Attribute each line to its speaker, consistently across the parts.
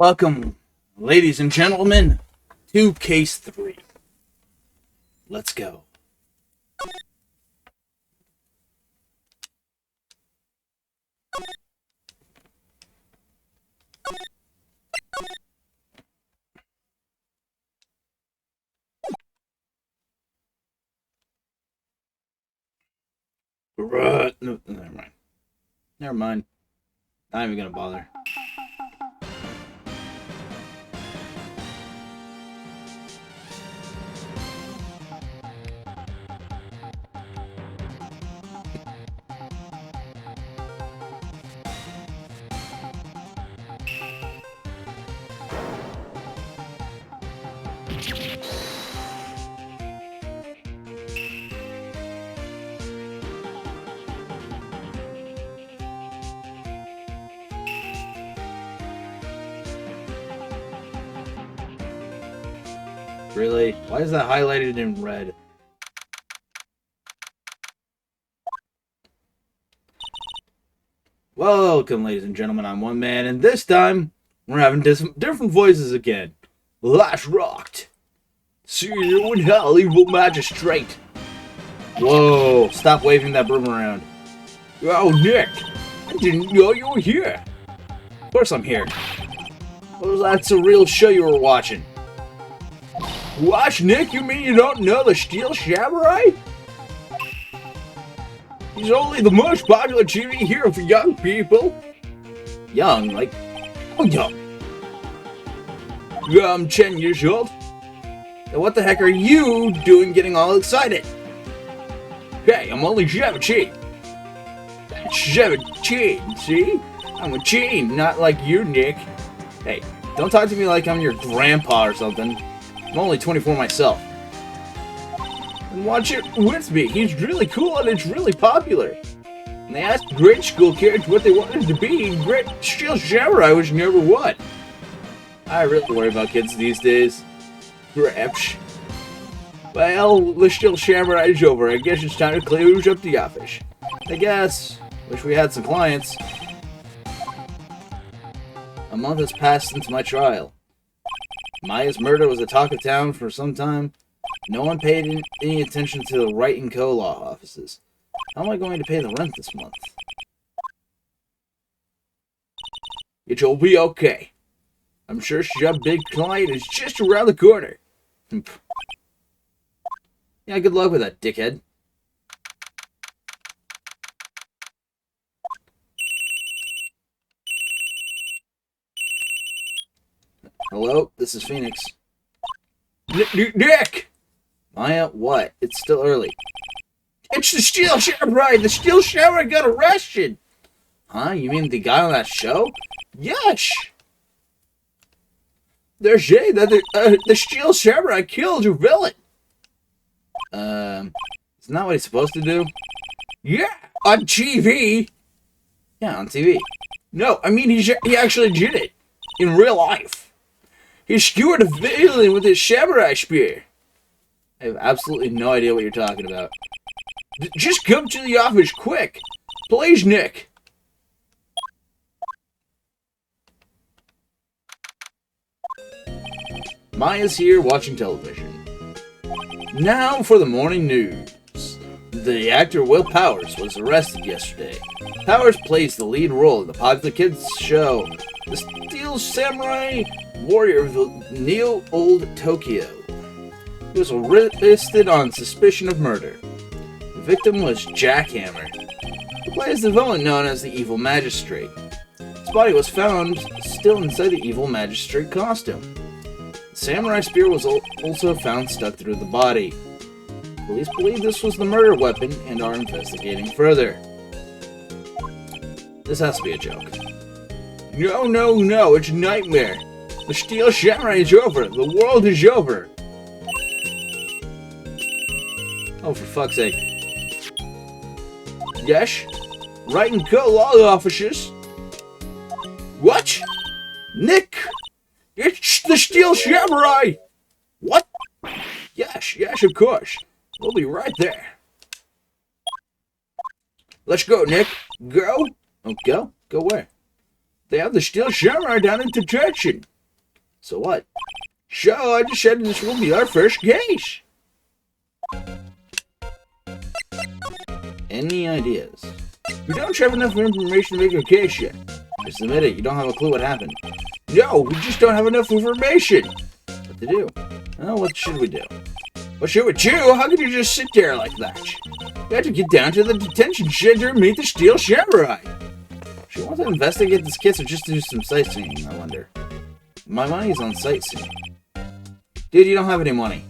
Speaker 1: Welcome, ladies and gentlemen, to Case 3. Let's go. No, never mind. Never mind. Not even gonna bother. Really? Why is that highlighted in red? Welcome, ladies and gentlemen. I'm One Man, and this time we're having different voices again. Last rocked. See you in hell, evil magistrate. Whoa! Stop waving that broom around. Oh, Nick! I didn't know you were here. Of course I'm here. Well, that's a real show you were watching. Watch, Nick? You mean you don't know the Steel Samurai? He's only the most popular TV hero for young people. Young? Like, how young? I'm 10 years old. Now what the heck are you doing getting all excited? Hey, I'm only 17. 17, see? I'm a teen, not like you, Nick. Hey, don't talk to me like I'm your grandpa or something. I'm only 24 myself. And watch it with me. He's really cool and it's really popular. And they asked grade school kids what they wanted to be, and Great Steel Samurai was number one. I really worry about kids these days. Perhaps. Well, the Steel Samurai is over. I guess it's time to close up the office. I guess. Wish we had some clients. A month has passed since my trial. Maya's murder was the talk of town for some time. No one paid any attention to the Wright & Co. law offices. How am I going to pay the rent this month? It'll be okay. I'm sure your big client is just around the corner. Yeah, good luck with that, dickhead. Hello, this is Phoenix. Nick! Maya, what? It's still early. It's the Steel Samurai! The Steel Samurai got arrested! Huh? You mean the guy on that show? Yes! They're saying that the Steel Samurai killed your villain! Isn't that what he's supposed to do? Yeah! On TV! Yeah, on TV. No, I mean he actually did it. In real life. He skewered a villain with his samurai spear. I have absolutely no idea what you're talking about. Just come to the office quick. Please, Nick. Maya's here watching television. Now for the morning news. The actor Will Powers was arrested yesterday. Powers plays the lead role in the popular kids show, The Steel Samurai Warrior of the Neo Old Tokyo. He was arrested on suspicion of murder. The victim was Jackhammer, who plays the villain known as the Evil Magistrate. His body was found still inside the Evil Magistrate costume. The samurai spear was also found stuck through the body. Police believe this was the murder weapon and are investigating further. This has to be a joke. No, it's a nightmare. The Steel Samurai is over. The world is over. Oh, for fuck's sake. Yes? Wright & Co. law officers. What? Nick! It's the Steel Samurai! What? Yes, of course. We'll be right there. Let's go, Nick. Go? Oh, go? Go where? They have the Steel Samurai down in detention. So what? So I decided this will be our first case. Any ideas? We don't have enough information to make a case yet. Just admit it, you don't have a clue what happened. No, we just don't have enough information. What to do? Oh, what should we do? What should we do? How could you just sit there like that? You have to get down to the detention center and meet the Steel Samurai. Should we want to investigate this case or just do some sightseeing, I wonder? My money's on sightseeing. Dude, you don't have any money.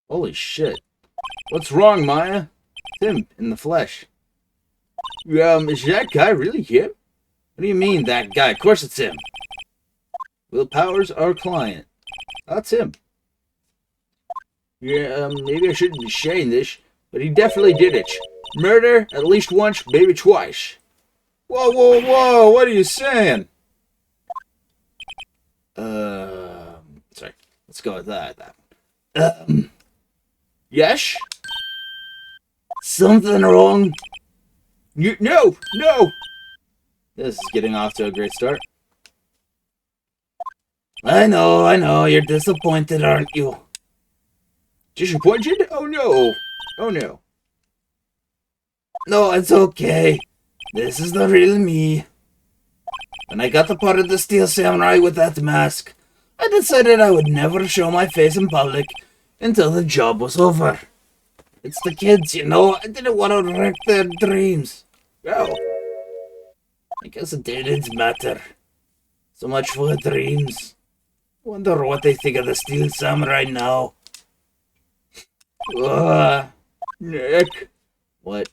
Speaker 1: Holy shit. What's wrong, Maya? Him, in the flesh. Is that guy really him? What do you mean, that guy? Of course it's him. Willpower's our client. That's him. Yeah, maybe I shouldn't be saying this, but he definitely did it. Murder, at least once, maybe twice. Whoa, whoa, whoa, what are you saying? Sorry, let's go with that. Yes? Something wrong? No! This is getting off to a great start. I know, you're disappointed, aren't you? Disappointed? Oh no. No, it's okay. This is the real me. When I got the part of the Steel Samurai with that mask, I decided I would never show my face in public until the job was over. It's the kids, you know. I didn't want to wreck their dreams. Oh. I guess it didn't matter. So much for dreams. Wonder what they think of the Steel Samurai now. Nick. What?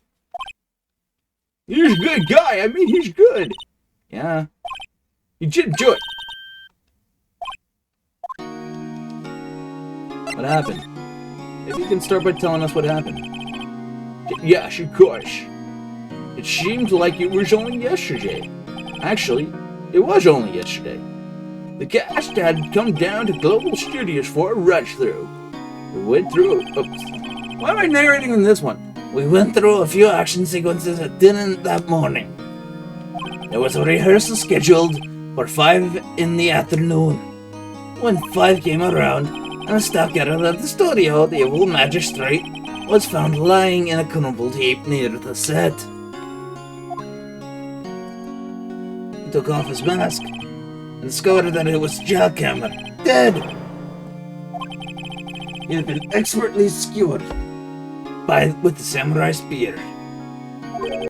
Speaker 1: He's a good guy. I mean, he's good. Yeah. He didn't do it. What happened? Maybe you can start by telling us what happened. Yes, of course. It seemed like it was only yesterday. Actually, it was only yesterday. The cast had come down to Global Studios for a rush-through. We went through... Oops. Why am I narrating in this one? We went through a few action sequences at dinner that morning. There was a rehearsal scheduled for 5 in the afternoon. When 5 came around, and the staff gathered at the studio, the evil magistrate was found lying in a crumpled heap near the set. He took off his mask and discovered that it was Jackhammer, dead. He had been expertly skewered with the samurai spear.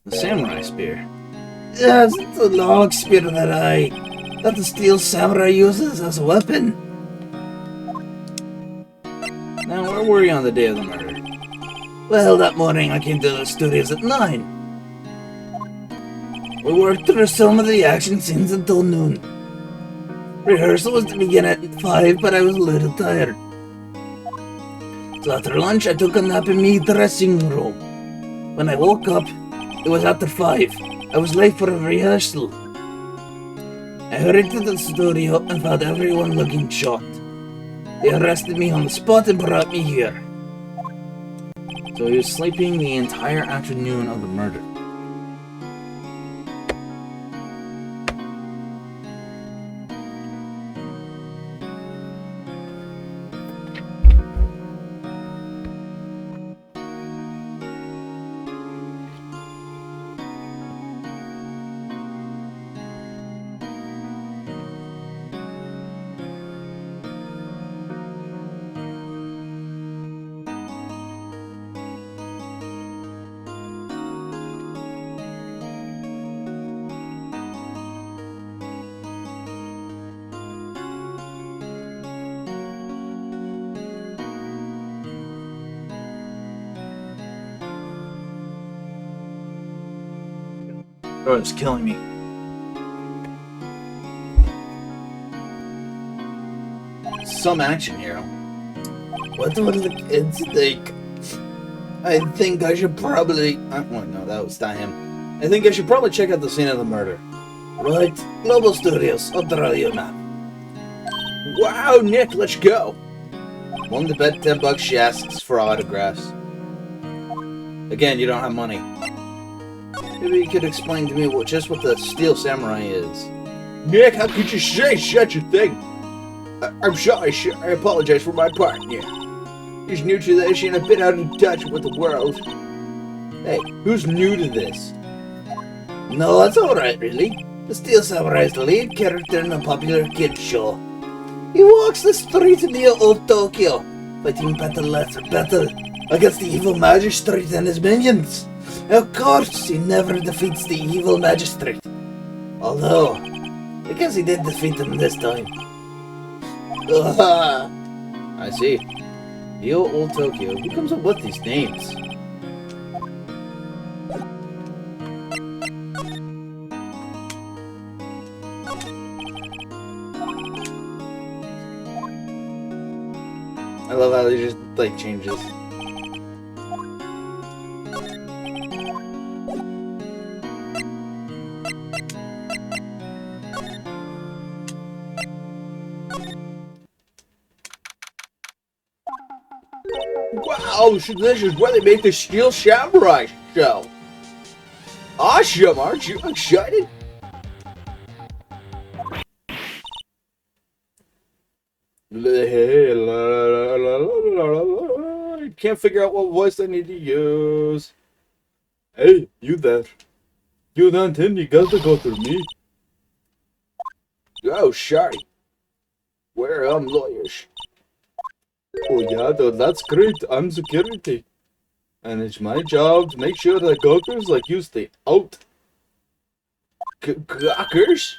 Speaker 1: The samurai spear? Yes, it's a long spear that the Steel Samurai uses as a weapon. Now, where were you on the day of the murder? Well, that morning I came to the studios at 9. We worked through some of the action scenes until noon. Rehearsal was to begin at 5, but I was a little tired. So after lunch, I took a nap in my dressing room. When I woke up, it was after 5. I was late for a rehearsal. I hurried to the studio and found everyone looking shocked. They arrested me on the spot and brought me here. So he was sleeping the entire afternoon of the murder. Oh, it's killing me. Some action hero. What will the kids think? I think I should probably... wait, no, that was not him. I think I should probably check out the scene of the murder. Right. Global Studios. I'll draw you a map. Wow, Nick, let's go. Willing to bet $10 she asks for autographs. Again, you don't have money. Maybe you could explain to me just what the Steel Samurai is. Nick, how could you say such a thing? I'm sorry, sir. I apologize for my part here. He's new to this and a bit out of touch with the world. Hey, who's new to this? No, that's alright, really. The Steel Samurai is the lead character in a popular kids show. He walks the streets in the old Tokyo, fighting battle after battle against the evil magistrate and his minions. Of course, he never defeats the evil magistrate. Although, I guess he did defeat him this time. I see. The old Tokyo. Who comes up with these names? I love how they just, like, changes. Wow, so this is where they make the Steel Samurai show. Awesome, aren't you excited? I can't figure out what voice I need to use. Hey, you there. You don't think you got to go through me? Oh, sorry. We're lawyers. Oh yeah, that's great. I'm security. And it's my job to make sure that gawkers like you stay out. Gawkers?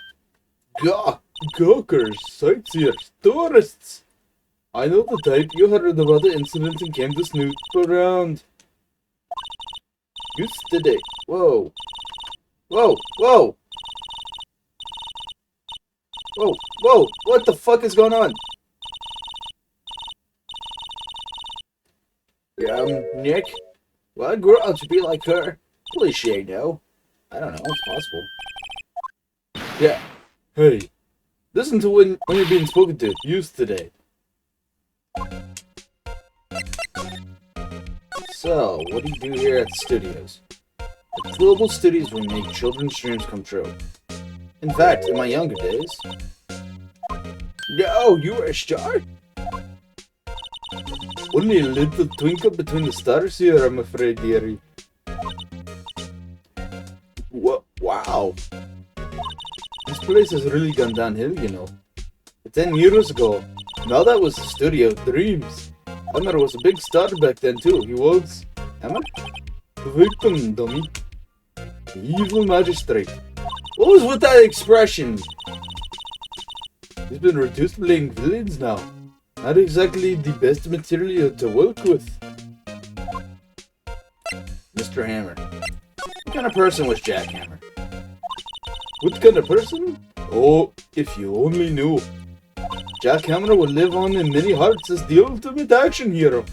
Speaker 1: Gawkers, sightseers, tourists. I know the type. You heard about the incident and came to snoop around. Yesterday. Whoa. Whoa, whoa. Whoa, whoa. What the fuck is going on? Nick. Well, I grew up to be like her. Cliche, no. I don't know. It's possible. Yeah. Hey. Listen to when you're being spoken to. Use today. So, what do you do here at the studios? At Global Studios, we make children's dreams come true. In fact, in my younger days... No, you were a star? Only a little twinkle between the stars here, I'm afraid, dearie. Wow. This place has really gone downhill, you know. 10 years ago, now that was the studio Dreams. Hammer was a big star back then too. He was... Hammer? The victim, dummy. The evil magistrate. What was with that expression? He's been reduced to playing villains now. Not exactly the best material to work with. Mr. Hammer. What kind of person was Jack Hammer? What kind of person? Oh, if you only knew. Jack Hammer will live on in many hearts as the ultimate action hero.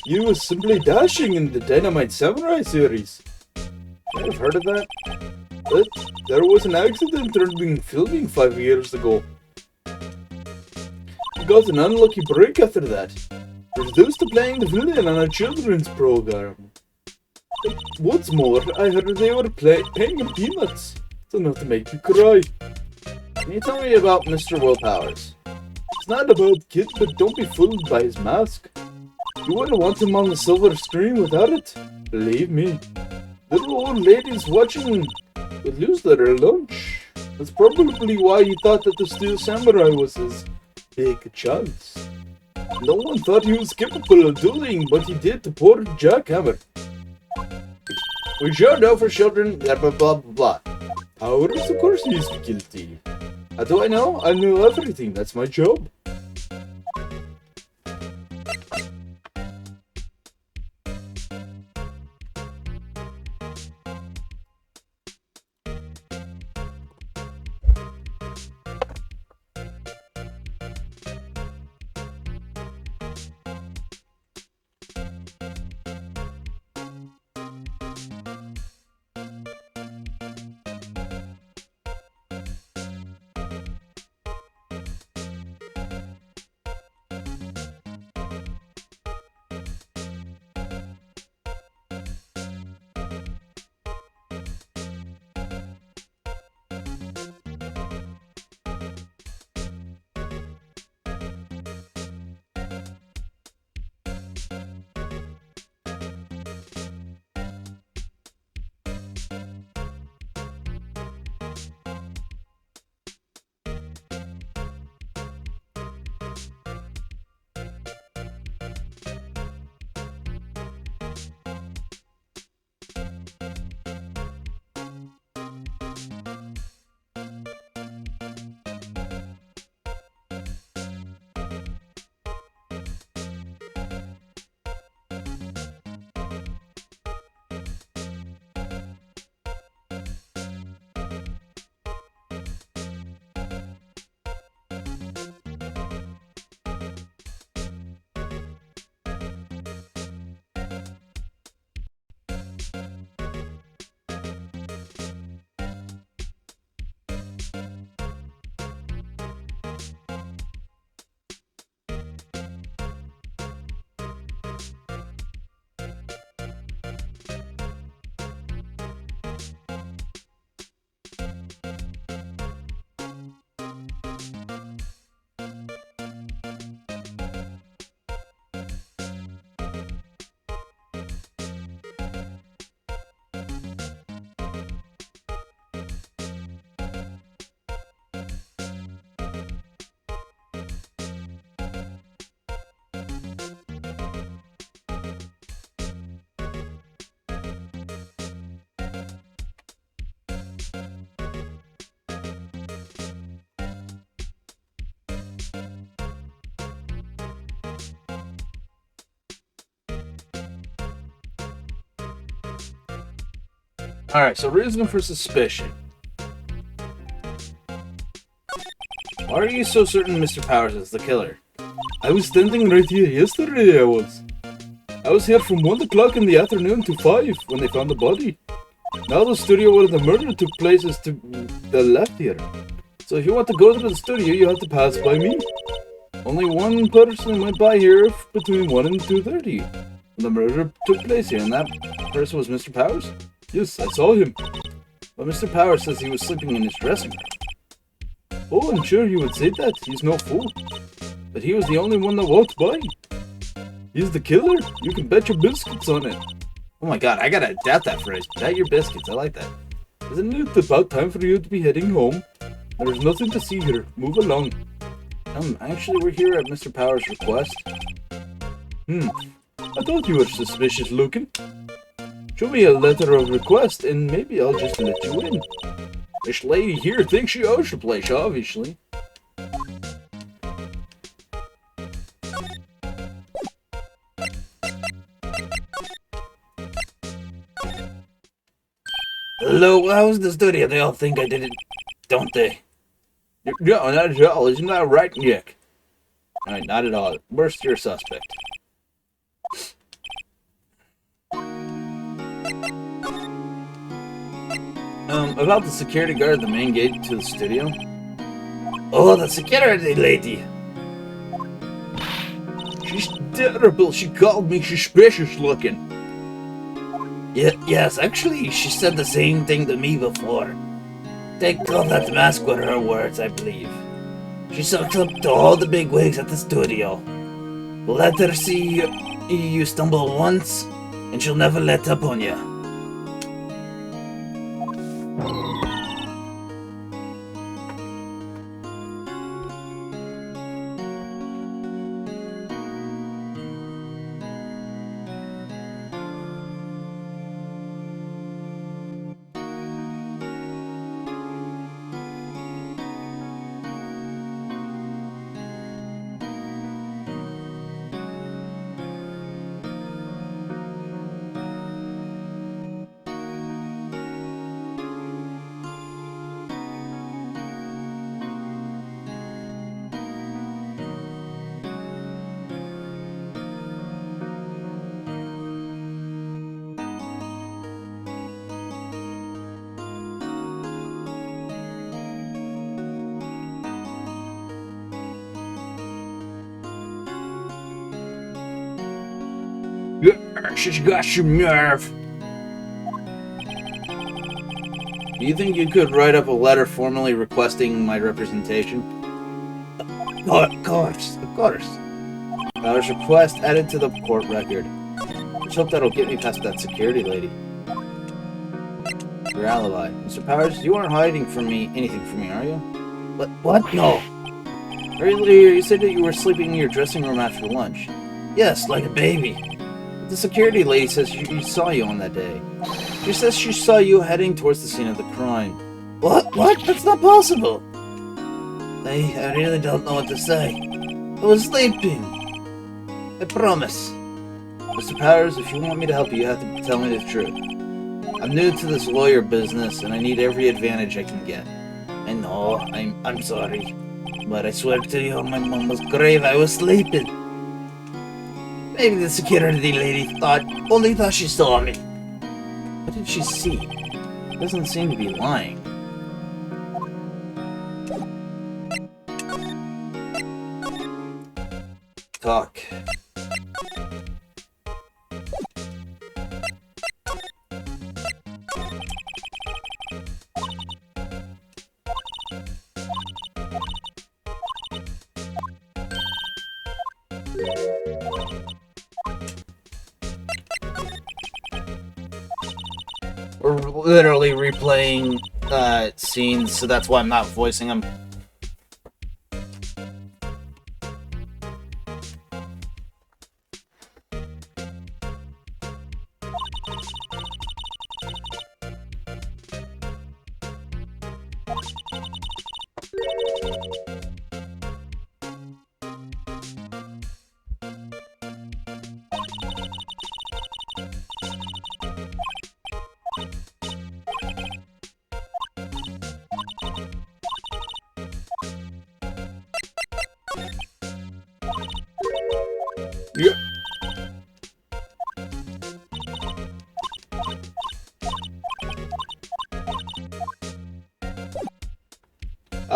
Speaker 1: He was simply dashing in the Dynamite Samurai series. I've heard of that. But there was an accident during filming 5 years ago. He got an unlucky break after that. Reduced to playing the villain on a children's program. But what's more, I heard they were paying him peanuts. So not to make you cry. Can you tell me about Mr. Willpowers? It's not about kid, but don't be fooled by his mask. You wouldn't want him on the silver screen without it. Believe me. Little old ladies watching would lose their lunch. That's probably why he thought that the Steel Samurai was his big chance. No one thought he was capable of dueling, but he did to poor Jack Hammer. We sure know for children, blah blah blah blah. Powers, of course he's guilty. How do I know? I know everything. That's my job. Alright, so reason for suspicion. Why are you so certain Mr. Powers is the killer?
Speaker 2: I was standing right here yesterday, I was. I was here from 1 o'clock in the afternoon to 5 when they found the body. Now the studio where the murder took place is to the left here. So if you want to go to the studio, you have to pass by me. Only one person went by here between 1 and 2:30. The murder took place here,
Speaker 1: And that person was Mr. Powers?
Speaker 2: yes, I saw him.
Speaker 1: But Mr. Powers says he was sleeping in his dressing room.
Speaker 2: Oh, I'm sure he would say that. He's no fool.
Speaker 1: But he was the only one that walked by.
Speaker 2: He's the killer. You can bet your biscuits on it.
Speaker 1: Oh my god, I gotta adapt that phrase. Bet your biscuits, I like that.
Speaker 2: Isn't it about time for you to be heading home? There's nothing to see here. Move along.
Speaker 1: Actually, we're here at Mr. Powers' request.
Speaker 2: I thought you were suspicious looking. Show me a letter of request and maybe I'll just let you in.
Speaker 1: This lady here thinks she owns the place, obviously. Hello, how's the studio? They all think I did it, don't they?
Speaker 2: No, not at all. Isn't that right, Nick?
Speaker 1: Alright, not at all. Where's your suspect? About the security guard at the main gate to the studio? Oh, the security lady!
Speaker 2: She's terrible. She called me suspicious looking.
Speaker 1: Yes, actually, she said the same thing to me before. They called that mask with her words, I believe. She sucks up to all the big wigs at the studio. Let her see you stumble once, and she'll never let up on you.
Speaker 2: She's got some nerve.
Speaker 1: Do you think you could write up a letter formally requesting my representation?
Speaker 2: Of course.
Speaker 1: Powers request added to the court record. Let's hope that'll get me past that security lady. Your alibi. Mr. Powers, you aren't hiding from me anything from me, are you?
Speaker 2: What? No.
Speaker 1: Earlier, you said that you were sleeping in your dressing room after lunch.
Speaker 2: Yes, like a baby.
Speaker 1: The security lady says she saw you on that day. She says she saw you heading towards the scene of the crime.
Speaker 2: What? That's not possible. I really don't know what to say. I was sleeping. I promise.
Speaker 1: Mr. Powers, if you want me to help you, you have to tell me the truth. I'm new to this lawyer business, and I need every advantage I can get.
Speaker 2: I know. I'm sorry. But I swear to you, on my mama's grave, I was sleeping. Maybe the security lady only thought she saw me.
Speaker 1: What did she see? She doesn't seem to be lying.
Speaker 2: Talk.
Speaker 1: We're literally replaying scenes, so that's why I'm not voicing them.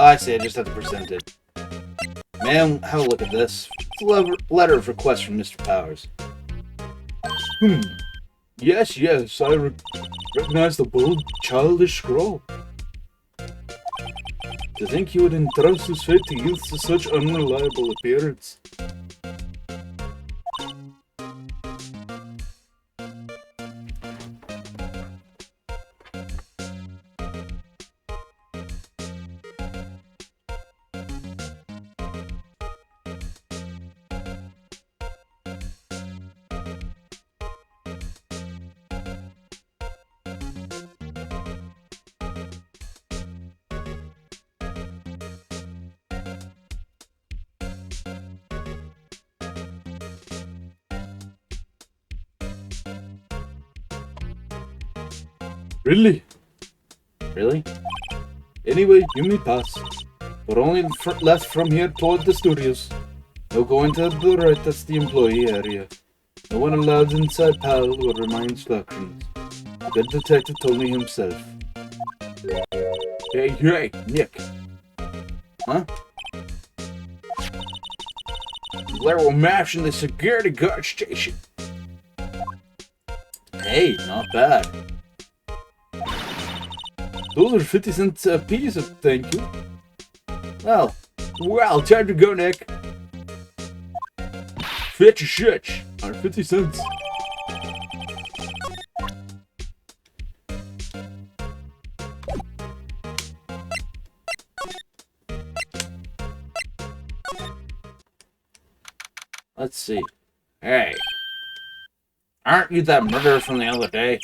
Speaker 1: Oh, I see. I just have to present it. Ma'am, have a look at this. It's a letter of request from Mr. Powers.
Speaker 2: Yes, I recognize the bold, childish scrawl. To think he would entrust his fate to youths of such unreliable appearance. Really?
Speaker 1: Really?
Speaker 2: Anyway, you may pass. We're only left from here toward the studios. No going to the right, that's the employee area. No one allowed inside, pal, will remind instructions. The good detective told me himself.
Speaker 1: Hey, Nick. Huh? There were maps in the security guard station. Hey, not bad.
Speaker 2: Those are 50 cents a piece, thank you.
Speaker 1: Well, time to go, Nick. Fetch a shitch.
Speaker 2: Are 50 cents.
Speaker 1: Let's see. Hey. Aren't you that murderer from the other day?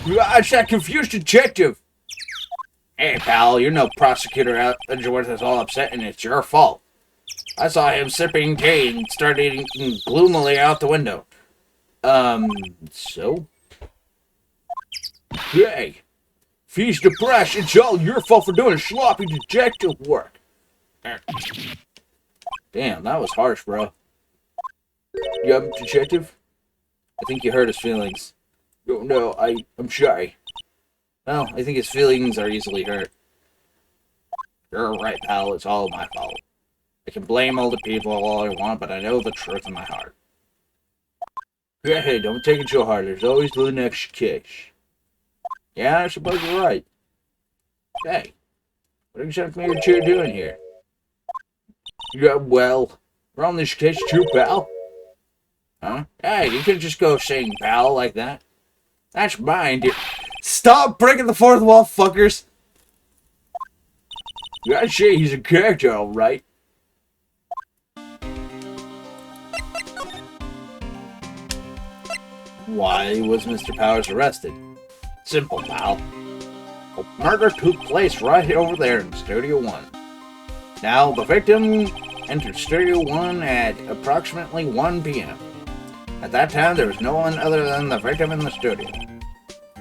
Speaker 1: It's that confused detective. Hey, pal, you're no prosecutor out Edgeworth is all upset, and it's your fault. I saw him sipping tea and started eating gloomily out the window. So? Hey, if he's depressed, it's all your fault for doing sloppy detective work. Damn, that was harsh, bro. Yup, detective? I think you hurt his feelings. Oh, no, I'm shy. Well, I think his feelings are easily hurt. You're right, pal. It's all my fault. I can blame all the people all I want, but I know the truth in my heart. Yeah, hey, don't take it so hard. There's always the next case. Yeah, I suppose you're right. Hey, what exactly are you doing here? Yeah, well, we're on this case too, pal. Huh? Hey, you could just go saying pal like that. That's mine, dude. Stop breaking the fourth wall, fuckers! You gotta say he's a character, alright. Why was Mr. Powers arrested? Simple, pal. A murder took place right over there in Studio 1. Now, the victim entered Studio 1 at approximately 1 p.m. At that time, there was no one other than the victim in the studio.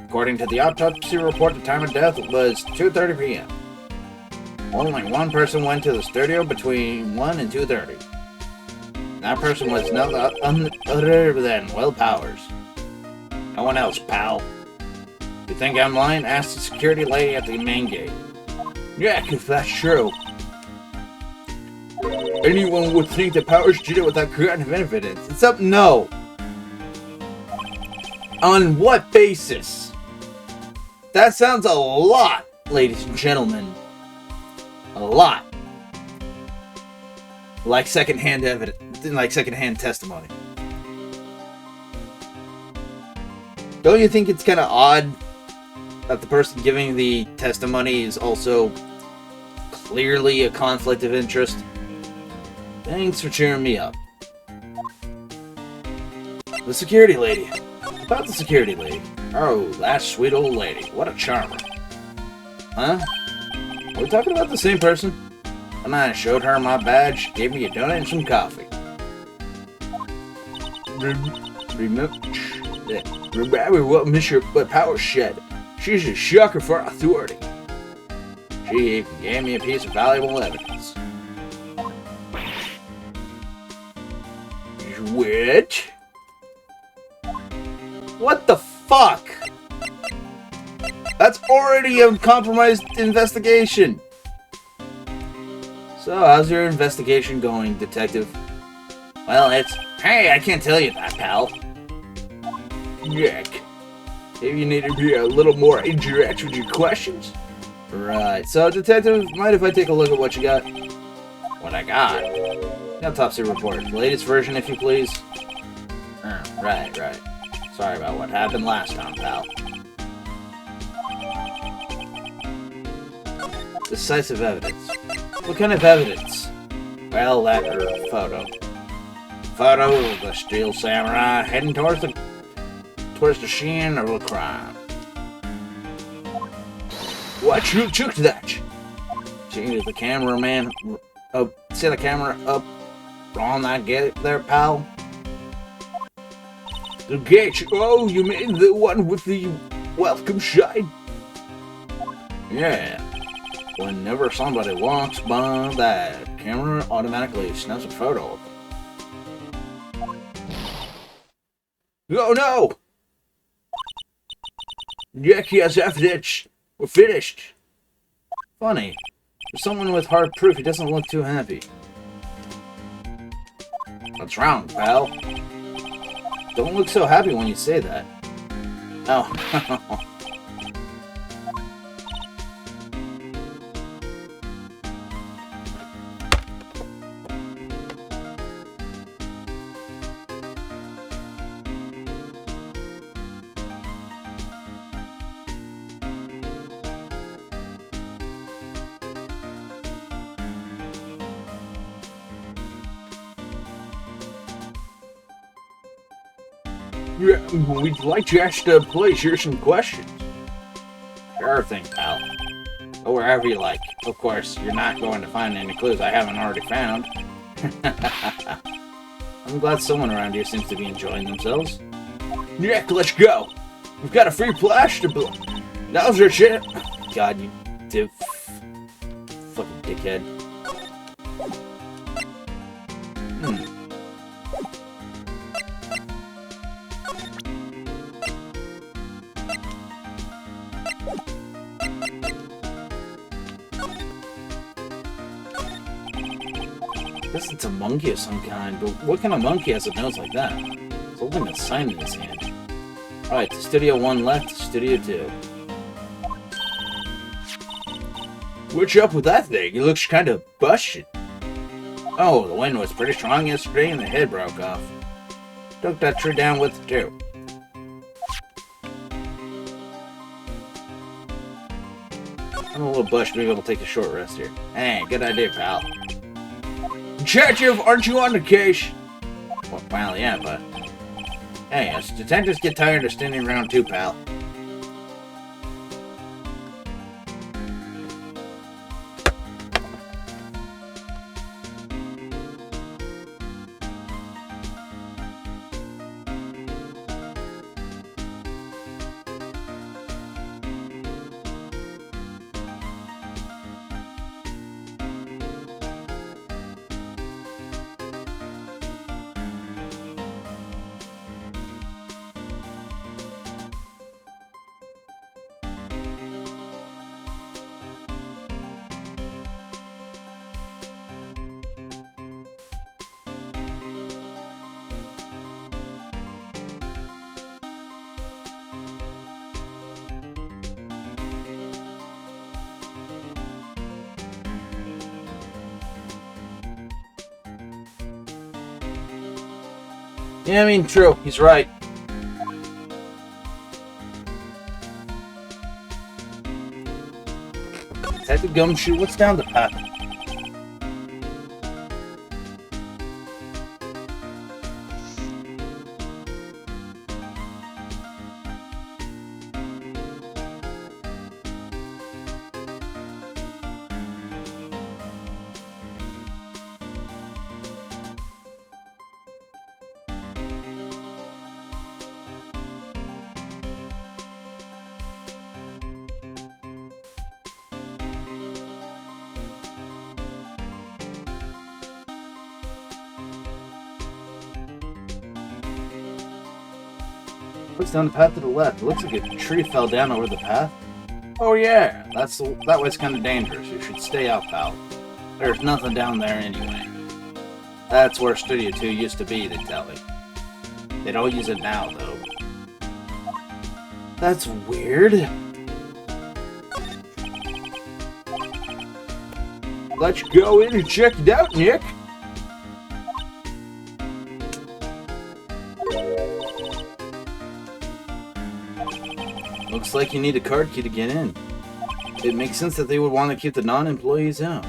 Speaker 1: According to the autopsy report, the time of death was 2:30 p.m. Only one person went to the studio between 1 and 2:30. That person was none other than Will Powers. No one else, pal. You think I'm lying? Ask the security lady at the main gate. Yeah, if that's true. Anyone would think that Powers did it without kind of evidence. It's up, no. On what basis? That sounds a lot, ladies and gentlemen. A lot. Like secondhand evidence, like secondhand testimony. Don't you think it's kind of odd that the person giving the testimony is also clearly a conflict of interest? Thanks for cheering me up. The security lady. About the security lady. Oh, that sweet old lady. What a charmer. Huh? Are we talking about the same person? And I showed her my badge, she gave me a donut and some coffee. Remember what Mr. Powers said. She's a sucker for authority. She even gave me a piece of valuable evidence. What? What the fuck? That's already a compromised investigation. So, how's your investigation going, detective? Well, hey, I can't tell you that, pal. Yuck. Maybe you need to be a little more indirect with your questions? Right. So, detective, mind if I take a look at what you got? What I got? Autopsy report. Latest version, if you please. Right. Sorry about what happened last time, pal. Decisive evidence. What kind of evidence? Well, that photo. Photo of the steel samurai heading towards the scene of a crime. What you took that? See the cameraman set the camera up on that gate there, pal? The gate? Oh, you mean the one with the welcome sign? Yeah. Whenever somebody walks by, that camera automatically snaps a photo of them. Oh no! Jackie has evidence. We're finished. Funny. For someone with hard proof, he doesn't look too happy. What's wrong, pal? Don't look so happy when you say that. Oh. Yeah, we'd like to ask the police here some questions. Sure thing, pal. Go wherever you like. Of course, you're not going to find any clues I haven't already found. I'm glad someone around here seems to be enjoying themselves. Nick, let's go! We've got a free flash to blow. Now's your shit. God, you div... fucking dickhead. I guess it's a monkey of some kind, but what kind of monkey has a nose like that? It's holding a sign in his hand. Alright, Studio 1 left, Studio 2. What's up with that thing? It looks kind of busted. Oh, the wind was pretty strong yesterday and the head broke off. Took that tree down with it too. I'm a little bushed, maybe I'll take a short rest here. Hey, good idea, pal. Detective, aren't you on the case? Well, yeah, but... Hey, us detectives get tired of standing around too, pal. Yeah, I mean, true. He's right. Detective Gumshoe, what's down the path? Looks down the path to the left. It looks like a tree fell down over the path. Oh yeah, that way's kind of dangerous. You should stay out, pal. There's nothing down there anyway. That's where Studio 2 used to be, they tell me. They don't use it now, though. That's weird. Let's go in and check it out, Nick. Looks like you need a card key to get in. It makes sense that they would want to keep the non-employees out.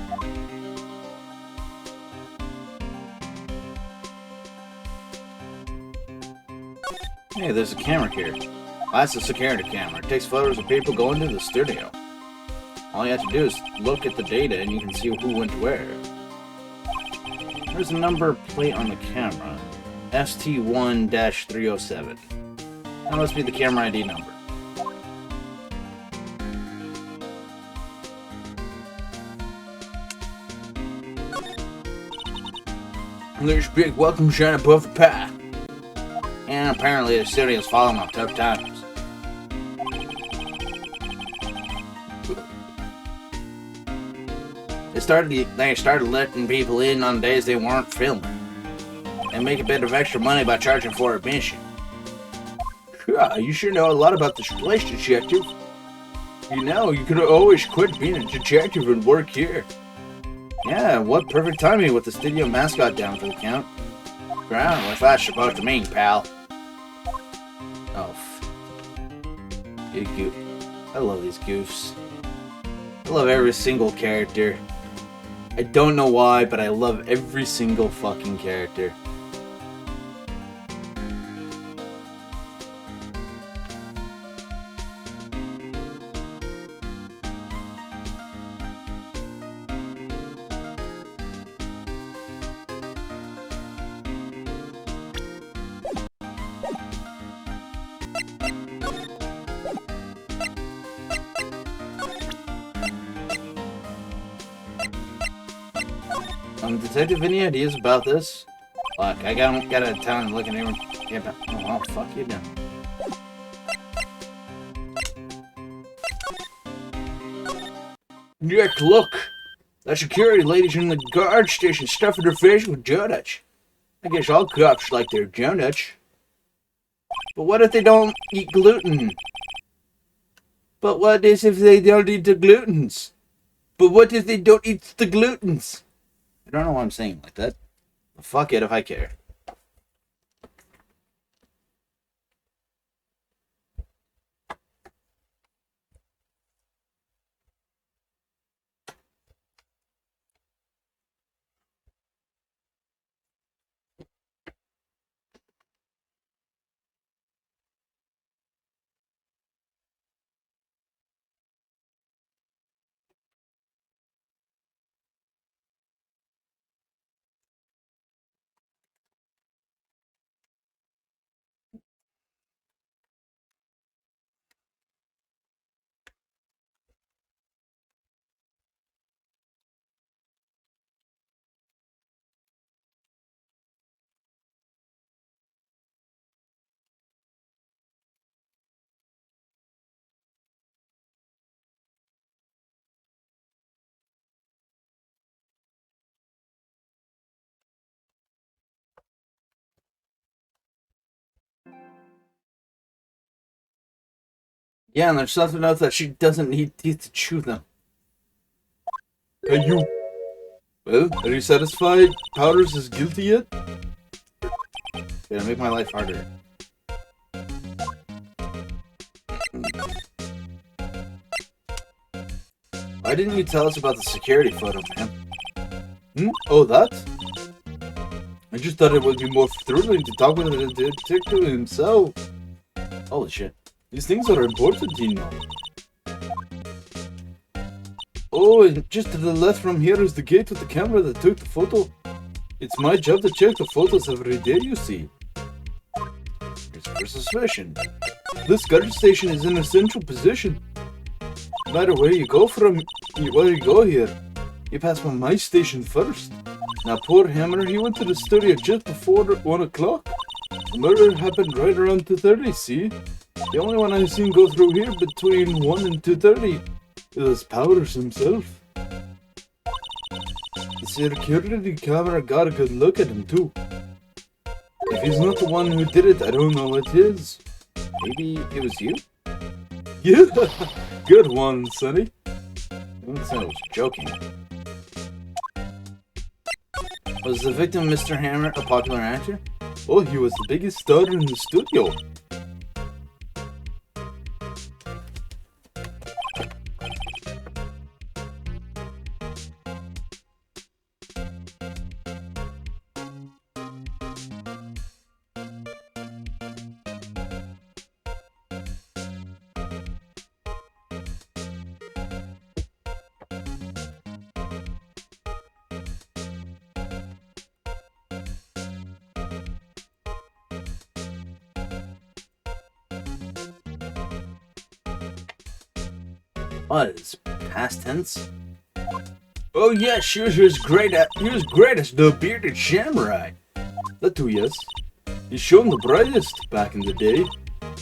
Speaker 1: Hey, there's a camera here. That's a security camera. It takes photos of people going to the studio. All you have to do is look at the data and you can see who went where. There's a number plate on the camera. ST1-307. That must be the camera ID number. There's a big welcome sign above the path. And apparently the studio's falling on tough times. They started letting people in on days they weren't filming. And make a bit of extra money by charging for admission. Yeah, you sure know a lot about this place, detective. You know, you could always quit being a detective and work here. Yeah, what perfect timing with the studio mascot down for the count. Ground, what's that supposed to mean, pal? Oh, you goof. I love these goofs. I love every single character. I don't know why, but I love every single fucking character. Detective, any ideas about this? Look, I got out of town and looking at him. Yeah, but, oh, fuck you now. Nick, look! That security lady's in the guard station stuffing her face with donuts. I guess all cops like their donuts. But what if they don't eat gluten? But what is if they don't eat the glutens? But what if they don't eat the glutens? I don't know why I'm saying like that. Fuck it if I care. Yeah, and there's something else that she doesn't need teeth to chew them.
Speaker 2: Hey, you. Well, are you satisfied Powders is guilty yet?
Speaker 1: It'll make my life harder. Why didn't you tell us about the security photo, man?
Speaker 2: Oh, that? I just thought it would be more thrilling to talk with the detective himself.
Speaker 1: Holy shit.
Speaker 2: These things are important, you know. Oh, and just to the left from here is the gate with the camera that took the photo. It's my job to check the photos every day, you see.
Speaker 1: It's for suspicion.
Speaker 2: This guard station is in a central position. No matter where you go here, you pass by my station first. Now, poor Hammer, he went to the studio just before 1 o'clock. The murder happened right around 2:30, see? The only one I've seen go through here between 1 and 2:30 is Powers himself. The security camera got a good look at him too. If he's not the one who did it, I don't know what is.
Speaker 1: Maybe it was you?
Speaker 2: Yeah, good one, Sonny.
Speaker 1: I said I was joking. Was the victim Mr. Hammer a popular actor?
Speaker 2: Oh, he was the biggest star in the studio.
Speaker 1: What is past tense? Oh yes, he was great as the bearded samurai.
Speaker 2: That too, yes. He's shown the brightest back in the day.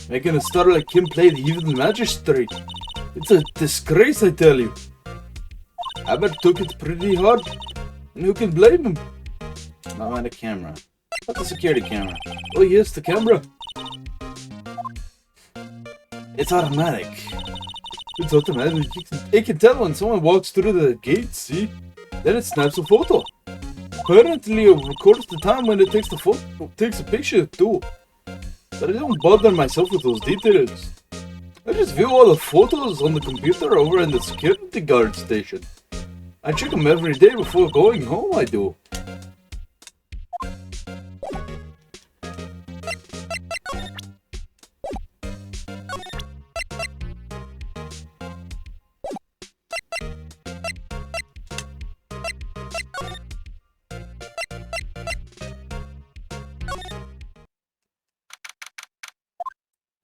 Speaker 2: Making a star like him play the evil magistrate. It's a disgrace, I tell you. Hammer took it pretty hard. And who can blame him?
Speaker 1: Not mind the camera. What's the security camera?
Speaker 2: Oh yes, the camera.
Speaker 1: It's automatic.
Speaker 2: It's automatic. It can tell when someone walks through the gate, see? Then it snaps a photo. Apparently it records the time when it takes takes a picture too. But I don't bother myself with those details. I just view all the photos on the computer over in the security guard station. I check them every day before going home, I do.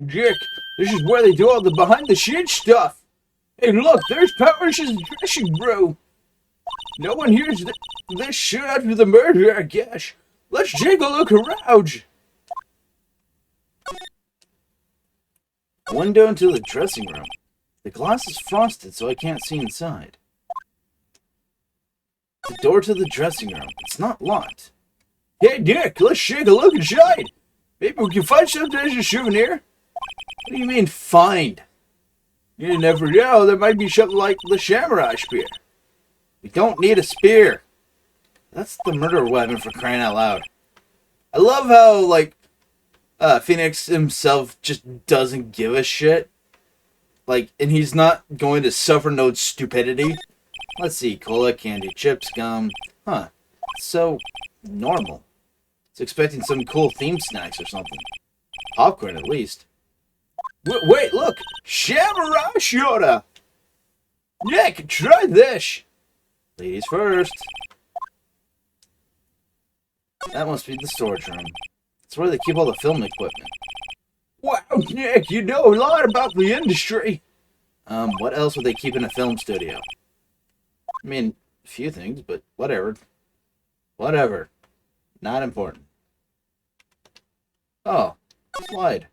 Speaker 1: Dick, this is where they do all the behind-the-scenes stuff. Hey, look, there's Powers' dressing room. No one hears this shit after the murder, I guess. Let's take a look around. Window into the dressing room. The glass is frosted, so I can't see inside. The door to the dressing room. It's not locked. Hey, Dick, let's take a look inside. Maybe we can find something as a souvenir. What do you mean, find? You never know, there might be something like the samurai spear. We don't need a spear. That's the murder weapon, for crying out loud. I love how, like, Phoenix himself just doesn't give a shit. Like, and he's not going to suffer no stupidity. Let's see, cola, candy, chips, gum. Huh, so normal. It's expecting some cool theme snacks or something. Popcorn, at least. Wait, look! Samurai soda! Nick, try this! Ladies first. That must be the storage room. It's where they keep all the film equipment. Wow, Nick, you know a lot about the industry! What else would they keep in a film studio? I mean, a few things, but whatever. Whatever. Not important. Oh, slide.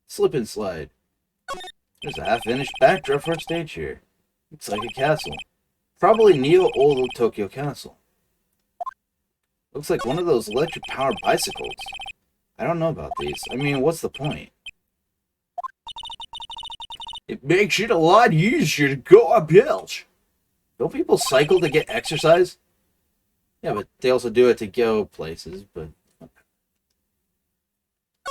Speaker 1: Slip and slide. There's a half-finished backdrop for a stage here. Looks like a castle. Probably Neo-Old Tokyo Castle. Looks like one of those electric-powered bicycles. I don't know about these. I mean, what's the point? It makes it a lot easier to go up hills. Don't people cycle to get exercise? Yeah, but they also do it to go places, but...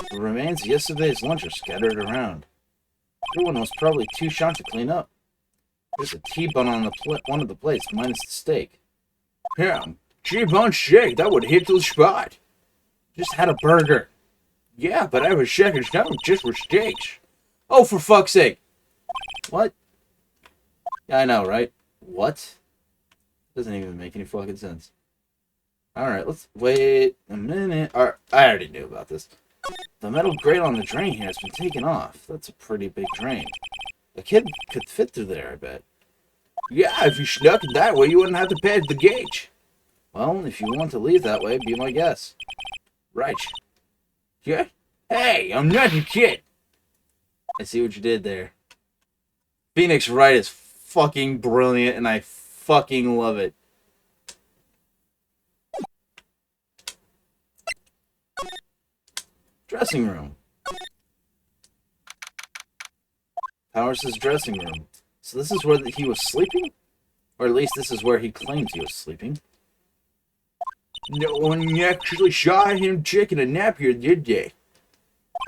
Speaker 1: The remains of yesterday's lunch are scattered around. Everyone was probably too shocked to clean up. There's a T-bone on one of the plates, minus the steak. Yeah, T-bone steak, that would hit the spot. Just had a burger. Yeah, but I was second down just for steaks. Oh, for fuck's sake. What? Yeah, I know, right? What? Doesn't even make any fucking sense. Alright, let's wait a minute. Alright, I already knew about this. The metal grate on the drain here has been taken off. That's a pretty big drain. A kid could fit through there, I bet. Yeah, if you snuck it that way, you wouldn't have to pay the gauge. Well, if you want to leave that way, be my guest. Right. Yeah? Hey, I'm not a kid. I see what you did there. Phoenix Wright is fucking brilliant, and I fucking love it. Dressing room. Powers' dressing room. So this is where he was sleeping? Or at least this is where he claims he was sleeping. No one actually shot him taking a nap here, did they?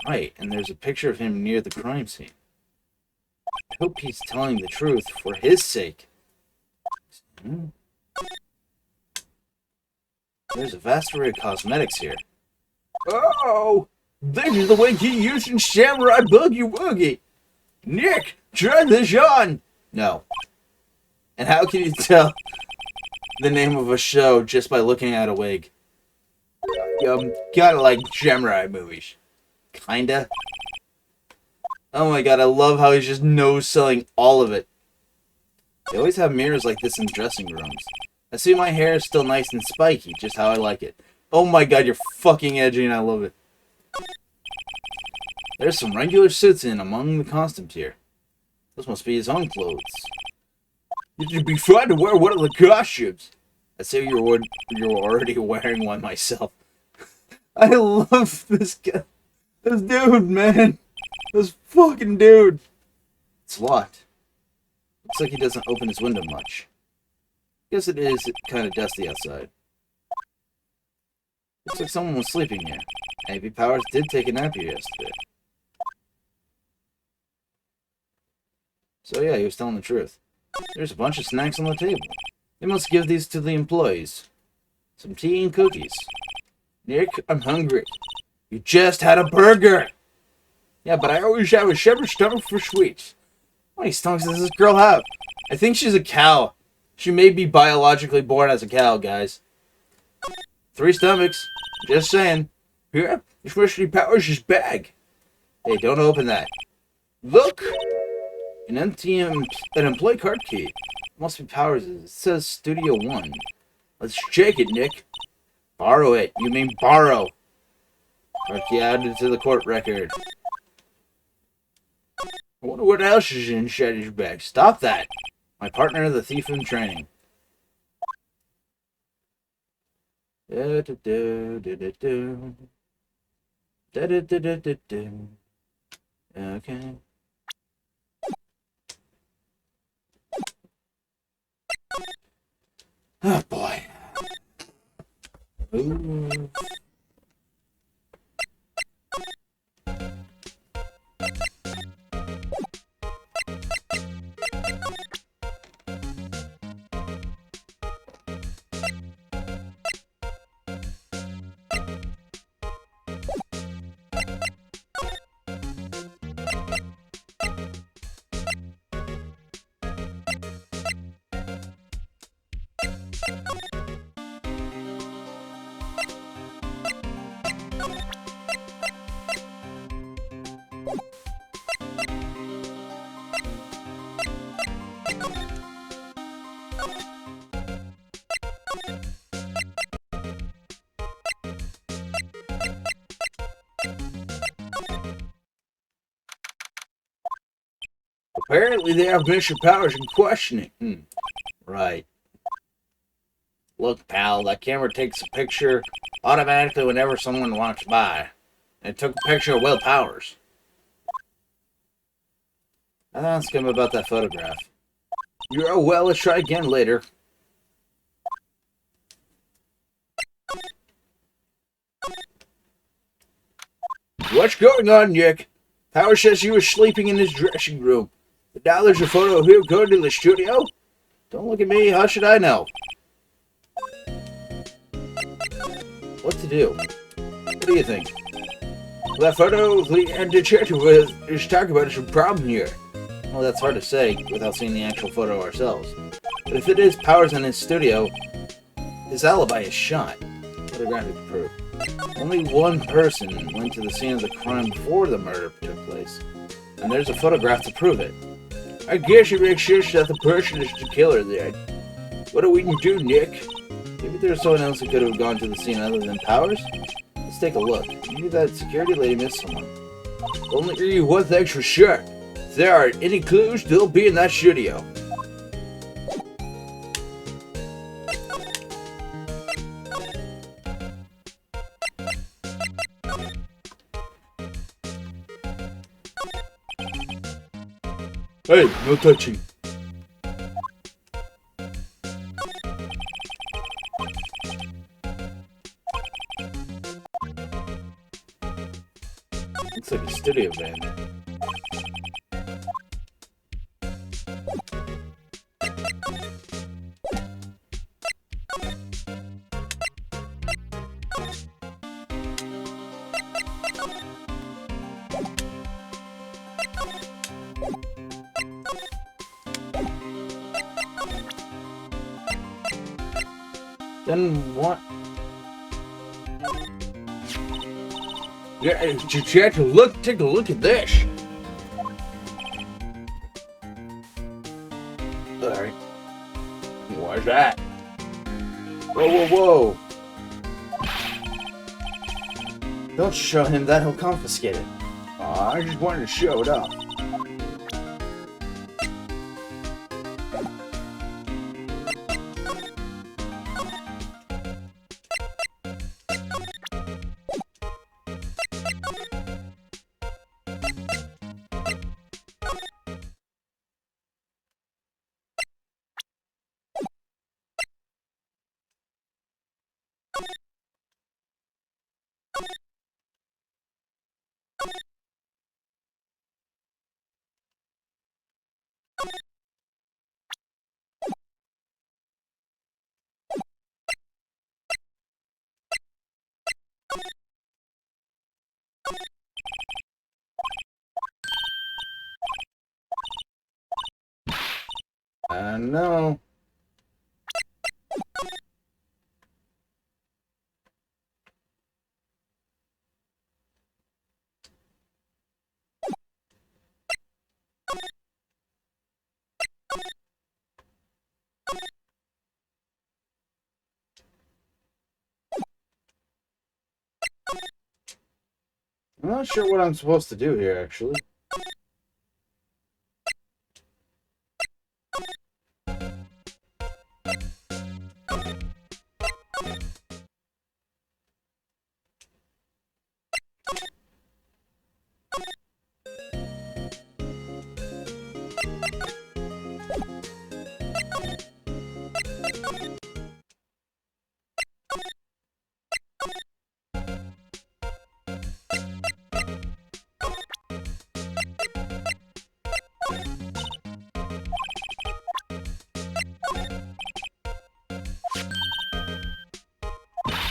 Speaker 1: Right, and there's a picture of him near the crime scene. I hope he's telling the truth for his sake. There's a vast array of cosmetics here. Oh! This is the way he used in Samurai Boogie Woogie! Nick, try this on! No. And how can you tell the name of a show just by looking at a wig? Kinda like samurai movies. Kinda. Oh my god, I love how he's just no-selling all of it. They always have mirrors like this in dressing rooms. I see my hair is still nice and spiky, just how I like it. Oh my god, you're fucking edgy and I love it. There's some regular suits in among the costumes here. Those must be his own clothes. It'd be fun to wear one of the costumes. I say you're already wearing one myself. I love this guy. This dude, man. This fucking dude. It's locked. Looks like he doesn't open his window much. Guess it is kind of dusty outside. Looks like someone was sleeping here. Maybe Powers did take a nap here yesterday. So yeah, he was telling the truth. There's a bunch of snacks on the table. They must give these to the employees. Some tea and cookies. Nick, I'm hungry. You just had a burger! Yeah, but I always have a shepherd's stomach for sweets. How many stomachs does this girl have? I think she's a cow. She may be biologically born as a cow, guys. 3 stomachs. Just saying. Here, especially Powers' bag. Hey, don't open that. Look! An employee card key. Must be Powers'. It says Studio 1. Let's check it, Nick. Borrow it. You mean borrow. Card key added to the court record. I wonder what else is inside his bag. Stop that. My partner, the thief in training. Okay. Oh boy. Ooh. Apparently they have Mr. Powers in questioning. Right. Look, pal, that camera takes a picture automatically whenever someone walks by. And it took a picture of Will Powers. I'll ask him about that photograph. You're well, let's try again later. What's going on, Nick? Powers says he was sleeping in his dressing room. But now there's a photo of him going to the studio? Don't look at me, how should I know? What to do? What do you think? That photo the detective is talking about is a problem here. Well, that's hard to say without seeing the actual photo ourselves. But if it is Powers in his studio, his alibi is shot. Photographic proof. Only one person went to the scene of the crime before the murder took place. And there's a photograph to prove it. I guess it makes sense that the person is the killer then. What do we do, Nick? Maybe there's someone else who could have gone to the scene other than Powers? Let's take a look. Maybe that security lady missed someone. Only give you one thing for sure. If there are any clues, they'll be in that studio.
Speaker 2: Hey, no touching.
Speaker 1: Looks like a studio van. Then what? Yeah, you have to take a look at this. Alright. What's that? Whoa, whoa, whoa. Don't show him that, he'll confiscate it. Aw, I just wanted to show it off. No. I'm not sure what I'm supposed to do here, actually.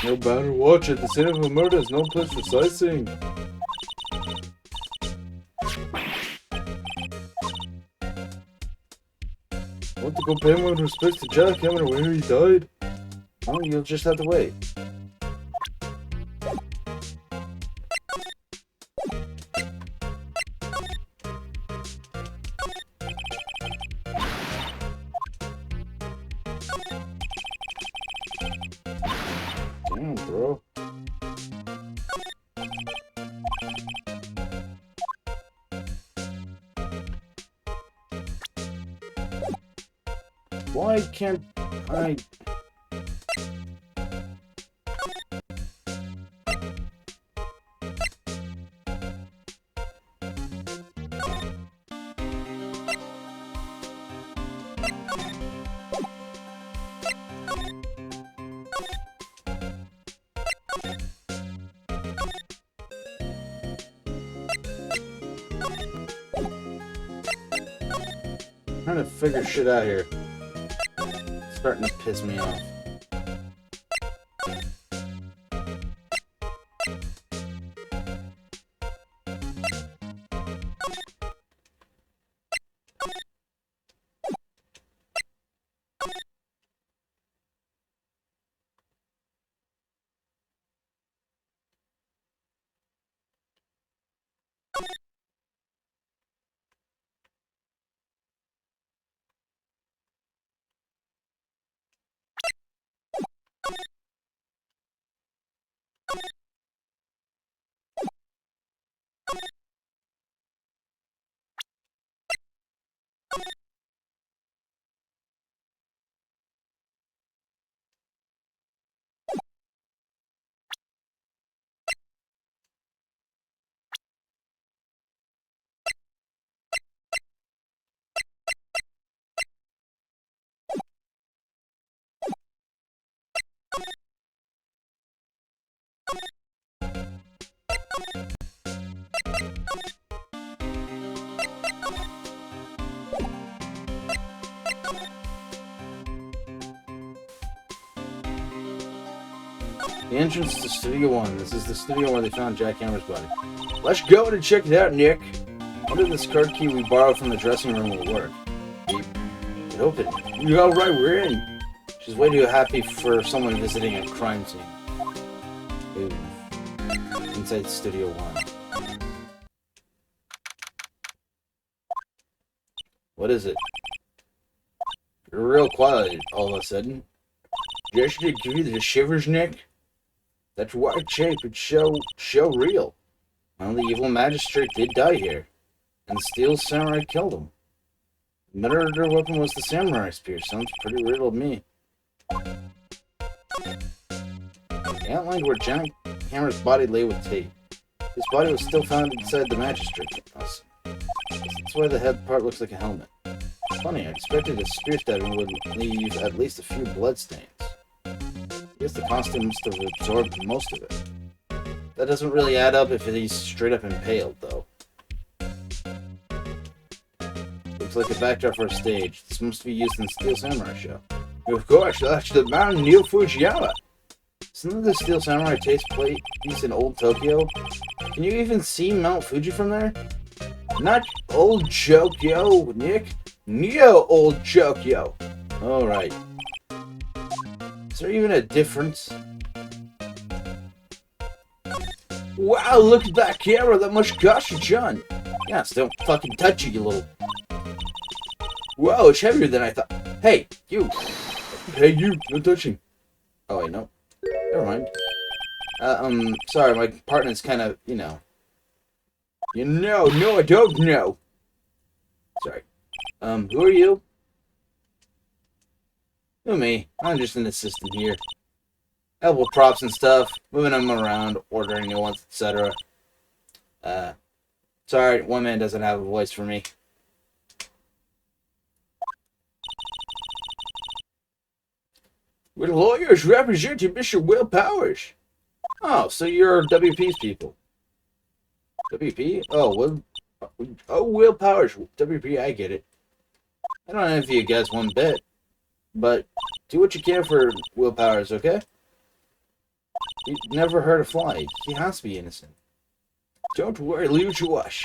Speaker 2: No matter watch it. The scene of a murder is no place for sightseeing. Want to go pay my respects to Jack? I wonder where he died.
Speaker 1: Oh, you'll just have to wait. Damn, bro. Why can't I... trying to figure shit out here. It's starting to piss me off. The entrance to Studio 1. This is the studio where they found Jack Hammer's body. Let's go and check it out, Nick. I wonder if this card key we borrowed from the dressing room will work. It opened. You're alright, we're in. She's way too happy for someone visiting a crime scene. Ooh. Inside Studio 1. What is it? You're real quiet all of a sudden. Just to give you the shivers, Nick? That white shape, it's so real. Well, the evil magistrate did die here, and the steel samurai killed him. The murder weapon was the samurai spear. Sounds pretty real to me. They outlined where Jack Hammer's body lay with tape. His body was still found inside the magistrate's house. That's why the head part looks like a helmet. Funny, I expected a spear stabbing would leave at least a few bloodstains. I guess the costume must have absorbed most of it. That doesn't really add up if he's straight up impaled, though. Looks like a backdrop for a stage. This must be used in Steel Samurai show. Of course, that's the man Neil Fujiyama. Isn't the Steel Samurai taste place in Old Tokyo? Can you even see Mount Fuji from there? Not Old Tokyo, Nick. Neo Old Tokyo. Alright. Is there even a difference? Wow, look at that camera. That must cost you, John. Yes, don't fucking touch it, you little... Whoa, it's heavier than I thought. Hey, you.
Speaker 2: Hey, you. No touching.
Speaker 1: Oh, wait, no. Never mind. Sorry, my partner's kind of, you know. No, I don't know. Sorry. Who are you? Who, me? I'm just an assistant here. Help with props and stuff, moving them around, ordering new ones, etc. Sorry, one man doesn't have a voice for me. We're lawyers representing Mr. Will Powers. Oh, so you're WP's people. WP? Oh, Will Powers. WP, I get it. I don't envy you guys one bit. But do what you can for Will Powers, okay? You never hurt a fly. He has to be innocent. Don't worry, leave it to us.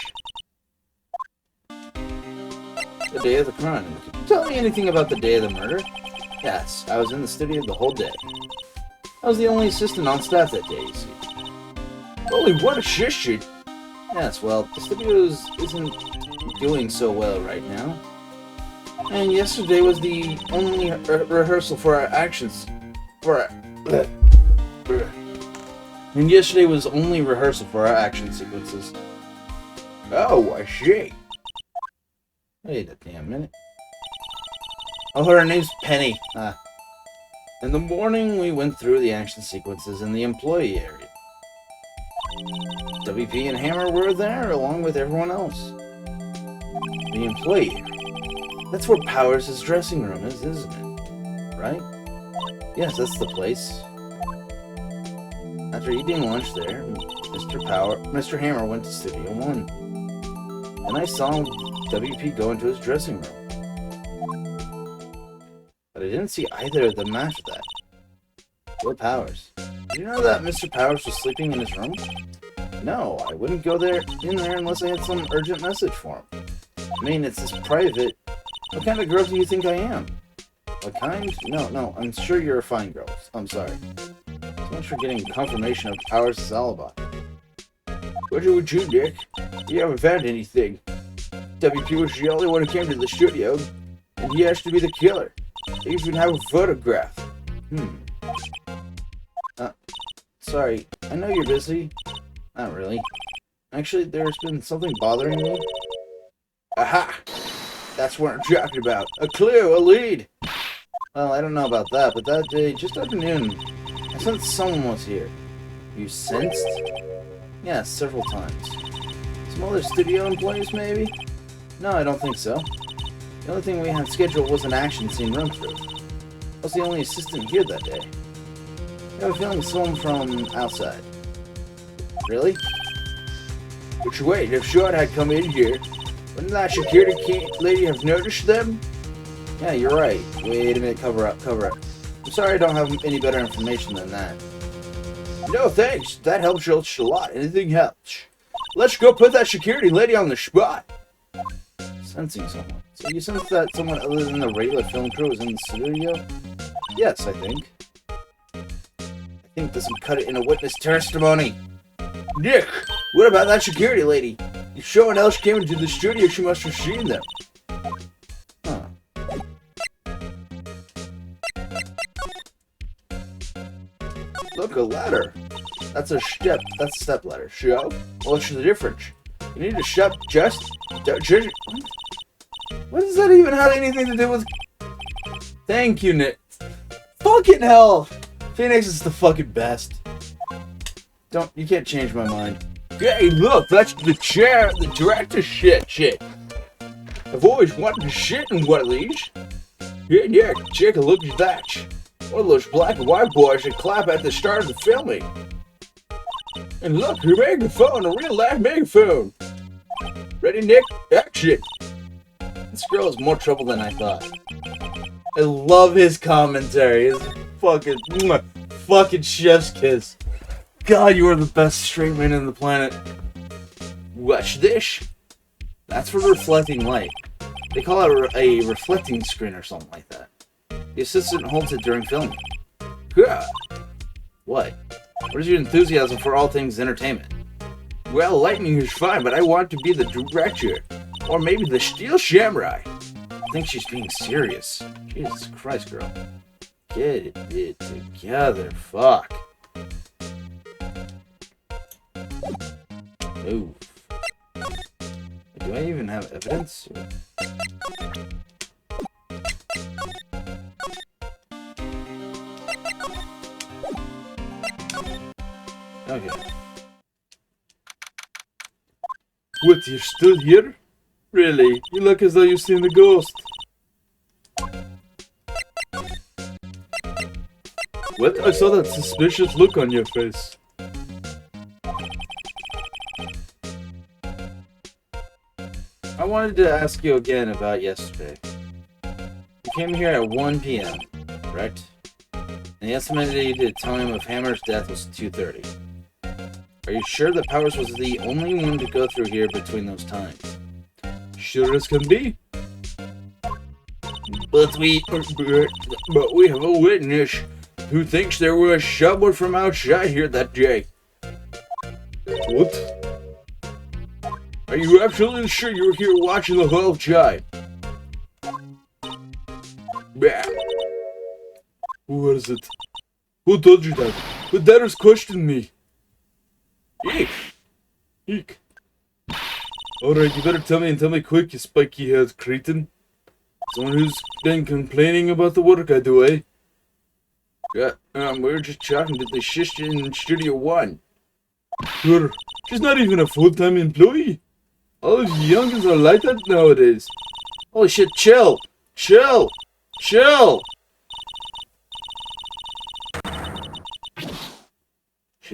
Speaker 1: The day of the crime. Can you tell me anything about the day of the murder? Yes, I was in the studio the whole day. I was the only assistant on staff that day, you see. Holy, what assistant! Yes, well, the studio isn't doing so well right now. And yesterday was the only rehearsal for our actions. And yesterday was only rehearsal for our action sequences. Oh, I see. Wait a damn minute. Oh, her name's Penny. In the morning, we went through the action sequences in the employee area. WP and Hammer were there, along with everyone else. The employee area. That's where Powers' dressing room is, isn't it? Right? Yes, that's the place. After eating lunch there, Mr. Hammer went to Studio 1. And I saw WP go into his dressing room. But I didn't see either of them after that. Will Powers. Did you know that Mr. Powers was sleeping in his room? No, I wouldn't go in there unless I had some urgent message for him. I mean, it's this private. What kind of girl do you think I am? What kind? No, I'm sure you're a fine girl. I'm sorry. So much for getting confirmation of Powers' alibi. What would you, Dick? You haven't found anything. WP was the only one who came to the studio, and he has to be the killer. They even have a photograph. Sorry, I know you're busy. Not really. Actually, there's been something bothering me. Aha! That's what I'm talking about. A clue, a lead! Well, I don't know about that, but that day, just after noon, I sensed someone was here. You sensed? Yeah, several times. Some other studio employees, maybe? No, I don't think so. The only thing we had scheduled was an action scene run-through. I was the only assistant here that day. I have a feeling someone from outside. Really? But wait, if Sean had come in here, wouldn't that security lady have noticed them? Yeah, you're right. Wait a minute, cover up. I'm sorry I don't have any better information than that. No thanks. That helps a lot. Anything helps. Let's go put that security lady on the spot. Sensing someone. So you sense that someone other than the regular film crew is in the studio? Yes, I think. I think this would cut it in a witness testimony. Nick, what about that security lady? If someone else came into the studio, she must have seen them. Huh. Look, a ladder. That's a step ladder. Show? What's the difference? You need a step just... What does that even have anything to do with... Thank you, Nick. Fucking hell! Phoenix is the fucking best. You can't change my mind. Hey, look, that's the chair, the director's shit. I've always wanted to shit in one of these. Yeah, take a look at that. One of those black and white boys that clap at the start of the filming. And look, your megaphone, a real live megaphone. Ready, Nick? Action! This girl is more trouble than I thought. I love his commentary. His fucking chef's kiss. God, you are the best straight man on the planet. Watch this. That's for reflecting light. They call it a reflecting screen or something like that. The assistant holds it during filming. Yeah. What? What is your enthusiasm for all things entertainment? Well, lightning is fine, but I want to be the director. Or maybe the Steel Samurai. I think she's being serious. Jesus Christ, girl. Get it together. Fuck. Oof. Do I even have evidence? Okay.
Speaker 2: What, you're still here? Really? You look as though you've seen the ghost. What? I saw that suspicious look on your face.
Speaker 1: I wanted to ask you again about yesterday. You came here at 1 p.m., correct? And the estimated time of Hammer's death was 2:30. Are you sure that Powers was the only one to go through here between those times?
Speaker 2: Sure as can be.
Speaker 1: But we have a witness who thinks there was someone from outside here that day.
Speaker 2: What?
Speaker 1: Are you absolutely sure you were here watching the whole time? Yeah.
Speaker 2: Who was it? Who told you that? Who dares question me? Eek. Alright, you better tell me quick, you spiky-haired cretin. Someone who's been complaining about the work I do, eh?
Speaker 1: Yeah, we were just chatting to the sister in Studio One.
Speaker 2: Sure, she's not even a full-time employee. All of you youngins are like that nowadays.
Speaker 1: Holy shit, chill! She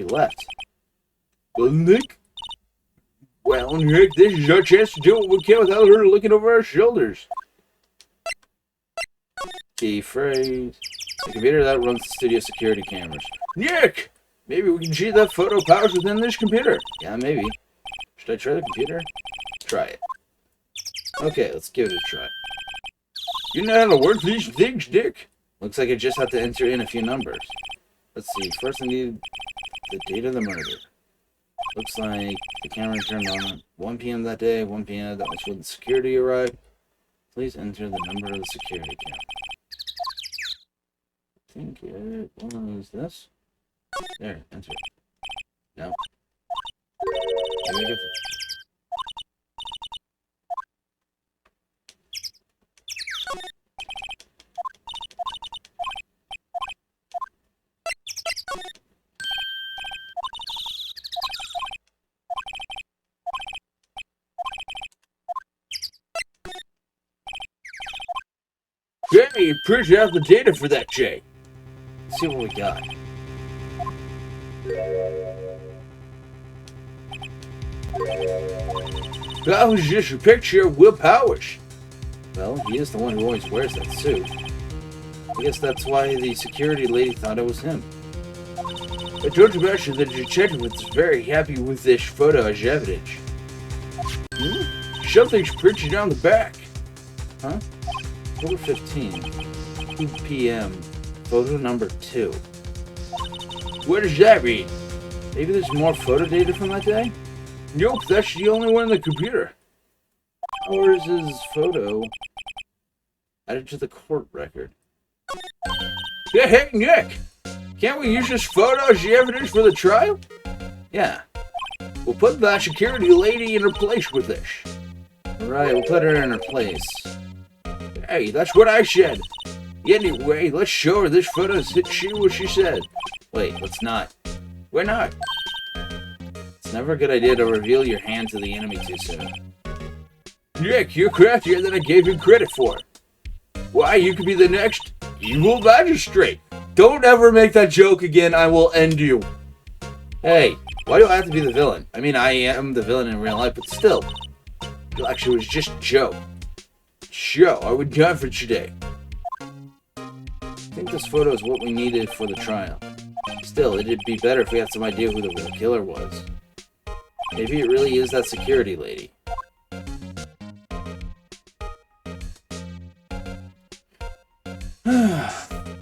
Speaker 1: left.
Speaker 2: Well, Nick?
Speaker 1: Well, Nick, this is our chance to do what we can without her looking over our shoulders. Be afraid. The computer that runs the studio security cameras. Nick! Maybe we can cheat that photo Powers within this computer. Yeah, maybe. Should I try the computer? Try it. Okay, let's give it a try. You know how to work these things, Nick? Looks like I just have to enter in a few numbers. Let's see. First I need the date of the murder. Looks like the camera turned on at 1 p.m. that day. 1 p.m. That was when the security arrived. Please enter the number of the security camera. I think it was this. There, enter it. No. Let me get this. Hey, print out the data for that, Jay. Let's see what we got. That was just a picture of Will Powers. Well, he is the one who always wears that suit. I guess that's why the security lady thought it was him. I told you about the detective was very happy with this photo as evidence. Something's printed on the back. Huh? October 15, 2 p.m. Photo number 2. What does that mean? Maybe there's more photo data from that day? Nope, that's the only one in the computer. Or is his photo added to the court record? Yeah, hey, Nick! Can't we use this photo as the evidence for the trial? Yeah. We'll put that security lady in her place with this. Alright, we'll put her in her place. Hey, that's what I said. Anyway, let's show her this photo is what she said. Wait, let's not. Why not? It's never a good idea to reveal your hand to the enemy too soon. Nick, you're craftier than I gave you credit for. Why, you could be the next evil magistrate. Don't ever make that joke again, I will end you. Hey, why do I have to be the villain? I mean, I am the villain in real life, but still. Actually, it was just a joke. So, are we done for today? I think this photo is what we needed for the trial. Still, it'd be better if we had some idea who the real killer was. Maybe it really is that security lady.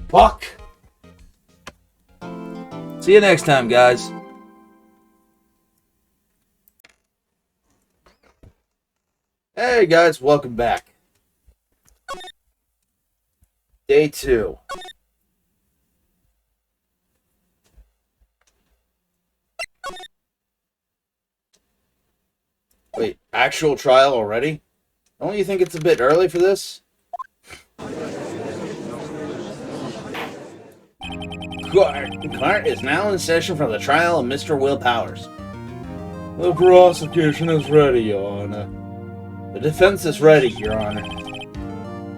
Speaker 1: Fuck! See you next time, guys. Hey guys, welcome back. Day 2. Wait, actual trial already? Don't you think it's a bit early for this? Court is now in session for the trial of Mr. Will Powers.
Speaker 2: The prosecution is ready, Your Honor.
Speaker 1: The defense is ready, Your Honor.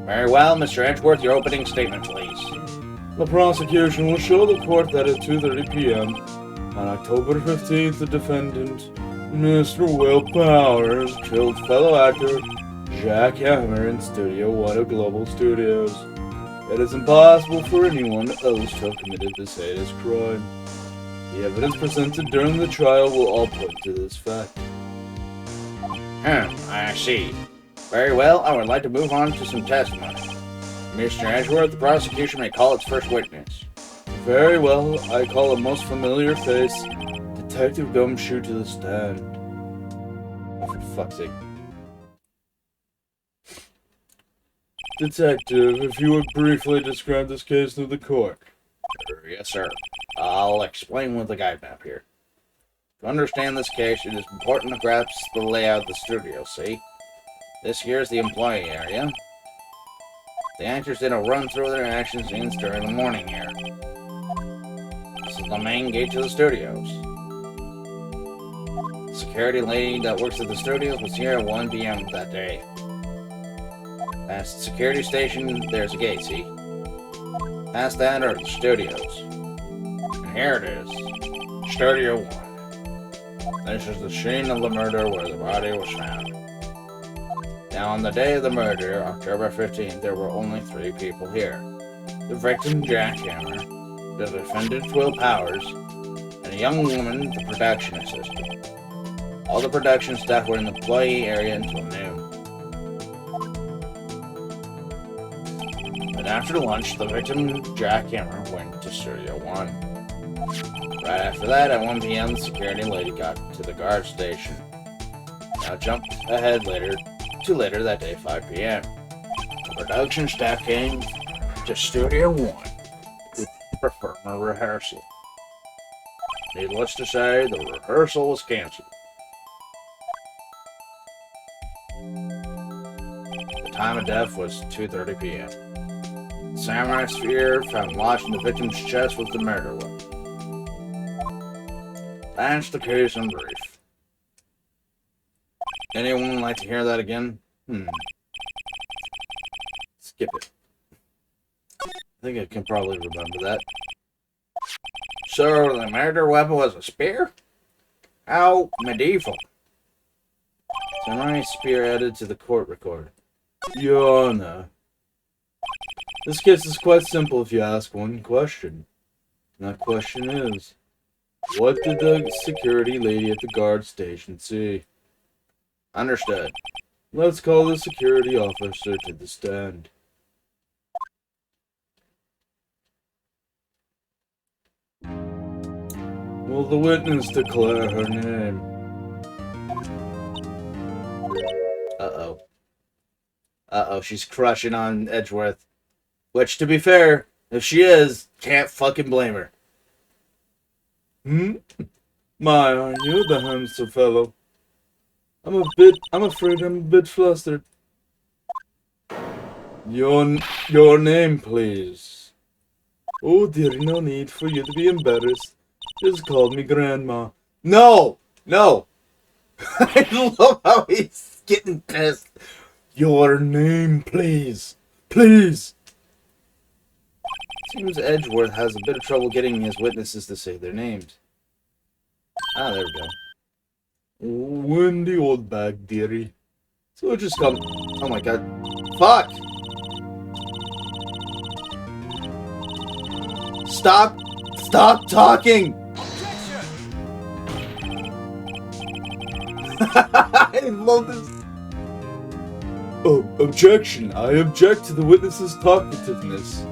Speaker 1: Very well, Mr. Edgeworth, your opening statement, please.
Speaker 2: The prosecution will show the court that at 2:30 p.m. on October 15th, the defendant, Mr. Will Powers, killed fellow actor Jack Hammer in Studio 1 of Global Studios. It is impossible for anyone else to have committed this heinous crime. The evidence presented during the trial will all point to this fact.
Speaker 1: I see. Very well, I would like to move on to some testimony. Mr. Edgeworth, the prosecution may call its first witness.
Speaker 2: Very well, I call a most familiar face, Detective Gumshoe, to the stand.
Speaker 1: Oh, for fuck's sake.
Speaker 2: Detective, if you would briefly describe this case to the court.
Speaker 1: Yes, sir. I'll explain with the guide map here. To understand this case, it is important to grasp the layout of the studio, see? This here is the employee area. The actors did a run through their action scenes during the morning here. This is the main gate to the studios. The security lady that works at the studios was here at 1 p.m. that day. Past the security station, there's a gate, see? Past that are the studios. And here it is. Studio 1. This is the scene of the murder where the body was found. Now, on the day of the murder, October 15th, there were only 3 people here. The victim, Jack Hammer, the defendant, Will Powers, and a young woman, the production assistant. All the production staff were in the employee area until noon. But after lunch, the victim, Jack Hammer, went to Studio 1. Right after that, at 1 p.m., the security lady got to the guard station. Now jump ahead later that day, 5 p.m. The production staff came to Studio 1 to perform a rehearsal. Needless to say, the rehearsal was canceled. The time of death was 2:30 p.m. The samurai spear found lodged in the victim's chest was the murder weapon. That's the case in brief. Anyone like to hear that again? Skip it. I think I can probably remember that. So, the murder weapon was a spear? How medieval. Samurai spear added to the court record.
Speaker 2: Your Honor, this case is quite simple if you ask one question. And that question is, What did the security lady at the guard station see?
Speaker 1: Understood.
Speaker 2: Let's call the security officer to the stand. Will the witness declare her name?
Speaker 1: Uh-oh. Uh-oh, she's crushing on Edgeworth. Which, to be fair, if she is, can't fucking blame her.
Speaker 2: My, aren't you the hamster fellow? I'm afraid I'm a bit flustered. Your name, please. Oh dear, no need for you to be embarrassed. Just call me Grandma.
Speaker 1: No! No! I love how he's getting pissed.
Speaker 2: Your name, please. Please.
Speaker 1: Seems Edgeworth has a bit of trouble getting his witnesses to say their names. Ah, there we go.
Speaker 2: Wendy old bag, dearie.
Speaker 1: So it just come. Oh my god. Fuck! Stop! Stop talking! I love this.
Speaker 2: Oh, objection. I object to the witness's talkativeness.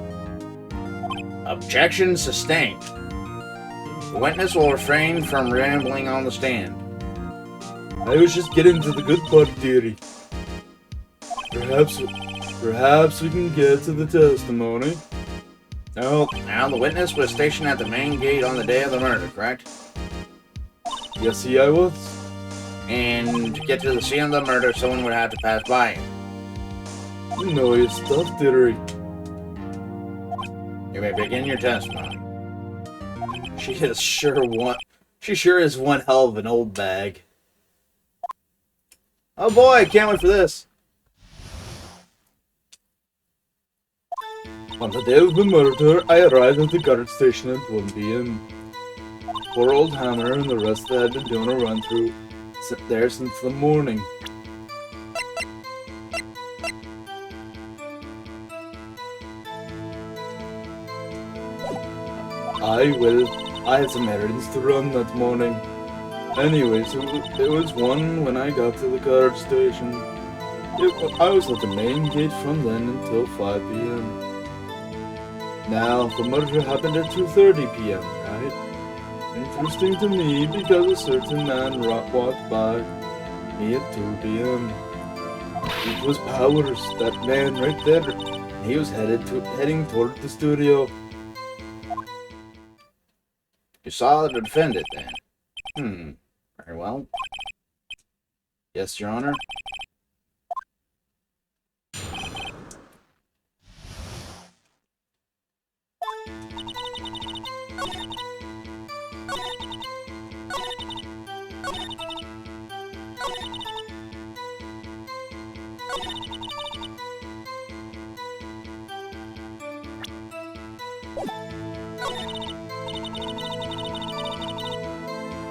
Speaker 1: Objection sustained. The witness will refrain from rambling on the stand.
Speaker 2: I was just getting to the good part, dearie. Perhaps we can get to the testimony.
Speaker 1: Now the witness was stationed at the main gate on the day of the murder, correct?
Speaker 2: Yes, I was.
Speaker 1: And to get to the scene of the murder, someone would have to pass by him.
Speaker 2: You know your stuff, dearie.
Speaker 1: You may begin your testimony. She sure is one hell of an old bag. Oh boy, I can't wait for this.
Speaker 2: On the day of the murder, I arrived at the guard station at 1 p.m. Poor old Hammer and the rest had been doing a run-through there since the morning. I had some errands to run that morning. Anyways, it was 1 when I got to the guard station. I was at the main gate from then until 5 p.m. Now, the murder happened at 2:30 p.m., right? Interesting to me because a certain man walked by me at 2 p.m. It was Powers, that man right there. He was heading toward the studio.
Speaker 1: You saw the defendant then? Very well. Yes, Your Honor.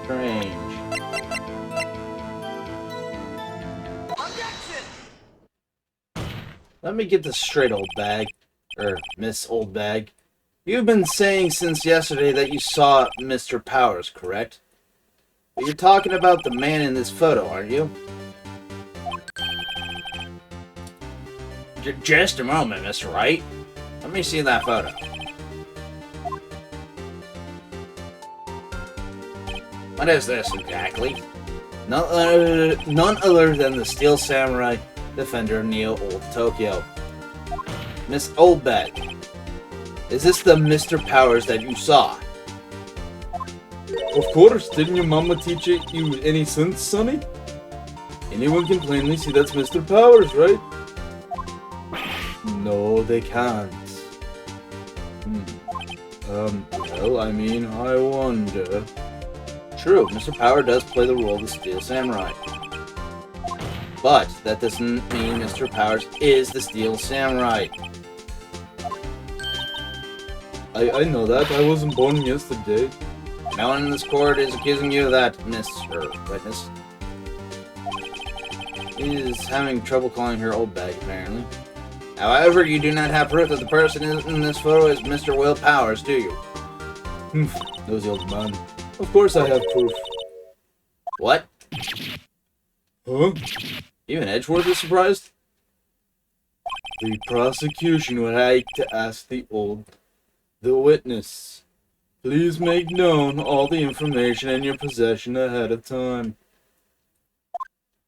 Speaker 1: Strange. Let me get this straight, old bag. Miss Old Bag. You've been saying since yesterday that you saw Mr. Powers, correct? But you're talking about the man in this photo, aren't you? Just a moment, Mr. Wright. Let me see that photo. What is this exactly? None other than the Steel Samurai Defender Neo Old Tokyo. Miss Oldbag, is this the Mr. Powers that you saw?
Speaker 2: Of course, didn't your mama teach you any sense, sonny? Anyone can plainly see that's Mr. Powers, right? No, they can't. Well, I mean, I wonder.
Speaker 1: True, Mr. Power does play the role of the Steel Samurai. But that doesn't mean Mr. Powers is the Steel Samurai.
Speaker 2: I know that. I wasn't born yesterday.
Speaker 1: No one in this court is accusing you of that, Mr. Witness. He is having trouble calling her old bag, apparently. However, you do not have proof that the person in this photo is Mr. Will Powers, do you?
Speaker 2: Nosy old man. Of course I have proof.
Speaker 1: What?
Speaker 2: Huh?
Speaker 1: Even Edgeworth is surprised?
Speaker 2: The prosecution would like to ask the witness. Please make known all the information in your possession ahead of time.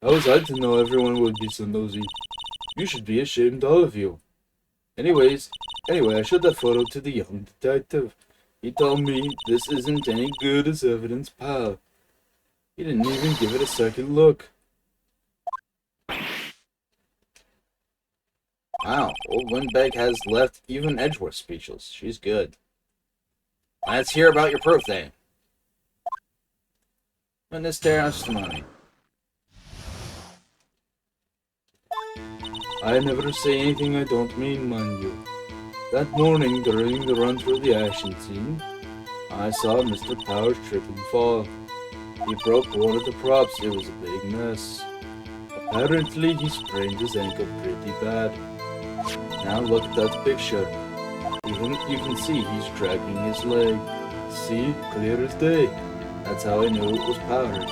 Speaker 2: How was I to know everyone would be so nosy? You should be ashamed, all of you. Anyway, I showed that photo to the young detective. He told me this isn't any good as evidence, pal. He didn't even give it a second look.
Speaker 1: Wow, old Windbag has left even Edgeworth speechless. She's good. Let's hear about your proof, then. Witness testimony.
Speaker 2: I never say anything I don't mean, mind you. That morning, during the run through the action scene, I saw Mr. Powers trip and fall. He broke one of the props. It was a big mess. Apparently, he sprained his ankle pretty bad. Now look at that picture. You can see he's dragging his leg. See? Clear as day. That's how I knew it was Powers.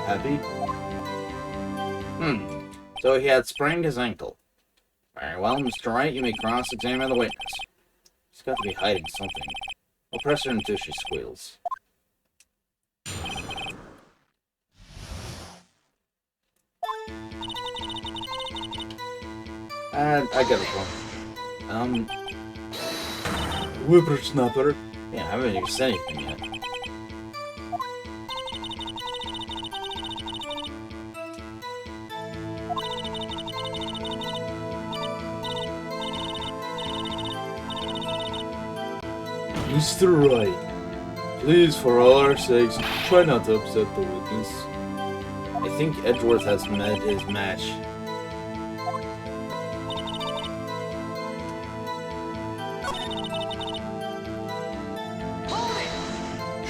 Speaker 2: Happy?
Speaker 1: So he had sprained his ankle. Very well, Mr. Wright, you may cross-examine the witness. He's got to be hiding something. I'll press her until she squeals. I got a point.
Speaker 2: Whippersnapper.
Speaker 1: Yeah, I haven't even said anything yet.
Speaker 2: Mr. Wright, please, for all our sakes, try not to upset the witness.
Speaker 1: I think Edgeworth has met his match.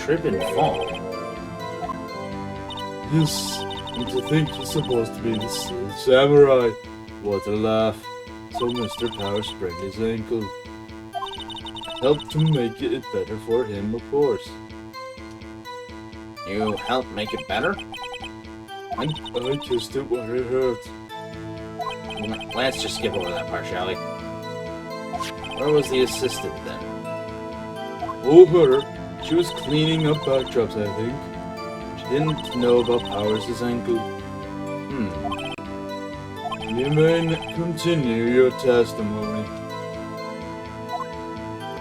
Speaker 1: Trip and fall.
Speaker 2: Yes, and to think he's supposed to be the Steel Samurai. What a laugh. So Mr. Powers sprained his ankle. Helped to make it better for him, of course.
Speaker 1: You helped make it better?
Speaker 2: I kissed it where it hurt.
Speaker 1: Let's just skip over that part, shall we? Where was the assistant then?
Speaker 2: Oh, her. She was cleaning up backdrops, I think. She didn't know about Powers' ankle. You may continue your testimony.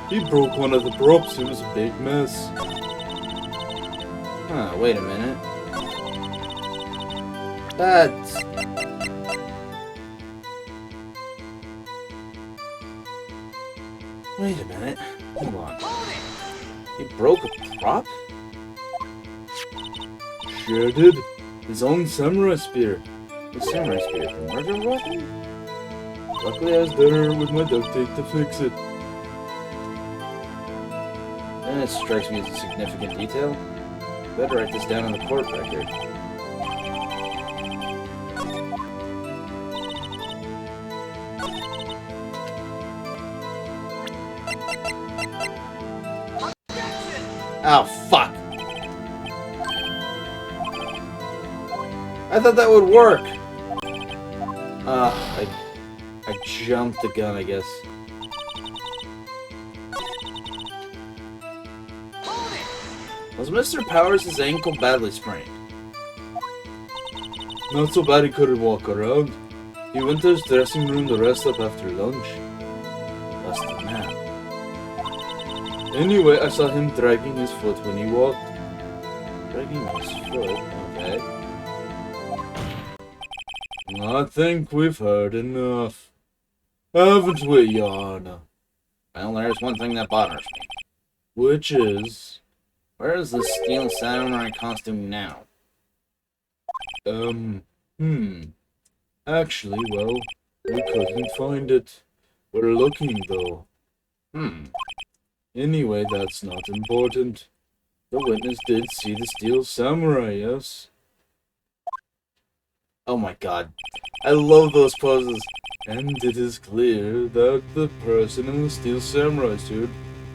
Speaker 2: He broke one of the props. It was a big mess.
Speaker 1: Wait a minute. That's... Wait a minute. Hold on. He broke a prop?
Speaker 2: Sure did. His own samurai spear.
Speaker 1: The samurai spear, the murder weapon?
Speaker 2: Luckily I was there with my duct tape to fix it.
Speaker 1: And it strikes me as a significant detail. Better write this down on the court record. Oh, fuck! I thought that would work! I jumped the gun, I guess. Was Mr. Powers' ankle badly sprained?
Speaker 2: Not so bad he couldn't walk around. He went to his dressing room to rest up after lunch.
Speaker 1: Busted man.
Speaker 2: Anyway, I saw him dragging his foot when he walked.
Speaker 1: Dragging his foot? Okay.
Speaker 2: I think we've heard enough. Haven't we, Your Honor?
Speaker 1: Well, there's one thing that bothers me.
Speaker 2: Which is...
Speaker 1: Where is the steel samurai costume now?
Speaker 2: Actually, well, we couldn't find it. We're looking, though. Anyway, that's not important. The witness did see the steel samurai, yes?
Speaker 1: Oh my god. I love those poses.
Speaker 2: And it is clear that the person in the steel samurai suit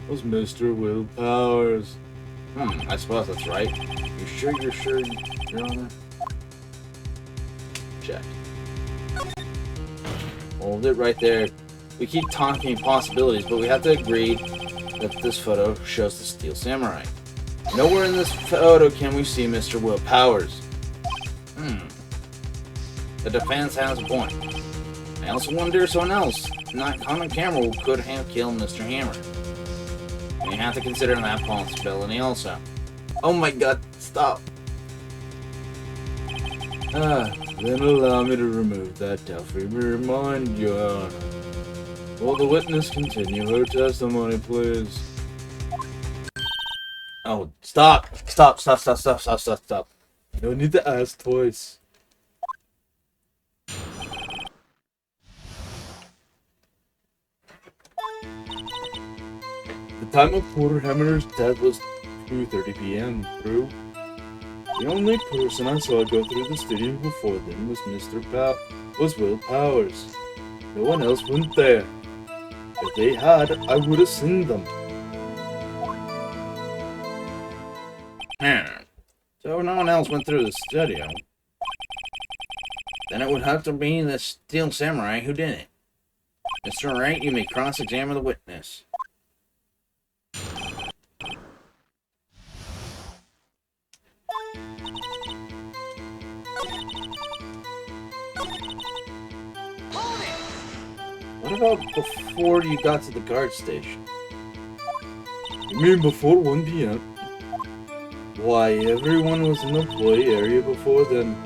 Speaker 2: was Mr. Will Powers.
Speaker 1: I suppose that's right. You sure, Your Honor? Check. Hold it right there. We keep talking possibilities, but we have to agree that this photo shows the Steel Samurai. Nowhere in this photo can we see Mr. Will Powers. The defense has a point. I also wonder if someone else, not on camera, could have killed Mr. Hammer. We have to consider that possibility also. Oh my god, stop.
Speaker 2: Then allow me to remove that doubt from your mind, Your Honor. Will the witness continue her testimony, please?
Speaker 1: Oh, stop. Stop.
Speaker 2: No need to ask twice. The time of poor Hammer's death was 2:30 p.m. True. The only person I saw go through the studio before then was Will Powers. No one else went there. If they had, I would have seen them.
Speaker 1: So no one else went through the studio. Then it would have to be the Steel Samurai who did it. Mr. Wright, you may cross-examine the witness. What about before you got to the guard station?
Speaker 2: You mean before 1 p.m.? Why, everyone was in the employee area before then.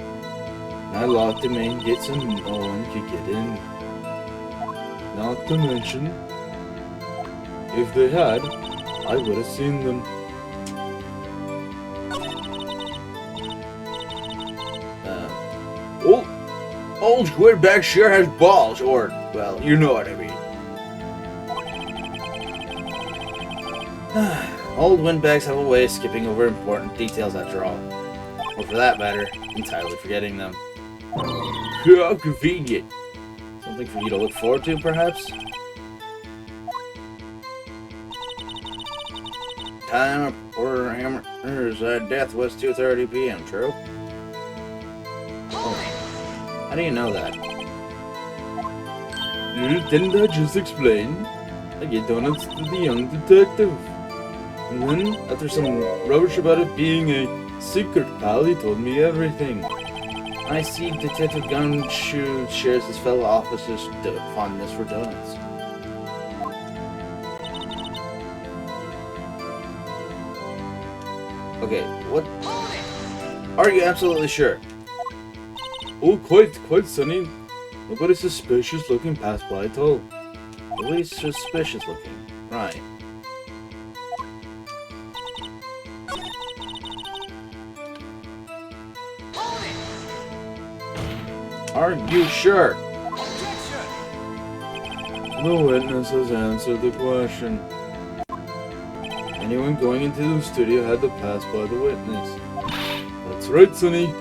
Speaker 2: I locked the main gate so no one could get in. Not to mention, if they had, I would have seen them.
Speaker 1: Old Squidback sure has balls, or, well, you know what I mean. Old windbags have a way of skipping over important details after all. Or for that matter, entirely forgetting them. How convenient. Something for you to look forward to, perhaps? Time of poor Hammer's death was 2:30 p.m., true? Oh. How do you know that?
Speaker 2: Didn't I just explain? I get donuts to the young detective. And then, after some rubbish about it being a secret pal, he told me everything.
Speaker 1: I see Detective Gumshoe shares his fellow officers' fondness for donuts. Okay, what? Are you absolutely sure?
Speaker 2: Oh, quite, Sonny. Nobody suspicious looking passed by at all.
Speaker 1: Nobody suspicious looking. Right. Are you sure?
Speaker 2: The witness has answered the question. Anyone going into the studio had to pass by the witness. That's right, Sonny.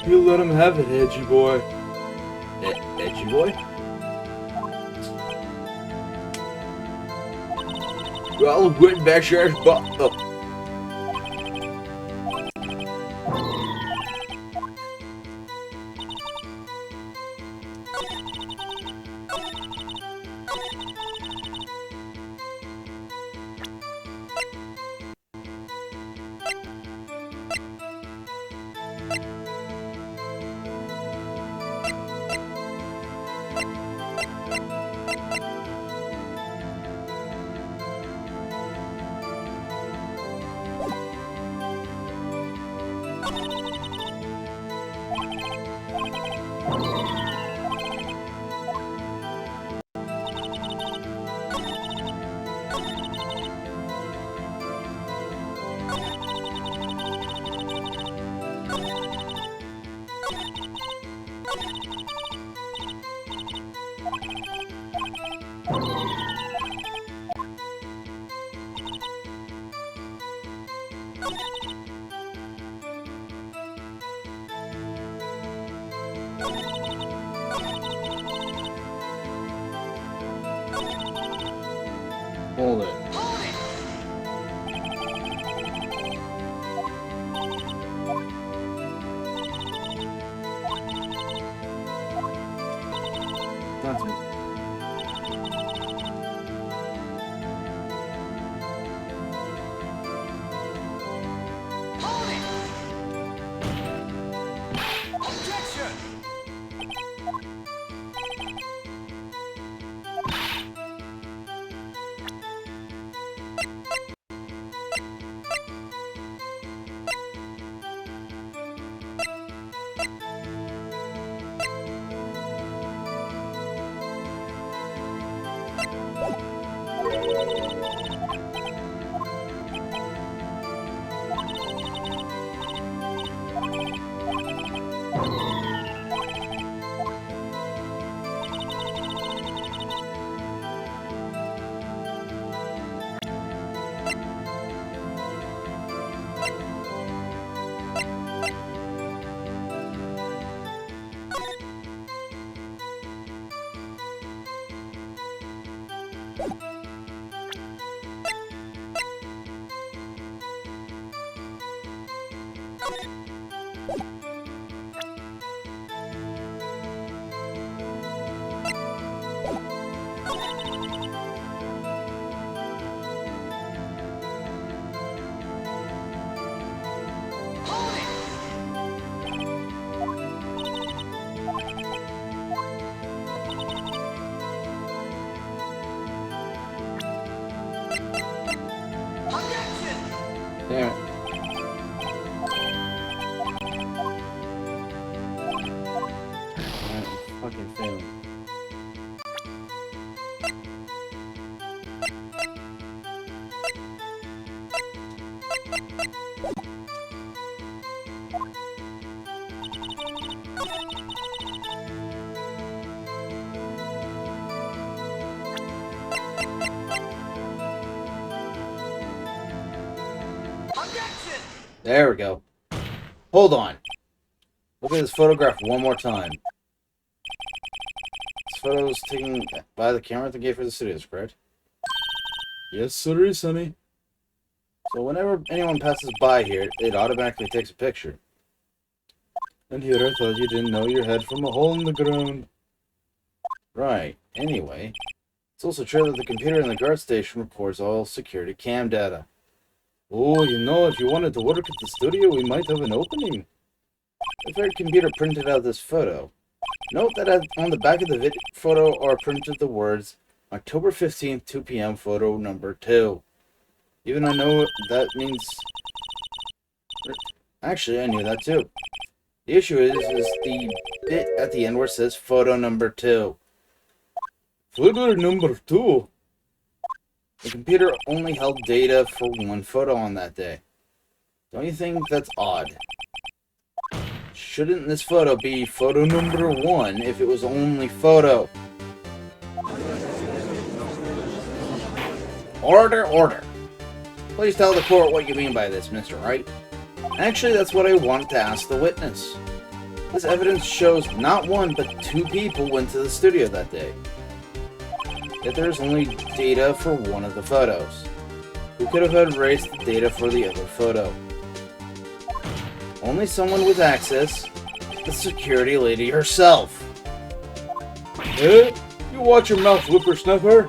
Speaker 2: You let him have it, edgy boy.
Speaker 1: Edgy boy? Well, Windback shares oh. Hold it. not to. Damn it. I'm fucking failing. There we go. Hold on. Look at this photograph one more time. This photo was taken by the camera at the gate for the studios, correct?
Speaker 2: Yes, sir, sonny.
Speaker 1: So whenever anyone passes by here, it automatically takes a picture.
Speaker 2: And here I thought you didn't know your head from a hole in the ground.
Speaker 1: Right. Anyway, it's also true that the computer in the guard station records all security cam data.
Speaker 2: Oh, you know, if you wanted to work at the studio, we might have an opening.
Speaker 1: The third computer printed out this photo. Note that on the back of the photo are printed the words October 15th, 2 p.m. photo number 2. Even I know that means... Actually, I knew that too. The issue is the bit at the end where it says photo number 2.
Speaker 2: Photo number 2?
Speaker 1: The computer only held data for one photo on that day. Don't you think that's odd? Shouldn't this photo be photo number 1 if it was only photo? Order, order. Please tell the court what you mean by this, Mr. Wright. Actually, that's what I wanted to ask the witness. This evidence shows not one, but 2 people went to the studio that day. Yet there is only data for one of the photos. Who could have erased the data for the other photo? Only someone with access, the security lady herself.
Speaker 2: Eh? You watch your mouth, whippersnapper.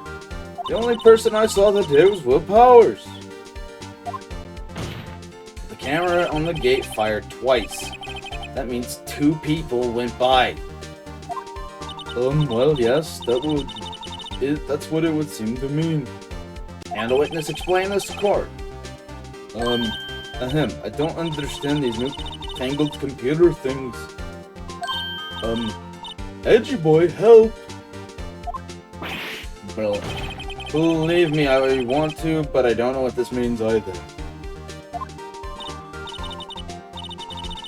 Speaker 2: The only person I saw that day was Will Powers.
Speaker 1: The camera on the gate fired twice. That means 2 people went by.
Speaker 2: Well, yes, that's what it would seem to mean.
Speaker 1: And the witness explained this to court.
Speaker 2: I don't understand these new tangled computer things. Edgy boy, help!
Speaker 1: Well, believe me, I want to, but I don't know what this means either.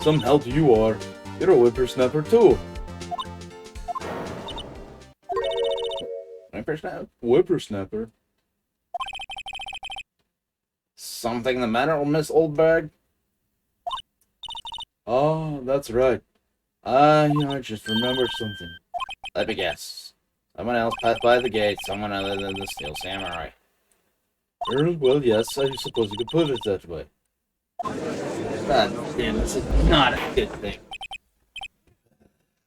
Speaker 2: Some help you are. You're a whippersnapper too. Whippersnapper?
Speaker 1: Something the matter, Miss Oldberg?
Speaker 2: Oh, that's right. I just remembered something.
Speaker 1: Let me guess. Someone else passed by the gate, someone other than the Steel Samurai.
Speaker 2: Well, yes, I suppose you could put it that way.
Speaker 1: God damn, this is not a good thing.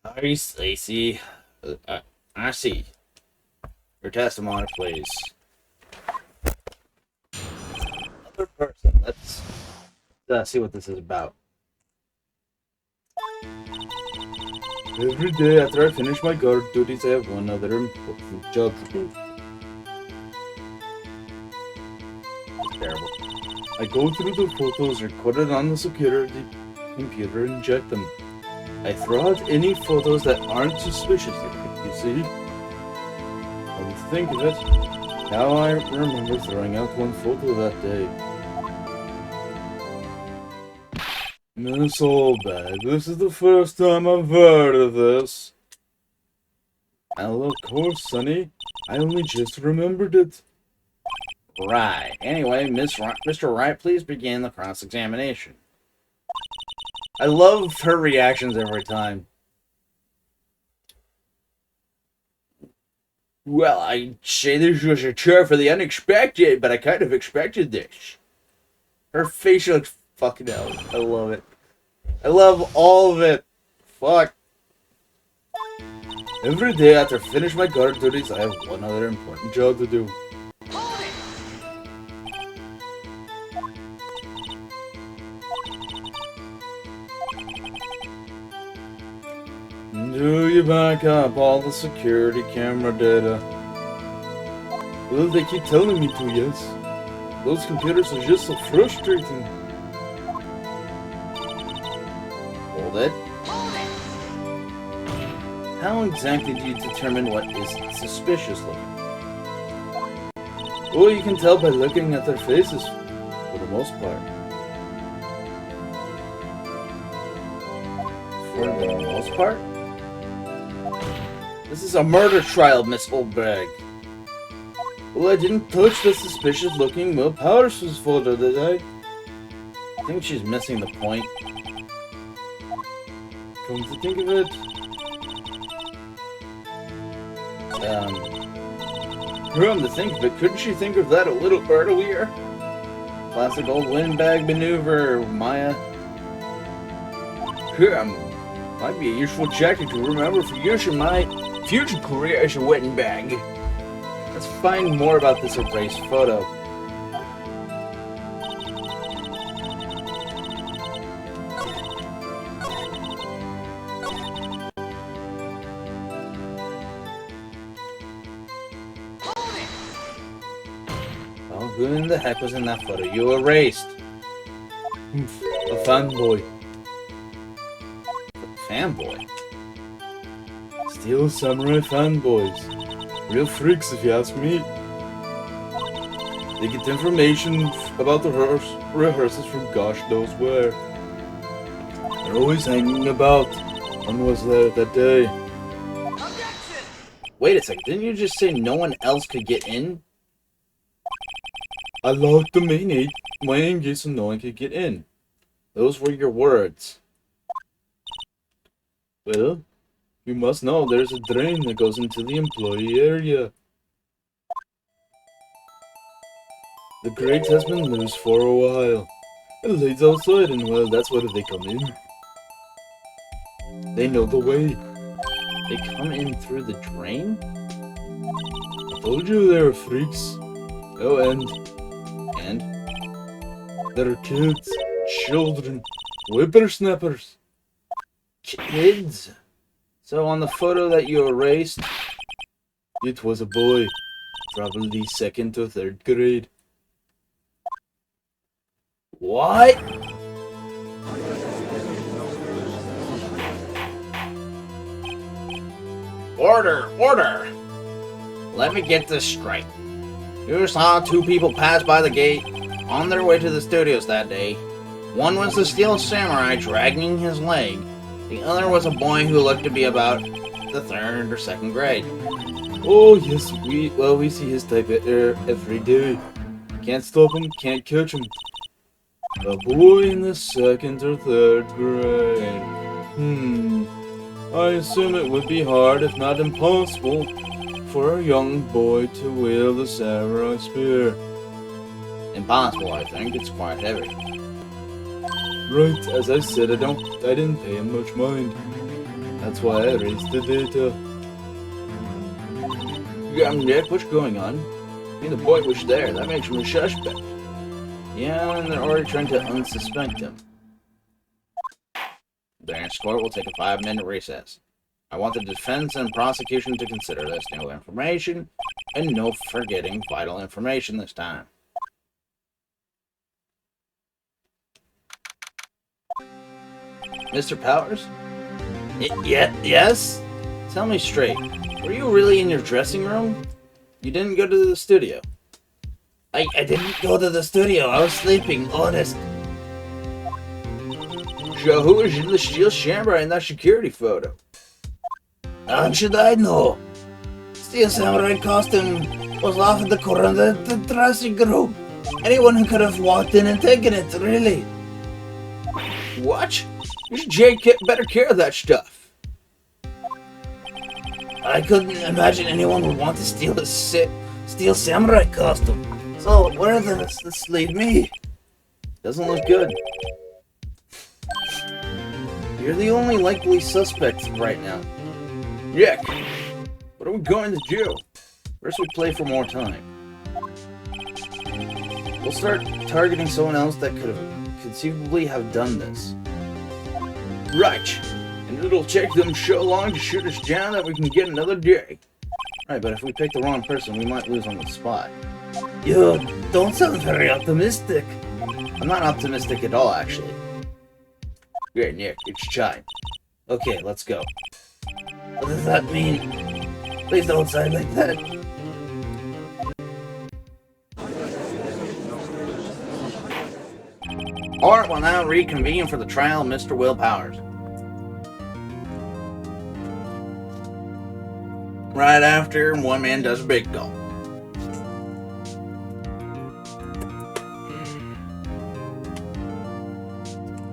Speaker 1: Sorry, Stacy. I see. Your testimony, please. Another person. Let's see what this is about.
Speaker 2: Every day after I finish my guard duties, I have one other important job to do.
Speaker 1: It's terrible.
Speaker 2: I go through the photos recorded on the security computer and check them. I throw out any photos that aren't suspicious, you see? When you think of it, now I remember throwing out one photo that day. Miss Oldbag, this is the first time I've heard of this. Well, of course, Sonny. I only just remembered it.
Speaker 1: Right. Anyway, Mr. Wright, please begin the cross-examination. I love her reactions every time. Well, I'd say this was a chair for the unexpected, but I kind of expected this. Her face looks fucking hell. I love it. I love all of it. Fuck.
Speaker 2: Every day after I finish my guard duties, I have one other important job to do. Do you back up all the security camera data? Well, they keep telling me to, yes. Those computers are just so frustrating.
Speaker 1: Hold it. How exactly do you determine what is suspicious looking?
Speaker 2: Well, you can tell by looking at their faces, for the most part.
Speaker 1: For the most part? This is a murder trial, Miss Oldbag.
Speaker 2: Well, I didn't touch the suspicious-looking Will Powers' photo, did I?
Speaker 1: I think she's missing the point.
Speaker 2: Come to think of it...
Speaker 1: Come to think of it, couldn't she think of that a little earlier? Classic old windbag maneuver, Maya. Might be a useful tactic to remember for use in my future career as a windbag. Let's find more about this erased photo. Oh, who in the heck was in that photo? You erased.
Speaker 2: A fanboy.
Speaker 1: Fanboy?
Speaker 2: Steel Samurai fanboys. Real freaks, if you ask me. They get information about the rehearsals from gosh knows where. They're always hanging about. One was there that day.
Speaker 1: Wait a second, didn't you just say no one else could get in?
Speaker 2: I locked the main gate so no one could get in.
Speaker 1: Those were your words.
Speaker 2: Well, you must know there's a drain that goes into the employee area. The grate has been loose for a while. It leads outside and, well, that's where they come in. They know the way.
Speaker 1: They come in through the drain?
Speaker 2: I told you they were freaks. Oh, and they're kids, children, whippersnappers.
Speaker 1: Kids? So on the photo that you erased,
Speaker 2: it was a boy, probably 2nd or 3rd grade.
Speaker 1: What? Order! Order! Let me get this straight. You saw 2 people pass by the gate on their way to the studios that day. One was the Steel Samurai dragging his leg. The other was a boy who looked to be about the 3rd or 2nd grade.
Speaker 2: Oh yes, we see his type every day. Can't stop him, can't catch him. A boy in the 2nd or 3rd grade. I assume it would be hard, if not impossible, for a young boy to wield a samurai spear.
Speaker 1: Impossible, I think. It's quite heavy.
Speaker 2: Right, as I said, I didn't pay him much mind. That's why I erased the data.
Speaker 1: Nick, what's going on? I mean, the boy was there. That makes him a suspect. Yeah, and they're already trying to unsuspect him. The next court will take a 5-minute recess. I want the defense and prosecution to consider this new information, and no forgetting vital information this time. Mr. Powers? Yes? Tell me straight. Were you really in your dressing room? You didn't go to the studio. I didn't go to the studio. I was sleeping, honest. So who was in the steel samurai in that security photo? How should I know? Steel samurai costume was off in the corner of the dressing room. Anyone who could have walked in and taken it, really. What? You should take better care of that stuff. I couldn't imagine anyone would want to steal a steel samurai costume. So where does this leave me? Doesn't look good. You're the only likely suspect right now. Yuck! What are we going to do? First we play for more time. We'll start targeting someone else that could have conceivably have done this. Right! And it'll take them so long to shoot us down that we can get another day. Right, but if we pick the wrong person, we might lose on the spot. You don't sound very optimistic. I'm not optimistic at all, actually. Great, Nick, it's time. Okay, let's go. What does that mean? Please don't sound like that. Alright, we'll now reconvene for the trial of Mr. Will Powers. Right after one man does a big gulp.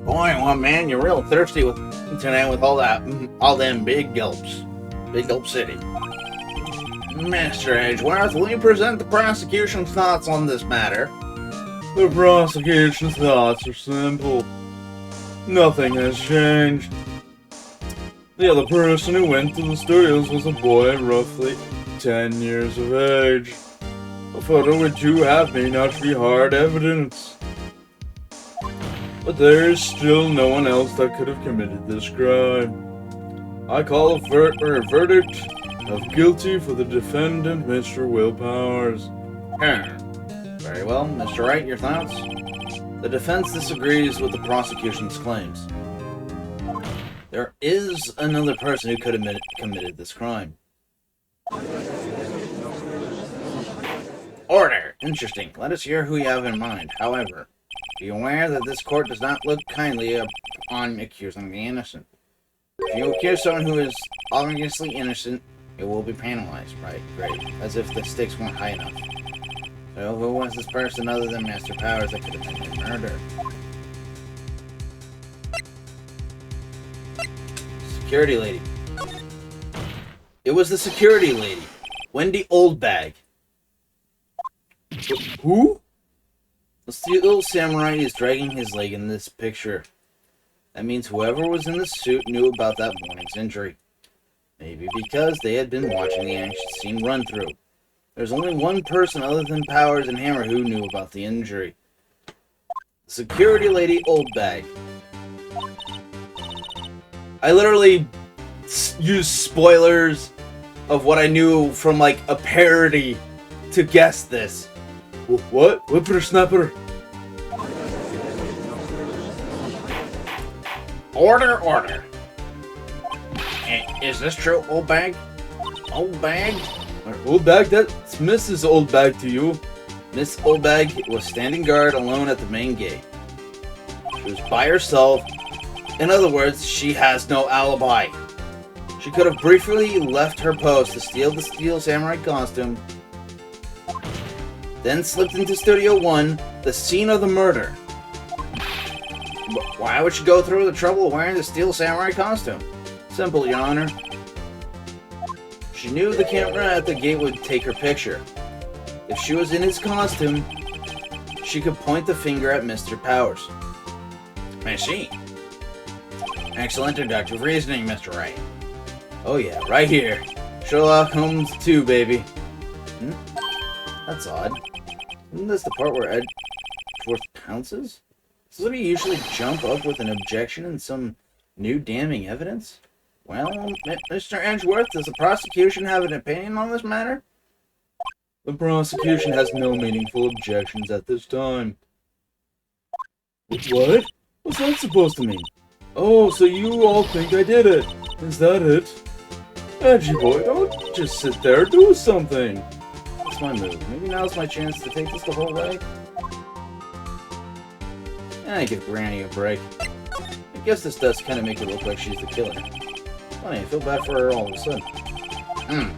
Speaker 1: Boy, one man, you're real thirsty tonight with all them big gulps. Big Gulp City. Mr. Edgeworth, will you present the prosecution's thoughts on this matter?
Speaker 2: The prosecution's thoughts are simple. Nothing has changed. The other person who went to the studios was a boy roughly 10 years of age. The photo which you have may not be hard evidence. But there is still no one else that could have committed this crime. I call a verdict of guilty for the defendant, Mr. Will Powers.
Speaker 1: Very well. Mr. Wright, your thoughts? The defense disagrees with the prosecution's claims. There is another person who could have committed this crime. Order! Interesting. Let us hear who you have in mind. However, be aware that this court does not look kindly upon accusing the innocent. If you accuse someone who is obviously innocent, it will be penalized. Right, great. As if the stakes weren't high enough. So who was this person other than Master Powers that could have committed murder? Security lady. It was the security lady. Wendy Oldbag.
Speaker 2: Who?
Speaker 1: The steel samurai is dragging his leg in this picture. That means whoever was in the suit knew about that morning's injury. Maybe because they had been watching the action scene run through. There's only one person other than Powers and Hammer who knew about the injury. The security lady Oldbag. I literally used spoilers of what I knew from like a parody to guess this.
Speaker 2: What? Whippersnapper?
Speaker 1: Order. Is this true, Oldbag? Oldbag?
Speaker 2: Oldbag? That's Mrs. Oldbag to you.
Speaker 1: Miss Oldbag was standing guard alone at the main gate. She was by herself. In other words, she has no alibi. She could have briefly left her post to steal the steel samurai costume, then slipped into Studio 1, the scene of the murder. But why would she go through the trouble of wearing the steel samurai costume? Simple, Your Honor. She knew the camera at the gate would take her picture. If she was in his costume, she could point the finger at Mr. Powers. I see. Excellent deductive reasoning, Mr. Wright. Oh yeah, right here. Sherlock Holmes 2, baby. That's odd. Isn't this the part where Edgeworth pounces? Doesn't he usually jump up with an objection and some new damning evidence? Well, Mr. Edgeworth, does the prosecution have an opinion on this matter?
Speaker 2: The prosecution has no meaningful objections at this time. What? What's that supposed to mean? Oh, so you all think I did it. Is that it? Edgy boy, don't just sit there. Do something.
Speaker 1: That's my move. Maybe now's my chance to take this the whole way. I give Granny a break. I guess this does kind of make it look like she's the killer. Funny, I feel bad for her all of a sudden.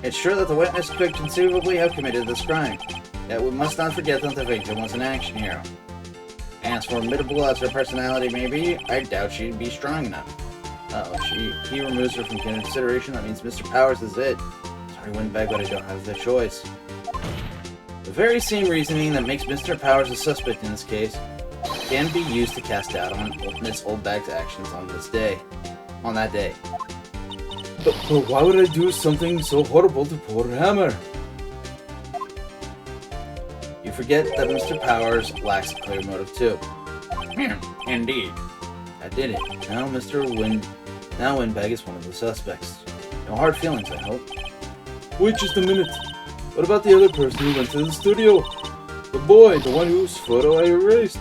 Speaker 1: It's true that the witness could conceivably have committed this crime. Yet we must not forget that the victim was an action hero. As formidable as her personality may be, I doubt she'd be strong enough. He removes her from consideration. That means Mr. Powers is it. Sorry, Windbag, but I don't have the choice. The very same reasoning that makes Mr. Powers a suspect in this case can be used to cast doubt on Miss Oldbag's actions on that day.
Speaker 2: But why would I do something so horrible to poor Hammer?
Speaker 1: You forget that Mr. Powers lacks a clear motive too. Indeed. I did it. Now Windbag is one of the suspects. No hard feelings, I hope.
Speaker 2: Wait just a minute. What about the other person who went to the studio? The boy, the one whose photo I erased.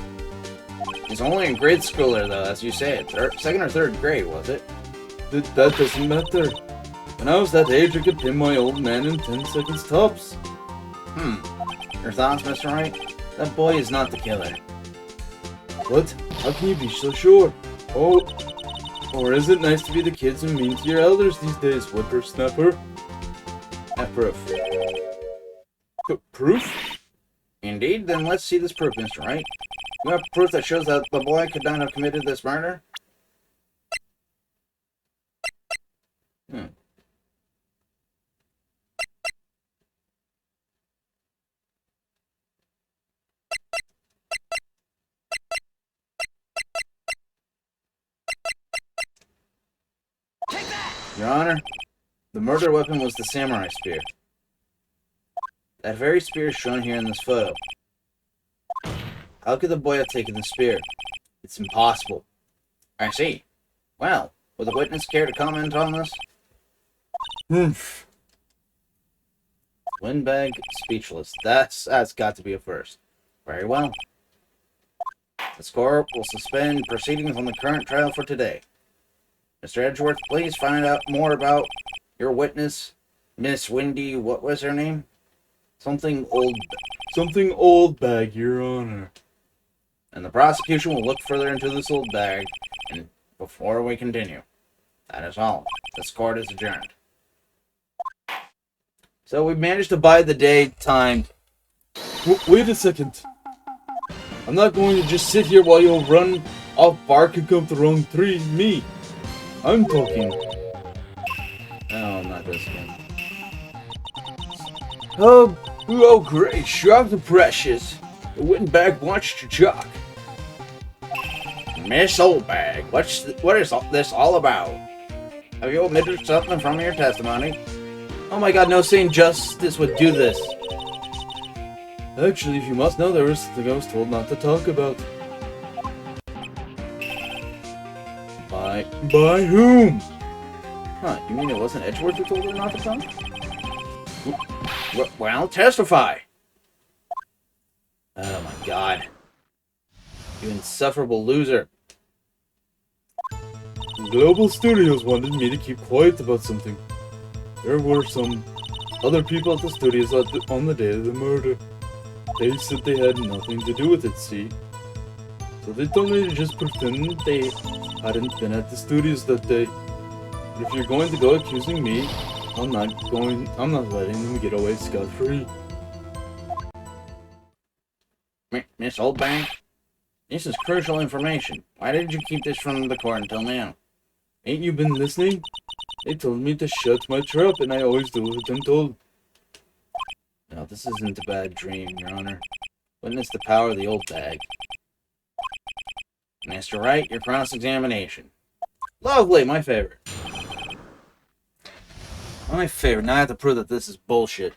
Speaker 1: He's only in grade schooler though, as you say. Second or third grade, was it?
Speaker 2: That doesn't matter. When I was that age, I could pin my old man in 10 seconds tops.
Speaker 1: Your thoughts, Mr. Wright? That boy is not the killer.
Speaker 2: What? How can you be so sure? Oh, or is it nice to be the kids who mean to your elders these days, whippersnapper?
Speaker 1: Have proof.
Speaker 2: Proof?
Speaker 1: Indeed? Then let's see this proof, Mr. Wright. You have proof that shows that the boy could not have committed this murder? Your Honor, the murder weapon was the samurai spear. That very spear is shown here in this photo. How could the boy have taken the spear? It's impossible. I see. Well, would the witness care to comment on this? Windbag, speechless. That's got to be a first. Very well. The court will suspend proceedings on the current trial for today. Mr. Edgeworth, please find out more about your witness, Miss Windy, what was her name? Something old bag, Your Honor. And the prosecution will look further into this old bag and before we continue. That is all. This court is adjourned. So we managed to buy the day time.
Speaker 2: Wait a second. I'm not going to just sit here while you run off bark and come to wrong tree. Me. I'm talking.
Speaker 1: Oh, not this one.
Speaker 2: Oh, great. Shock the precious. The Windbag wants to jock.
Speaker 1: Miss Oldbag, what is this all about? Have you omitted something from your testimony? Oh my god, no sane justice would do this.
Speaker 2: Actually, if you must know, there was something I was told not to talk about. By whom?
Speaker 1: Huh, you mean it wasn't Edgeworth who told her not to come? Well, testify! Oh my god. You insufferable loser.
Speaker 2: Global Studios wanted me to keep quiet about something. There were some other people at the studios on the day of the murder. They said they had nothing to do with it, see? So they told me to just pretend they hadn't been at the studios that day. But if you're going to go accusing me, I'm not letting them get away scot-free.
Speaker 1: Miss Oldbag? This is crucial information. Why did you keep this from the court until now?
Speaker 2: Ain't you been listening? They told me to shut my trap, and I always do what I'm told.
Speaker 1: No, this isn't a bad dream, Your Honor. Witness the power of the old bag. Mr. Wright, your cross-examination. Lovely, my favorite. My favorite. Now I have to prove that this is bullshit.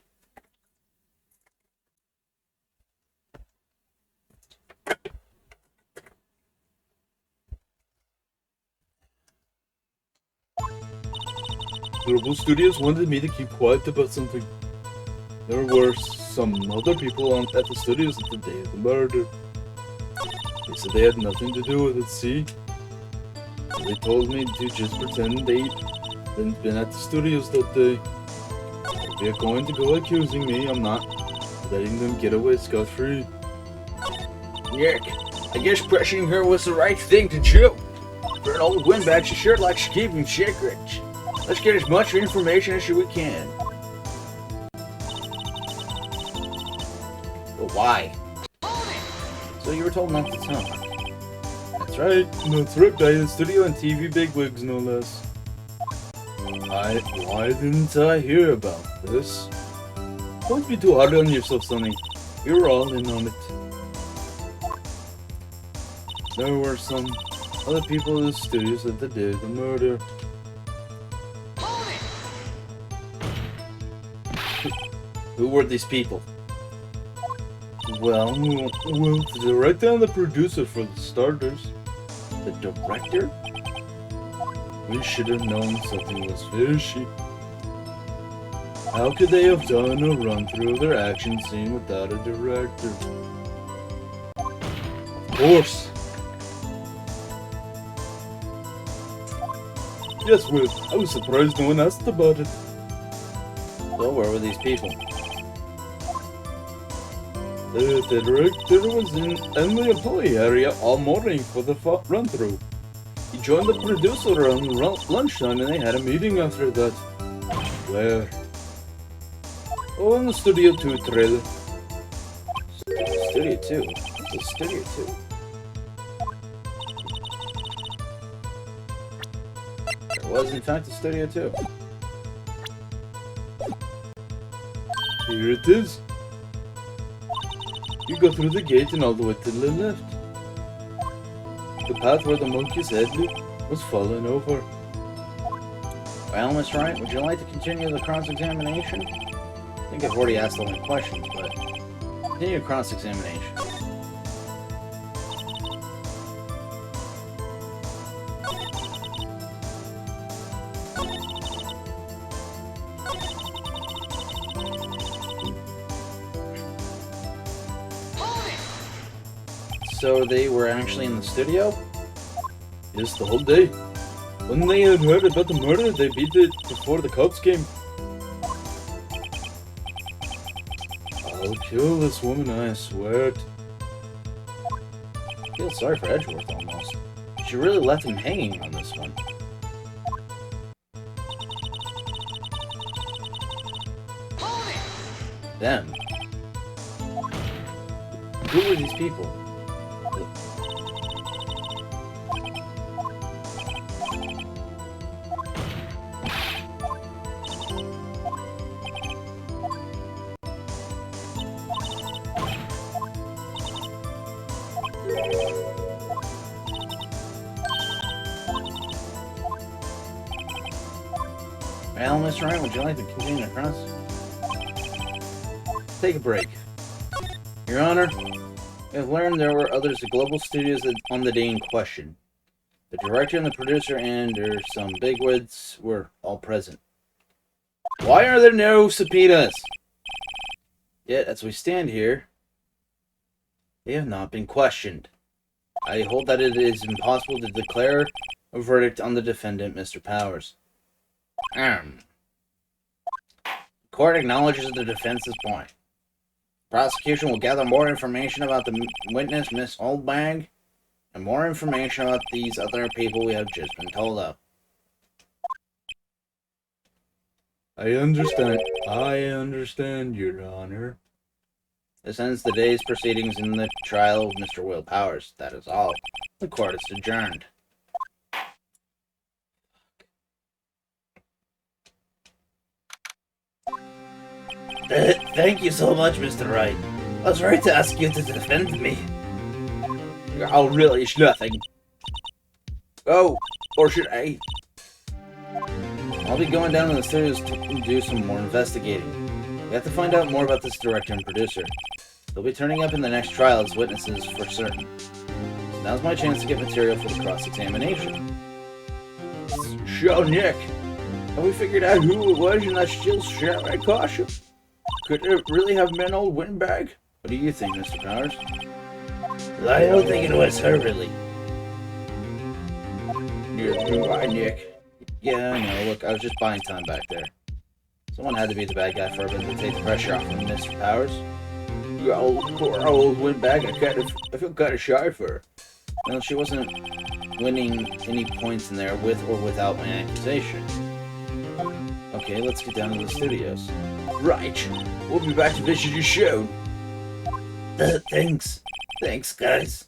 Speaker 2: Global Studios wanted me to keep quiet about something. There were some other people at the studios at the day of the murder. They said they had nothing to do with it, see? So they told me to just pretend they hadn't been at the studios that day. If they're going to go accusing me, I'm not letting them get away scot-free.
Speaker 1: Nick, I guess pressuring her was the right thing to do. For an old windbag, she sure likes keeping secrets. Let's get as much information as we can. But why? So you were told not to tell her.
Speaker 2: That's right by the studio and TV bigwigs, no less. Why didn't I hear about this? Don't be too hard on yourself, Sonny. You're all in on it. There were some other people in the studios at the day of the murder.
Speaker 1: Who were these people?
Speaker 2: Well, the director and the producer for the starters.
Speaker 1: The director?
Speaker 2: We should have known something was fishy. How could they have done a run-through of their action scene without a director? Of course. Yes, Will. I was surprised no one asked about it.
Speaker 1: So where were these people?
Speaker 2: The director was in the employee area all morning for the run-through. He joined the producer around lunchtime and they had a meeting after that. Where? Oh, in the Studio 2 trailer.
Speaker 1: Studio 2? What's a Studio 2? There was in fact a Studio 2.
Speaker 2: Here it is. You go through the gate and all the way to the left. The path where the monkey's head was fallen over.
Speaker 1: Well, Miss Wright, would you like to continue the cross-examination? I think I've already asked all my questions, but continue cross-examination. So they were actually in the studio?
Speaker 2: Yes, the whole day. When they had heard about the murder, they beat it before the cops came. I'll kill this woman, I swear it.
Speaker 1: I feel sorry for Edgeworth, almost. She really left him hanging on this one. Them. Who were these people? Well, Miss Wright, would you like to continue across? Take a break. Your Honor, we have learned there were others at Global Studios on the day in question. The director and the producer and some bigwigs were all present. Why are there no subpoenas? Yet, as we stand here, they have not been questioned. I hold that it is impossible to declare a verdict on the defendant, Mr. Powers. Court acknowledges the defense's point. Prosecution will gather more information about the witness, Miss Oldbag, and more information about these other people we have just been told of.
Speaker 2: I understand, Your Honor.
Speaker 1: This ends the day's proceedings in the trial of Mr. Will Powers. That is all. The court is adjourned. Thank you so much, Mr. Wright. I was right to ask you to defend me. Oh, really? It's nothing. Oh, or should I? I'll be going down to the studios to do some more investigating. We have to find out more about this director and producer. They'll be turning up in the next trial as witnesses for certain. So now's my chance to get material for the cross-examination. Show Nick! Have we figured out who it was in that steel samurai costume? Could it really have been old Windbag? What do you think, Mr. Powers? I don't think it was her, really. You're right, Nick. Yeah, I know. Look, I was just buying time back there. Someone had to be the bad guy for a bit to take the pressure off of Mr. Powers. Poor old Windbag. I feel kind of shy for her. Well, she wasn't winning any points in there with or without my accusation. Okay, let's get down to the studios. Right. We'll be back to visit your show. Thanks. Thanks, guys.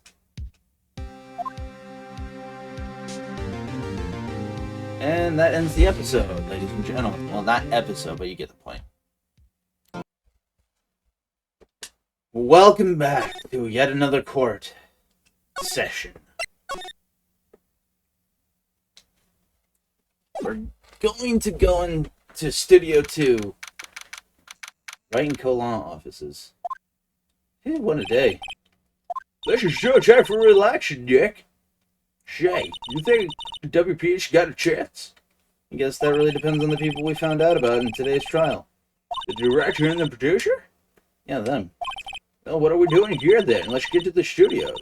Speaker 1: And that ends the episode, ladies and gentlemen. Well, not episode, but you get the point. Welcome back to yet another court session. We're going to go into Studio 2, Wright and Co-Law offices. Hey, what a day. This is sure time for relaxing, Nick. Shay, you think the WPH got a chance? I guess that really depends on the people we found out about in today's trial. The director and the producer? Yeah, them. Well, what are we doing here then? Let's get to the studios.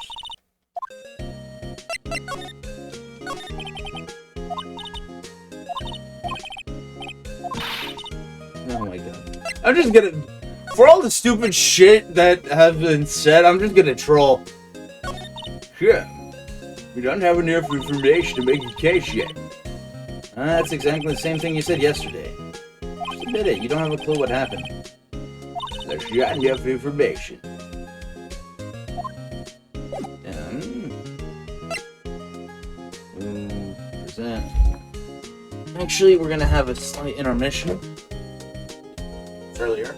Speaker 1: Oh my god. I'm just gonna... For all the stupid shit that have been said, I'm just gonna troll. Yeah. We don't have enough information to make a case yet. That's exactly the same thing you said yesterday. Just admit it, you don't have a clue what happened. There's not enough information. Present. Actually, we're gonna have a slight intermission. Earlier.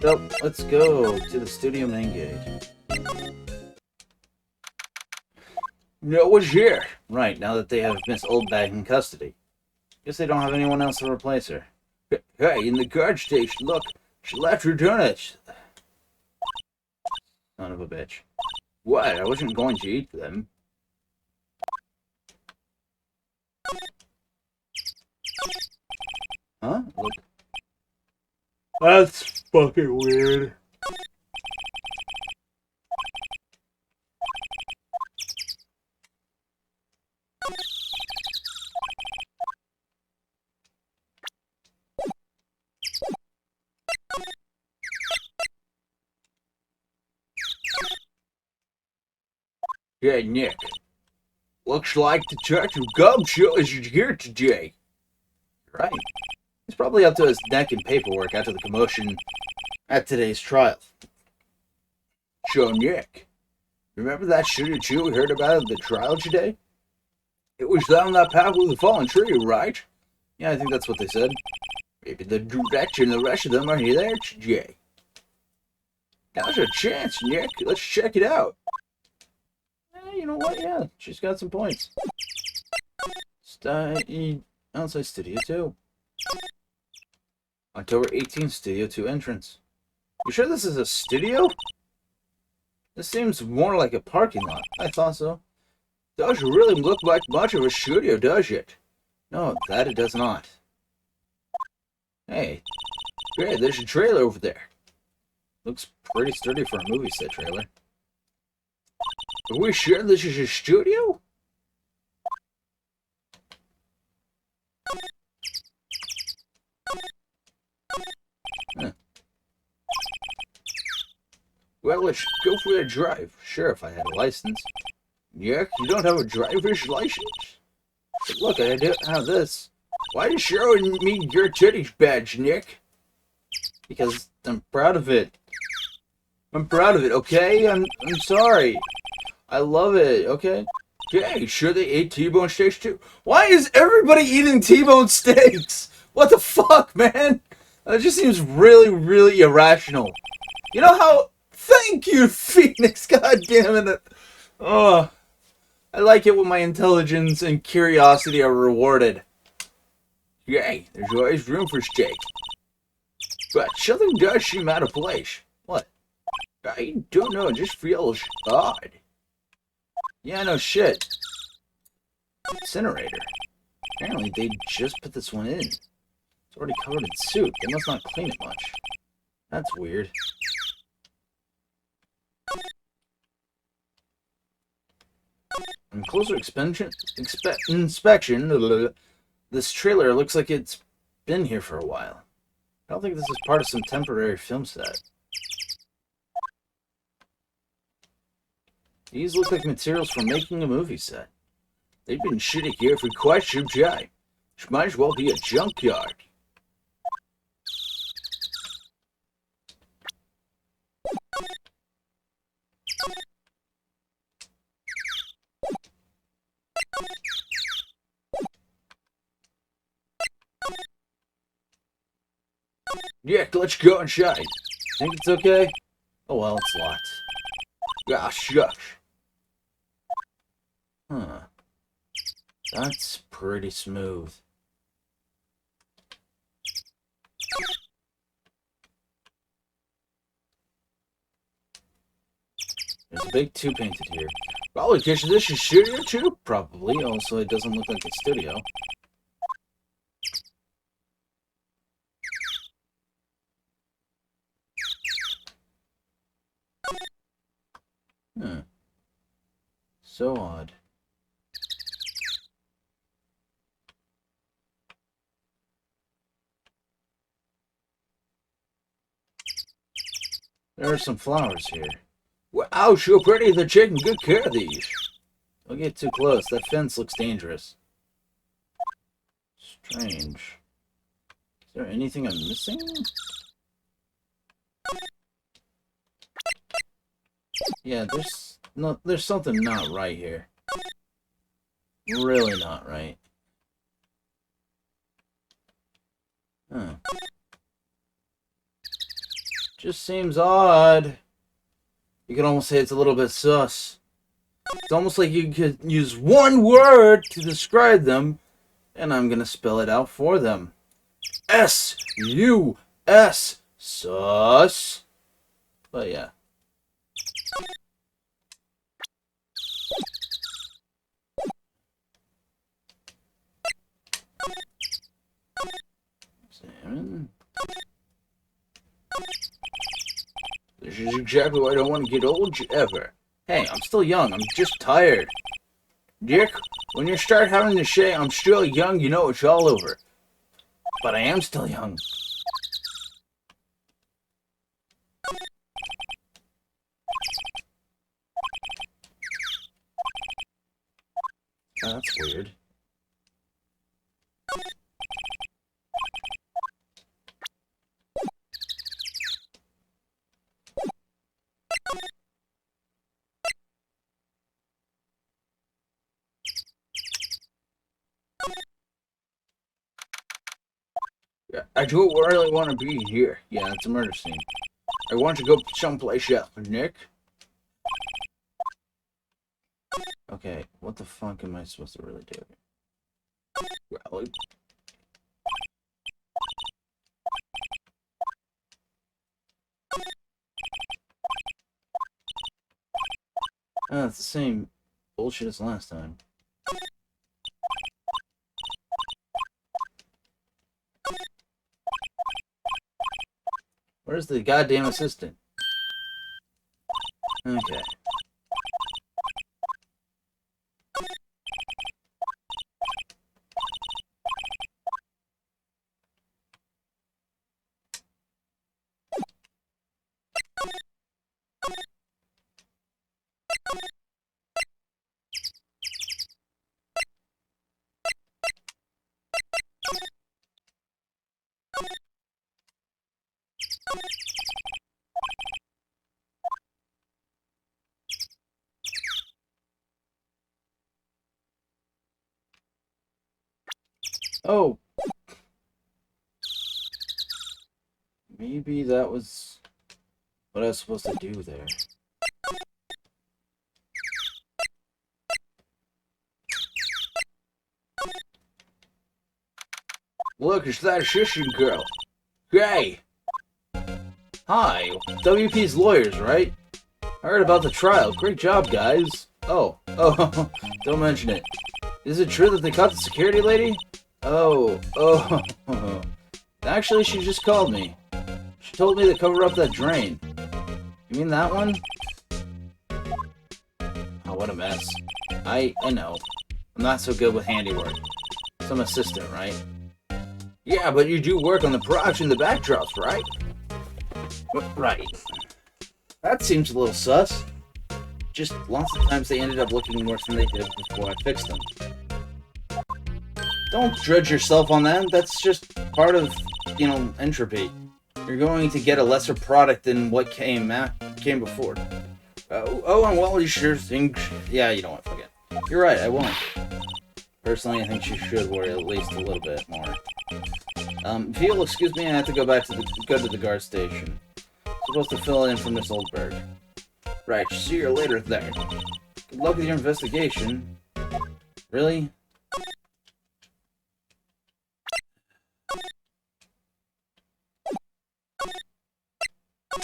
Speaker 1: So, let's go to the studio main gate. No one's here. Right, now that they have Miss Oldbag in custody. Guess they don't have anyone else to replace her. Hey, in the guard station, look. She left her donuts. Son of a bitch. What? I wasn't going to eat them. Huh? Look.
Speaker 2: That's fucking weird.
Speaker 1: Hey, Nick. Looks like Detective Gumshoe is here today. Right. He's probably up to his neck in paperwork after the commotion at today's trial. So, Nick, remember that shooting too we heard about at the trial today? It was down that path with the fallen tree, right? Yeah, I think that's what they said. Maybe the director and the rest of them are there today. Now's a chance, Nick. Let's check it out. You know what? Yeah, she's got some points. Outside Studio 2. October 18th, Studio 2 entrance. You sure this is a studio? This seems more like a parking lot. I thought so. Doesn't really look like much of a studio, does it? No, that it does not. Hey, great, there's a trailer over there. Looks pretty sturdy for a movie set trailer. Are we sure this is a studio? Huh. Well, let's go for a drive. Sure, if I had a license. Yuck, you don't have a driver's license? But look, I don't have this. Why are you showing me your titties badge, Nick? Because I'm proud of it. I'm proud of it, okay? I'm sorry. I love it, okay? Yeah, you sure they ate T-bone steaks too? Why is everybody eating T-bone steaks? What the fuck, man? That just seems really, really irrational. You know how... Thank you, Phoenix, god damn it. Oh, I like it when my intelligence and curiosity are rewarded. Yay, there's always room for steak. But something does seem out of place. What? I don't know, it just feels odd. Yeah, no shit. Incinerator. Apparently they just put this one in. It's already covered in soup. They must not clean it much. That's weird. On closer inspection, this trailer looks like it's been here for a while. I don't think this is part of some temporary film set. These look like materials for making a movie set. They've been shooting here for quite some time, which might as well be a junkyard. Yeah, let's go inside. Think it's okay? Oh well, it's locked. Ah, shucks. Huh. That's pretty smooth. There's a big 2 painted here. Probably because this is studio too? Probably. Also, it doesn't look like a studio. So odd. There are some flowers here. Wow, so pretty. They're taking good care of these. Don't get too close. That fence looks dangerous. Strange. Is there anything I'm missing? Yeah, there's something not right here. Really not right. Huh. Just seems odd. You could almost say it's a little bit sus. It's almost like you could use one word to describe them, and I'm gonna spell it out for them. S-U-S. Sus. But yeah. Examine. This is exactly why I don't want to get old ever. Hey, I'm still young. I'm just tired. Dick, when you start having to say I'm still young, you know it's all over. But I am still young. Oh, that's weird. Yeah, I don't really want to be here. Yeah, it's a murder scene. I want to go someplace else, Nick. Okay, what the fuck am I supposed to really do? Well, it's the same bullshit as last time. Where's the goddamn assistant? Okay. Oh. Maybe that was what I was supposed to do there. Look, it's that assistant girl. Hey! Hi, WP's lawyers, right? I heard about the trial. Great job, guys. Oh, don't mention it. Is it true that they caught the security lady? Oh. Actually, she just called me. She told me to cover up that drain. You mean that one? Oh, what a mess. I know. I'm not so good with handiwork. Some assistant, right? Yeah, but you do work on the props and the backdrops, right? Right. That seems a little sus. Just lots of times they ended up looking worse than they did before I fixed them. Don't judge yourself on that. That's just part of, entropy. You're going to get a lesser product than what came before. And well, you sure think... Yeah, you know what, fuck it. You're right, I won't. Personally, I think you should worry at least a little bit more. If you'll excuse me, I have to go to the guard station. Supposed to fill in for Miss Oldberg. Right, see you later then. Good luck with your investigation. Really?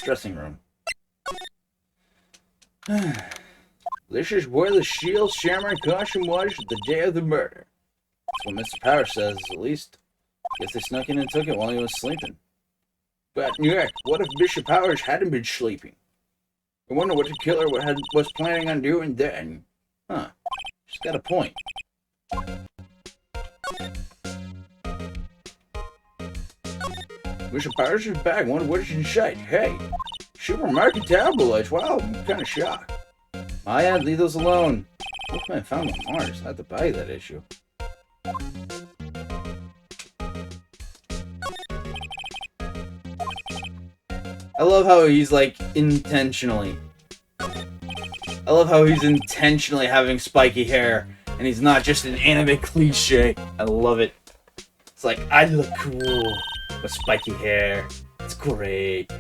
Speaker 1: Dressing room. This is where the shield, shammer, and caution was the day of the murder. That's what Mr. Power says, at least. Guess they snuck in and took it while he was sleeping. But, Nick, what if Bishop Powers hadn't been sleeping? I wonder what the killer was planning on doing then. Huh. She's got a point. Bishop Powers is back. Wonder what she's inside. Hey, supermarket tabloids. Wow, I'm kind of shocked. Maya, leave those alone. Wolfman found on Mars. I had to buy that issue. I love how he's intentionally having spiky hair, and he's not just an anime cliche. I love it. It's like, I look cool with spiky hair. It's great.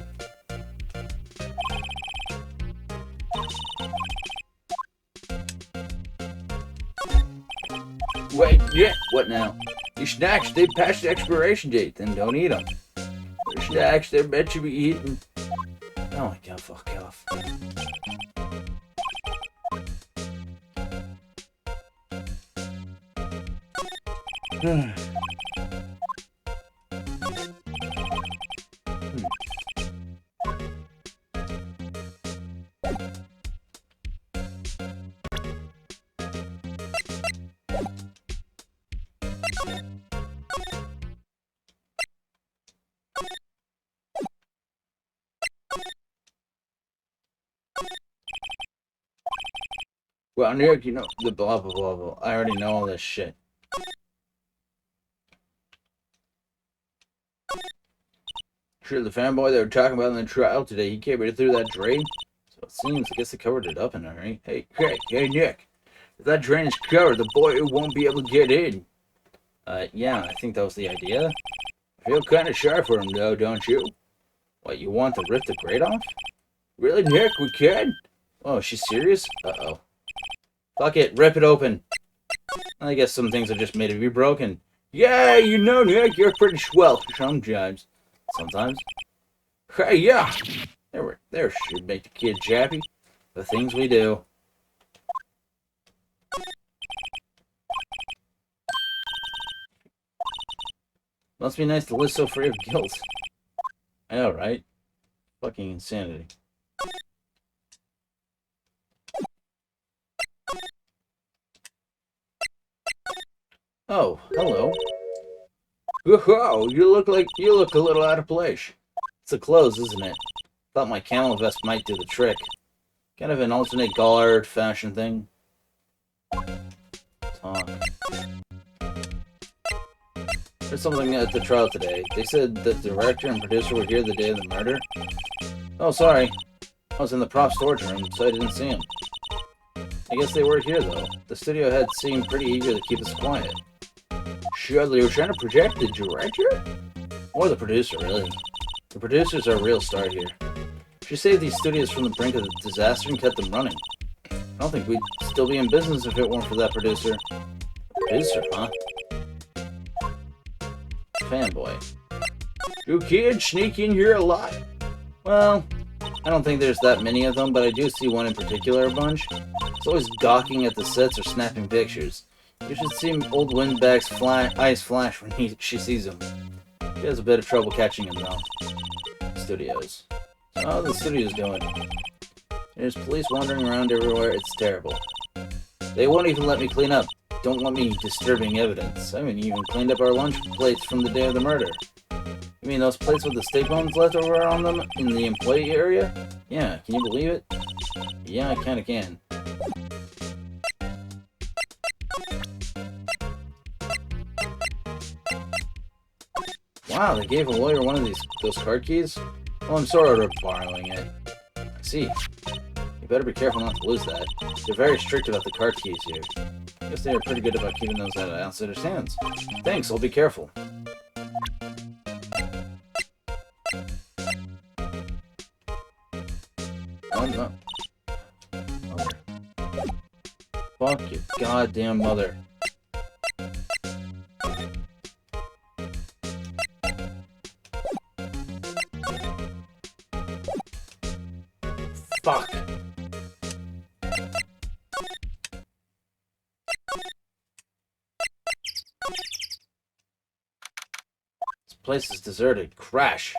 Speaker 1: Wait, yeah, what now? These snacks, they passed the expiration date, then don't eat them. They're snacks, they're meant to be eaten. Oh my god, fuck off. Well, Nick, you know, the blah, blah, blah, blah. I already know all this shit. Sure, the fanboy they were talking about in the trial today, he came right through that drain. So it seems, I guess they covered it up in a hurry. Hey, Nick. If that drain is covered, the boy won't be able to get in. Yeah, I think that was the idea. I feel kind of shy for him, though, don't you? What, you want to rip the grate off? Really, Nick? We can? Oh, is she serious? Uh-oh. Fuck it, rip it open. I guess some things are just made to be broken. Yeah, you know, Nick, you're pretty swell sometimes. Sometimes. Hey, yeah! There should make the kid happy. The things we do. Must be nice to live so free of guilt. I know, right? Fucking insanity. Oh, hello. Whoa, you look a little out of place. It's the clothes, isn't it? Thought my camel vest might do the trick. Kind of an alternate guard fashion thing. Talk. There's something at the trial today. They said that the director and producer were here the day of the murder. Oh, sorry. I was in the prop storage room, so I didn't see them. I guess they were here, though. The studio head seemed pretty eager to keep us quiet. Sure, they were trying to project the director? Or the producer, really. The producer's our real star here. She saved these studios from the brink of disaster and kept them running. I don't think we'd still be in business if it weren't for that producer. Producer, huh? Fanboy. You kids sneak in here a lot? Well, I don't think there's that many of them, but I do see one in particular a bunch. It's always gawking at the sets or snapping pictures. You should see old Windbag's eyes flash when she sees him. She has a bit of trouble catching him, though. Studios. So how are the studios doing? There's police wandering around everywhere. It's terrible. They won't even let me clean up. Don't want me disturbing evidence. I haven't even cleaned up our lunch plates from the day of the murder. You mean those plates with the steak bones left over on them in the employee area? Yeah, can you believe it? Yeah, I kinda can. Wow, they gave a lawyer one of those card keys? Well, I'm sort of borrowing it. I see. You better be careful not to lose that. They're very strict about the card keys here. I guess they are pretty good about keeping those out of outsiders' hands. Thanks, I'll be careful. Oh no. Mother. Fuck your goddamn mother. Fuck. This place is deserted. Crash.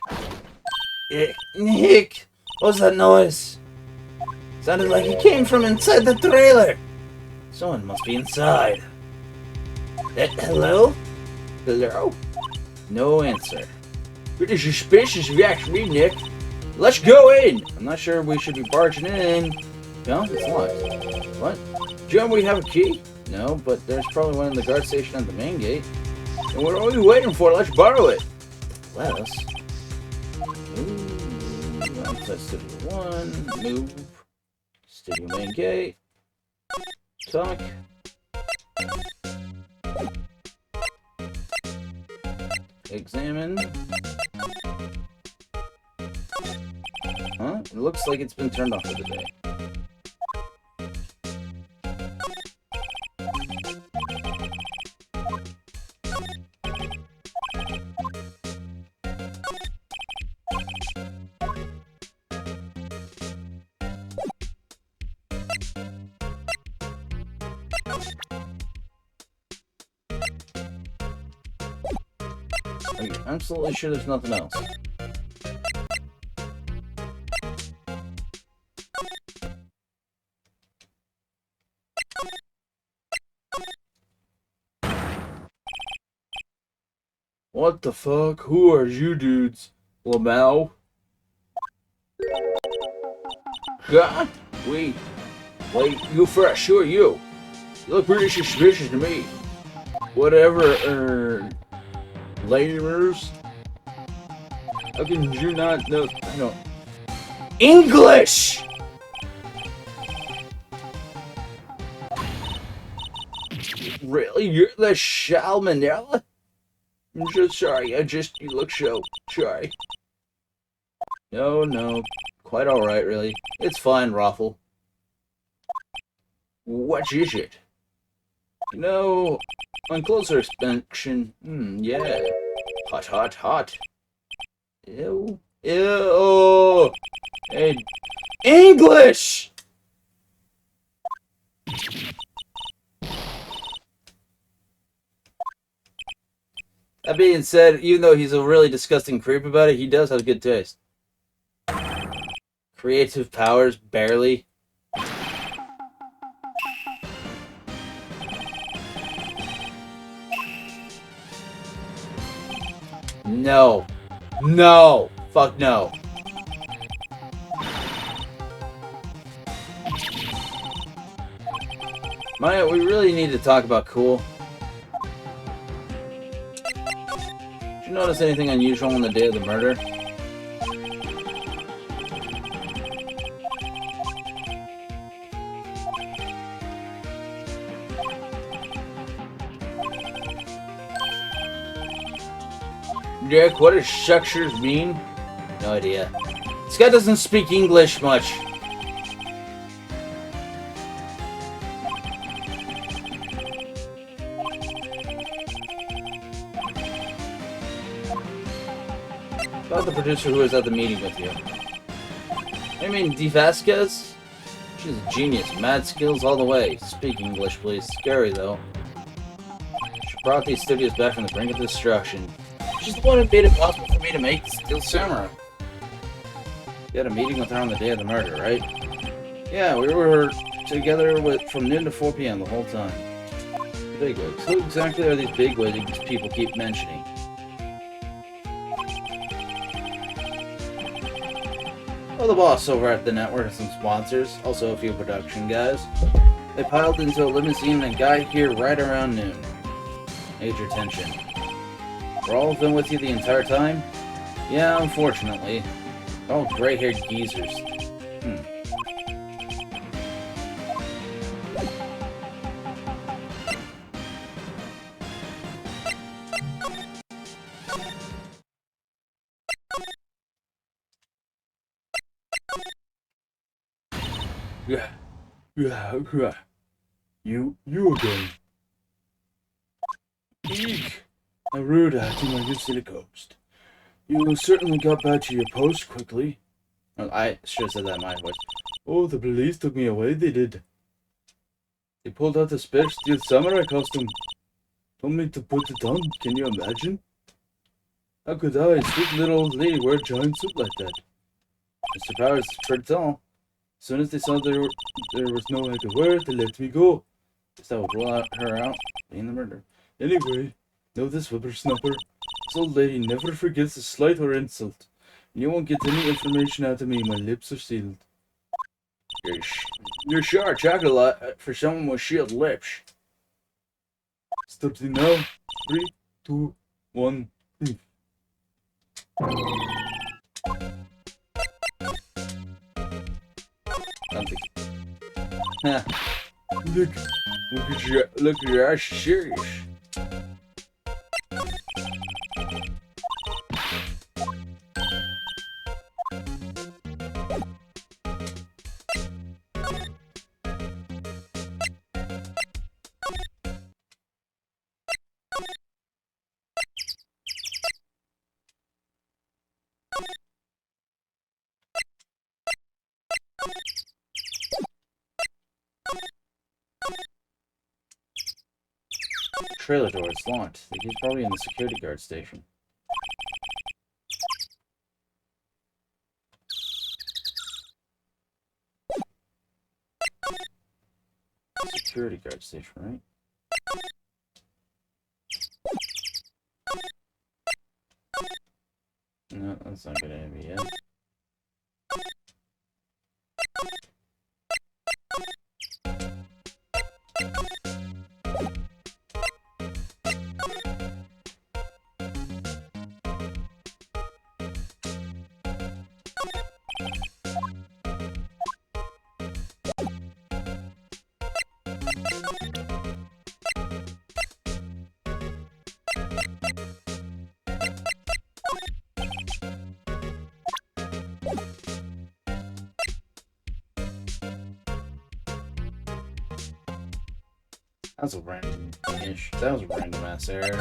Speaker 1: Nick! What's that noise? Sounded like it came from inside the trailer. Someone must be inside. Hello? Hello? No answer. Pretty suspicious if you ask me, Nick. Let's go in! I'm not sure we should be barging in. No, it's locked. What? John, we have a key? No, but there's probably one in the guard station at the main gate. And what are we waiting for? Let's borrow it. Let us. Ooh, outside Studio 1. Move. Studio main gate. Talk. Examine. Huh? It looks like it's been turned off for the day. Are you absolutely sure there's nothing else? What the fuck? Who are you dudes? Lamau? God? Wait, you first. Who are you? You look pretty suspicious to me. Whatever, layers. How can you not know? I don't. English! Really? You're the Salmonella? I'm just sorry. You look so sorry. No. Quite alright, really. It's fine, Raffle. What is it? You know, on closer inspection, yeah. Hot. Ew. Hey, English! That being said, even though he's a really disgusting creep about it, he does have good taste. Creative powers, barely. No. No. Fuck no. Maya, we really need to talk about cool. Did you notice anything unusual on the day of the murder? Jack, what does structures mean? No idea. This guy doesn't speak English much. About the producer who was at the meeting with you. I mean, Di Vasquez? She's a genius. Mad skills all the way. Speak English, please. Scary, though. She brought these studios back from the brink of destruction. She's the one who made it possible for me to make Steel Samurai. You had a meeting with her on the day of the murder, right? Yeah, we were together from noon to 4 p.m. the whole time. Bigwigs. Who exactly are these bigwigs people keep mentioning? Well, the boss over at the network and some sponsors, also a few production guys. They piled into a limousine and got here right around noon. Major tension. Were all of them with you the entire time? Yeah, unfortunately. They're all gray-haired geezers.
Speaker 2: Yeah. You again. Eek! A rude acting like you see the ghost. You certainly got back to your post quickly.
Speaker 1: Well, I should have said that in my voice.
Speaker 2: Oh, the police took me away, they did. They pulled out the special Steel Samurai costume. Told me to put it on, can you imagine? How could I, a sweet little old lady, wear a giant suit like that?
Speaker 1: Mr. Powers is pretty tall.
Speaker 2: As soon as they saw there was no way to wear it, they let me go.
Speaker 1: Guess that would rule her out being the murderer.
Speaker 2: Anyway, know this whippersnapper? This old lady never forgets a slight or insult. You won't get any information out of me, my lips are sealed.
Speaker 1: You're sure chocolate a lot for someone with sealed lips.
Speaker 2: Stop it now. 3, 2, 1.
Speaker 1: Look at your eyes, serious. Trailer door is locked. He's probably in the security guard station. Security guard station, right? No, that's not gonna be it. That's a random-ish. That was a random ass error.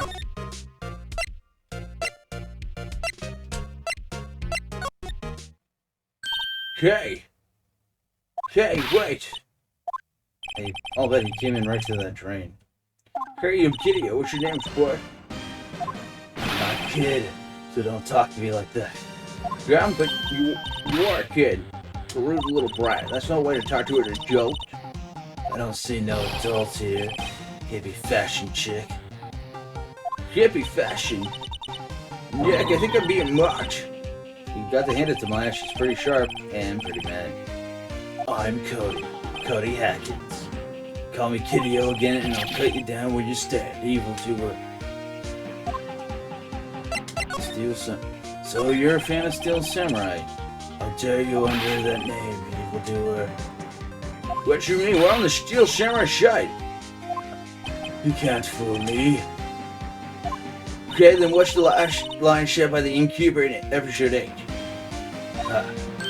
Speaker 1: Okay. Okay, wait. Hey, I'll bet he came in right through that drain. Hey, I'm Kitty. What's your name, boy? I'm not a kid, so don't talk to me like that. Yeah, but you are a kid. A rude little brat. That's no way to talk to an adult. I don't see no adults here. Hippie fashion chick. Hippie fashion? Nick, I think I'm being much. You got to hand it to Maya. She's pretty sharp and pretty mad. I'm Cody. Cody Hackins. Call me Kitty-O again and I'll cut you down where you stand, evildoer. Steel Samurai. So you're a fan of Steel Samurai? How dare you under that name, evildoer? What you mean? We're on the Steel Samurai side. You can't fool me. Okay, then watch the last line shared by the innkeeper in episode 8.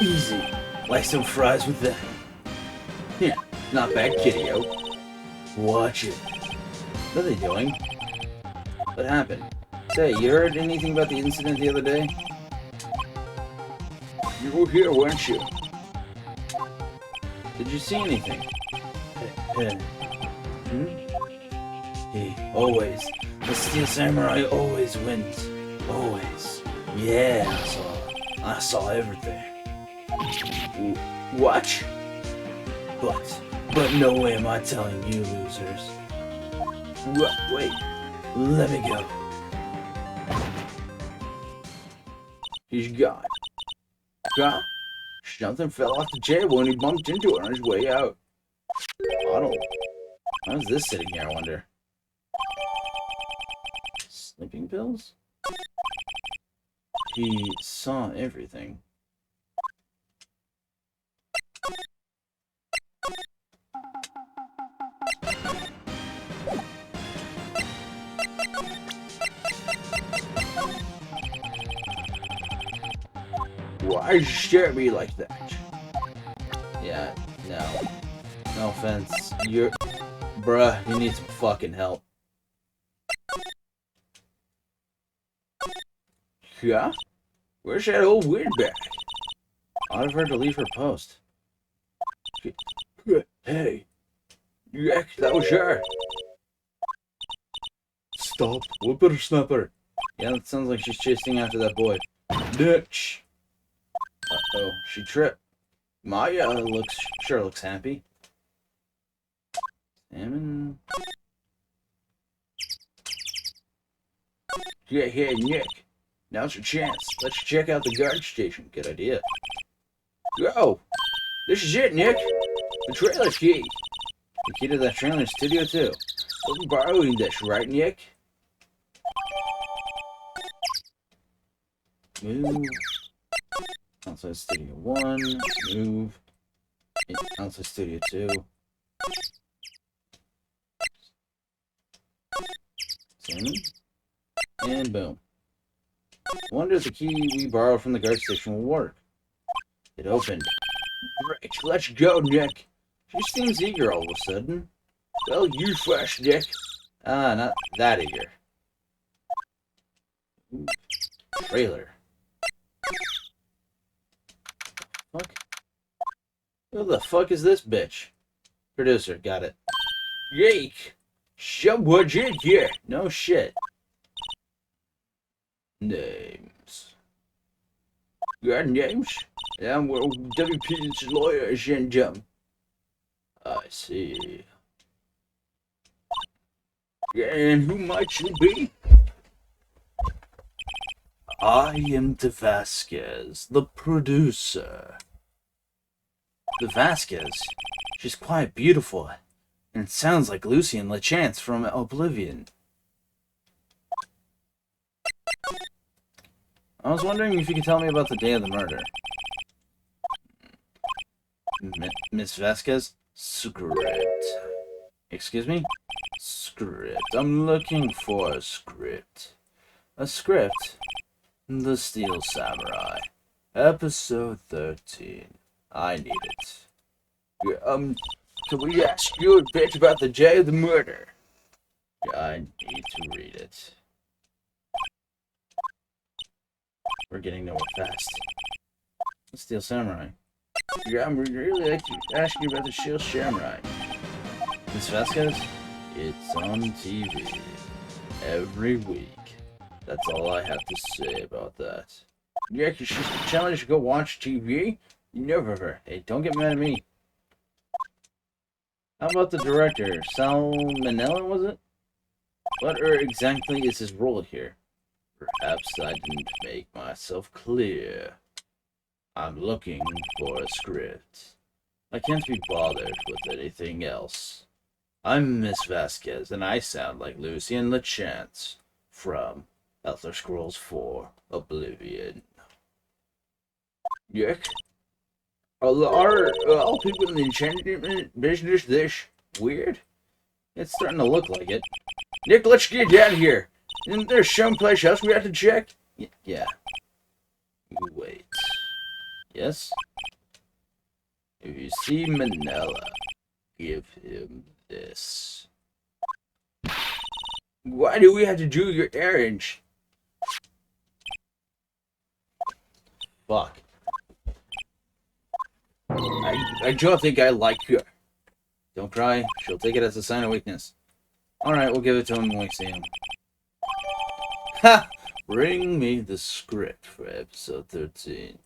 Speaker 1: Easy. Like some fries with that. Yeah, not bad, Kitty-O. Watch it. What are they doing? What happened? Say, you heard anything about the incident the other day? You were here, weren't you? Did you see anything? He always. The Steel Samurai always wins. Always. Yeah, I saw everything. What? But no way am I telling you, losers. Wait. Let me go. He's gone. Huh? Something fell off the table when he bumped into it on his way out. How's this sitting here, I wonder? Sleeping pills? He saw everything. Why did you stare at me like that? Yeah, no. No offense. Bruh, you need some fucking help. Yeah? Where's that old weird bag? I'd have her to leave her post. Hey. Yeah, that was her.
Speaker 2: Stop, whippersnapper.
Speaker 1: Yeah, that sounds like she's chasing after that boy.
Speaker 2: Bitch.
Speaker 1: Uh-oh, she tripped. Maya sure looks happy. Salmon. Yeah, hey, Nick. Now's your chance. Let's check out the guard station. Good idea. Go! This is it, Nick! The trailer key! The key to that trailer studio, too. We'll be borrowing this, right, Nick? Move. Outside Studio 1. Move. Outside Studio 2. Salmon. And boom. Wonder if the key we borrowed from the guard station will work. It opened. Great, let's go, Nick. She seems eager all of a sudden. Well, you first, Nick. Ah, not that eager. Ooh. Trailer. Fuck. Who the fuck is this bitch? Producer, got it. Yake! Someone's in here! No shit. Names. Your names? I'm WP's lawyer, Shenjum. I see. And who might you be? I am De Vasquez, the producer. De Vasquez? She's quite beautiful, and sounds like Lucien LeChance from Oblivion. I was wondering if you could tell me about the day of the murder. Miss Vasquez? Script. Excuse me? Script. I'm looking for a script. A script? The Steel Samurai. Episode 13. I need it. Can we ask you a bit about the day of the murder? I need to read it. We're getting nowhere fast. Steel Samurai. Yeah, I'm really like to ask you about the Steel Samurai. Miss Vasquez? It's on TV. Every week. That's all I have to say about that. Yeah, she's challenged to go watch TV? Never. Hey, don't get mad at me. How about the director? Sal Manella, was it? What exactly is his role here? Perhaps I didn't make myself clear. I'm looking for a script. I can't be bothered with anything else. I'm Miss Vasquez, and I sound like Lucien LeChance from Elder Scrolls 4 Oblivion. Yuck. Are all people in the enchantment business this weird? It's starting to look like it. Nick, let's get out of here. Isn't there someplace else we have to check? Yeah. Wait. Yes? If you see Manila, give him this. Why do we have to do your errands? Fuck. I don't think I like her. Don't cry. She'll take it as a sign of weakness. Alright, we'll give it to him when we see him. Ha! Bring me the script for episode 13.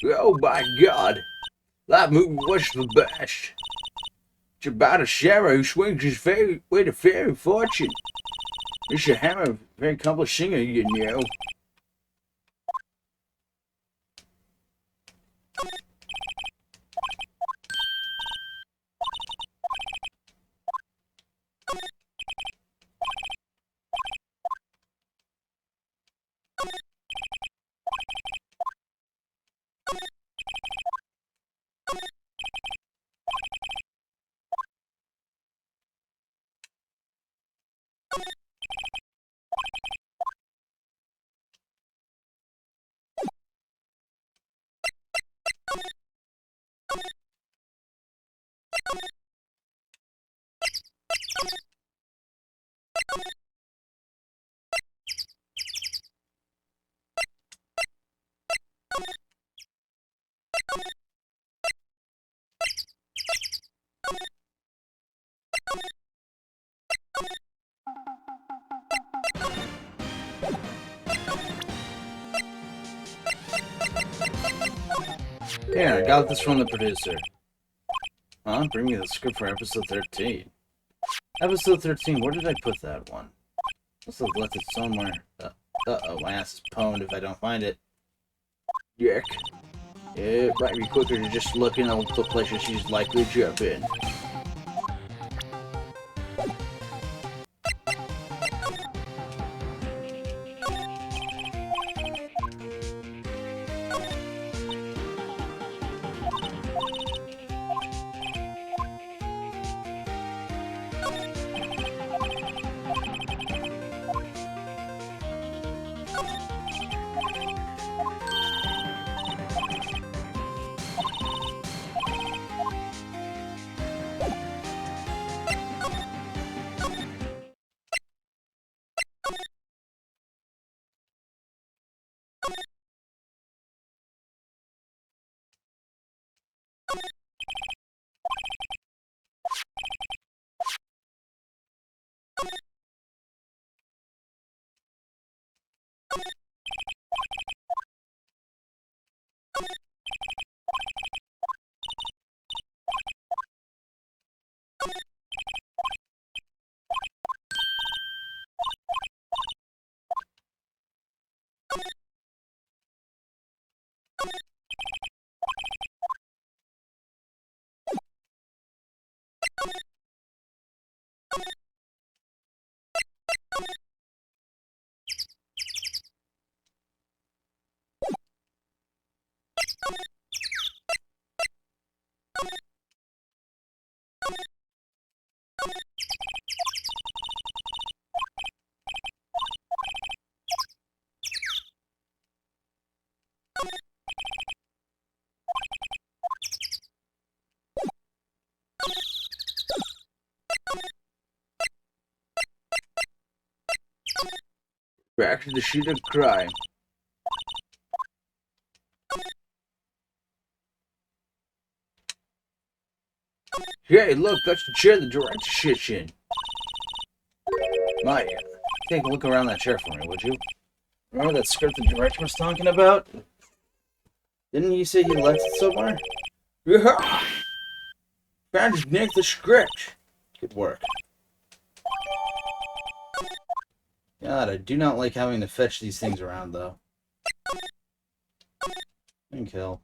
Speaker 1: Oh my god! That movie was the best! It's about a samurai who swings his way to fame and fortune. Mr. Hammer, a very accomplished singer, you know. Yeah, I got this from the producer. Huh? Bring me the script for episode 13. Episode 13, where did I put that one? Must have left it somewhere. Uh-oh, my ass is pwned if I don't find it. Yuck. It might be quicker to just look in all the places she's likely to jump in. Back to the scene of crime. Hey, look, that's the chair the director shits in. Maya, take a look around that chair for me, would you? Remember that script the director was talking about? Didn't he say he left it somewhere? Yeah! Found his nick the script. Good work. God, I do not like having to fetch these things around, though. And kill.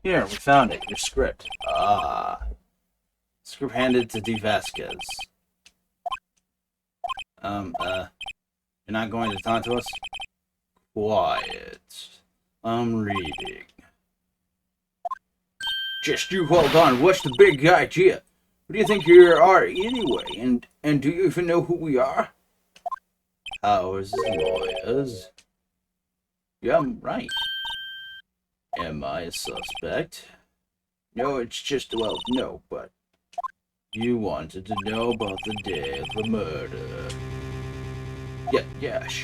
Speaker 1: Here, we found it. Your script. Ah. Script handed to D. Vasquez. You're not going to talk to us? Quiet. I'm reading. Just you hold on. What's the big idea? Who do you think you are anyway? And do you even know who we are? Powers lawyers. Yeah, I'm right. Am I a suspect? No, it's just, well, no, but you wanted to know about the day of the murder. Yeah, yes.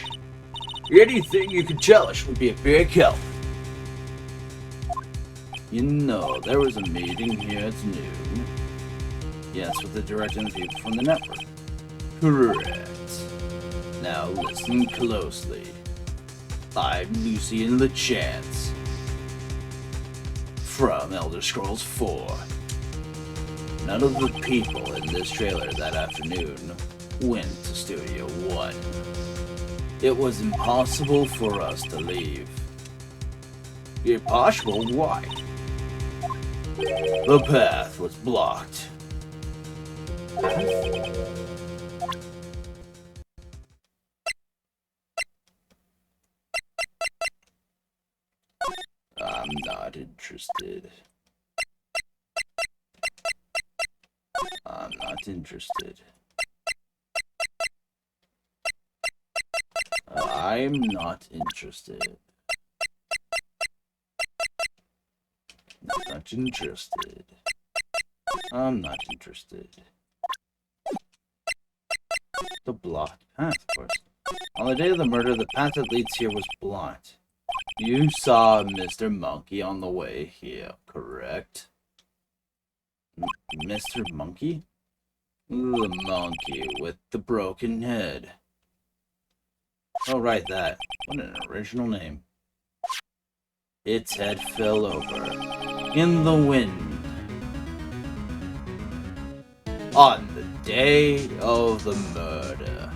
Speaker 1: Anything you can tell us would be a big help. You know, there was a meeting here at noon. Yes, with the direct and the people from the network. Correct. Now listen closely. I'm Lucian LeChance from Elder Scrolls 4. None of the people in this trailer that afternoon went to Studio 1. It was impossible for us to leave. Impossible? Why? The path was blocked. I'm not interested. I'm not interested. I'm not interested. Not interested. I'm not interested. The blocked path, of course. On the day of the murder, the path that leads here was blocked. You saw Mr. Monkey on the way here, correct? Mr. Monkey? The monkey with the broken head. Oh, right, that. What an original name. Its head fell over in the wind on the day of the murder.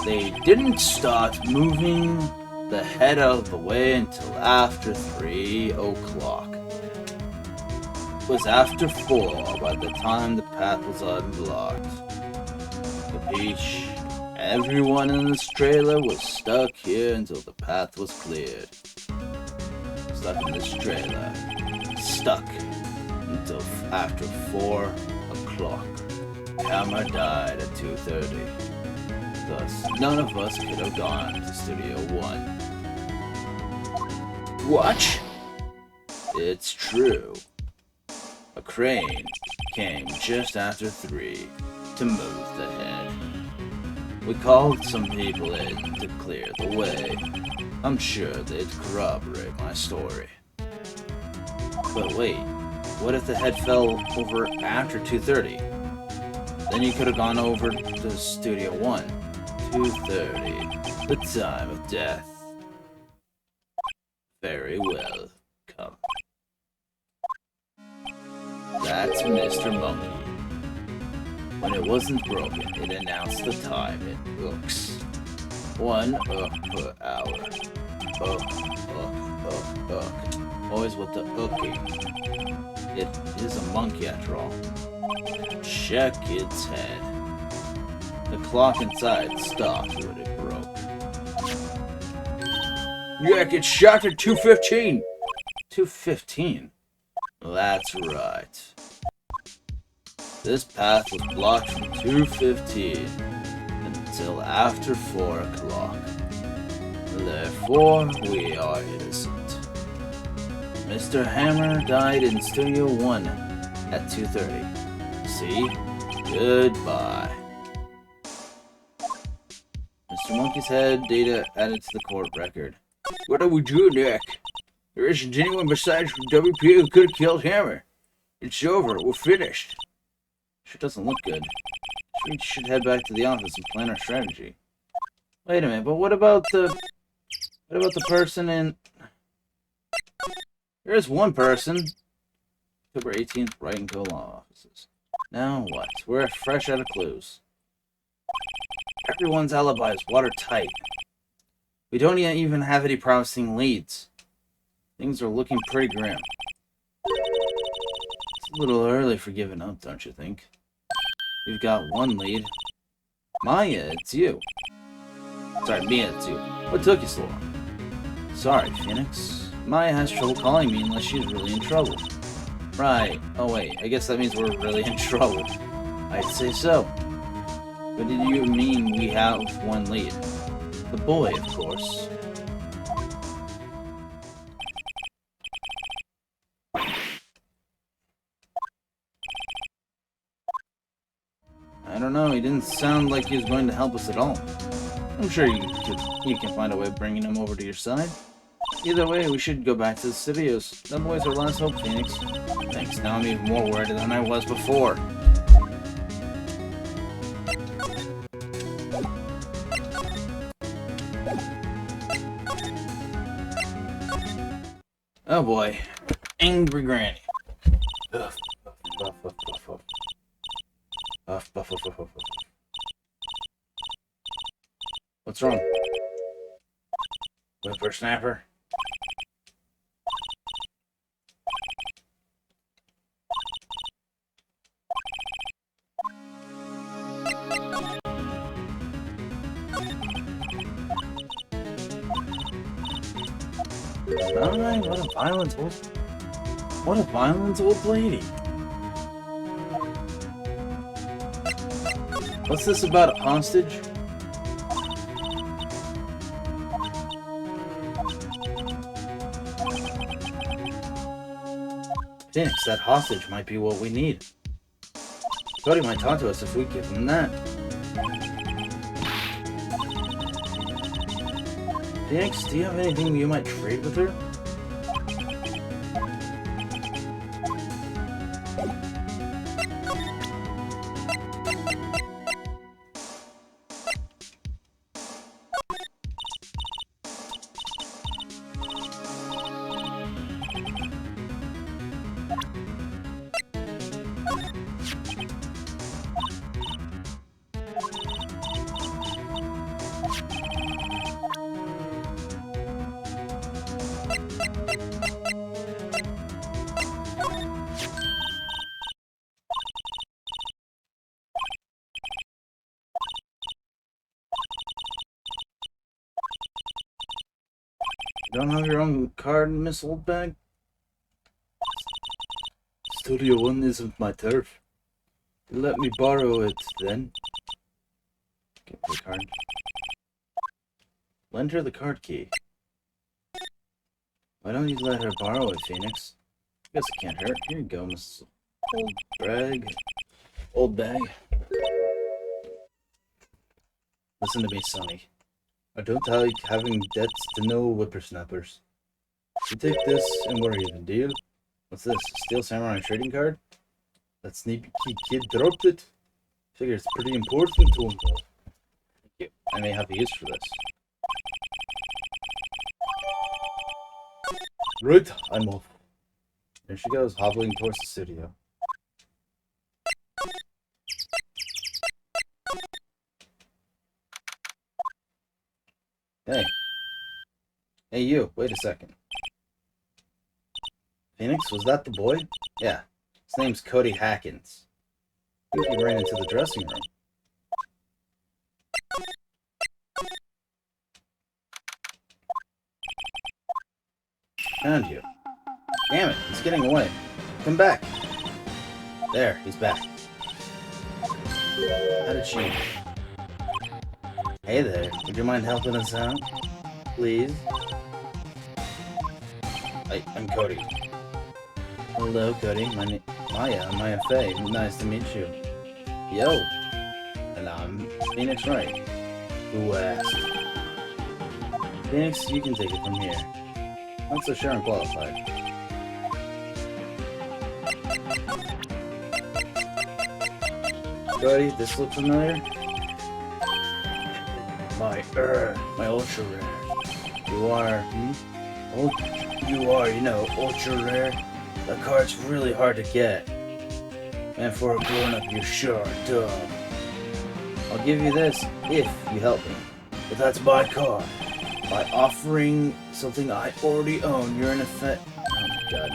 Speaker 1: They didn't start moving the head out of the way until after 3 o'clock. It was after 4 by the time the path was unblocked. Capiche? Everyone in this trailer was stuck here until the path was cleared. Stuck in this trailer. Stuck until after 4 o'clock. Hammer died at 2:30. Thus, none of us could have gone to Studio 1. What? It's true. A crane came just after 3 to move the head. We called some people in to clear the way. I'm sure they'd corroborate my story. But wait, what if the head fell over after 2:30? Then you could have gone over to Studio 1. 2:30, the time of death. Very well, come. That's Mr. Monkey. When it wasn't broken, it announced the time in ooks. 1 ook per hour. Ook. Always with the ooking. It is a monkey after all. Check its head. The clock inside stopped when it broke. Yeah, it shot at 2:15. 2:15? That's right. This path was blocked from 2:15 until after 4 o'clock. Therefore, we are innocent. Mr. Hammer died in Studio 1 at 2:30. See? Goodbye. Mr. Monkey's head, data added to the court record. What do we do, Nick? There isn't anyone besides WP who could have killed Hammer. It's over. We're finished. Sure doesn't look good. We should head back to the office and plan our strategy. Wait a minute, but what about the person in... There is one person. October 18th, Wright and Co. law offices. Now what? We're fresh out of clues. Everyone's alibi is watertight. We don't yet even have any promising leads. Things are looking pretty grim. It's a little early for giving up, don't you think? We've got one lead. Maya, it's you. Sorry, Mia, it's you. What took you so long? Sorry, Phoenix. Maya has trouble calling me unless she's really in trouble. Right. Oh wait, I guess that means we're really in trouble. I'd say so. What did you mean we have one lead? The boy, of course. I don't know, he didn't sound like he was going to help us at all. I'm sure you can find a way of bringing him over to your side. Either way, we should go back to the studios. That boy's our last hope, Phoenix. Thanks, now I'm even more worried than I was before. Oh boy. Angry Granny. Huff, puff, puff, puff, puff, puff. Huff, puff, puff, puff, puff. What's wrong? Whippersnapper? Alright, what a violent old lady. What's this about a hostage? Phoenix, that hostage might be what we need. Cody might talk to us if we give him that. Phoenix, do you have anything you might trade with her? Don't have your own card, Miss Oldbag? Studio 1 isn't my turf. Let me borrow it, then. Get the card. Lend her the card key. Why don't you let her borrow it, Phoenix? Guess it can't hurt. Here you go, Miss Oldbag. Listen to me, Sonny. I don't like having debts to no whippersnappers. You take this and we're even, deal? What's this? Steel Samurai trading card? That sneaky kid dropped it? Figure it's pretty important to him. Thank you. I may have a use for this. Right, I'm off. There she goes, hobbling towards the studio. Hey. Hey you, wait a second. Phoenix, was that the boy? Yeah. His name's Cody Hackins. I think he ran into the dressing room. Found you. Damn it, he's getting away. Come back. There, he's back. How did she... Hey there, would you mind helping us out? Please?
Speaker 3: I'm Cody. Hello, Cody. Maya Faye. Nice to meet you. Yo. And I'm Phoenix Wright. Who asked? Phoenix, you can take it from here. Not so sure I'm qualified. Cody, this looks familiar? My ultra rare. You are, ultra rare. That card's really hard to get. And for a grown-up, you sure are dumb. I'll give you this if you help me. But that's my card. By offering something I already own, you're in effect... Oh my god.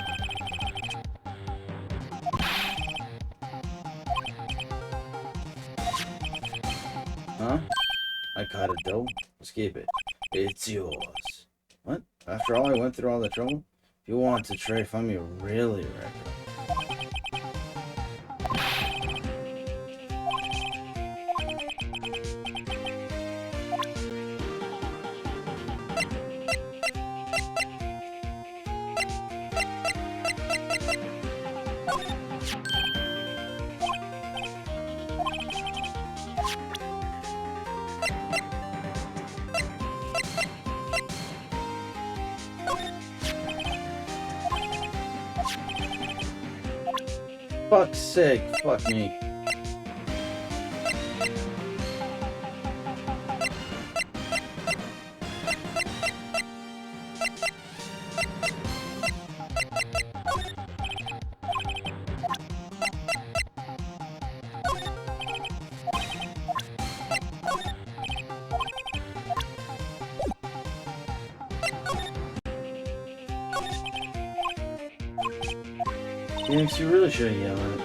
Speaker 3: Huh? I caught it though. Let's keep it. It's yours. What? After all I went through all the trouble? If you want to trade from me, really reckon. Fuck's sake, fuck me. Phoenix, you really should yell at it.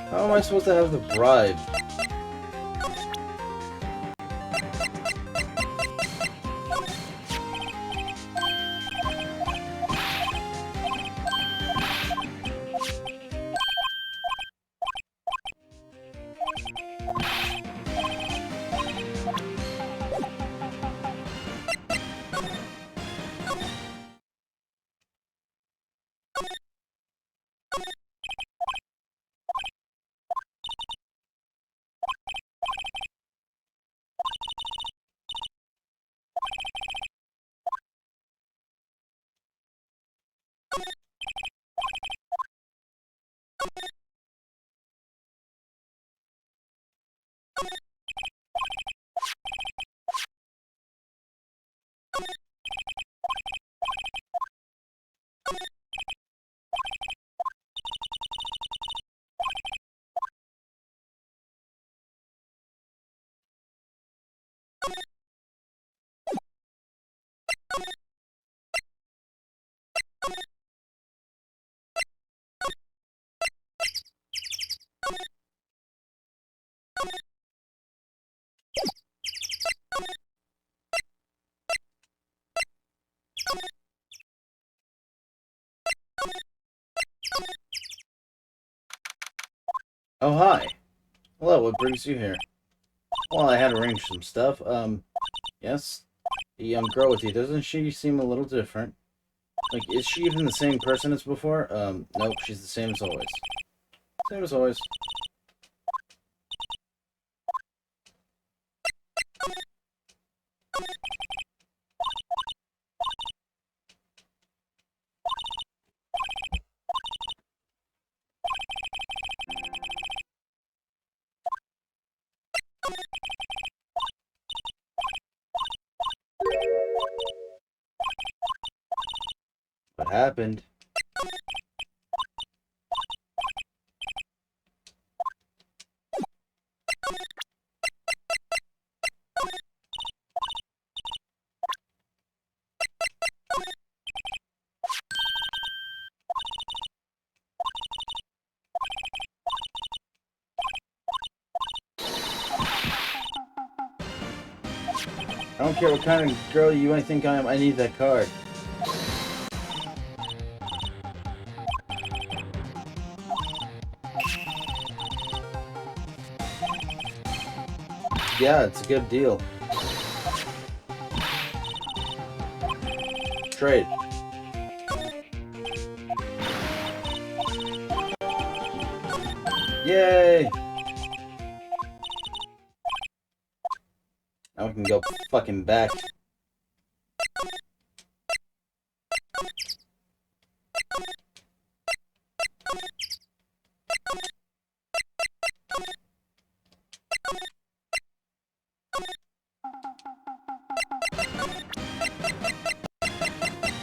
Speaker 3: How am I supposed to have the bribe? Oh, hi. Hello, what brings you here? Well, I had arranged some stuff. Yes? The girl with you, doesn't she seem a little different? Like, is she even the same person as before? Nope, she's the same as always. Same as always. What happened? I don't care what kind of girl you might think I am, I need that card. Yeah, it's a good deal. Trade. Yay! Now we can go fucking back.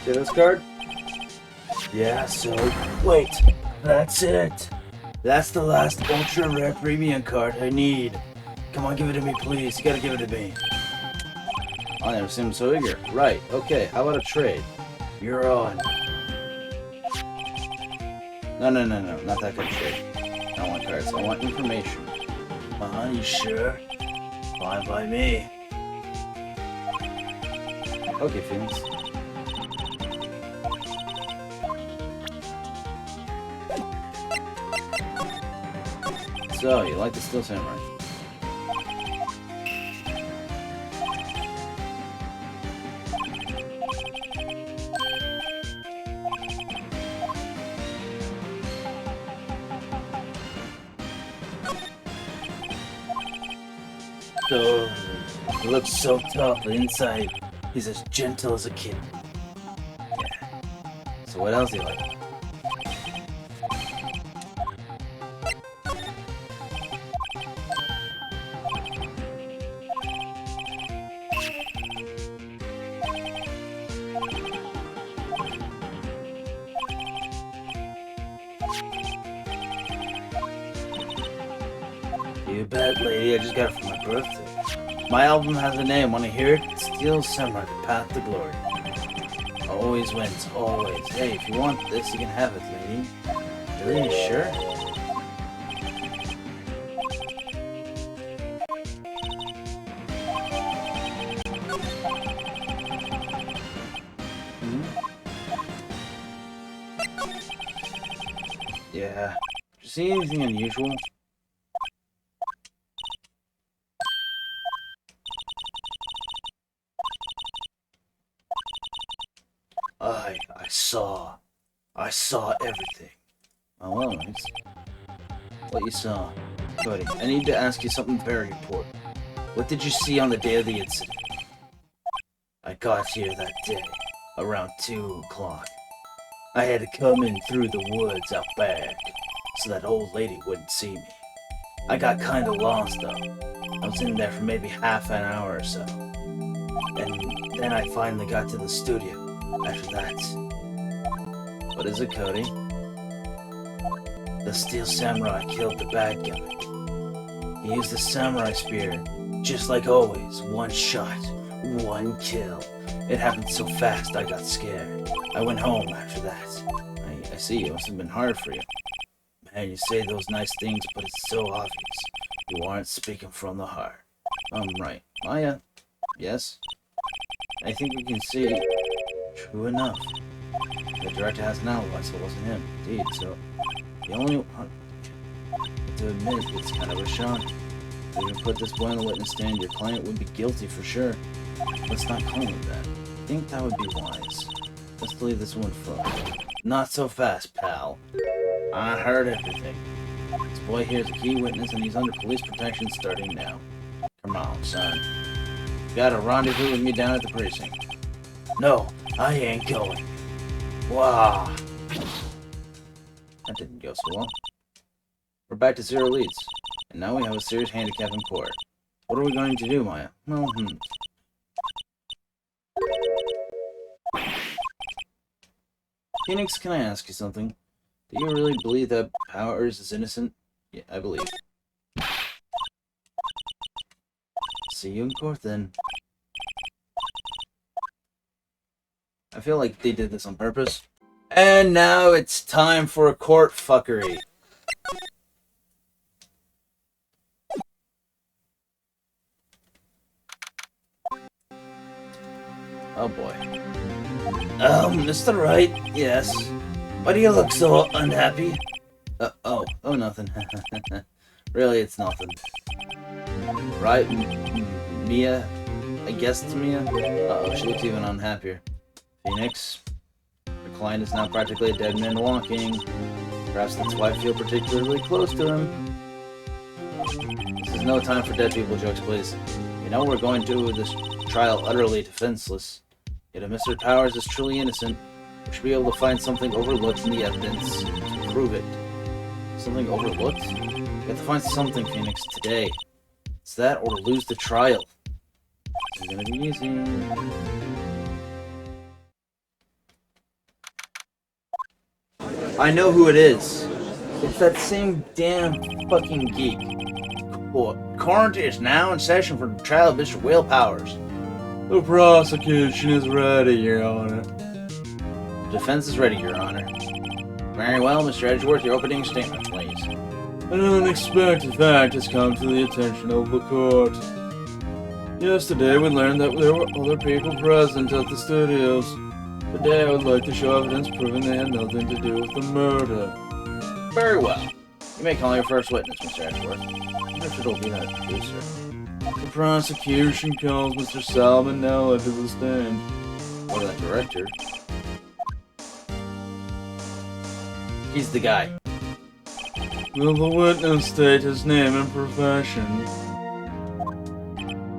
Speaker 3: See this card?
Speaker 4: Yeah, so wait, that's it. That's the last ultra rare premium card I need. Come on, give it to me, please. You gotta give it to me.
Speaker 3: I never seen him so eager. Right, okay, how about a trade?
Speaker 4: You're on.
Speaker 3: No, not that kind of trade. I don't want cards, I want information.
Speaker 4: You sure? Fine by me.
Speaker 3: Okay, Phoenix. So, you like the Steel Samurai?
Speaker 4: So, he looks so tough, but inside, he's as gentle as a kitten.
Speaker 3: So what else do you like?
Speaker 4: You bet, lady. I just got it for my birthday. My album has a name. Want to hear it? Steel Samurai, The Path to Glory. Always wins, always. Hey, if you want this, you can have it, lady. Really? Sure?
Speaker 3: Yeah. Did you see anything unusual?
Speaker 4: I saw everything.
Speaker 3: Oh, well, nice. What you saw? Cody, I need to ask you something very important. What did you see on the day of the incident?
Speaker 4: I got here that day, around 2 o'clock. I had to come in through the woods out back, so that old lady wouldn't see me. I got kinda lost though. I was in there for maybe half an hour or so. And then I finally got to the studio after that.
Speaker 3: What is it, Cody?
Speaker 4: The Steel Samurai killed the bad guy. He used the samurai spear, just like always. 1 shot, 1 kill. It happened so fast I got scared. I went home after that.
Speaker 3: I see, it must have been hard for you.
Speaker 4: Man, you say those nice things, but it's so obvious. You aren't speaking from the heart.
Speaker 3: Right. Maya? Yes? I think we can see...
Speaker 4: True enough.
Speaker 3: The director has an alibi, so it wasn't him. Indeed, so... The only... To admit, it's kind of a shock. If you put this boy on the witness stand, your client would be guilty for sure. Let's not call him that. I think that would be wise. Let's leave this one for...
Speaker 4: Not so fast, pal.
Speaker 3: I heard everything. This boy here is a key witness, and he's under police protection starting now. Come on, son. You got a rendezvous with me down at the precinct.
Speaker 4: No, I ain't going. Wow.
Speaker 3: That didn't go so well. We're back to 0 leads. And now we have a serious handicap in court. What are we going to do, Maya? Well, Phoenix, can I ask you something? Do you really believe that Powers is innocent? Yeah, I believe. See you in court, then. I feel like they did this on purpose. And now it's time for a court fuckery. Oh boy.
Speaker 4: Mr. Wright, yes. Why do you look so unhappy?
Speaker 3: Oh, nothing. Really, it's nothing. Right, Mia? I guess it's Mia? Uh-oh, she looks even unhappier. Phoenix? Your client is now practically a dead man walking. Perhaps that's why I feel particularly close to him. This is no time for dead people jokes, please. You know we're going to this trial utterly defenseless. Yet if Mr. Powers is truly innocent, we should be able to find something overlooked in the evidence to prove it. Something overlooked? We have to find something, Phoenix, today. It's that or lose the trial. This is gonna be easy. I know who it is. It's that same damn fucking geek. Court is now in session for the trial of Mr. Will Powers.
Speaker 2: The prosecution is ready, Your Honor.
Speaker 3: Defense is ready, Your Honor. Very well, Mr. Edgeworth, your opening statement, please.
Speaker 2: An unexpected fact has come to the attention of the court. Yesterday we learned that there were other people present at the studios. Today I would like to show evidence proving they had nothing to do with the murder.
Speaker 3: Very well. You may call your first witness, Mr. Edgeworth. I wonder if it'll be that producer.
Speaker 2: The prosecution calls Mr. Salmon Nella to the stand.
Speaker 3: Or that director. He's the guy.
Speaker 2: Will the witness state his name and profession?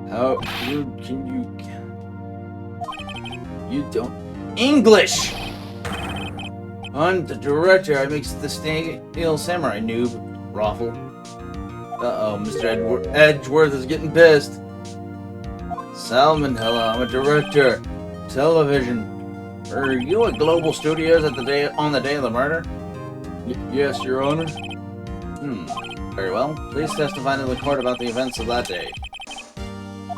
Speaker 3: How rude can you... You don't... English! I'm the director. I makes the Steel Samurai, noob. Raffle. Uh-oh, Mr. Edgeworth is getting pissed. Salmonella, I'm a director. Television. Are you at Global Studios on the day of the murder?
Speaker 2: Yes, Your Honor.
Speaker 3: Very well. Please testify to the court about the events of that day.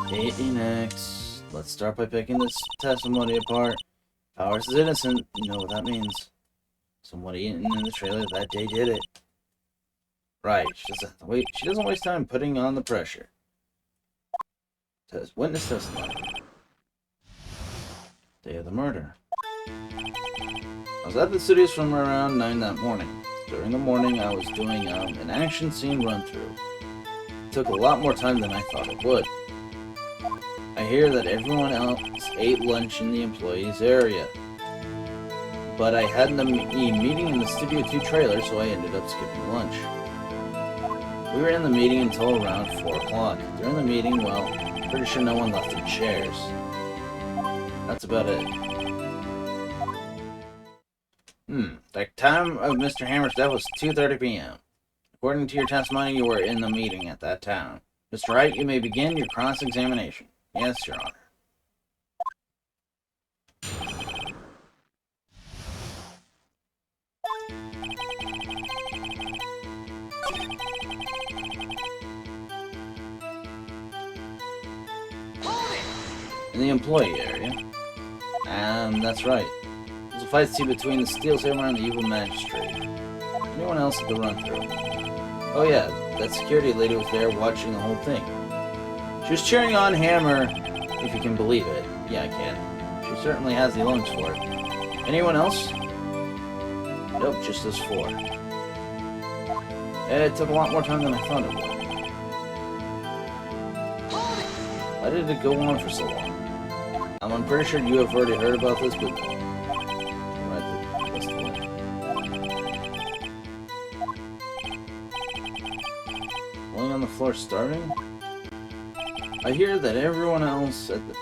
Speaker 3: Phoenix. Let's start by picking this testimony apart. Powers is innocent. You know what that means. Somebody in the trailer that day did it. Right. She doesn't waste time putting on the pressure. Witness testimony. Day of the murder. I was at the studios from around 9 that morning. During the morning, I was doing an action scene run-through. It took a lot more time than I thought it would. I hear that everyone else ate lunch in the employees' area. But I had a meeting in the Studio 2 trailer, so I ended up skipping lunch. We were in the meeting until around 4 o'clock. During the meeting, well, pretty sure no one left in chairs. That's about it. The time of Mr. Hammer's death was 2:30 p.m. According to your testimony, you were in the meeting at that time. Mr. Wright, you may begin your cross-examination. Yes, Your Honor. In the employee area. That's right. There's a fight scene between the Steel Samurai and the evil magistrate. Anyone else at the run-through? Oh yeah, that security lady was there watching the whole thing. She was cheering on Hammer, if you can believe it. Yeah, I can. She certainly has the lungs for it. Anyone else? Nope, just those 4. It took a lot more time than I thought it would. Why did it go on for so long? I'm pretty sure you have already heard about this, but... That's the way. Falling on the floor starting? I hear that everyone else at the...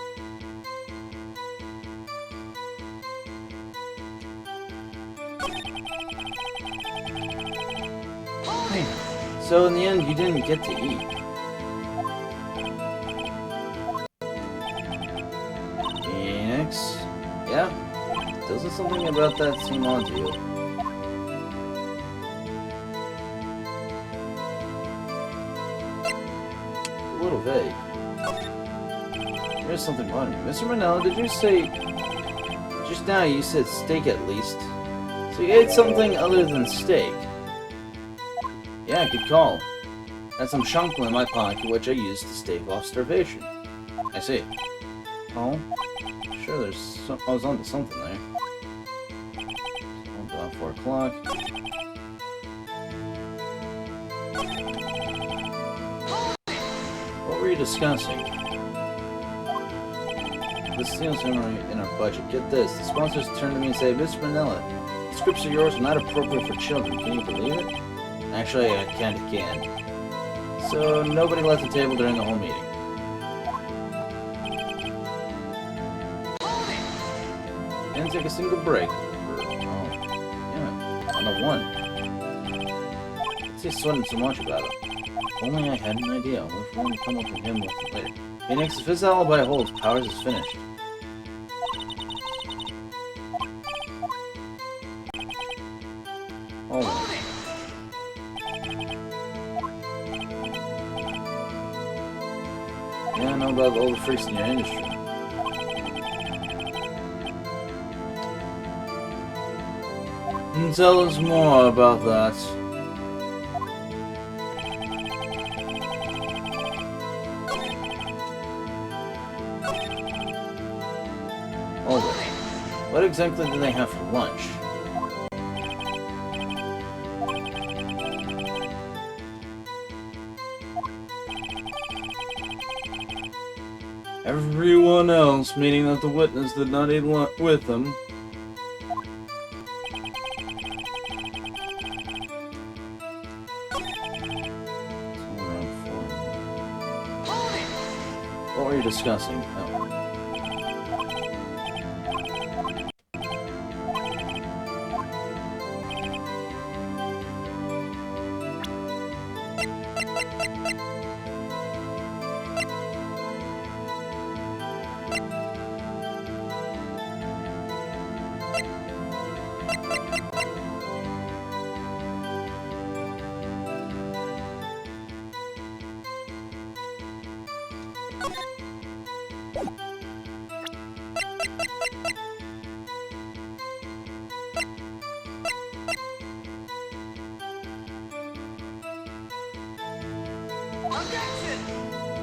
Speaker 3: Man. So in the end, you didn't get to eat. Phoenix? Yeah? Doesn't something about that seem odd to you? A little vague. There's something wrong. Mr. Manella, did you say... Just now you said steak at least. So you ate something other than steak? Yeah, good call. Had some shankla in my pocket which I used to stave off starvation. I see. Oh? Sure, there's some... I was onto something there. About 4 o'clock. What were you discussing? The steals in our budget. Get this. The sponsors turn to me and say, Mr. Manila, the scripts of yours are not appropriate for children. Can you believe it? Actually, I kinda can. So, nobody left the table during the whole meeting. Didn't take a single break. Yeah, on the one. He's sweating so much about it. If only I had an idea. I'll wait for one to come up with him with it later. Phoenix, if his alibi holds, Powers is finished. Oh. Yeah, I know about all the freaks in your industry. Tell us more about that. What exactly do they have for lunch? Everyone else, meaning that the witness did not eat lunch with them. What were you discussing? Oh.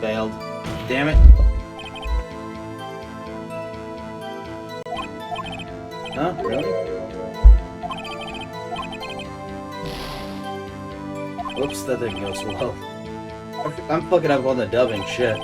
Speaker 3: Failed. Damn it. Huh? Really? Oops, that didn't go so well. I'm fucking up on the dubbing shit.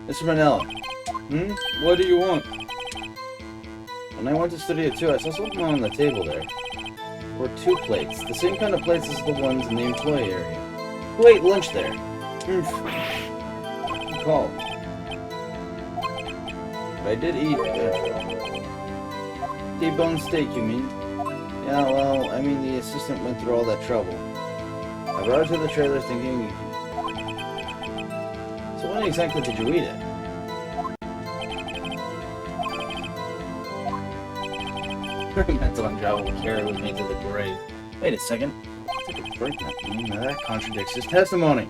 Speaker 3: Mr. Manila. What do you want? When I went to Studio 2, I saw something on the table there. There were 2 plates. The same kind of plates as the ones in the employee area. Who ate lunch there? Good call. But I did eat T-bone steak, you mean? Yeah, well, I mean the assistant went through all that trouble. I brought it to the trailer thinking... So when exactly did you eat it? Mental untravel will carry with me to the grave. Wait a second. Take a break now. That contradicts his testimony.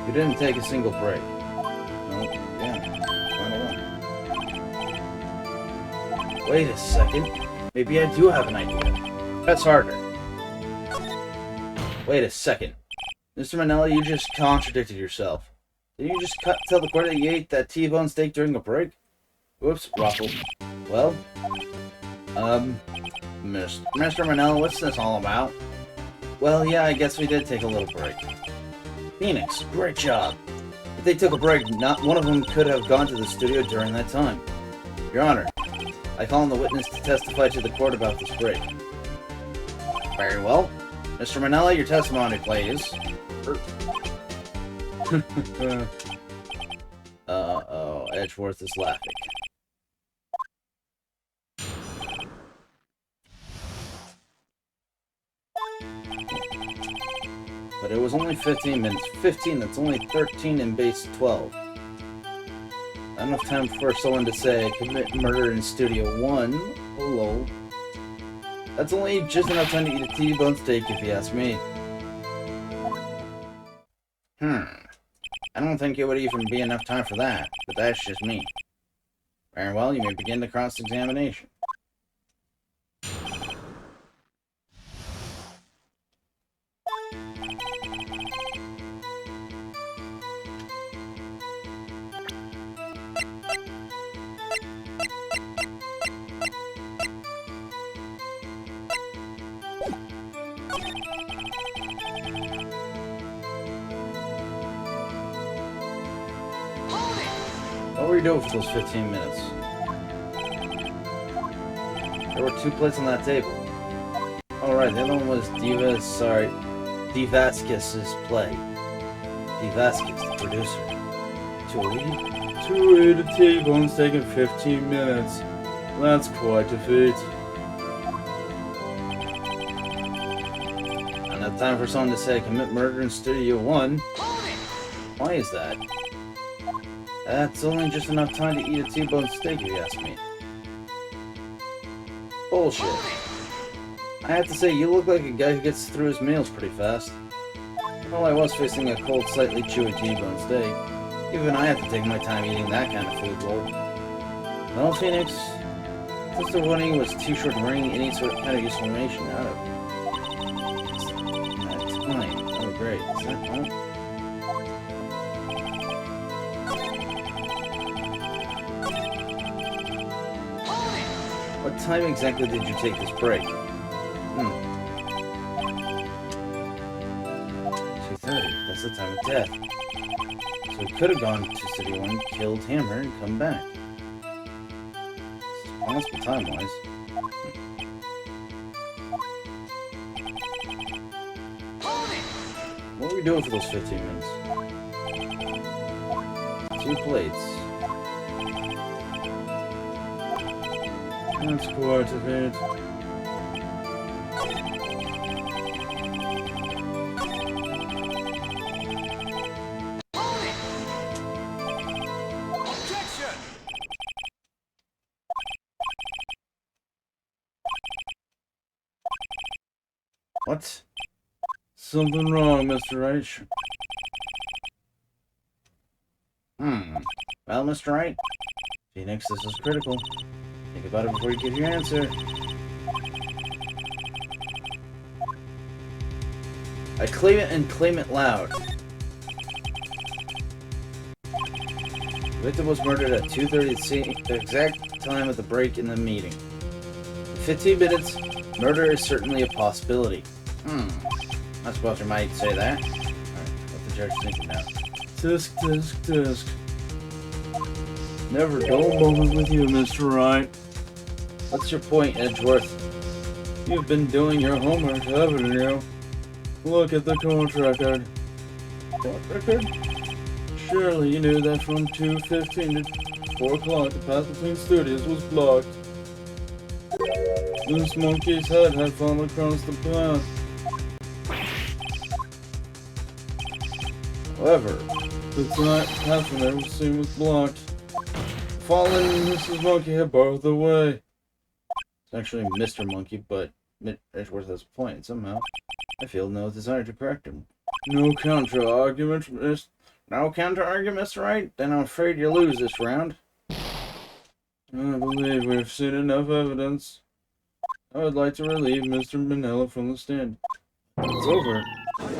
Speaker 3: You didn't take a single break. Nope. Yeah. 101. Wait a second. Maybe I do have an idea. That's harder. Wait a second. Mr. Manella, you just contradicted yourself. Did you just tell the court that you ate that T-bone steak during a break? Whoops, ruffled. Well, Mr. Manila, what's this all about? Well, yeah, I guess we did take a little break. Phoenix, great job. If they took a break, not one of them could have gone to the studio during that time. Your Honor, I call on the witness to testify to the court about this break. Very well. Mr. Manila, your testimony, please. Uh-oh, Edgeworth is laughing. But it was only 15 minutes. 15, that's only 13 in base 12. Not enough time for someone to say, commit murder in Studio 1. Hello. That's only just enough time to eat a T-bone steak, if you ask me. I don't think it would even be enough time for that, but that's just me. Very well, you may begin the cross-examination. What were you doing for those 15 minutes? There were 2 plates on that table. Alright, the other one was Divasquez's play. Divasquez, the producer. To a lead?
Speaker 2: 2 T-bones taking 15 minutes. That's quite a feat.
Speaker 3: Enough time for someone to say commit murder in Studio 1. Why is that? That's only just enough time to eat a T-bone steak, if you ask me. Bullshit. I have to say, you look like a guy who gets through his meals pretty fast. Well, I was facing a cold, slightly chewy T-bone steak. Even I have to take my time eating that kind of food bowl. Well, Phoenix, since the warning was too short to bring any sort of kind of information out of that time. Oh, great. Is that all? What time exactly did you take this break? 2:30. That's the time of death. So he could have gone to City 1, killed Hammer, and come back. It's possible time-wise. What were we doing for those 15 minutes? 2 plates.
Speaker 2: That's quite a bit.
Speaker 3: What?
Speaker 2: Something wrong, Mr. Wright.
Speaker 3: Well, Mr. Wright, Phoenix, this is critical. Think about it before you give your answer. I claim it and claim it loud. The victim was murdered at 2:30, the exact time of the break in the meeting. In 15 minutes, murder is certainly a possibility. I suppose you might say that. Alright, what the judge thinking now?
Speaker 2: Tisk, tisk, tisk. Never dull moment with you, Mr. Wright.
Speaker 3: What's your point, Edgeworth?
Speaker 2: You've been doing your homework, haven't you? Look at the court record. Court record? Surely you knew that from 2:15 to 4 o'clock the path between studios was blocked. This monkey's head had fallen across the path.
Speaker 3: However,
Speaker 2: The path from there was seen was blocked. Fallen and Mrs. Monkey had barred the way.
Speaker 3: it's actually Mr. Monkey, but Edgeworth has a point somehow. I feel no desire to correct him.
Speaker 2: No counter-argument, Miss.
Speaker 3: No counter-argument, Mr. Wright? Then I'm afraid you lose this round.
Speaker 2: I believe we've seen enough evidence. I would like to relieve Mr. Manila from the stand. It's over.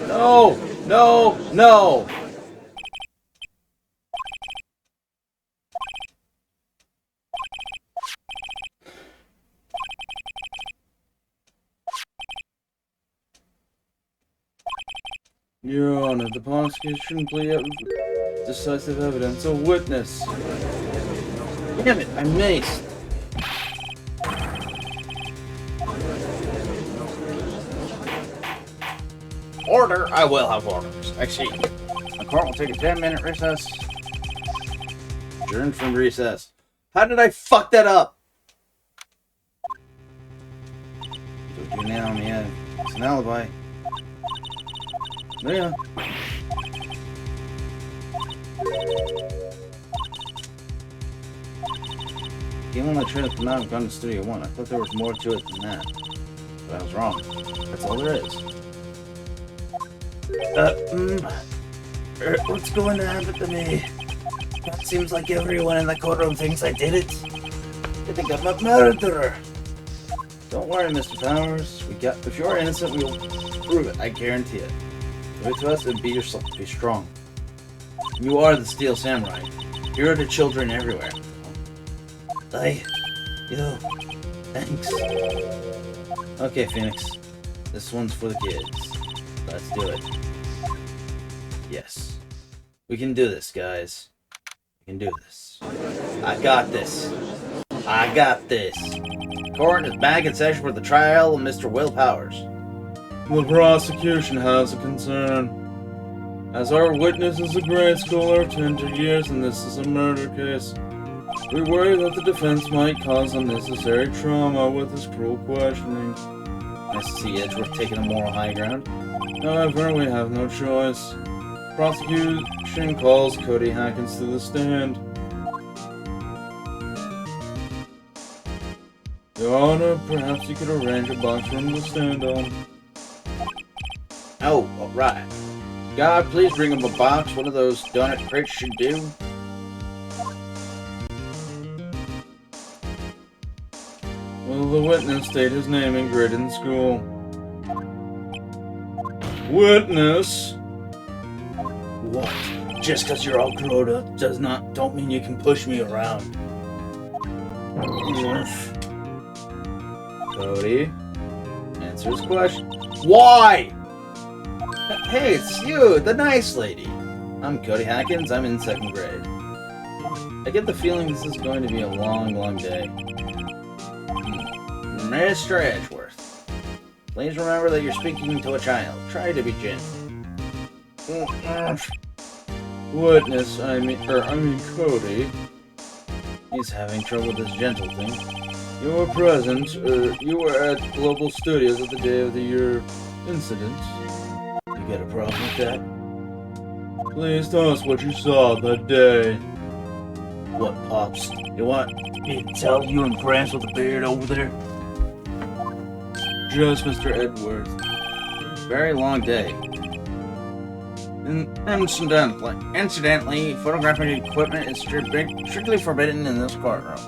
Speaker 3: No! No! No! Your Honor, the prosecution plea of decisive evidence. A witness. Damn it, I maced.
Speaker 4: Order? I will have orders. I see. The court will take a 10-minute recess.
Speaker 3: Adjourned from recess. How did I fuck that up? Don't you now, man. It's an alibi. Yeah. Even when I tried to come out and gone to Studio One, I thought there was more to it than that. But I was wrong. That's all there is.
Speaker 4: What's going to happen to me? It seems like everyone in the courtroom thinks I did it. They think I'm a murderer.
Speaker 3: Don't worry, Mr. Powers. If you're innocent, we'll prove it. I guarantee it. Give it to us and be yourself. Be strong. You are the Steel Samurai. Hero to children everywhere.
Speaker 4: Thanks.
Speaker 3: Okay, Phoenix. This one's for the kids. Let's do it. Yes. We can do this, guys. We can do this. I got this. I got this. Court is back in session for the trial of Mr. Will Powers. The prosecution has a concern. As our witness is a grade schooler of 10 years and this is a murder case, we worry that the defense might cause unnecessary trauma with his cruel questioning. I see Edgeworth taking a moral high ground. However, we have no choice. Prosecution calls Cody Hackins to the stand. Your Honor, perhaps you could arrange a box for him to stand on. Oh, alright. God, please bring him a box, one of those donut crates should do. Will the witness state his name and grade in school? Witness!
Speaker 4: What? Just because you're all grown up don't mean you can push me around.
Speaker 3: Cody, answer his question. Why? Hey, it's you, the nice lady. I'm Cody Hackins, I'm in 2nd grade. I get the feeling this is going to be a long, long day. Mr. Edgeworth, please remember that you're speaking to a child. Try to be gentle. Witness, I mean Cody. He's having trouble with this gentle thing. You were present, you were at Global Studios at the day of your incident. You got a problem with that? Please tell us what you saw that day.
Speaker 4: What, Pops? You want me to tell you and Grants with the beard over there?
Speaker 3: Just Mr. Edgeworth. Very long day. Incidentally, photographic equipment is strictly forbidden in this courtroom.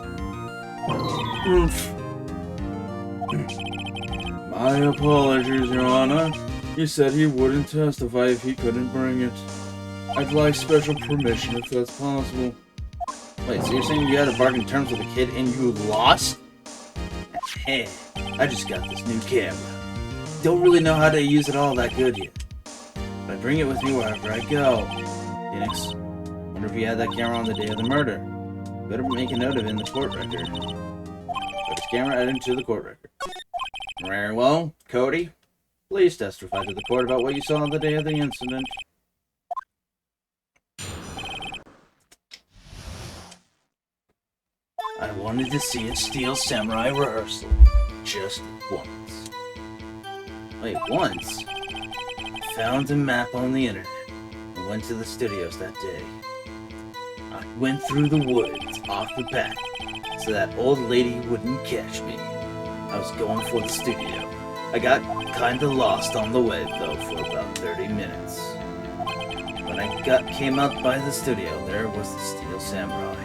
Speaker 3: My apologies, Your Honor. He said he wouldn't testify if he couldn't bring it. I'd like special permission if that's possible. Wait, so you're saying you had to bargain terms with a kid and you lost? Hey, I just got this new camera. Don't really know how to use it all that good yet. But I bring it with me wherever I go. Phoenix, wonder if you had that camera on the day of the murder. Better make a note of it in the court record. Put his camera added to the court record. Very well, Cody. Please testify to the court about what you saw on the day of the incident.
Speaker 4: I wanted to see a Steel Samurai rehearsal. Just once.
Speaker 3: Wait, once?
Speaker 4: I found a map on the internet and went to the studios that day. I went through the woods off the path so that old lady wouldn't catch me. I was going for the studio. I got kinda lost on the way though for about 30 minutes. When I came up by the studio, there was the Steel Samurai.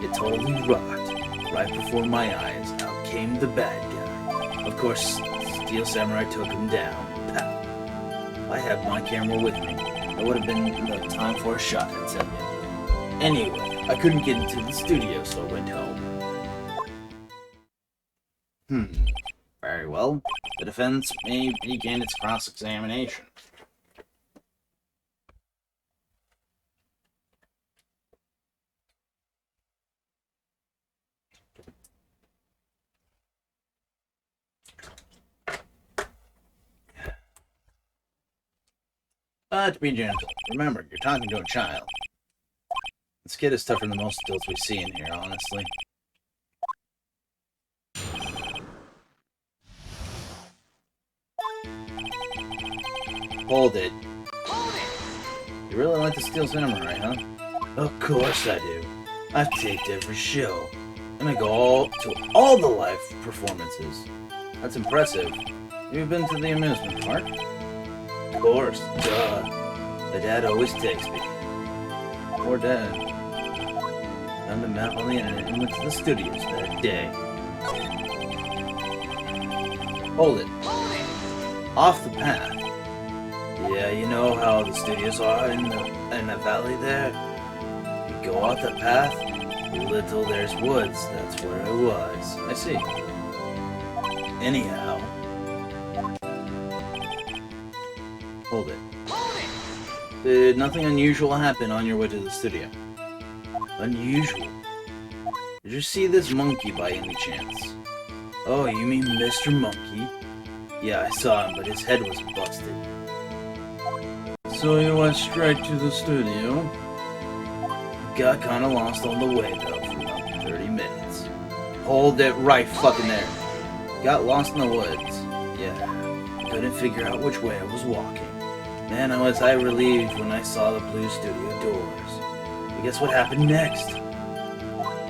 Speaker 4: It totally rocked. Right before my eyes, out came the bad guy. Of course, Steel Samurai took him down. Pow. I had my camera with me. There would have been no time for a shot in 10 minutes. Anyway, I couldn't get into the studio, so I went home. Very well. The defense may begin its cross-examination.
Speaker 3: But be gentle. Remember, you're talking to a child. This kid is tougher than most adults we see in here, honestly. Hold it. You really like the Steel Samurai, huh? Of course I do. I've taped every show. And I go to all the live performances. That's impressive. You've been to the amusement park? Of course, duh. My dad always takes me. Poor Dad. Found a map on the internet and went to the studios that day. Hold it. Off the path. Yeah, you know how the studios are in the valley there? You go off the path, little there's woods. That's where I was. I see. Anyhow. Hold it. Did nothing unusual happen on your way to the studio? Unusual? Did you see this monkey by any chance? Oh, you mean Mr. Monkey? Yeah, I saw him, but his head was busted. So you went straight to the studio? Got kinda lost on the way, though, for about 30 minutes. Hold it right fucking there. Got lost in the woods. Yeah, couldn't figure out which way I was walking. Man, was I relieved when I saw the blue studio doors. But guess what happened next?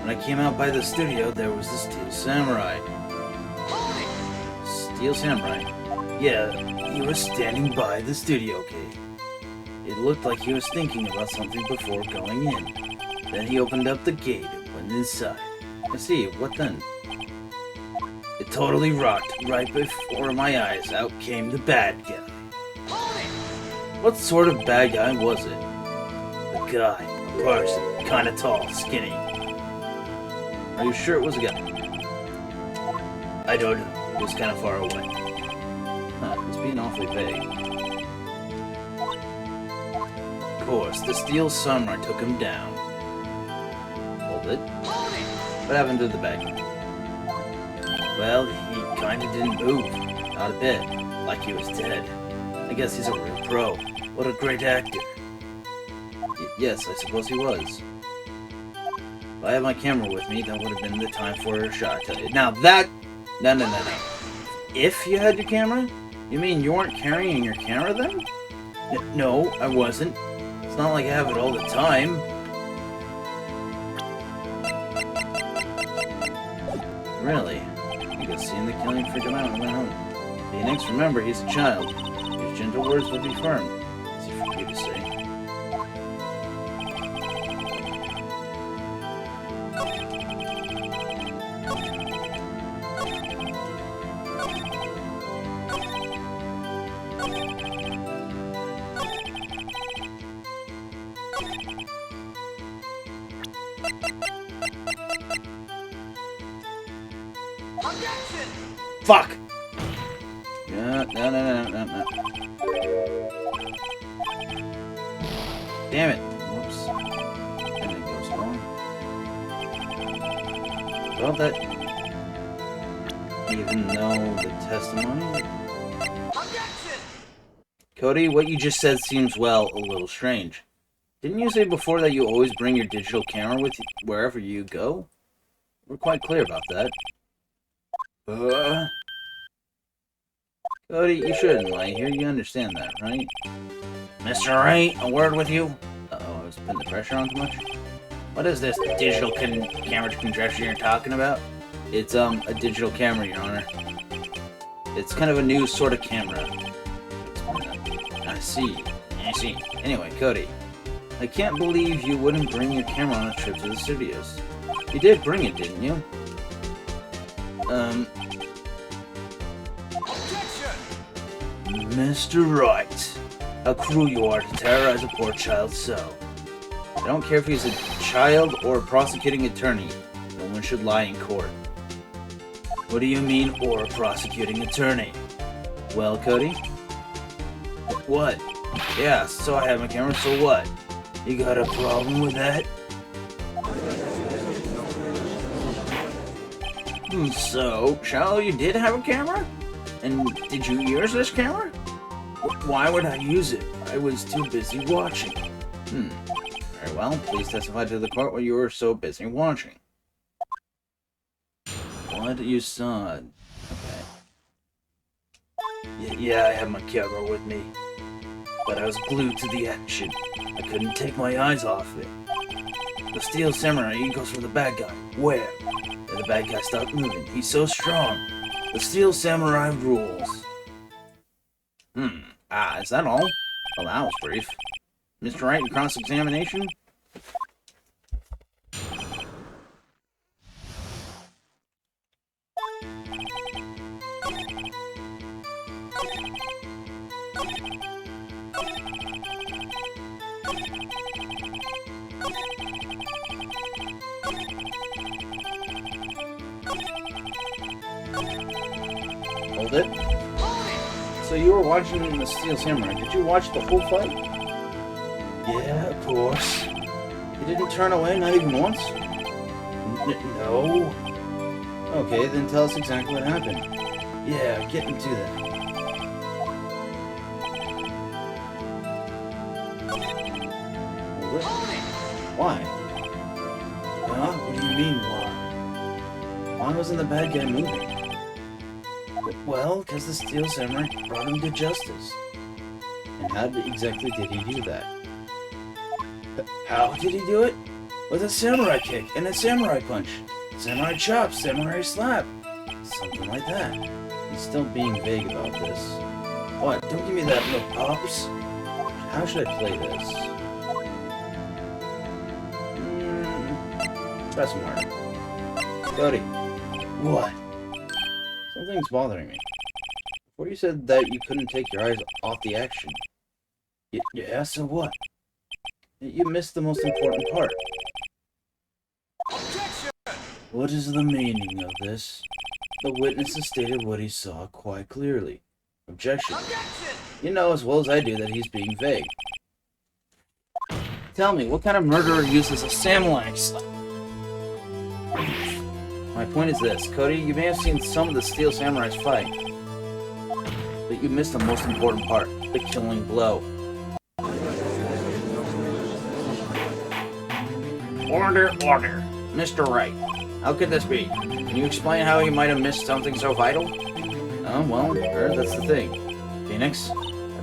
Speaker 3: When I came out by the studio, there was the Steel Samurai. Steel Samurai? Yeah, he was standing by the studio gate. It looked like he was thinking about something before going in. Then he opened up the gate and went inside. I see, what then? It totally rocked. Right before my eyes, out came the bad guy. What sort of bad guy was it? A guy, a person, kinda tall, skinny. Are you sure it was a guy? I don't know. It was kinda far away. Huh, he's being awfully vague. Of course, the Steel Samurai took him down. Hold it. What happened to the bad guy? Well, he kinda didn't move. Not a bit. Like he was dead. I guess he's a real pro. What a great actor. Yes, I suppose he was. If I had my camera with me, that would have been the time for a shot. Now that... No. If you had your camera? You mean you weren't carrying your camera then? No, I wasn't. It's not like I have it all the time. Really? You got seen the killing freak him out and went home. Phoenix, remember, he's a child. His gentle words will be firm. Easy for you to say. Fuck! No. Damn it. Whoops. And it goes wrong. Well, that... Even though the testimony... Cody, what you just said seems, well, a little strange. Didn't you say before that you always bring your digital camera with you wherever you go? We're quite clear about that. Cody, you shouldn't lie here. You understand that, right? Mr. Wright, a word with you? Uh-oh, I was putting the pressure on too much. What is this digital camera contraption you're talking about? It's, a digital camera, Your Honor. It's kind of a new sort of camera. I see. Anyway, Cody, I can't believe you wouldn't bring your camera on a trip to the studios. You did bring it, didn't you? Mr. Wright, how cruel you are to terrorize a poor child so. I don't care if he's a child or a prosecuting attorney. No one should lie in court. What do you mean, or a prosecuting attorney? Well, Cody? What? Yeah, so I have my camera, so what? You got a problem with that? So, Shallow, you did have a camera? And did you use this camera?
Speaker 4: Why would I use it? I was too busy watching. Very well, please testify to the court what you were so busy watching. What you saw? Okay. Yeah, I had my camera with me. But I was glued to the action. I couldn't take my eyes off it. The Steel Samurai, he goes for the bad guy. Where? And the bad guy stopped moving. He's so strong. The Steel Samurai rules. Is that all? Well, that was brief. Mr. Wright, in cross-examination? Hold it. So you were watching the Steel Samurai. Did you watch the whole fight? Yeah, of course. You didn't turn away, not even once? No. Okay, then tell us exactly what happened. Yeah, get into that. Why? Huh? What do you mean, why? Why wasn't the bad guy moving? Well, because the Steel Samurai brought him to justice. And how exactly did he do that? How did he do it? With a samurai kick and a samurai punch. Samurai chop, samurai slap. Something like that. He's still being vague about this. What? Don't give me that look, Pops. How should I play this? Try some harder. Cody. What? Something's bothering me. Before you said that you couldn't take your eyes off the action. Yeah, so what? You missed the most important part. Objection! What is the meaning of this? The witness has stated what he saw quite clearly. Objection! Objection! You know as well as I do that he's being vague. Tell me, what kind of murderer uses a samurai slap? My point is this, Cody, you may have seen some of the Steel Samurai's fight, but you missed the most important part, the killing blow. Order, order. Mr. Wright, how could this be? Can you explain how you might have missed something so vital? Well, that's the thing. Phoenix, I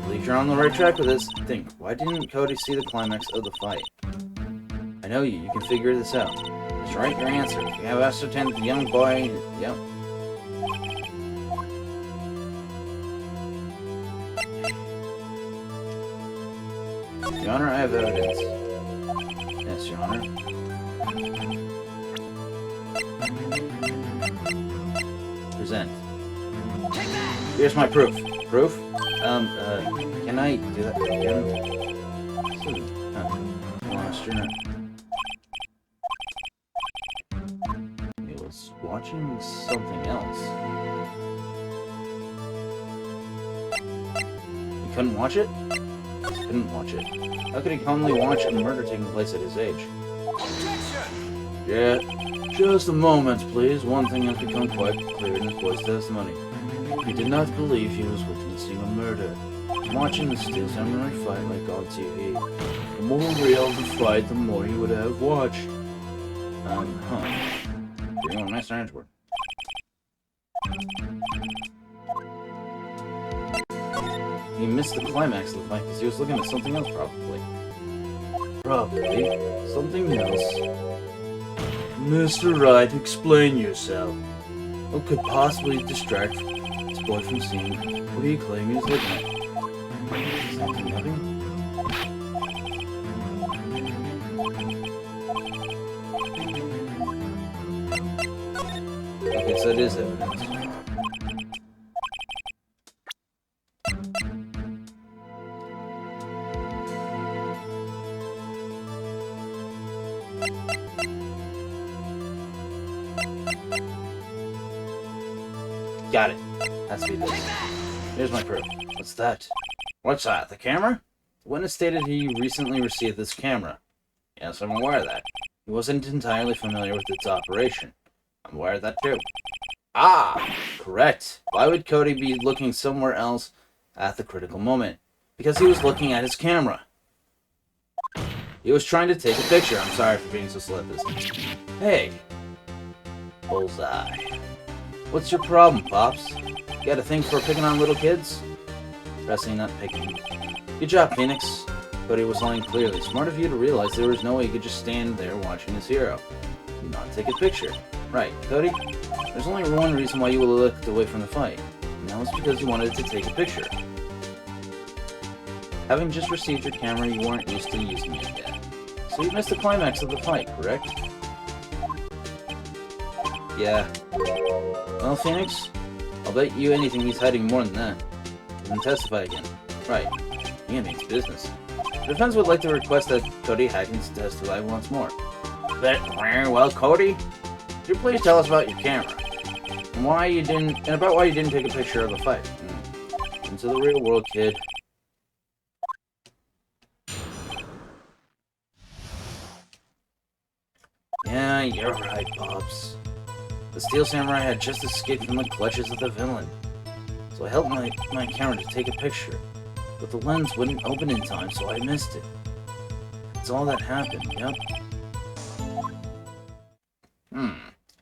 Speaker 4: believe you're on the right track with this. Think, why didn't Cody see the climax of the fight? I know you can figure this out. That's right, your answer. You have ascertained that the young boy... Yep. Your Honor, I have evidence. Yes, Your Honor. Present. Here's my proof. Proof? Can I do that again? Lost your... He was watching something else. He couldn't watch it? He couldn't watch it. How could he calmly watch a murder taking place at his age? Yeah, just a moment, please. One thing has become quite clear in his boy's testimony. He did not believe he was witnessing a murder. Watching the Steel Samurai fight like on TV. The more real the fight, the more he would have watched. Bring on Master Edgeworth. He missed the climax of the fight because he was looking at something else, probably. Probably. Something else. Mr. Wright, explain yourself. What could possibly distract his boy from seeing what do you claim he's looking at? Something nothing? Okay, so it is evidence. Got it. Has to be this. Here's my proof. What's that? What's that? The camera? The witness stated he recently received this camera. Yes, I'm aware of that. He wasn't entirely familiar with its operation. I'm aware of that too. Ah! Correct. Why would Cody be looking somewhere else at the critical moment because he was looking at his camera. He was trying to take a picture. I'm sorry for being so slippery. Hey. Bullseye. What's your problem, Pops? You got a thing for picking on little kids? Pressing, not picking. Good job, Phoenix. Cody was lying clearly. Smart of you to realize there was no way he could just stand there watching his hero. Do not take a picture. Right, Cody? There's only one reason why you looked away from the fight. And that was because you wanted to take a picture. Having just received your camera, you weren't used to using it yet. So you missed the climax of the fight, correct? Yeah. Well, Phoenix, I'll bet you anything he's hiding more than that. Then testify again. Right. He means business. The defense would like to request that Cody Hackins testify once more. Well, Cody, could you please tell us about your camera? And about why you didn't take a picture of the fight? Into the real world, kid. Yeah, you're right, Pops. The Steel Samurai had just escaped from the clutches of the villain. So I held my camera to take a picture. But the lens wouldn't open in time, so I missed it. That's all that happened, yep.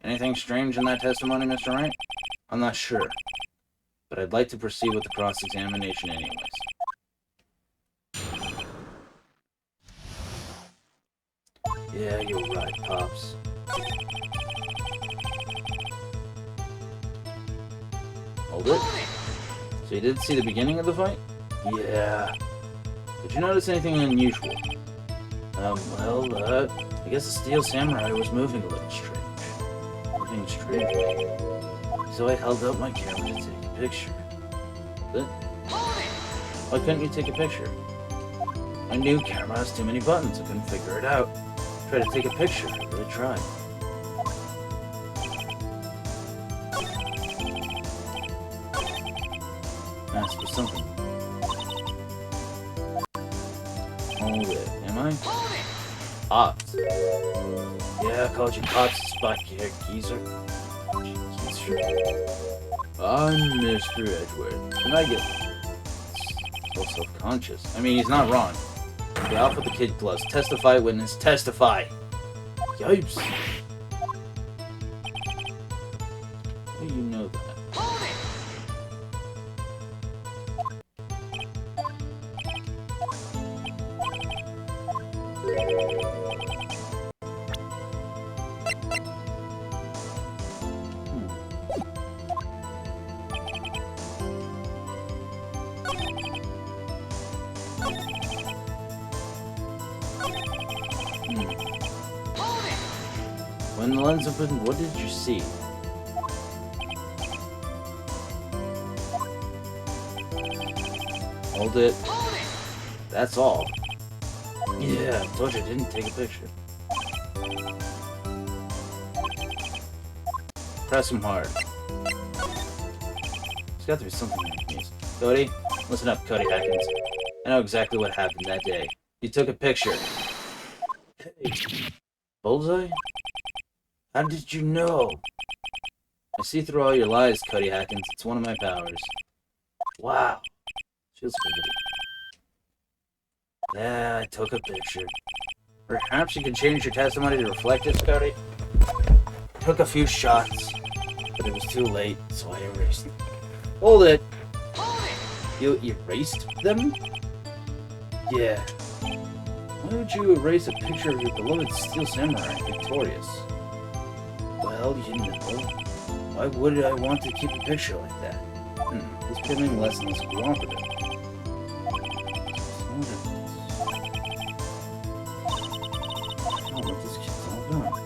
Speaker 4: Anything strange in that testimony, Mr. Wright? I'm not sure. But I'd like to proceed with the cross-examination anyways. Yeah, you're right, Pops. Hold it. So you did see the beginning of the fight? Yeah. Did you notice anything unusual? I guess the Steel Samurai was moving a little strange. Moving strangely. So I held out my camera to take a picture. But why couldn't you take a picture? My new camera has too many buttons, I couldn't figure it out. Tried to take a picture, I really tried. Ask for something. Hold it, am I? Pops. Yeah, I called you Pops, spot here, geezer. I'm Mr. Edgeworth, and I get so self-conscious. I mean, he's not wrong. Get off with the kid gloves. Testify, witness, testify! Yipes! How do you know that? When the lens opened, what did you see? Hold it. That's all. Yeah, I told you I didn't take a picture. Press him hard. There's got to be something in these. Cody, listen up, Cody Hackins. I know exactly what happened that day. You took a picture. Hey, Bullseye? How did you know? I see through all your lies, Cody Hackins. It's one of my powers. Wow. Feels good. Yeah, I took a picture. Perhaps you can change your testimony to reflect it, Cody? Took a few shots, but it was too late, so I erased them. Hold it! You erased them? Yeah. Why would you erase a picture of your beloved Steel Samurai victorious? Well, you know, why would I want to keep a picture like that? He's becoming less and less cooperative. I don't know what this kid's all about.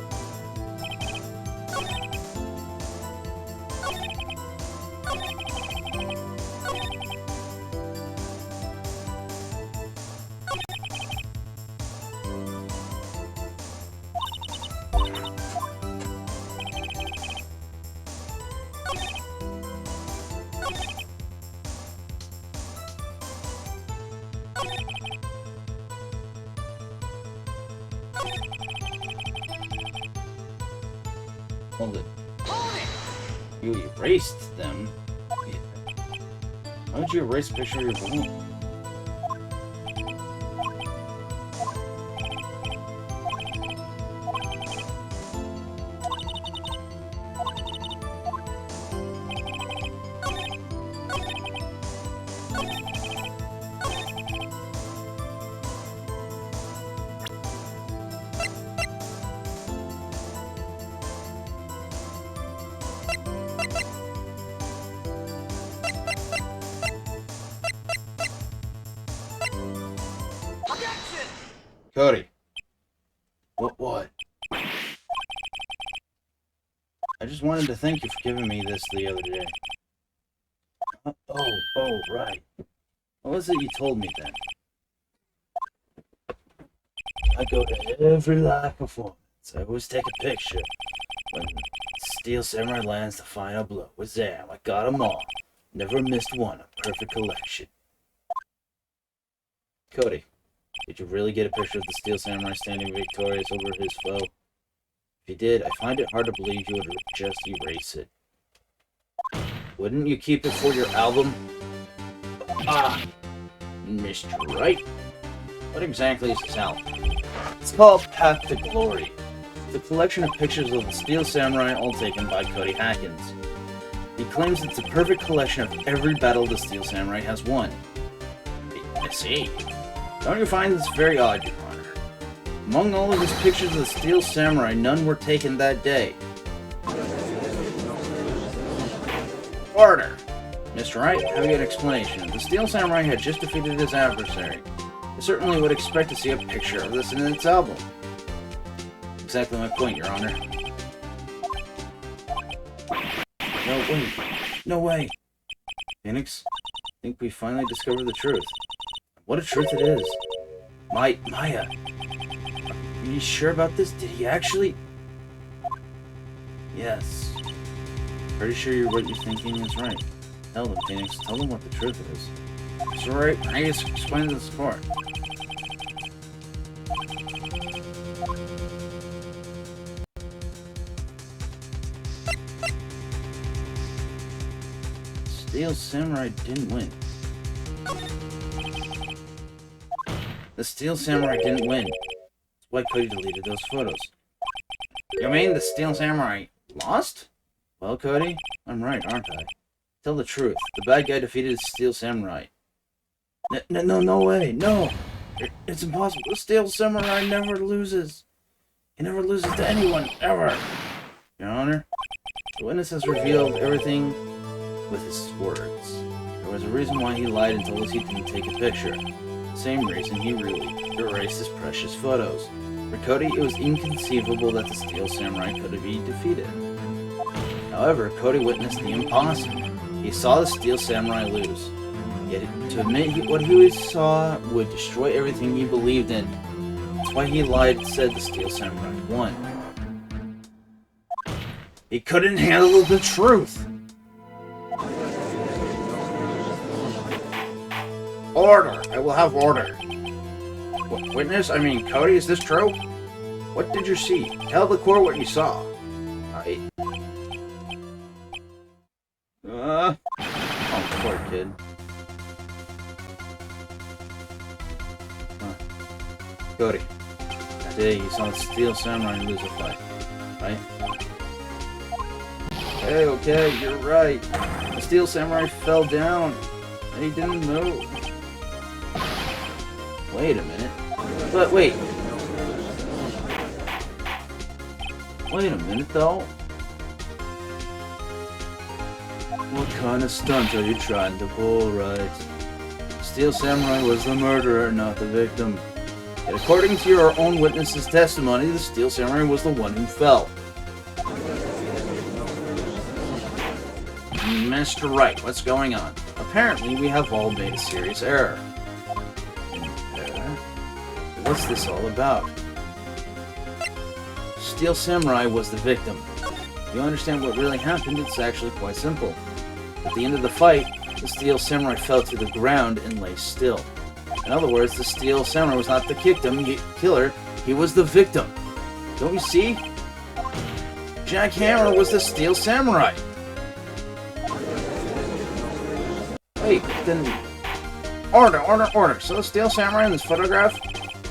Speaker 4: Hold it. You erased them?
Speaker 3: Why would you erase a picture of your balloon?
Speaker 4: Cody.
Speaker 3: What?
Speaker 4: I just wanted to thank you for giving me this the other day.
Speaker 3: Oh, right.
Speaker 4: What was it you told me then?
Speaker 3: I go to every live performance. I always take a picture. When Steel Samurai lands the final blow with Zam, I got 'em all. Never missed one. A perfect collection.
Speaker 4: Cody, did you really get a picture of the Steel Samurai standing victorious over his foe? If you did, I find it hard to believe you would just erase it. Wouldn't you keep it for your album?
Speaker 3: Mr. Wright.
Speaker 4: What exactly is this album?
Speaker 3: It's called Path to Glory.
Speaker 4: It's a collection of pictures of the Steel Samurai all taken by Cody Hackins. He claims it's a perfect collection of every battle the Steel Samurai has won.
Speaker 3: I see.
Speaker 4: Don't you find this very odd, Your Honor? Among all of his pictures of the Steel Samurai, none were taken that day. Order! Mr. Wright, have you an explanation? If the Steel Samurai had just defeated his adversary, I certainly would expect to see a picture of this in its album. Exactly my point, Your Honor. No way. Phoenix, I think we finally discovered the truth. What a truth it is. Maya, are you sure about this? Did he actually? Yes. Pretty sure what you're thinking is right. Tell them, Phoenix. Tell them what the truth is. It's alright. I just explained this before. Steel Samurai didn't win. The Steel Samurai didn't win. That's why Cody deleted those photos. You mean the Steel Samurai lost? Well, Cody, I'm right, aren't I? Tell the truth. The bad guy defeated the Steel Samurai. No way. No. It's impossible. The Steel Samurai never loses. He never loses to anyone, ever. Your Honor, the witness has revealed everything with his words. There was a reason why he lied and told us he didn't take a picture. Same reason he really erased his precious photos. For Cody, it was inconceivable that the Steel Samurai could be defeated. However, Cody witnessed the impossible. He saw the Steel Samurai lose. Yet, to admit what he saw would destroy everything he believed in. That's why he lied and said the Steel Samurai won. He couldn't handle the truth. Order! I will have order. Witness? I mean, Cody, is this true? What did you see? Tell the court what you saw. Oh, poor kid. Cody, that day you saw the Steel Samurai lose a fight, right? Okay, you're right. The Steel Samurai fell down, and he didn't move. Wait a minute. But wait. Wait a minute, though. What kind of stunt are you trying to pull, Wright? Steel Samurai was the murderer, not the victim. Yet according to your own witness's testimony, the Steel Samurai was the one who fell. Mr. Wright, what's going on? Apparently, we have all made a serious error. What's this all about? Steel Samurai was the victim. If you understand what really happened, it's actually quite simple. At the end of the fight, the Steel Samurai fell to the ground and lay still. In other words, the Steel Samurai was not the killer, he was the victim. Don't you see? Jack Hammer was the Steel Samurai.
Speaker 3: Wait, then... Order. So the Steel Samurai in this photograph,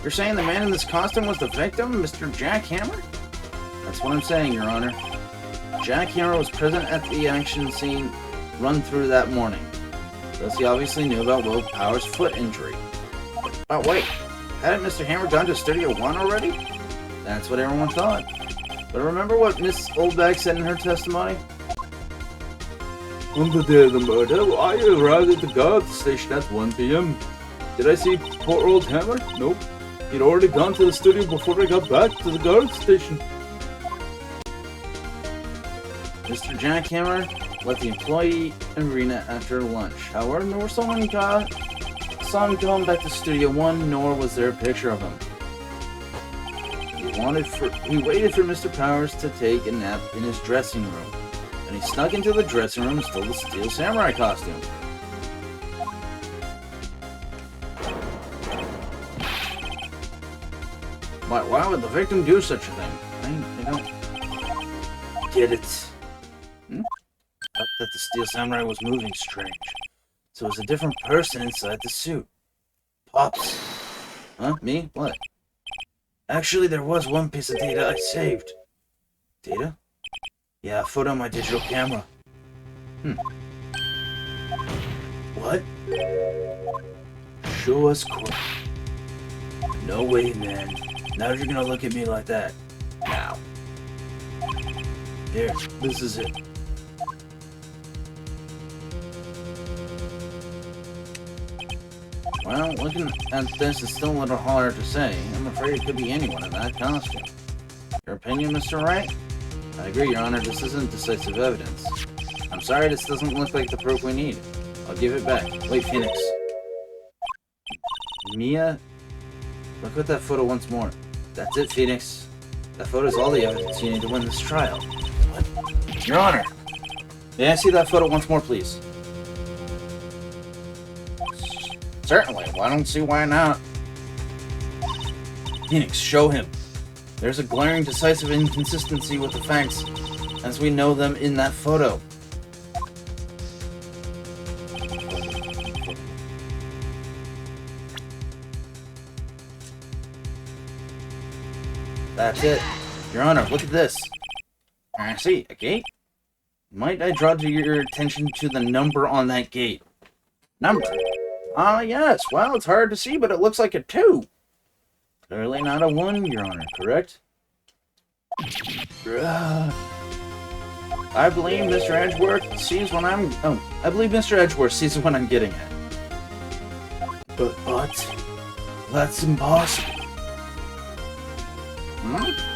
Speaker 3: you're saying the man in this costume was the victim, Mr. Jack Hammer? That's what I'm saying, Your Honor. Jack Hammer was present at the action scene run through that morning. Thus he obviously knew about Will Power's foot injury. Oh wait, hadn't Mr. Hammer gone to Studio 1 already? That's what everyone thought. But remember what Miss Oldbag said in her testimony?
Speaker 2: On the day of the murder, I arrived at the guard station at 1 p.m. Did I see poor old Hammer? Nope. He'd already gone to the studio before I got back to the guard station.
Speaker 3: Mr. Jack Hammer left the employee arena after lunch. However, nor someone saw him going back to Studio 1, nor was there a picture of him. He waited for Mr. Powers to take a nap in his dressing room. And he snuck into the dressing room and stole the Steel Samurai costume. Why would the victim do such a thing? I don't get it. Thought that the Steel Samurai was moving strange. So it was a different person inside the suit. Pops. Huh? Me? What? Actually, there was one piece of data I saved. Data? Yeah, a photo on my digital camera. What? Show us quick. No way, man. Now you're gonna look at me like that. Now. Here, this is it. Well, looking at this, it's still a little hard to say. I'm afraid it could be anyone in that costume. Your opinion, Mr. Wright? I agree, Your Honor. This isn't decisive evidence. I'm sorry, this doesn't look like the proof we need. I'll give it back. Wait, Phoenix. Mia? Look at that photo once more. That's it, Phoenix. That photo's all the evidence you need to win this trial. What? Your Honor! May I see that photo once more, please? Certainly. Well, I don't see why not. Phoenix, show him. There's a glaring, decisive inconsistency with the facts as we know them in that photo. That's it. Your Honor, look at this. I see. A gate? Might I draw to your attention to the number on that gate? Number? Ah, yes. Well, it's hard to see, but it looks like a 2. Clearly not a 1, Your Honor, correct? I believe Mr. Edgeworth sees what I'm... I believe Mr. Edgeworth sees what I'm getting at. But... That's impossible.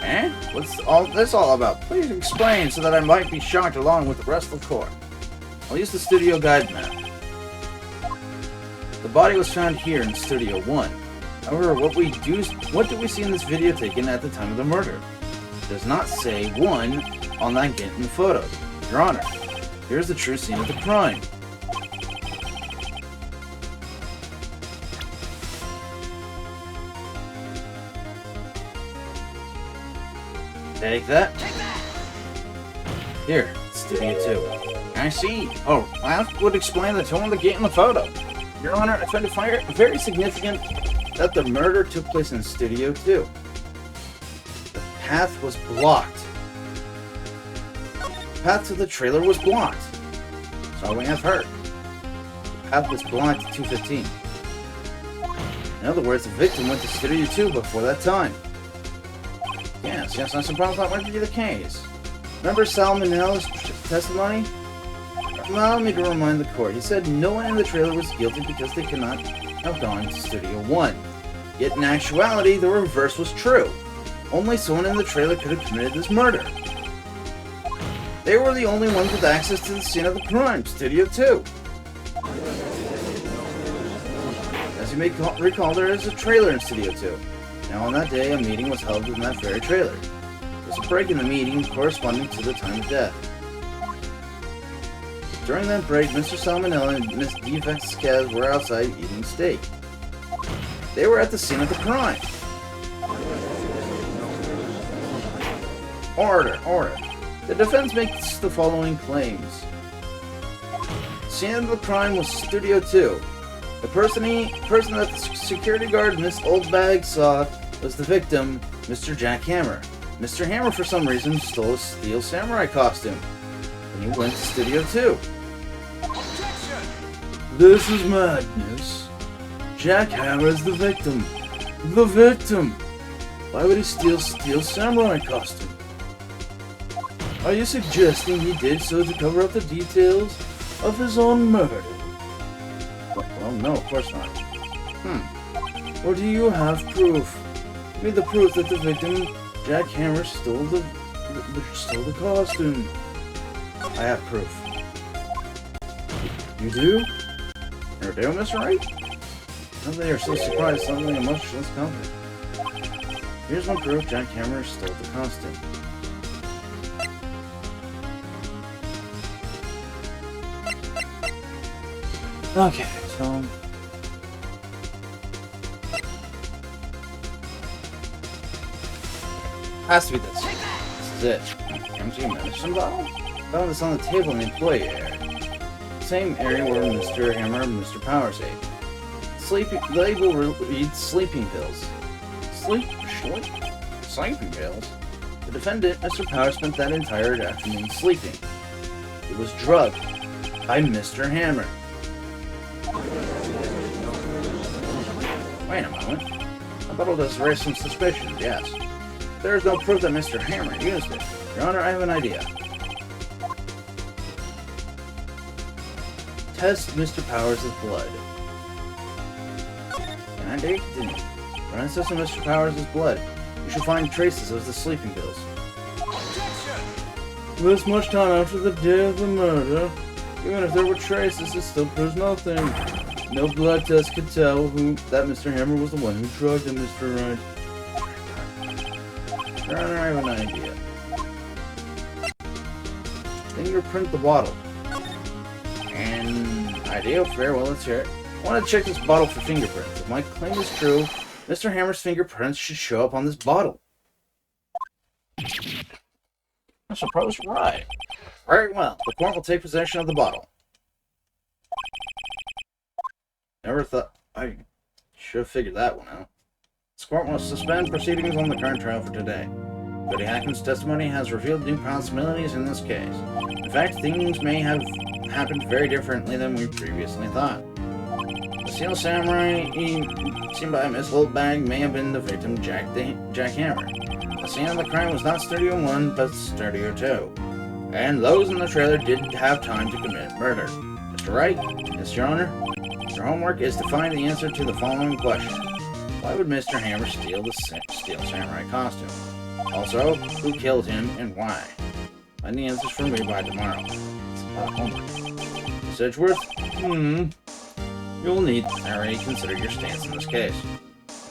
Speaker 3: Eh? What's all this all about? Please explain so that I might be shocked along with the rest of the court. I'll use the studio guide map. The body was found here in Studio 1. However, what do we see in this video taken at the time of the murder? It does not say 1 on that gate in the photo. Your Honor, here's the true scene of the crime. Take that. Here, Studio 2. I see. Oh, that would explain the tone of the gate in the photo. Your Honor, I find it very significant that the murder took place in Studio 2. The path was blocked. The path to the trailer was blocked. That's all we have heard. The path was blocked at 2:15. In other words, the victim went to Studio 2 before that time. Yes, I suppose that might be the case. Remember Salmonel's testimony? Allow me to remind the court. He said no one in the trailer was guilty because they could not have gone to Studio 1. Yet in actuality, the reverse was true. Only someone in the trailer could have committed this murder. They were the only ones with access to the scene of the crime, Studio 2. As you may recall, there is a trailer in Studio 2. Now on that day, a meeting was held in that very trailer. There was a break in the meeting corresponding to the time of death. During that break, Mr. Salmonella and Miss Defenskaz were outside eating steak. They were at the scene of the crime. Order. The defense makes the following claims. scene of the crime was Studio 2. The person that the security guard in this old bag saw was the victim, Mr. Jack Hammer. Mr. Hammer, for some reason, stole a steel samurai costume. And he went to Studio 2. This is madness. Jack Hammer is the victim. The victim! Why would he steal a steel samurai costume? Are you suggesting he did so to cover up the details of his own murder? Well, no, of course not. Or do you have proof? Give me the proof that the victim, Jack Hammer, stole the costume. I have proof. You do? You do, Mr. Wright? How they are so surprised suddenly and much less confident. Here's one proof Jack Hammer stole the costume. Okay, so... has to be this. This is it. Empty medicine bottle? Found this on the table in the employee area. Same area where Mr. Hammer and Mr. Powers ate. The label reads sleeping pills. Sleeping pills? The defendant, Mr. Powers, spent that entire afternoon sleeping. It was drugged by Mr. Hammer. Wait a moment. The bottle does raise some suspicion, yes. There is no proof that Mr. Hammer used it. Your Honor, I have an idea. Test Mr. Powers' blood. Can I do? Continue. When I test Mr. Powers' blood, you shall find traces of the sleeping pills. This much time after the day of the murder, even if there were traces, it still proves nothing. No blood test could tell that Mr. Hammer was the one who drugged him, Mr. Wright. Your Honor, I have an idea. Fingerprint the bottle. An idea? Very well, let's hear it. I want to check this bottle for fingerprints. If my claim is true, Mr. Hammer's fingerprints should show up on this bottle. I suppose you're right. Very well. The court will take possession of the bottle. Never thought... I should have figured that one out. This court will suspend proceedings on the current trial for today. Cody Hackman's testimony has revealed new possibilities in this case. In fact, things may have happened very differently than we previously thought. The steel samurai seen by Miss Holdbag may have been the victim, Jack Hammer. The scene of the crime was not Studio 1, but Studio 2. And those in the trailer didn't have time to commit murder. Mr. Wright, yes, Your Honor, your homework is to find the answer to the following question. Why would Mr. Hammer steal the steel samurai costume? Also, who killed him and why? Find the answers for me by tomorrow. It's a lot of homework. Sedgeworth? You'll need to reconsider your stance in this case.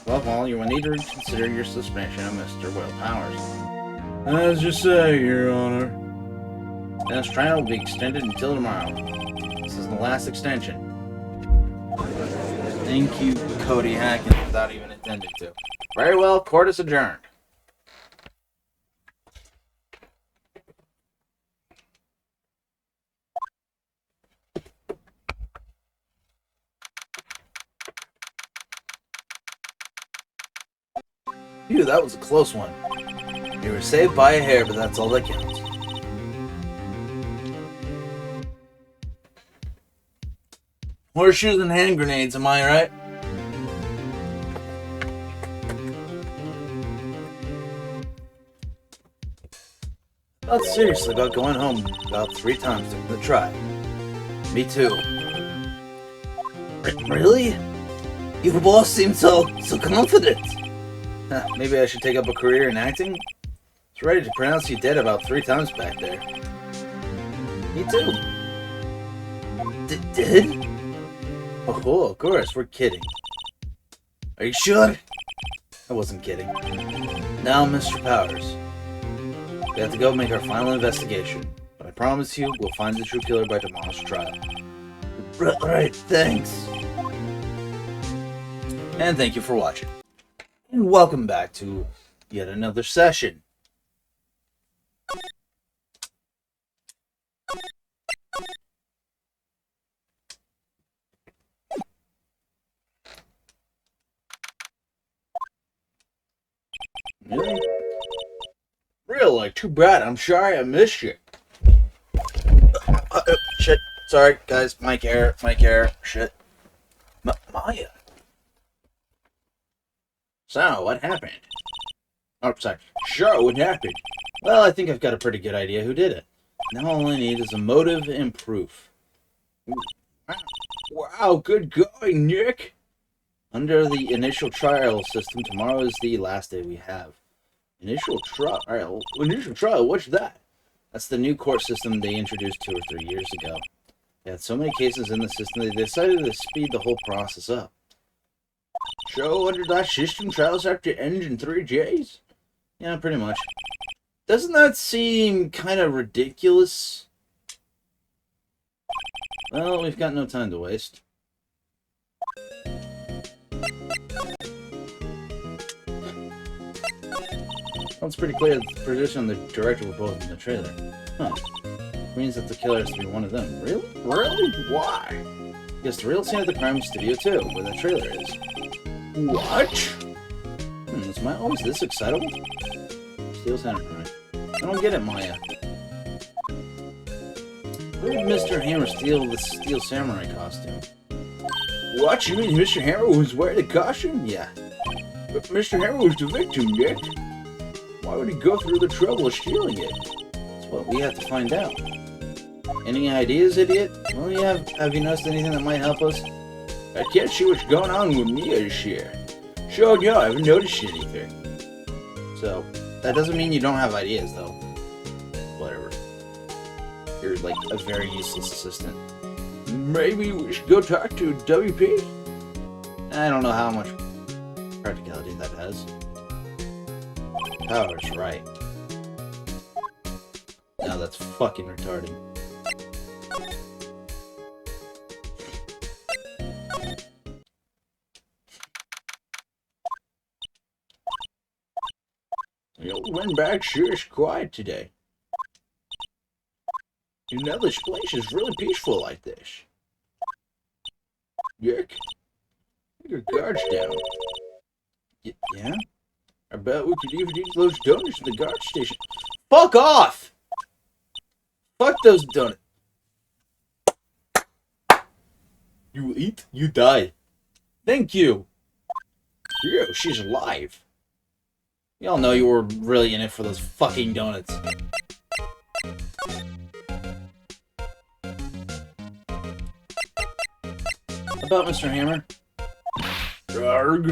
Speaker 3: Above all, you will need to reconsider your suspension of Mr. Will Powers. As you say, Your Honor. This trial will be extended until tomorrow. This is the last extension. Thank you, Cody Hackett, without even intending to. Very well, court is adjourned. Phew, that was a close one. You were saved by a hair, but that's all that counts. Horseshoes and hand grenades, am I right? Thought seriously about going home about 3 times during the trial. Me too. Really? You both seem so confident. Maybe I should take up a career in acting? I was ready to pronounce you dead about 3 times back there. Me too. Dead? Oh, of course, we're kidding. Are you sure? I wasn't kidding. Now, Mr. Powers. We have to go make our final investigation. But I promise you, we'll find the true killer by tomorrow's trial. Right, thanks. And thank you for watching. And welcome back to yet another session. Really? Really? Too bad. I'm sorry I missed you. Shit. Sorry, guys. Mic error. Shit. Maya. So, what happened? Oh, sorry. Sure, what happened? Well, I think I've got a pretty good idea who did it. Now all I need is a motive and proof. Wow, good going, Nick! Under the initial trial system, tomorrow is the last day we have. Initial trial? Initial trial? What's that? That's the new court system they introduced 2 or 3 years ago. They had so many cases in the system, they decided to speed the whole process up. So, under that system, trials have to end in 3 days? Yeah, pretty much. Doesn't that seem kind of ridiculous? Well, we've got no time to waste. Well, it's pretty clear that the producer and the director were both in the trailer. Huh. Means that the killer has to be one of them. Really? Really? Why? Because the real scene of the crime is Studio 2, where the trailer is. What? Is Maya always this excitable? Steel Samurai. I don't get it, Maya. Where did Mr. Hammer steal the Steel Samurai costume? What? You mean Mr. Hammer was wearing the costume? Yeah. But Mr. Hammer was the victim, Nick. Why would he go through the trouble of stealing it? That's what we have to find out. Any ideas, idiot? Well, yeah, have you noticed anything that might help us? I can't see what's going on with Mia this year. Sure, no, I haven't noticed anything. So, that doesn't mean you don't have ideas, though. Whatever. You're like a very useless assistant. Maybe we should go talk to WP? I don't know how much practicality that has. Powers, right. Now that's fucking retarded. The old windbag sure is quiet today. You know, this place is really peaceful like this. Yuck. Your guard's down. Yeah? I bet we could even eat those donuts at the guard station. Fuck off! Fuck those donuts. You eat, you die. Thank you. Phew, she's alive. Y'all know you were really in it for those fucking donuts. About Mr. Hammer? Arg.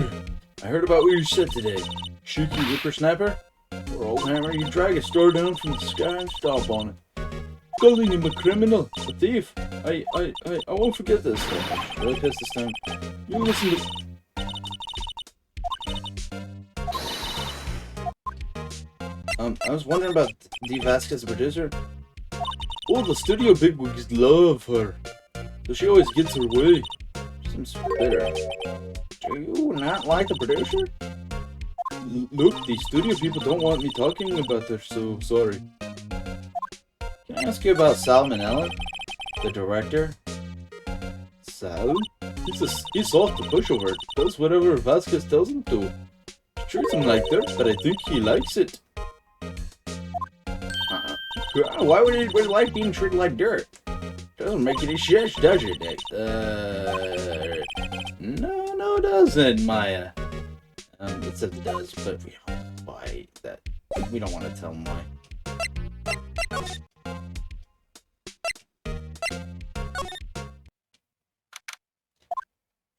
Speaker 3: I heard about what you said today. Cheeky whippersnapper? Poor old Hammer, you drag a store down from the sky and stomp on it. Calling him a criminal, a thief. I won't forget this. I'm really pissed this time. You listen to... I was wondering about Dee Vasquez, the producer. Oh, the studio bigwigs love her. So she always gets her way. Seems bitter. Do you not like the producer? Look, the studio people don't want me talking about her, so sorry. Can I ask you about Salmonella? The director? Sal? He's soft to pushover. Does whatever Vasquez tells him to. Treats him like dirt, but I think he likes it. Why would he like being treated like dirt? Doesn't make any sense, does it, Nick? No, it doesn't, Maya. It says it does, but we don't why that. We don't want to tell him why.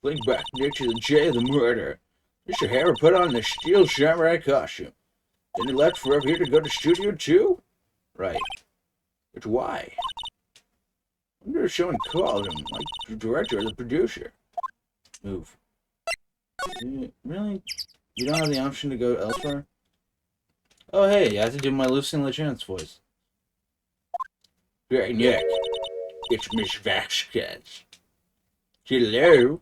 Speaker 3: Link back near to the day of the murder. Mr. Hammer put on the Steel Samurai costume. Then he left for up here to go to Studio 2? Right. But why? I wonder if someone called him, like the director or the producer. Move. Really? You don't have the option to go elsewhere? Oh hey, I have to do my Lucien LeChance voice. Hey Nick, it's Miss Vasquez. Hello?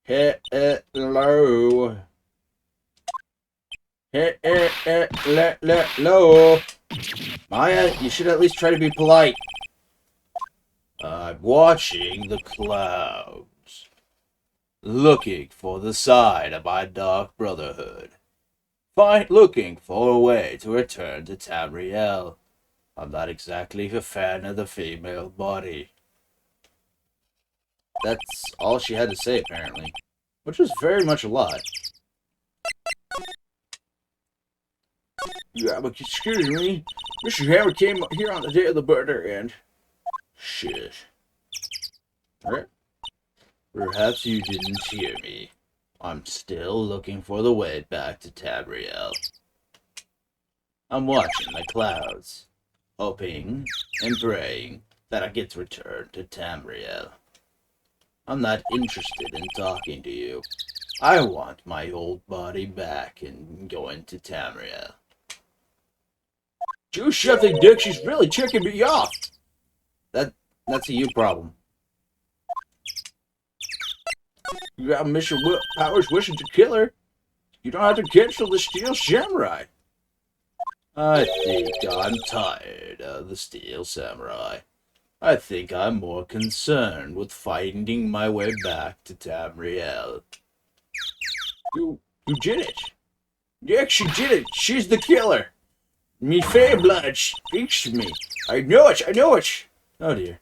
Speaker 3: Hello? Hello? Maya, you should at least try to be polite. I'm watching the clouds.
Speaker 1: looking for the sign of my dark brotherhood. Looking for a way to return to Tamriel. I'm not exactly a fan of the female body. That's all she had to say, apparently. Which was very much a lie. Yeah, but excuse me. Mr. Hammer came here on the day of the murder and... Shit. Perhaps you didn't hear me. I'm still looking for the way back to Tamriel. I'm watching the clouds, hoping and praying that I get to return to Tamriel. I'm not interested in talking to you. I want my old body back and going to Tamriel. You shut the dick, she's really checking me off! That's a you problem. You got Mr. Powers wishing to kill her. You don't have to cancel the Steel Samurai. I think I'm tired of the Steel Samurai. I think I'm more concerned with finding my way back to Tamriel. You did it. You actually did it. She's the killer. Me fair blood speaks to me. I know it. Oh dear.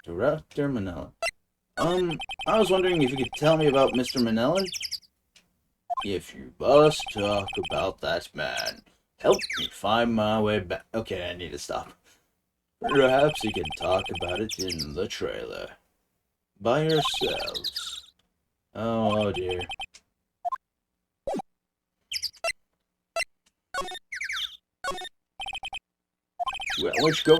Speaker 1: Director Manila. I was wondering if you could tell me about Mr. Manila? If you must talk about that man, help me find my way back. Okay, I need to stop. Perhaps you can talk about it in the trailer. By yourselves. Oh dear. Well, let's go.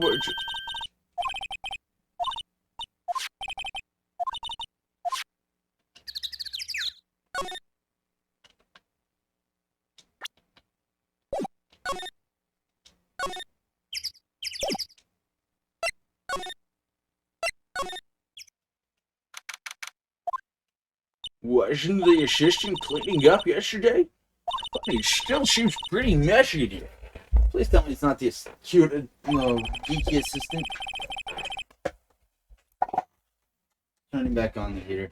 Speaker 1: Wasn't the assistant cleaning up yesterday? But it still seems pretty messy in here. Please tell me it's not the cute, geeky assistant. Turning back on the heater.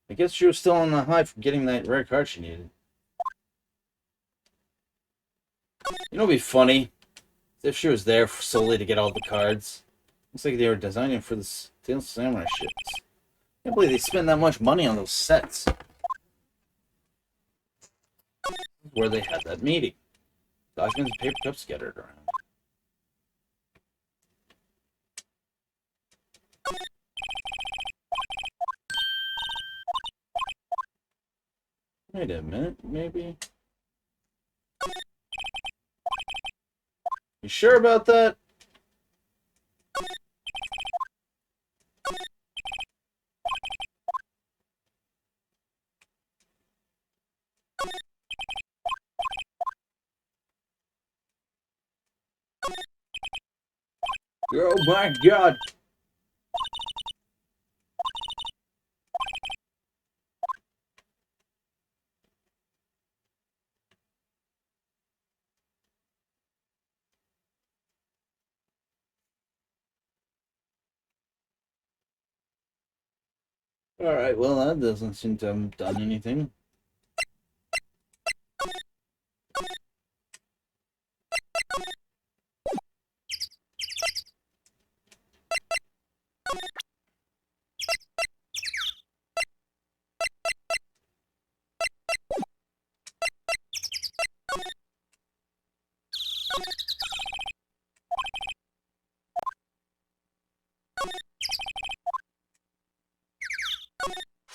Speaker 1: I guess she was still on the high from getting that rare card she needed. You know what'd be funny? If she was there solely to get all the cards. Looks like they were designing for the Steel Samurai ships. I can't believe they spend that much money on those sets. Where they had that meeting. Documents and paper cups scattered around. Wait a minute, maybe? You sure about that? Oh my god! Alright, well that doesn't seem to have done anything.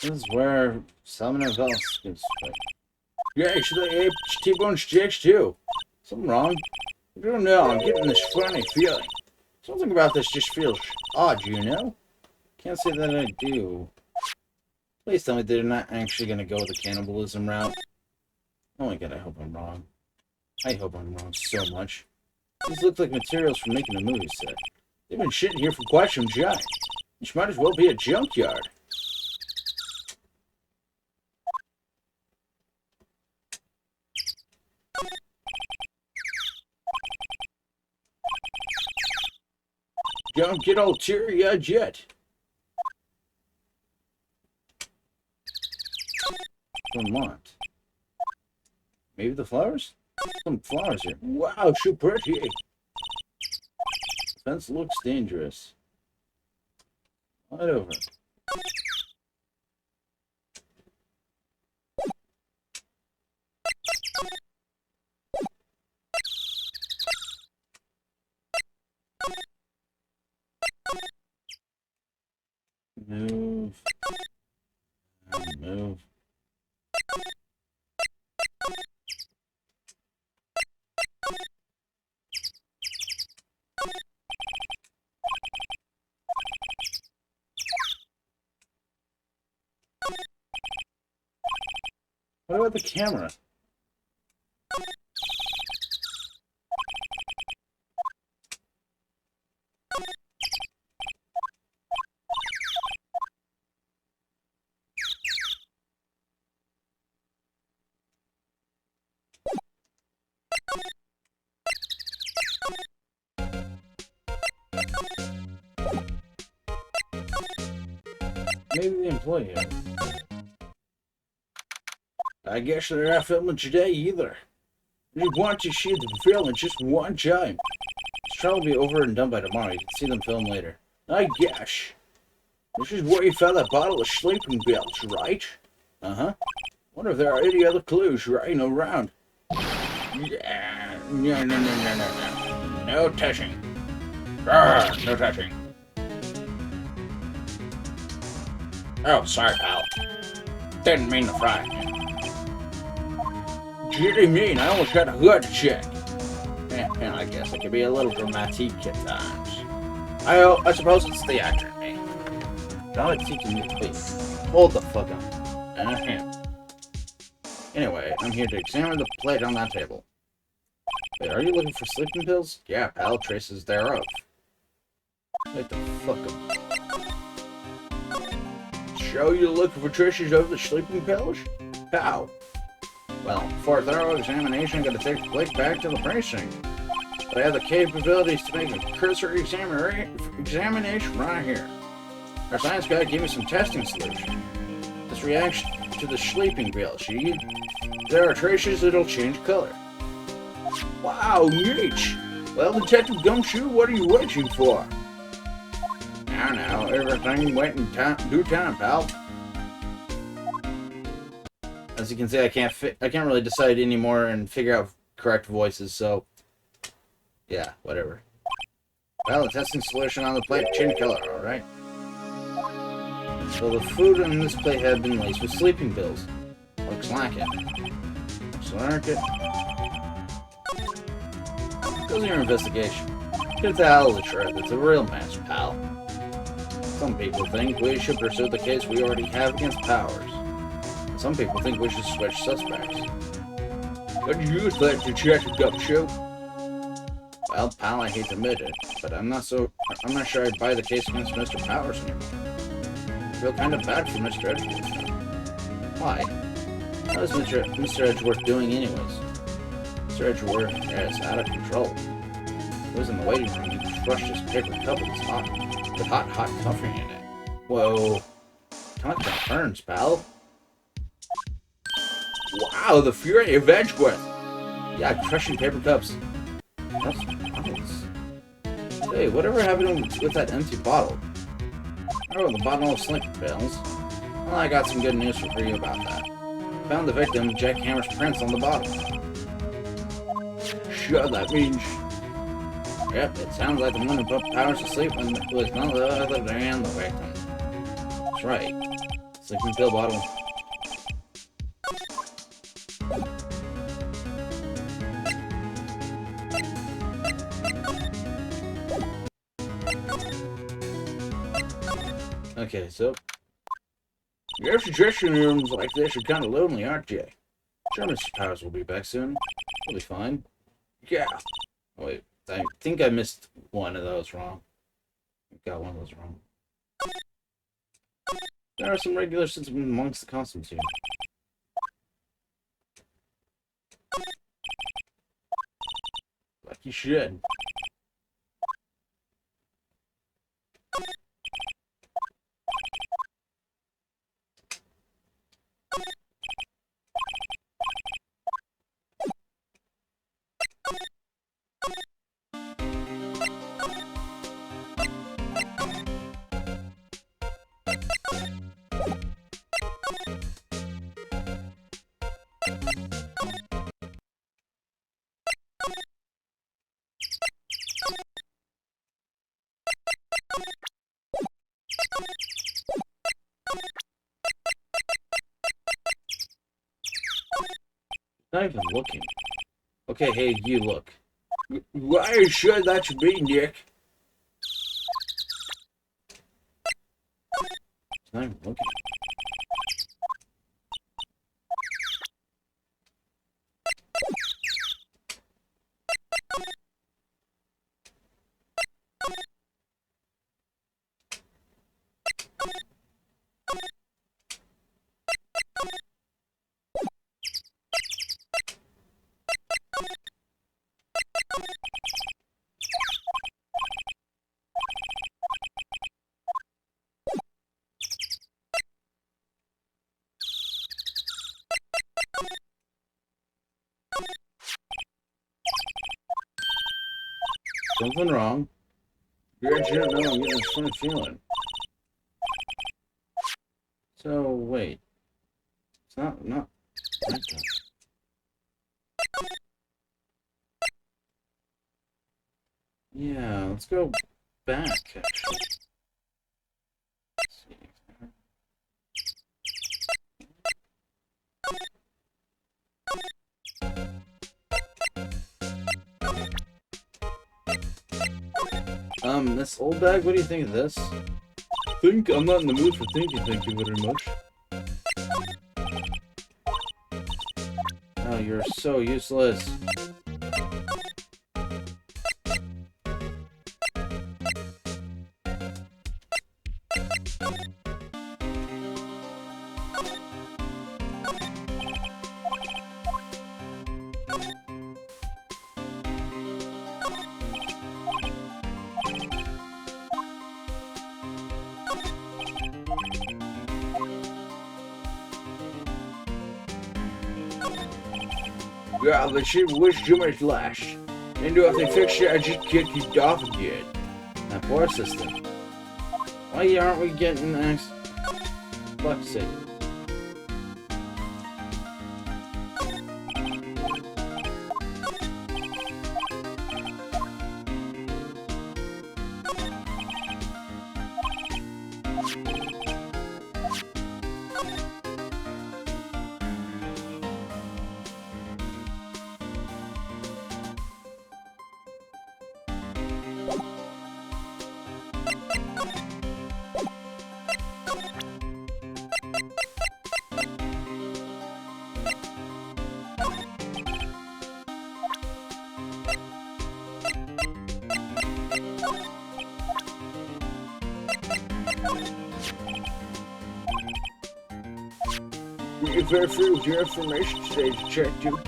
Speaker 1: This is where Salmon and Velas gives fight. Yeah, actually, I ate T-bone sticks too. Something wrong? I don't know, I'm getting this funny feeling. Something about this just feels odd, you know? Can't say that I do. Please tell me they're not actually going to go the cannibalism route. Oh my god, I hope I'm wrong. I hope I'm wrong so much. These look like materials for making a movie set. They've been shitting here for quite some time. This might as well be a junkyard. Don't get all teary-eyed yet.
Speaker 3: Vermont. Maybe the flowers? Some flowers here. Wow, so pretty. Fence looks dangerous. Right over. Move. Move. What about the camera? Maybe the employee. I guess they're not filming today either. We want to see them film just one time. This trial will be over and done by tomorrow. You can see them film later. I guess. This is where you found that bottle of sleeping pills, right? Uh-huh. Wonder if there are any other clues lying around. Yeah. No. No touching. No touching. Oh, sorry, pal. Didn't mean to fry you. Gee, mean, I almost got a hood check. Yeah, I guess I could be a little dramatic at times. I suppose it's the actor in me. Now it's teaching me to think. Hold the fuck up. Anyway, I'm here to examine the plate on that table. Wait, are you looking for sleeping pills? Yeah, pal, traces thereof. Wait the fuck up. Show you looking for traces of the sleeping pills? How? Well, for a thorough examination, I'm going to take the plate back to the precinct. But I have the capabilities to make a cursory examination right here. Our science guy gave me some testing solution. This reaction to the sleeping pill. See, there are traces that'll change color. Wow, neat! Well, Detective Gumshoe, what are you waiting for? Now, everything went in due time, pal. As you can see, I can't really decide anymore and figure out correct voices, so yeah, whatever. Well, the testing solution on the plate changed color, alright. So the food on this plate had been laced with sleeping pills. Looks like it. Looks like it. Goes your investigation. Get the hell of the truth. It's a real mess, pal. Some people think we should pursue the case we already have against Powers. Some people think we should switch suspects. What do you think, Detective Gumshoe? Well, pal, I hate to admit it, but I'm not sure I'd buy the case against Mr. Powers anymore. I feel kind of bad for Mr. Edgeworth. Why? What is Mr. Edgeworth doing anyways? Mr. Edgeworth is out of control. He was in the waiting room and crushed his paper cup with hot coffee in it. Whoa. Talk about turns, pal. Wow, the fury of Edgeworth! Yeah, crushing paper cups. That's nice. Hey, whatever happened with that empty bottle? Oh, the bottle of sleeping pills. Well, I got some good news for you about that. Found the victim, Jack Hammer's prints on the bottle. Sure, that means... Yep, it sounds like the one who put Powers to sleep was none other than the victim. That's right. Sleeping pill bottle. Okay, so... Your suggestion rooms like this are kind of lonely, aren't you? Sure, Mr. Powers will be back soon. He'll be fine. Yeah. Oh, wait, I think I missed one of those wrong. I got one of those wrong. There are some regular citizens amongst the costumes here. Like you should. Not even looking. Okay, hey, you look.
Speaker 1: Why are you sure that should be, Nick?
Speaker 3: Not even looking. Something wrong. You're a jerk. No, I'm getting this funny feeling. So, wait. It's not like that. Yeah, let's go back, actually. Let's see. This old bag, what do you think of this?
Speaker 2: Think I'm not in the mood for thinking, thank you very much.
Speaker 3: Oh, you're so useless.
Speaker 1: Yeah, the shit was too much lash. And if they fix it, I just can't keep off again.
Speaker 3: That poor system. Why aren't we getting next? Fuck's sake.
Speaker 1: You verify with your information today to check too.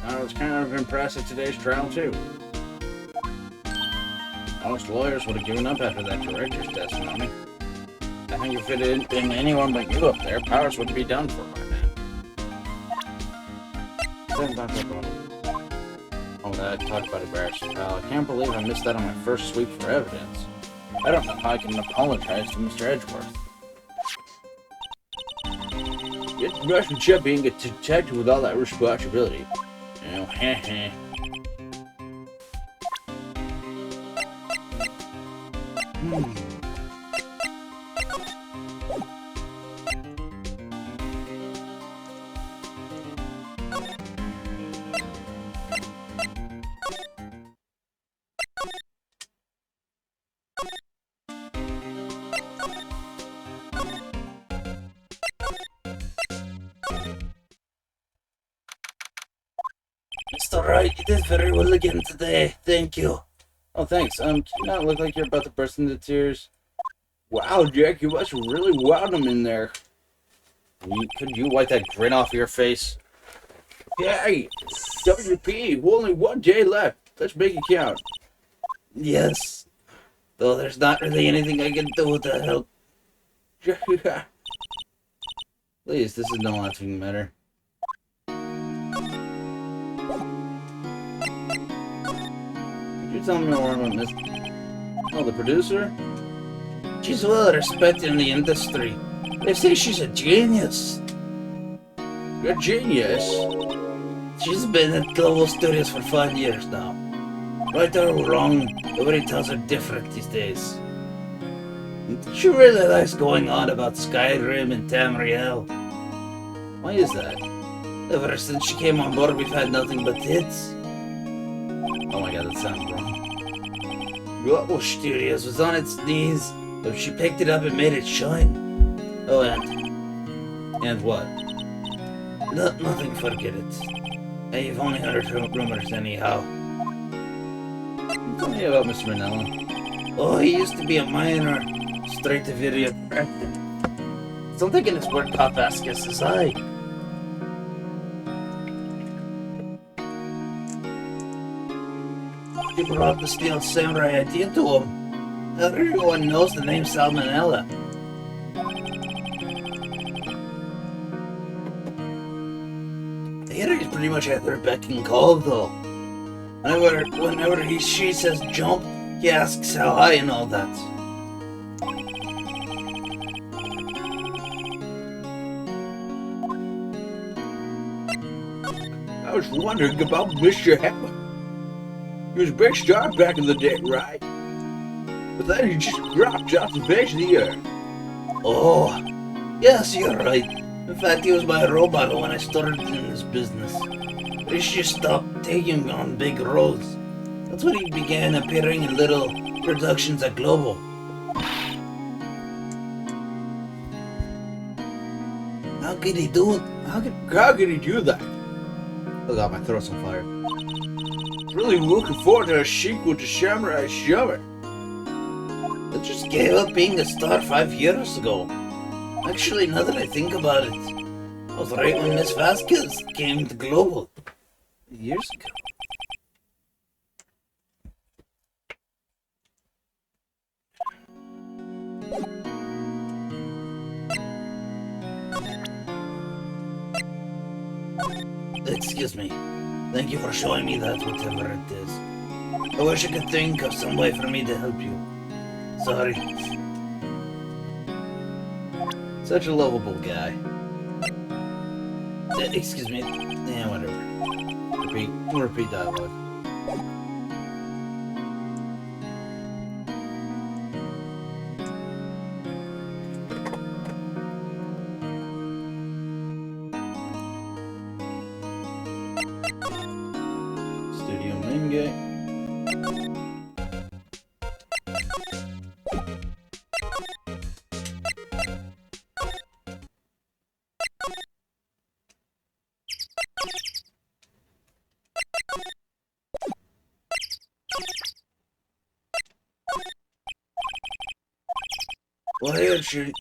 Speaker 3: I was kind of impressed at today's trial, too. Most lawyers would have given up after that director's testimony. I think if it had been anyone but you up there, Powers would be done for by now. Oh, that talk about embarrassing, pal. I can't believe I missed that on my first sweep for evidence. I don't know how I can apologize to Mr. Edgeworth.
Speaker 1: It's rough and chip being a detective with all that responsibility. Oh, heh heh.
Speaker 4: Mr. Wright, you did very well again today. Thank you.
Speaker 3: Oh, thanks. Do you not look like you're about to burst into tears?
Speaker 1: Wow, Jack, you must have really wowed him in there.
Speaker 3: Could you wipe that grin off your face?
Speaker 1: Hey, WP, only 1 day left. Let's make it count.
Speaker 4: Yes. Though there's not really anything I can do to help.
Speaker 3: Please, this is no laughing matter. Could you tell me more about Miss... Oh, the producer?
Speaker 4: She's well respected in the industry. They say she's a genius.
Speaker 1: A genius?
Speaker 4: She's been at Global Studios for 5 years now. Right or wrong, nobody tells her different these days. She really likes going on about Skyrim and Tamriel.
Speaker 3: Why is that? Ever since she came on board, we've had nothing but hits. Oh my god, that sounds wrong. Global Studios was on its knees, but she picked it up and made it shine. Oh, and what? Nothing, forget it. I've only heard rumors anyhow. Tell me about Mr. Manella. Oh, he used to be a miner, straight to video director. Something in his work caught Vasquez's eye. He brought the Steel Samurai idea to him. Everyone knows the name Salmonella. He's pretty much at their beck and call, though. Whenever she says jump, he asks how high and all that.
Speaker 2: I was wondering about Mr. Hammer. He was a big star back in the day, right? But then he just dropped off the face of the earth.
Speaker 3: Oh, yes, you're right. In fact, he was my role model when I started in this business. He just stopped taking on big roles. That's when he began appearing in little productions at Global. How could he do it?
Speaker 2: How could he do that?
Speaker 3: Oh god, my throat's on fire.
Speaker 2: Really looking forward to a sequel to Samurai Summer.
Speaker 3: I just gave up being a star 5 years ago. Actually, now that I think about it, I was right when Miss Vasquez came to Global. Years ago. Excuse me. Thank you for showing me that, whatever it is. I wish I could think of some way for me to help you. Sorry. Such a lovable guy. Excuse me. Yeah, whatever. Repeat dialogue. Studio main gate. Why is she?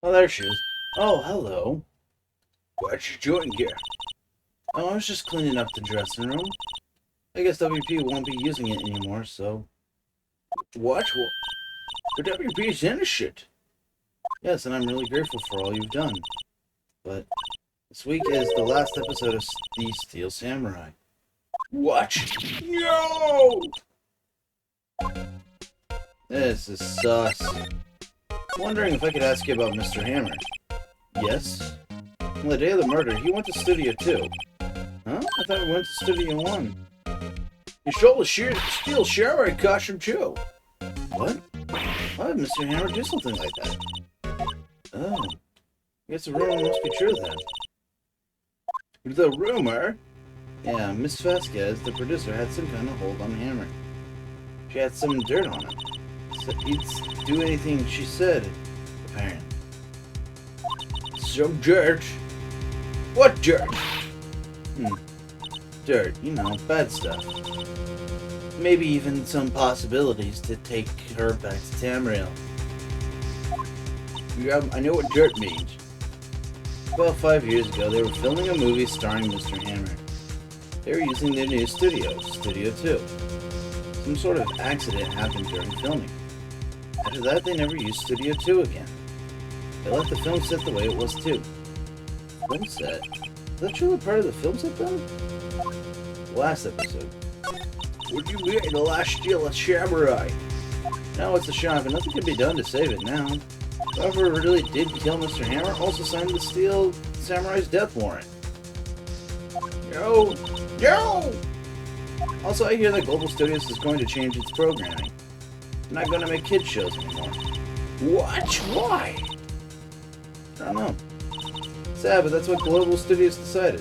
Speaker 3: Oh, there she is. Oh, hello.
Speaker 2: What you doing here?
Speaker 3: Oh, I was just cleaning up the dressing room. I guess WP won't be using it anymore, so...
Speaker 2: What? But WP's innocent.
Speaker 3: Yes, and I'm really grateful for all you've done. But this week is the last episode of The Steel Samurai.
Speaker 2: What? No!
Speaker 3: This is sus. Wondering if I could ask you about Mr. Hammer. Yes? On the day of the murder, he went to Studio 2. Huh? I thought he went to Studio 1.
Speaker 2: He stole the Steel Samurai costume too.
Speaker 3: What? Why would Mr. Hammer do something like that? Oh. I guess the rumor must be true then.
Speaker 2: The rumor?
Speaker 3: Yeah, Miss Vasquez, the producer, had some kind of hold on Hammer. She had some dirt on him. So he'd do anything she said, apparently.
Speaker 2: Some dirt? What dirt?
Speaker 3: Dirt, you know, bad stuff. Maybe even some possibilities to take her back to Tamriel.
Speaker 2: Yeah, I know what dirt means.
Speaker 3: About 5 years ago, they were filming a movie starring Mr. Hammer. They were using their new studio, Studio 2. Some sort of accident happened during filming. After that, they never used Studio 2 again. They left the film set the way it was too. Film set? Is that truly part of the film set then? Last episode. What do you mean, the last Steel Samurai? Now it's a shock, and nothing can be done to save it now. Whoever really did kill Mr. Hammer also signed the Steel Samurai's death warrant. No! No! Also, I hear that Global Studios is going to change its programming. They're not going to make kids shows anymore. What? Why? I don't know. Sad, but that's what Global Studios decided.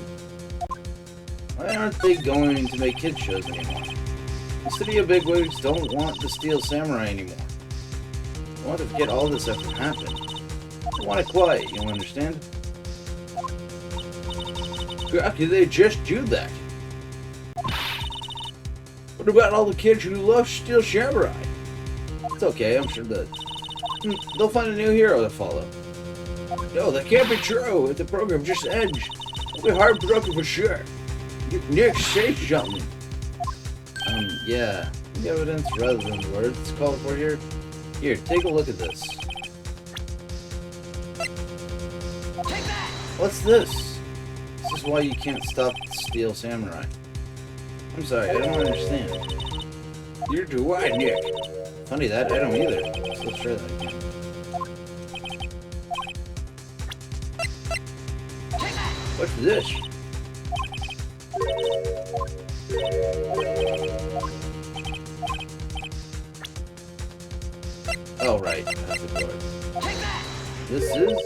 Speaker 3: Why aren't they going to make kids shows anymore? The studio bigwigs don't want the Steel Samurai anymore. They want to forget all this ever happened. They want it quiet, you understand? How could they just do that? What about all the kids who love Steel Samurai? It's okay, I'm sure that they'll find a new hero to follow. No, that can't be true. If the program just ends, it'll be heartbroken for sure. Nick, say something. Yeah. The evidence rather than the words it's called for here. Here, take a look at this.
Speaker 4: Take that!
Speaker 3: What's this? This is why you can't stop the Steel Samurai. I'm sorry, I don't understand. Neither do I, Nick. Funny that, I don't either. So let's try that again. What's this? Oh, right. That's the card. This is...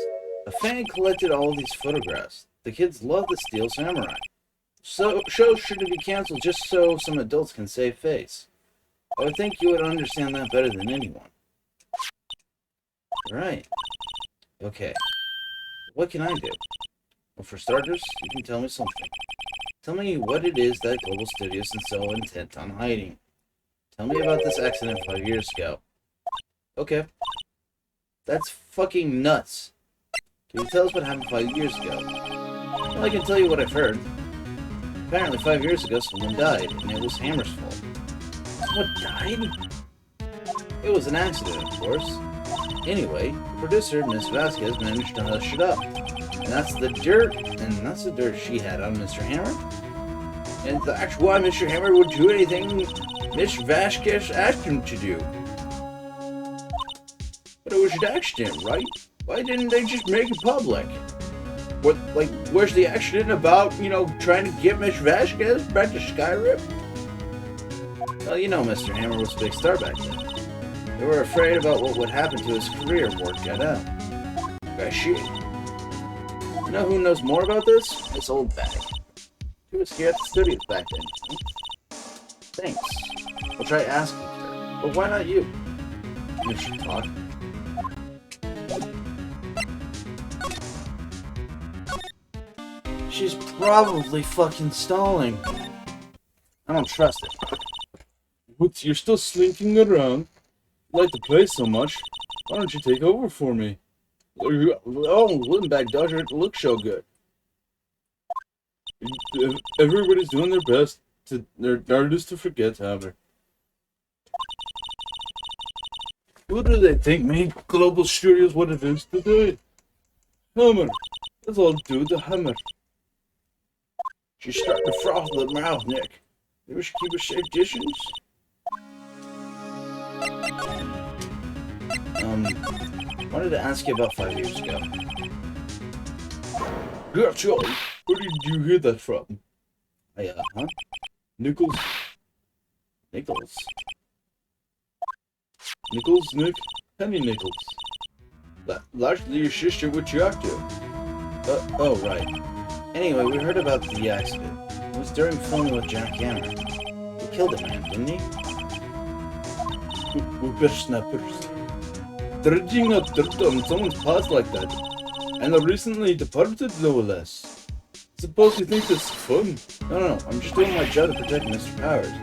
Speaker 3: A fan collected all these photographs. The kids love the Steel Samurai. So, shows shouldn't be canceled just so some adults can save face. I would think you would understand that better than anyone. Right. Okay. What can I do? Well, for starters, you can tell me something. Tell me what it is that Global Studios is so intent on hiding. Tell me about this accident 5 years ago. Okay. That's fucking nuts. Can you tell us what happened 5 years ago? Well, I can tell you what I've heard. Apparently 5 years ago someone died, and it was Hammer's fault. Someone died? It was an accident, of course. Anyway, the producer, Miss Vasquez, managed to hush it up. And that's the dirt she had on Mr. Hammer. And that's why Mr. Hammer would do anything Miss Vasquez asked him to do. But it was an accident, right? Why didn't they just make it public? What, like, where's the accident about, trying to get Miss Vasquez back to Skyrim? Well, Mr. Hammer was a big star back then. They were afraid about what would happen to his career word got out. I see. You know who knows more about this? This old bag. She was here at the studios back then. Thanks. I'll try asking her. But why not you? You should talk. She's probably fucking stalling. I don't trust it.
Speaker 2: But you're still slinking around. You like to play so much. Why don't you take over for me?
Speaker 3: Oh, Woodenbag doesn't look so good.
Speaker 2: Everybody's doing their best. Their hardest to forget, Hammer. Who do they think made Global Studios what it is today? Hammer. That's all due to Hammer.
Speaker 3: She's starting to froth the mouth, Nick. Maybe we should keep her safe distance? Wanted to ask you about 5 years ago.
Speaker 2: Yeah, Charlie. Where did you hear that from?
Speaker 3: Huh?
Speaker 2: Nichols?
Speaker 3: Nichols?
Speaker 2: Nichols, Nick? Penny Nichols. Largely your sister would you have to.
Speaker 3: Oh, right. Anyway, we heard about the accident. It was during filming with Jack Hammer. He killed a man, didn't he?
Speaker 2: Whippersnappers. Dredging up dirt on someone's past like that. And a recently departed, no less. Suppose you think this is fun?
Speaker 3: No, I'm just doing my job to protect Mr. Powers.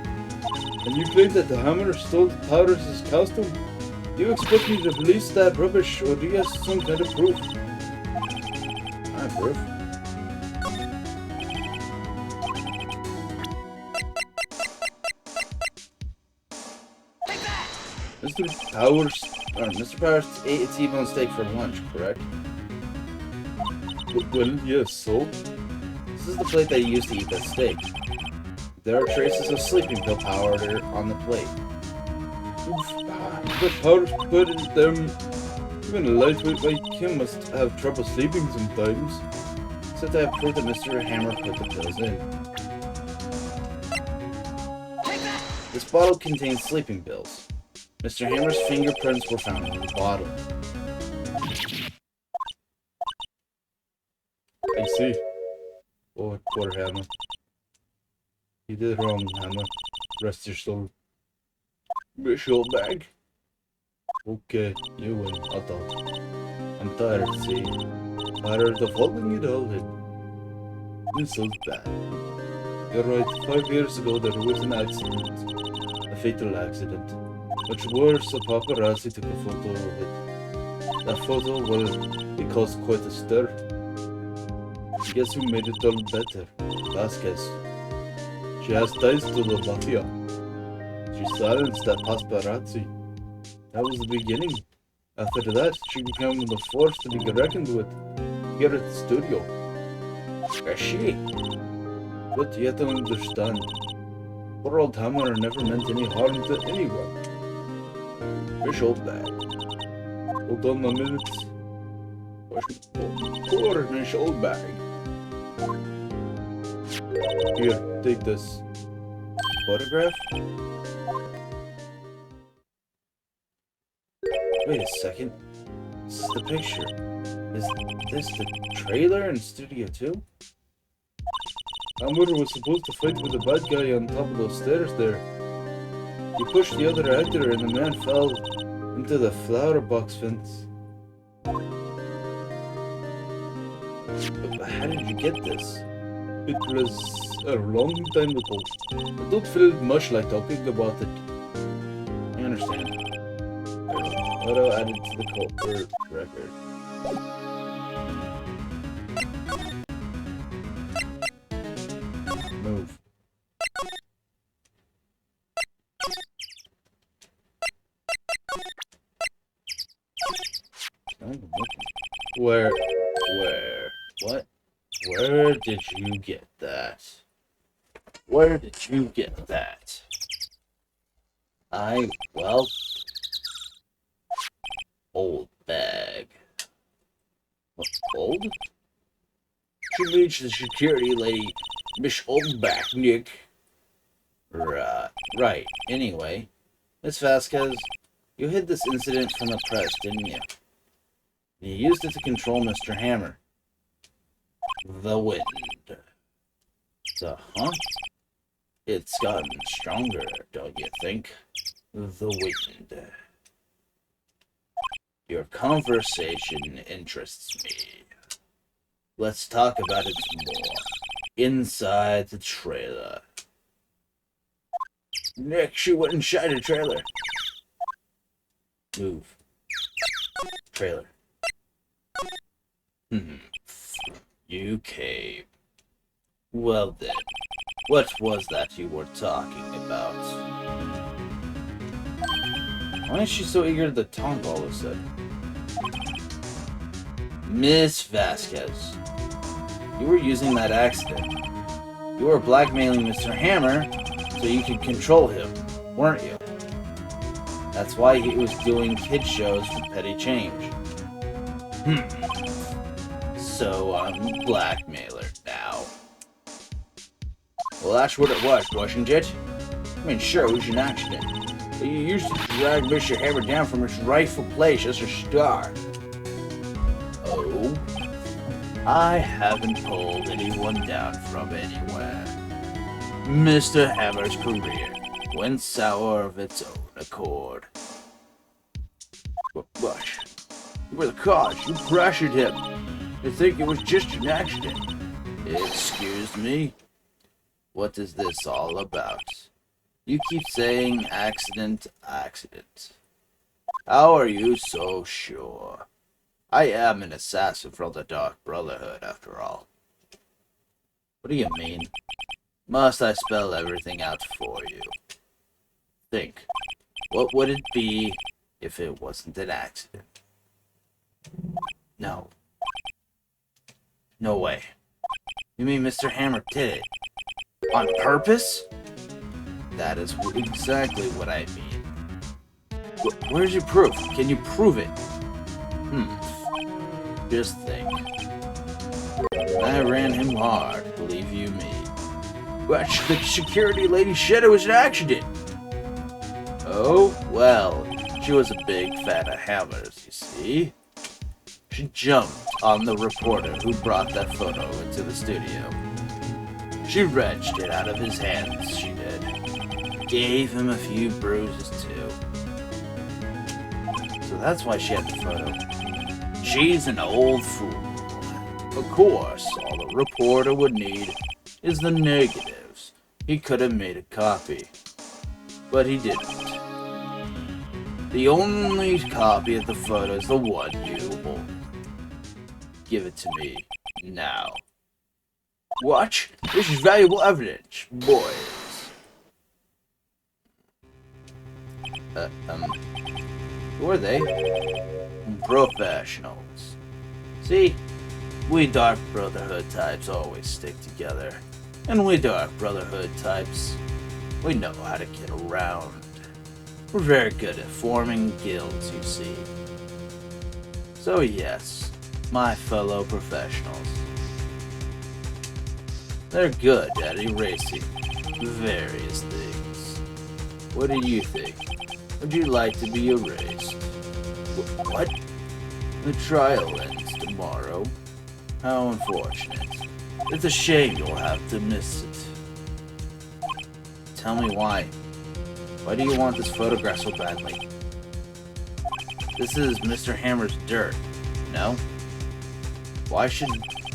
Speaker 2: And you claim that the Hammer stole Powers' costume? Do you expect me to release that rubbish, or do you have some kind of proof?
Speaker 1: I approve. Mr. Powers ate a T-bone steak for lunch, correct?
Speaker 2: Well, yes, so?
Speaker 1: This is the plate that you used to eat that steak. There are traces of sleeping pill powder on the plate.
Speaker 2: But Powers put it them. Even a lightweight like him must have trouble sleeping sometimes.
Speaker 1: Except I have proof that Mr. Hammer put the pills in. This bottle contains sleeping pills. Mr. Hammer's fingerprints were found in the bottle.
Speaker 2: I see. Oh, poor Hammer. You did wrong, Hammer. Rest your soul.
Speaker 1: Miss your bag.
Speaker 2: Okay, you win. I'll talk. I'm tired, see? Tired of holding it all in. It's so bad. You're right. 5 years ago there was an accident. A fatal accident. Much worse, a paparazzi took a photo of it. That photo, well, it caused quite a stir. Guess who made it all better? Vasquez. She has ties to the mafia. She silenced that paparazzi. That was the beginning. After that, she became the force to be reckoned with here at the studio.
Speaker 1: Is she?
Speaker 2: But you have to understand, poor old Hammer never meant any harm to anyone.
Speaker 1: Miss your bag.
Speaker 2: Hold on a minute.
Speaker 1: Poor Miss your bag.
Speaker 2: Here, take this.
Speaker 1: Photograph? Wait a second. This is the picture. Is this the trailer in Studio 2?
Speaker 2: Hammer was supposed to fight with the bad guy on top of those stairs there. He pushed the other actor and the man fell into the flower box fence.
Speaker 1: But how did you get this?
Speaker 2: It was a long time ago. I don't feel much like talking about it.
Speaker 1: I understand. Photo added to the cult record. Move. What? Where did you get that? Where did you get that? Well, old bag. What, old? Should reach the security lady, Miss Oldback, Nick. Right. Anyway, Miss Vasquez, you hid this incident from the press, didn't you? You used it to control Mr. Hammer. The wind. It's gotten stronger, don't you think? The wind. Your conversation interests me. Let's talk about it more. Inside the trailer. Nick, she wouldn't shine a trailer. Move. Trailer. You came. Well then, what was that you were talking about? Why is she so eager to talk all of a sudden? Miss Vasquez, you were using that accident. You were blackmailing Mr. Hammer so you could control him, weren't you? That's why he was doing kid shows for petty change. So I'm a blackmailer now. Well, that's what it was, wasn't it? I mean, sure, it was an accident. But you used to drag Mr. Hammer down from its rightful place as a star. Oh? I haven't pulled anyone down from anywhere. Mr. Hammer's career went sour of its own accord. But you were the cause. You pressured him. You think it was just an accident. Excuse me? What is this all about? You keep saying accident. How are you so sure? I am an assassin from the Dark Brotherhood, after all. What do you mean? Must I spell everything out for you? Think. What would it be if it wasn't an accident? No. No way. You mean Mr. Hammer did it? On purpose? That is exactly what I mean. Where's your proof? Can you prove it? Just think. I ran him hard, believe you me. But the security lady said it was an accident. Oh, well, she was a big fan of Hammers, you see. She jumped on the reporter who brought that photo into the studio. She wrenched it out of his hands, she did. Gave him a few bruises, too. So that's why she had the photo. She's an old fool. Of course, all the reporter would need is the negatives. He could have made a copy. But he didn't. The only copy of the photo is the one you hold. Give it to me, now. Watch, this is valuable evidence, boys. Who are they? Professionals. See, we Dark Brotherhood types always stick together. And we Dark Brotherhood types, we know how to get around. We're very good at forming guilds, you see. So yes, my fellow professionals. They're good at erasing various things. What do you think? Would you like to be erased? What? The trial ends tomorrow. How unfortunate. It's a shame you'll have to miss it. Tell me why. Why do you want this photograph so badly? This is Mr. Hammer's dirt, no? Why should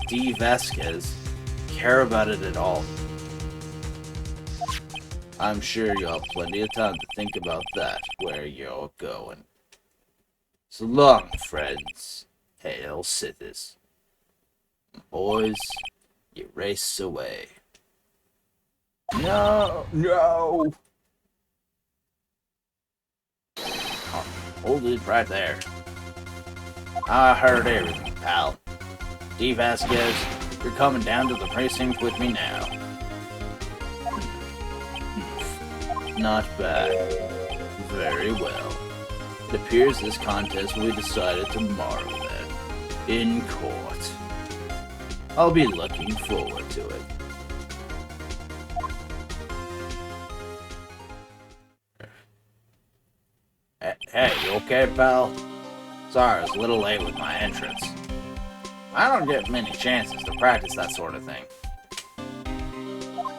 Speaker 1: D. Vasquez care about it at all? I'm sure you'll have plenty of time to think about that, where you're going. So long, friends. Hail Sithis. Boys, you race away. No! Oh, hold it right there. I heard everything, pal. D. Vasquez, you're coming down to the precinct with me now. Not bad. Very well. It appears this contest will be decided tomorrow then. In court. I'll be looking forward to it. Hey, you okay, pal? Sorry, I was a little late with my entrance. I don't get many chances to practice that sort of thing.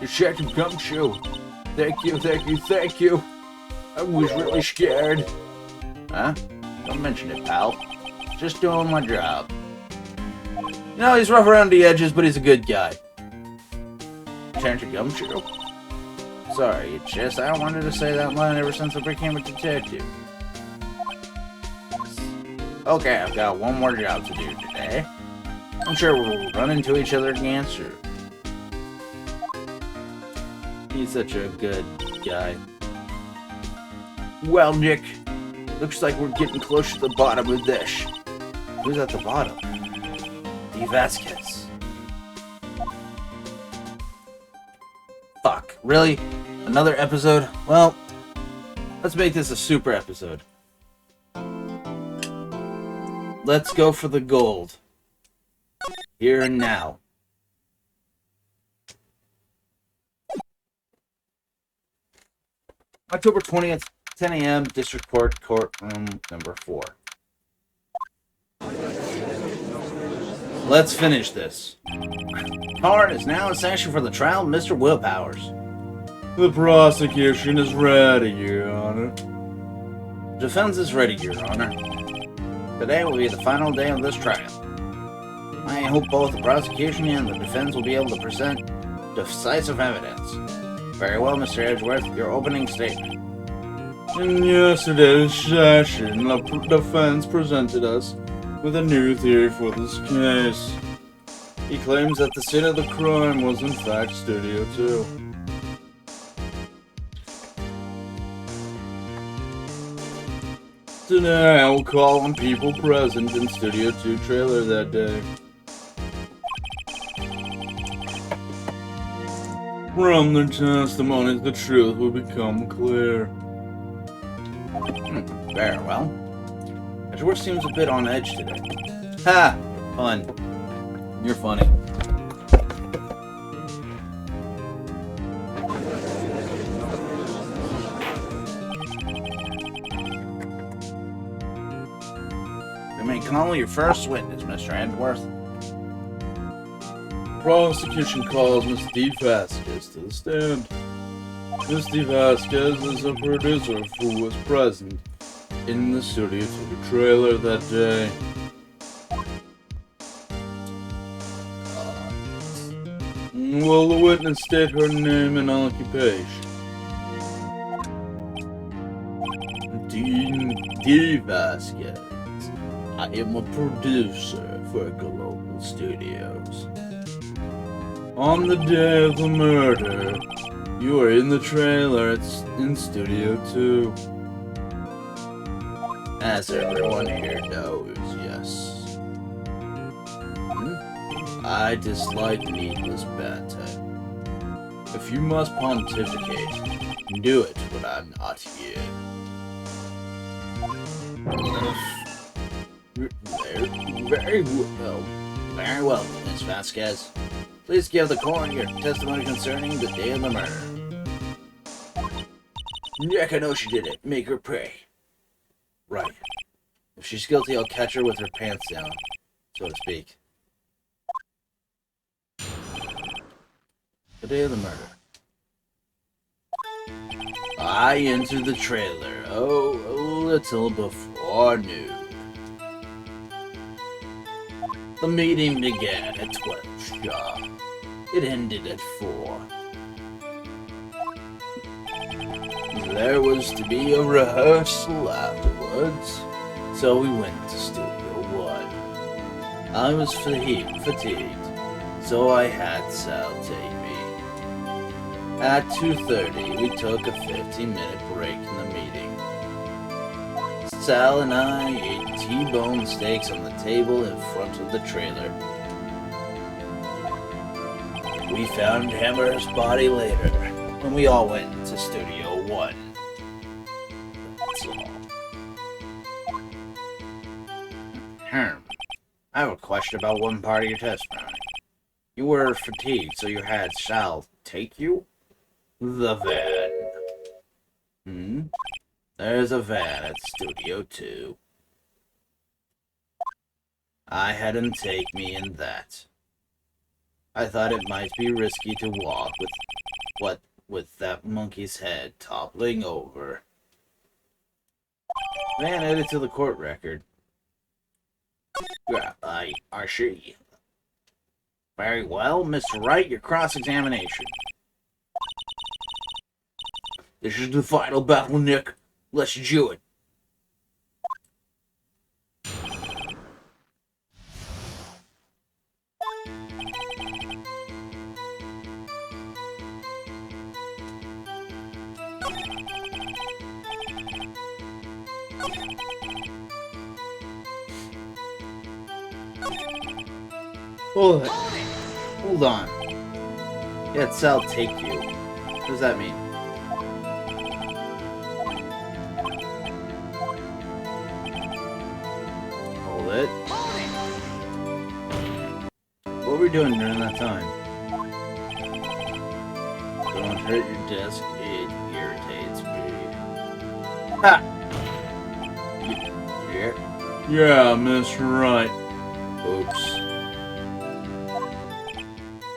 Speaker 1: Your second gumshoe. Thank you. I was really scared. Huh? Don't mention it, pal. Just doing my job. You know, he's rough around the edges, but he's a good guy. Sergeant Gumshoe? Sorry, it's just I wanted to say that line ever since I became a detective. Okay, I've got one more job to do today. I'm sure we'll run into each other again soon. He's such a good guy. Well, Nick, looks like we're getting close to the bottom of this. Who's at the bottom? D. Vasquez. Fuck, really? Another episode? Well, let's make this a super episode. Let's go for the gold. Here and now. October 20th, 10 a.m., District Court, Courtroom number 4. Let's finish this. Court is now in session for the trial of Mr. Willpowers.
Speaker 2: The prosecution is ready, Your Honor.
Speaker 1: Defense is ready, Your Honor. Today will be the final day of this trial. I hope both the prosecution and the defense will be able to present decisive evidence. Very well, Mr. Edgeworth, your opening statement.
Speaker 2: In yesterday's session, the defense presented us with a new theory for this case. He claims that the scene of the crime was in fact Studio 2. Today I will call on people present in Studio 2 trailer that day. From their testimonies, the truth will become clear.
Speaker 3: Very well. Edgeworth seems a bit on edge today. Ha! Fun. You're funny. You may call your first witness, Mr. Edgeworth.
Speaker 2: Prosecution calls Miss D. Vasquez to the stand. Miss D. Vasquez is a producer who was present in the Studio 2 trailer that day. Will the witness state her name and occupation?
Speaker 1: Dean D. Vasquez. I am a producer for Global Studios.
Speaker 2: On the day of the murder, you were in the trailer in Studio 2.
Speaker 1: As everyone here knows, yes. I dislike needless banter. If you must pontificate, do it when I'm not here. Very well. Very well, Miss Vasquez. Please give the coroner your testimony concerning the day of the murder. Nick, I know she did it. Make her pay. Right. If she's guilty, I'll catch her with her pants down, so to speak. The day of the murder. I entered the trailer, a little before noon. The meeting began at 12 sharp. It ended at 4. There was to be a rehearsal afterwards, so we went to Studio 1. I was fatigued, so I had Sal take me. At 2:30, we took a 15-minute break in the meeting. Sal and I ate T-bone steaks on the table in front of the trailer. We found Hammer's body later, and we all went to Studio 1. That's all. I have a question about one part of your testimony. You were fatigued, so you had Sal take you? The van. There's a van at Studio 2. I had him take me in that. I thought it might be risky to walk with that monkey's head toppling over. Van added to the court record. I see. Very well, Mr. Wright, your cross-examination. This is the final battle, Nick. Let's do it. Hold on. Yeah, Sal take you. What does that mean? Hold it. What were we doing during that time? Don't hurt your desk, it irritates me. Ha!
Speaker 2: Yeah, Mr. Wright.
Speaker 1: Oops.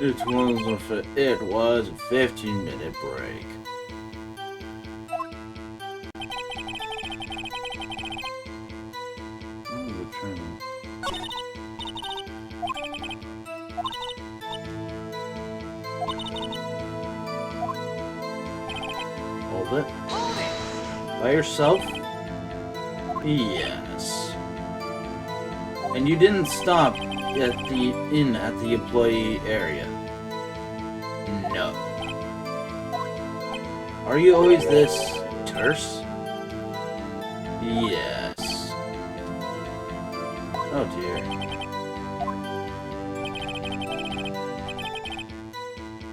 Speaker 2: It
Speaker 1: was a 15-minute break. Hold it. By yourself? Yes.
Speaker 3: And you didn't stop at the employee area? No. Are you always this terse? Yes. Oh dear.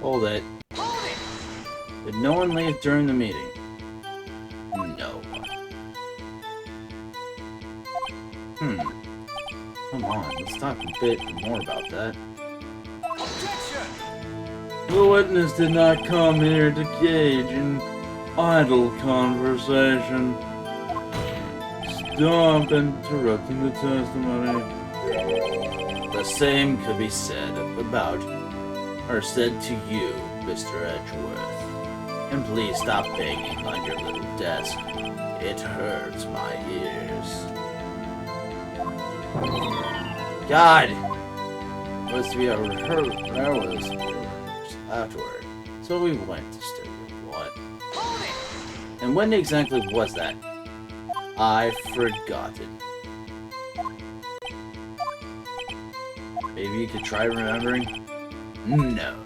Speaker 3: Hold it. Did no one leave during the meeting? No. Come on, let's talk a bit more about that. The witness did not come here to engage in idle conversation. Stop interrupting the testimony. The same could be said said to you, Mr. Edgeworth. And please stop banging on your little desk. It hurts my ears. God! Was to be a rehearsal afterward, so we went to Studio 1. And when exactly was that? I've forgotten. Maybe you could try remembering? No.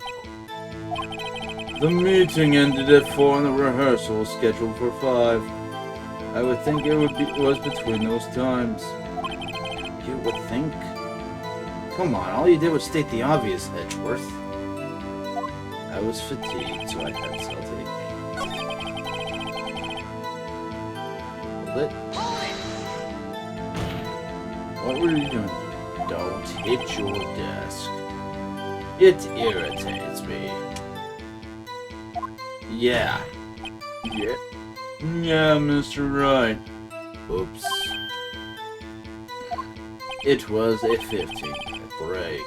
Speaker 3: The meeting ended at 4 and the rehearsal was scheduled for 5. I would think it was between those times. You would think? Come on, all you did was state the obvious, Edgeworth. I was fatigued, so I had Celtic. Lit? What were you doing? Don't hit your desk. It irritates me. Yeah. Yeah, Mr. Wright. Oops. It was a 15-minute break.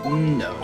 Speaker 3: No.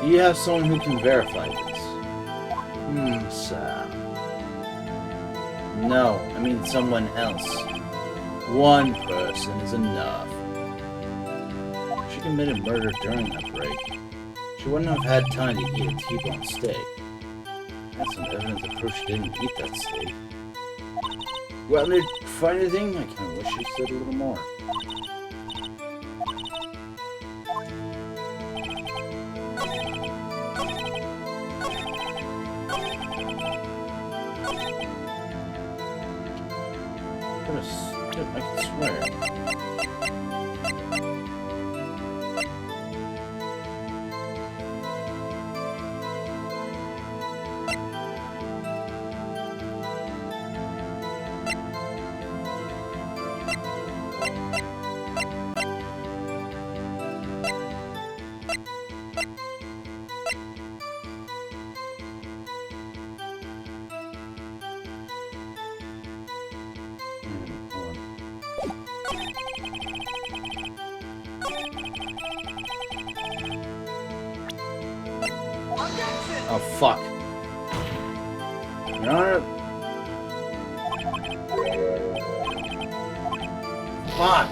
Speaker 3: Do you have someone who can verify this? Sam. No, I mean someone else. One person is enough. She committed murder during that break. She wouldn't have had time to eat a T-bone steak. That's some evidence that proves she didn't eat that steak. You out there find anything? I kinda wish she said a little more. I can swear. Oh, fuck. Your Honor. Fuck.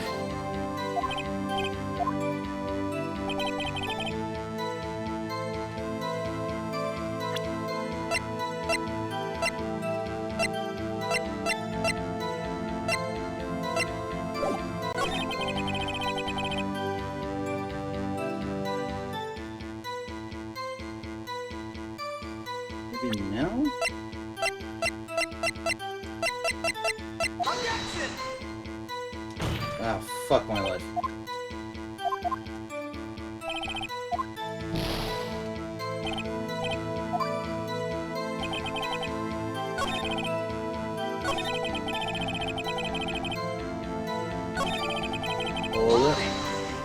Speaker 3: Maybe now? Ah, fuck my life. Hold it.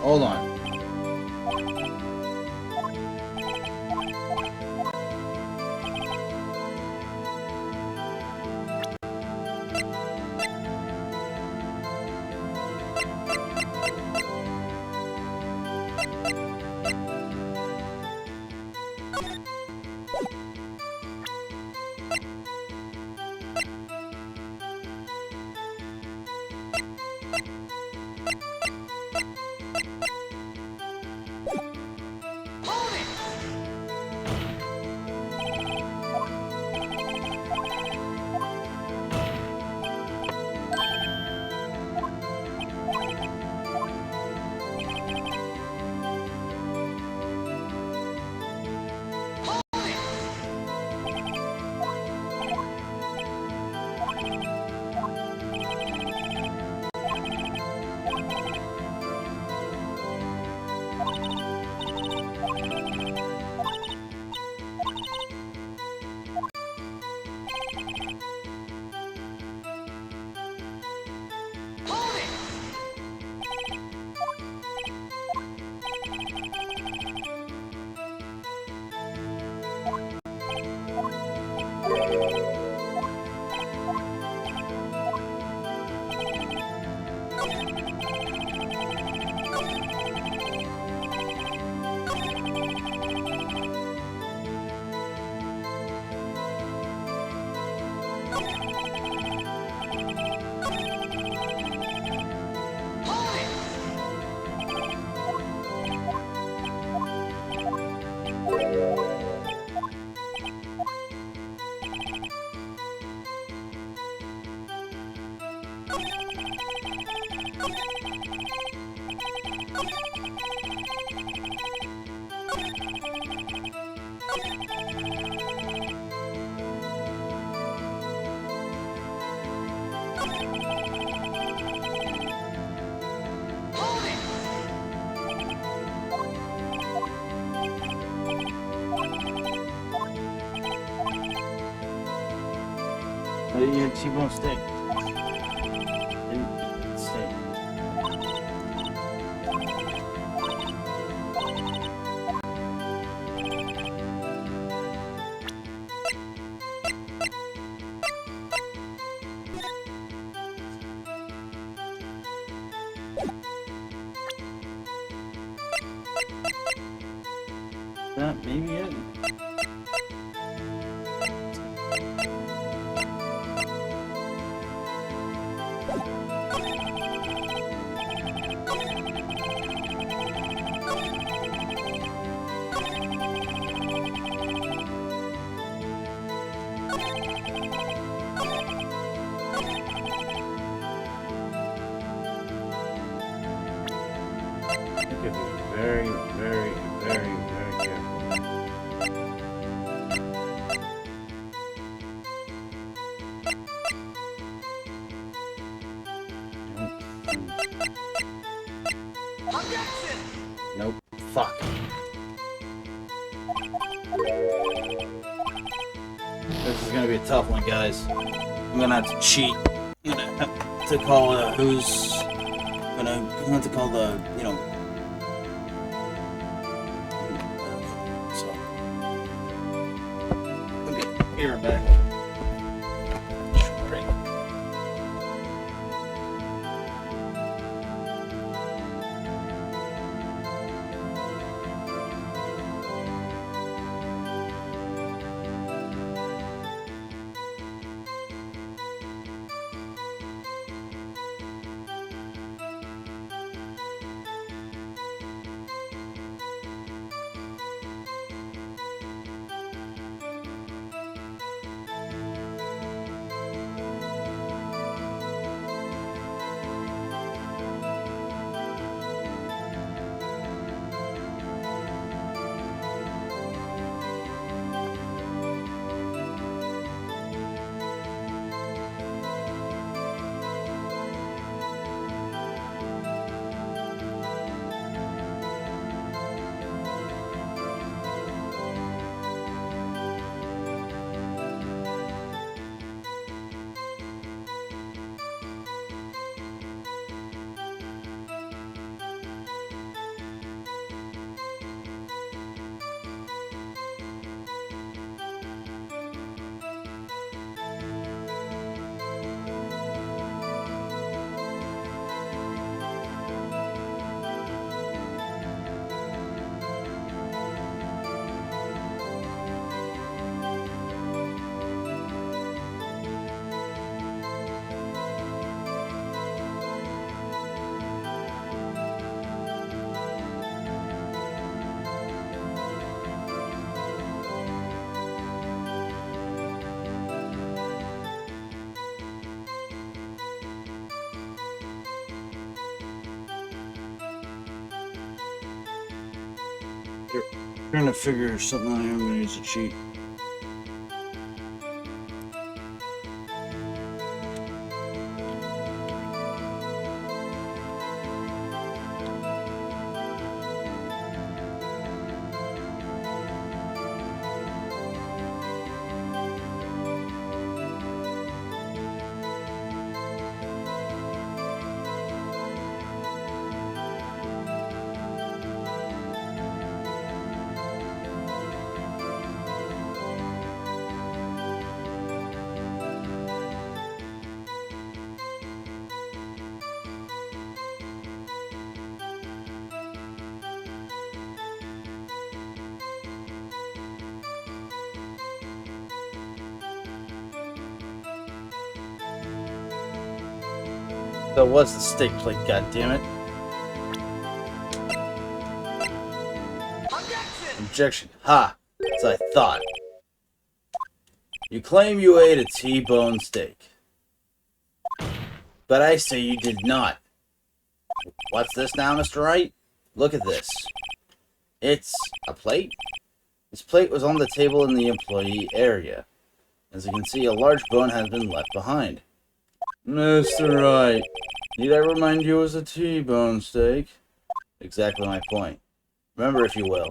Speaker 3: Hold on. Your T-bone steak. And steak. That may be it. You have to be very, very, very, very careful. Nope. Fuck. This is gonna be a tough one, guys. I'm gonna have to cheat. I'm gonna have to call who's I'm gonna have to call the, you know. So. Okay, here I'm back. Great. Trying to figure something out here. I'm gonna use a cheat. That was the steak plate, goddammit. Objection. Ha! As I thought. You claim you ate a T-bone steak. But I say you did not. What's this now, Mr. Wright? Look at this. It's a plate? This plate was on the table in the employee area. As you can see, a large bone has been left behind. Mr. Wright, need I remind you it was a T-bone steak? Exactly my point. Remember, if you will,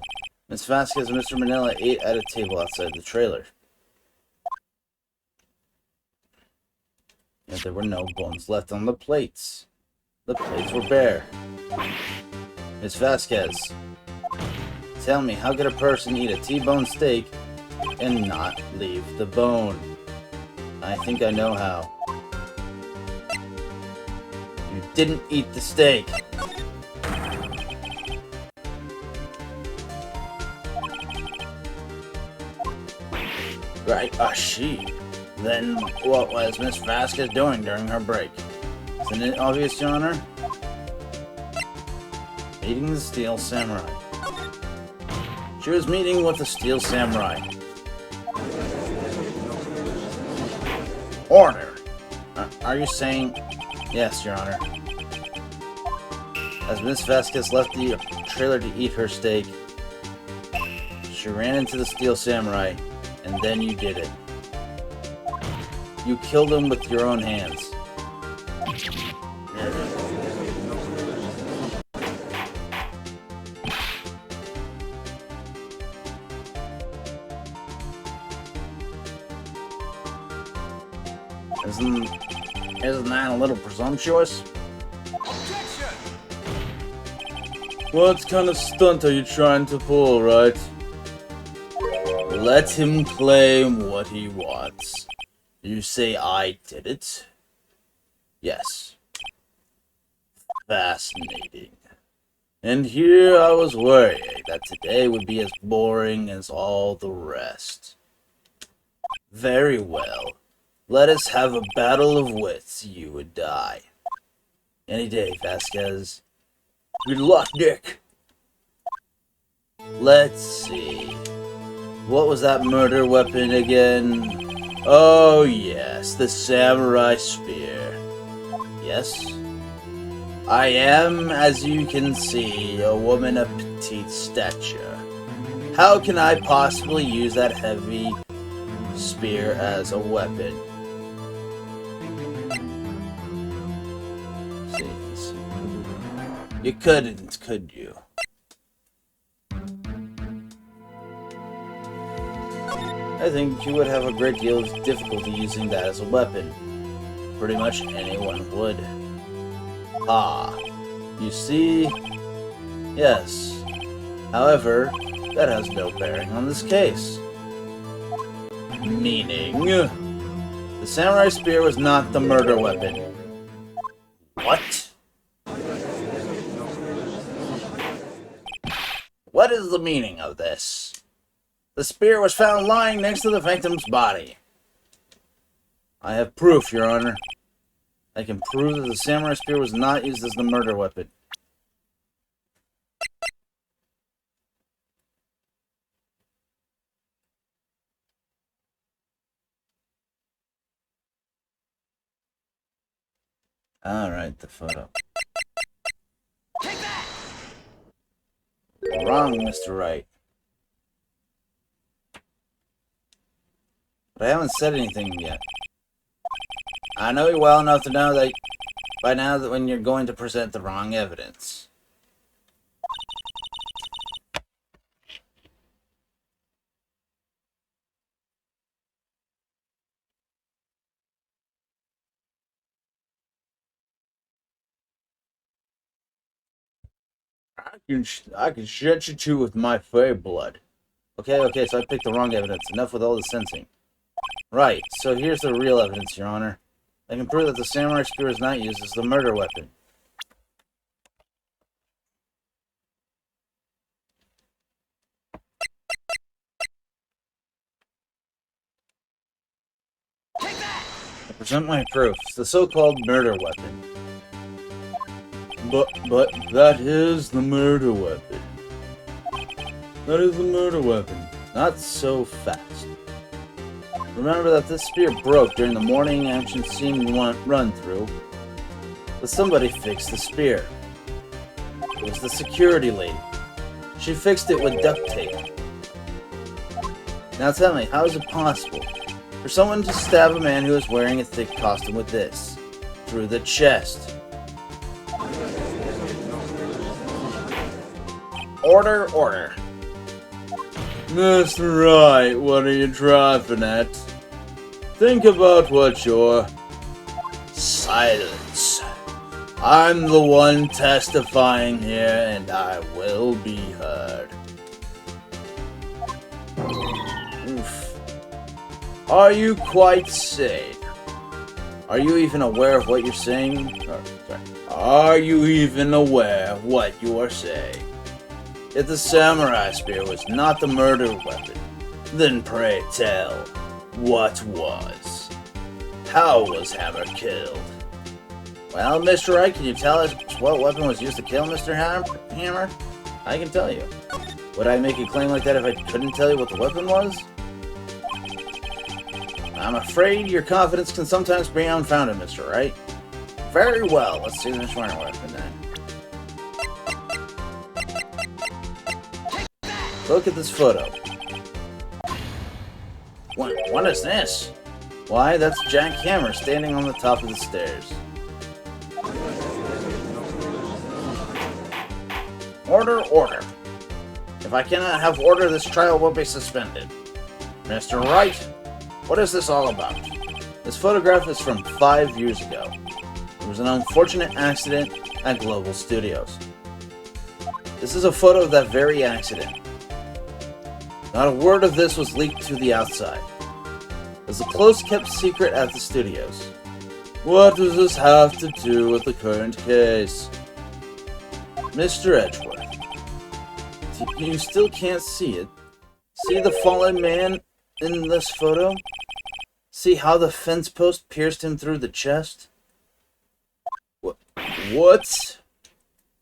Speaker 3: Miss Vasquez and Mr. Manila ate at a table outside the trailer. Yet there were no bones left on the plates. The plates were bare. Miss Vasquez, tell me, how could a person eat a T-bone steak and not leave the bone? I think I know how. You didn't eat the steak. Right, she. Then what was Miss Vasquez doing during her break? Isn't it obvious, Your Honor? Meeting the Steel Samurai. She was meeting with the Steel Samurai. Order! Are you saying... Yes, Your Honor. As Miss Vasquez left the trailer to eat her steak, she ran into the Steel Samurai, and then you did it. You killed him with your own hands. Isn't that a little presumptuous?
Speaker 2: Objection! What kind of stunt are you trying to pull, Wright?
Speaker 3: Let him claim what he wants. You say I did it? Yes. Fascinating. And here I was worrying that today would be as boring as all the rest. Very well. Let us have a battle of wits, you and I. Any day, Vasquez. Good luck, Dick. Let's see. What was that murder weapon again? Oh, yes, the samurai spear. Yes? I am, as you can see, a woman of petite stature. How can I possibly use that heavy spear as a weapon? You couldn't, could you? I think you would have a great deal of difficulty using that as a weapon. Pretty much anyone would. Ah, you see? Yes. However, that has no bearing on this case. Meaning, the samurai spear was not the murder weapon. What? What is the meaning of this? The spear was found lying next to the victim's body. I have proof, Your Honor. I can prove that the samurai spear was not used as the murder weapon. Alright, the photo. Take that! Wrong, Mr. Wright. but I haven't said anything yet. I know you well enough to know that by now that when you're going to present the wrong evidence. I can shut you two with my fairy blood. Okay, so I picked the wrong evidence. Enough with all the sensing. Right, so here's the real evidence, Your Honor. I can prove that the samurai spear was not used as the murder weapon. I present my proof. It's the so-called murder weapon. But that is the murder weapon. That is the murder weapon. Not so fast. Remember that this spear broke during the morning action scene run-through. But somebody fixed the spear. It was the security lady. She fixed it with duct tape. Now tell me, how is it possible for someone to stab a man who is wearing a thick costume with this? Through the chest. Order. Mr. Wright, what are you driving at? Think about what you're... Silence. I'm the one testifying here, and I will be heard. Oof. Are you quite sane? Are you even aware of what you're saying? Are you even aware of what you are saying? If the samurai spear was not the murder weapon, then pray tell, what was? How was Hammer killed? Well, Mr. Wright, can you tell us what weapon was used to kill Mr. Hammer? I can tell you. Would I make a claim like that if I couldn't tell you what the weapon was? I'm afraid your confidence can sometimes be unfounded, Mr. Wright. Very well, let's see the murder weapon then. Look at this photo. What is this? Why, that's Jack Hammer standing on the top of the stairs. Order. If I cannot have order, this trial will be suspended. Mr. Wright, what is this all about? This photograph is from 5 years ago. It was an unfortunate accident at Global Studios. This is a photo of that very accident. Not a word of this was leaked to the outside. It was a close-kept secret at the studios. What does this have to do with the current case? Mr. Edgeworth, you still can't see it. See the fallen man in this photo? See how the fence post pierced him through the chest? What?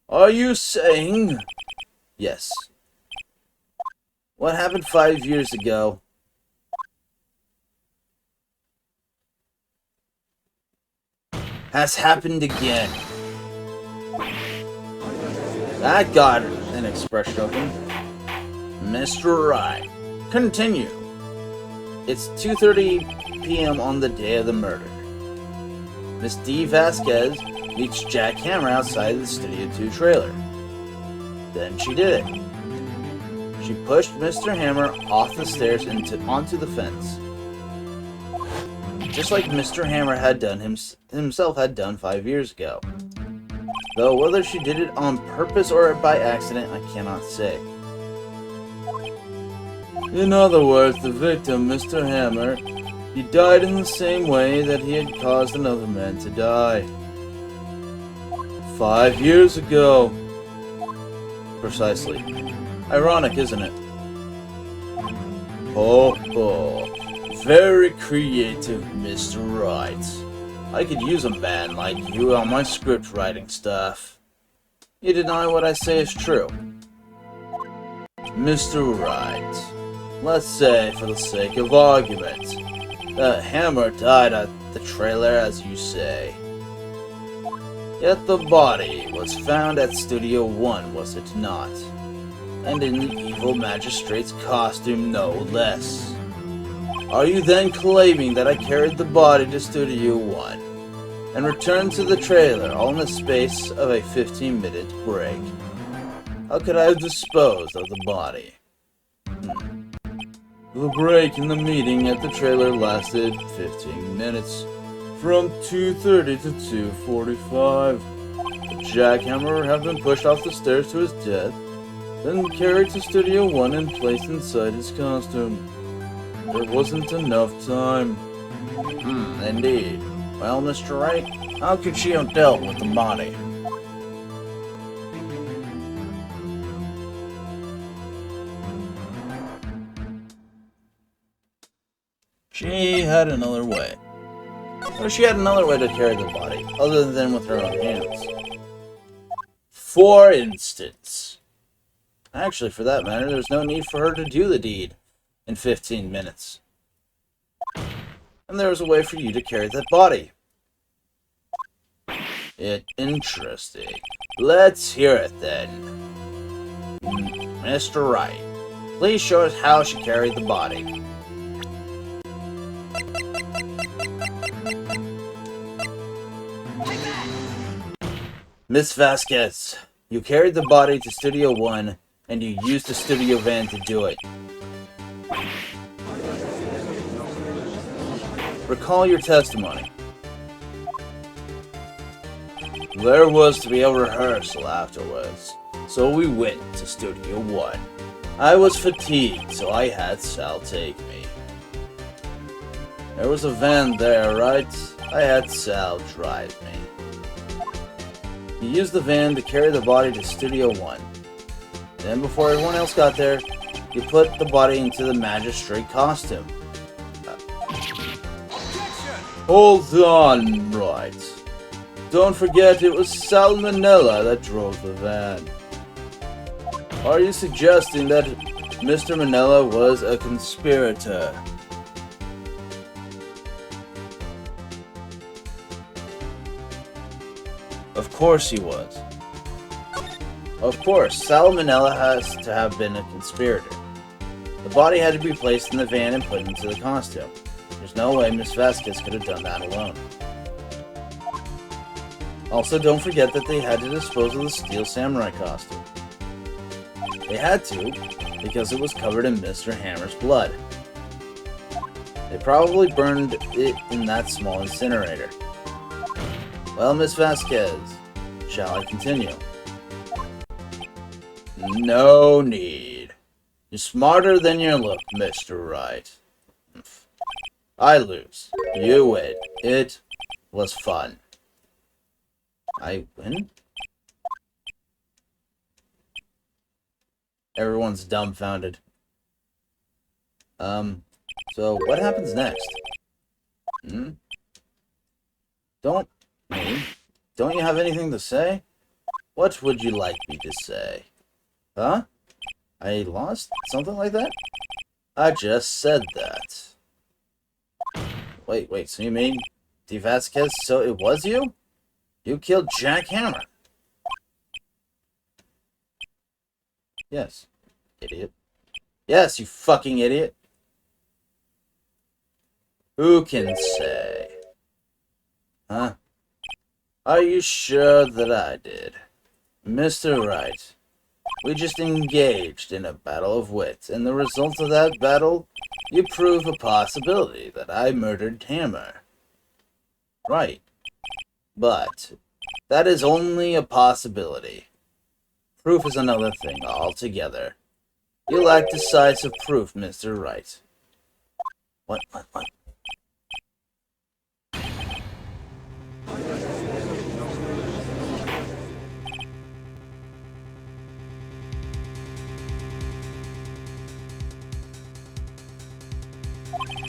Speaker 3: Are you saying? Yes. What happened 5 years ago has happened again. That got an expression of him. Mr. Wright, continue. It's 2:30 p.m. on the day of the murder. Miss D. Vasquez meets Jack Hammer outside the Studio 2 trailer. Then she did it. She pushed Mr. Hammer off the stairs onto the fence. Just like Mr. Hammer had done himself had done 5 years ago. Though whether she did it on purpose or by accident, I cannot say. In other words, the victim, Mr. Hammer, he died in the same way that he had caused another man to die. 5 years ago. Precisely. Ironic, isn't it? Oh, very creative, Mr. Wright. I could use a man like you on my script writing stuff. You deny what I say is true. Mr. Wright, let's say, for the sake of argument, that Hammer died at the trailer as you say. Yet the body was found at Studio 1, was it not? And in the evil magistrate's costume, no less. Are you then claiming that I carried the body to Studio 1 and returned to the trailer all in the space of a 15-minute break? How could I have disposed of the body? The break in the meeting at the trailer lasted 15 minutes, from 2:30 to 2:45. The jackhammer had been pushed off the stairs to his death, then carried to Studio 1 and placed inside his costume. There wasn't enough time. Indeed. Well, Mr. Wright, how could she have dealt with the body? She had another way. Or she had another way to carry the body, other than with her own hands. For instance. Actually, for that matter, there's no need for her to do the deed in 15 minutes. And there was a way for you to carry that body. Interesting. Let's hear it then. Mr. Wright, please show us how she carried the body. Miss Vasquez, you carried the body to Studio 1, and you used the studio van to do it. Recall your testimony. There was to be a rehearsal afterwards, so we went to Studio 1. I was fatigued, so I had Sal take me. There was a van there, right? I had Sal drive me. He used the van to carry the body to Studio 1. Then, before everyone else got there, he put the body into the magistrate costume. Hold on, Wright. Don't forget it was Salmonella that drove the van. Are you suggesting that Mr. Manella was a conspirator? Of course he was. Of course, Salmonella has to have been a conspirator. The body had to be placed in the van and put into the costume. There's no way Miss Vasquez could have done that alone. Also, don't forget that they had to dispose of the steel samurai costume. They had to, because it was covered in Mr. Hammer's blood. They probably burned it in that small incinerator. Well, Miss Vasquez, shall I continue? No need. You're smarter than you look, Mr. Wright. I lose. You win. It was fun. I win? Everyone's dumbfounded. So what happens next? Don't you have anything to say? What would you like me to say? Huh? I lost? Something like that? I just said that. Wait, so you mean D. Vasquez, so it was you? You killed Jack Hammer? Yes, idiot. Yes, you fucking idiot. Who can say? Huh? Are you sure that I did? Mr. Wright, we just engaged in a battle of wits, and the result of that battle, you prove a possibility that I murdered Hammer. Right. But that is only a possibility. Proof is another thing altogether. You lack decisive proof, Mr. Wright. What?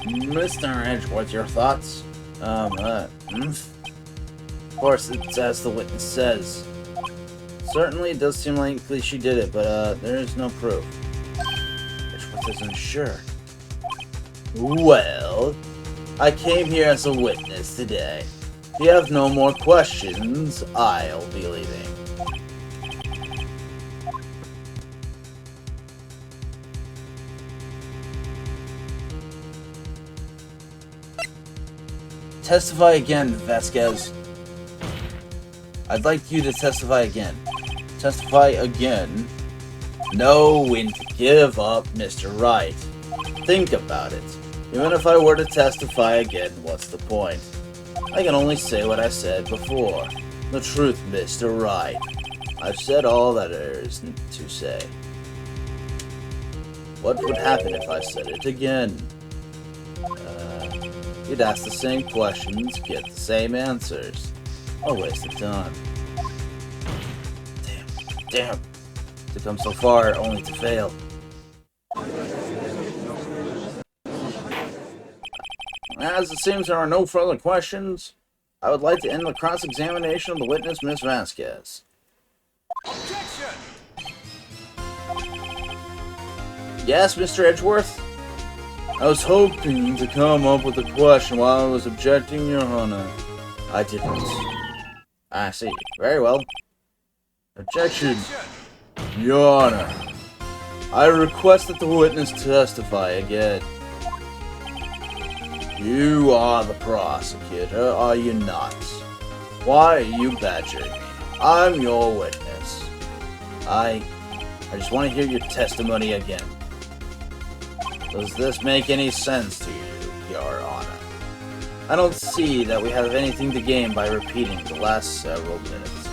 Speaker 3: Mr. Edge, what's your thoughts? Of course, it's as the witness says. Certainly, it does seem likely she did it, but, there is no proof. Which isn't sure. Well, I came here as a witness today. If you have no more questions, I'll be leaving. Testify again, Vasquez. I'd like you to testify again. Testify again? Know when to give up, Mr. Wright. Think about it. Even if I were to testify again, what's the point? I can only say what I said before. The truth, Mr. Wright. I've said all that there is to say. What would happen if I said it again? You'd ask the same questions, get the same answers. A waste of time. Damn. To come so far, only to fail. As it seems there are no further questions, I would like to end the cross-examination of the witness, Miss Vasquez.
Speaker 5: Objection!
Speaker 3: Yes, Mr. Edgeworth? I was hoping to come up with a question while I was objecting, Your Honor. I didn't. I see. Very well. Objection. Your Honor. I request that the witness testify again. You are the prosecutor, are you not? Why are you badgering me? I'm your witness. I just want to hear your testimony again. Does this make any sense to you, Your Honor? I don't see that we have anything to gain by repeating the last several minutes.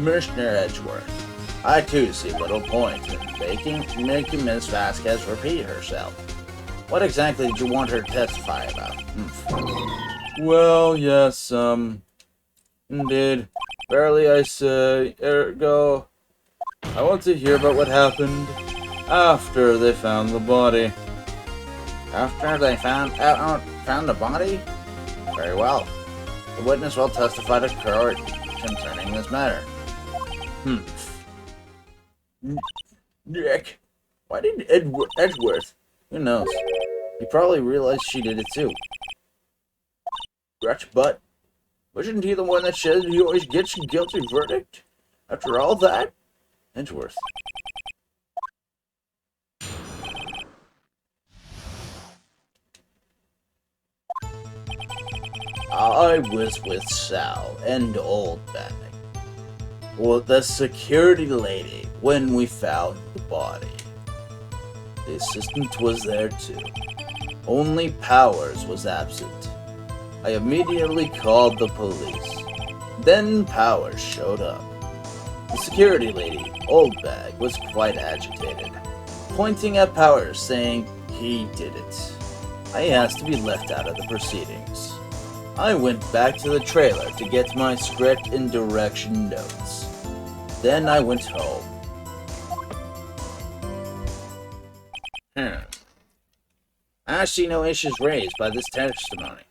Speaker 3: Mr. Edgeworth, I too see little point in making Miss Vasquez repeat herself. What exactly did you want her to testify about? Well, yes, indeed. Verily I say, ergo, I want to hear about what happened after they found the body. After they found the body? Very well. The witness will testify to court concerning this matter. Nick, why did Edgeworth? Who knows? He probably realized she did it too. Gretch butt. Wasn't he the one that said he always gets a guilty verdict? After all that? Edgeworth. I was with Sal and Old Bag. Well, the security lady when we found the body. The assistant was there too. Only Powers was absent. I immediately called the police. Then Powers showed up. The security lady, Old Bag, was quite agitated, pointing at Powers saying he did it. I asked to be left out of the proceedings. I went back to the trailer to get my script and direction notes. Then I went home. I see no issues raised by this testimony.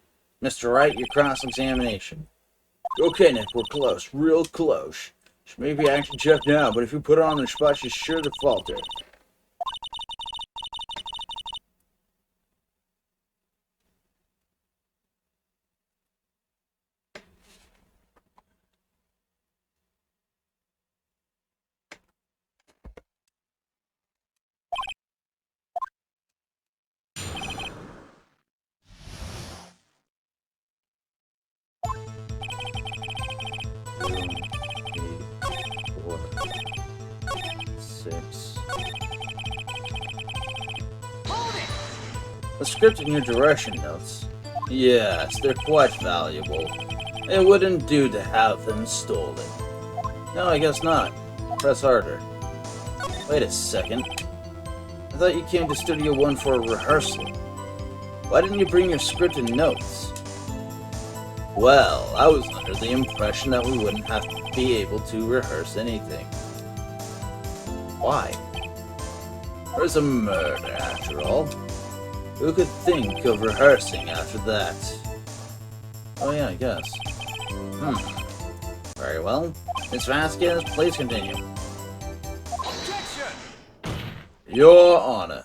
Speaker 3: Mr. Wright, your cross-examination. Okay, Nick, we're close. Real close. She may be acting tough now, but if you put her on the spot, she's sure to falter. The script and your direction notes. Yes, they're quite valuable. It wouldn't do to have them stolen. No, I guess not. Press harder. Wait a second. I thought you came to Studio One for a rehearsal. Why didn't you bring your script and notes? Well, I was under the impression that we wouldn't have to be able to rehearse anything. Why? There's a murder, after all. Who could think of rehearsing after that? Oh yeah, I guess. Very well. Miss Vasquez, please continue.
Speaker 5: Objection!
Speaker 3: Your Honor,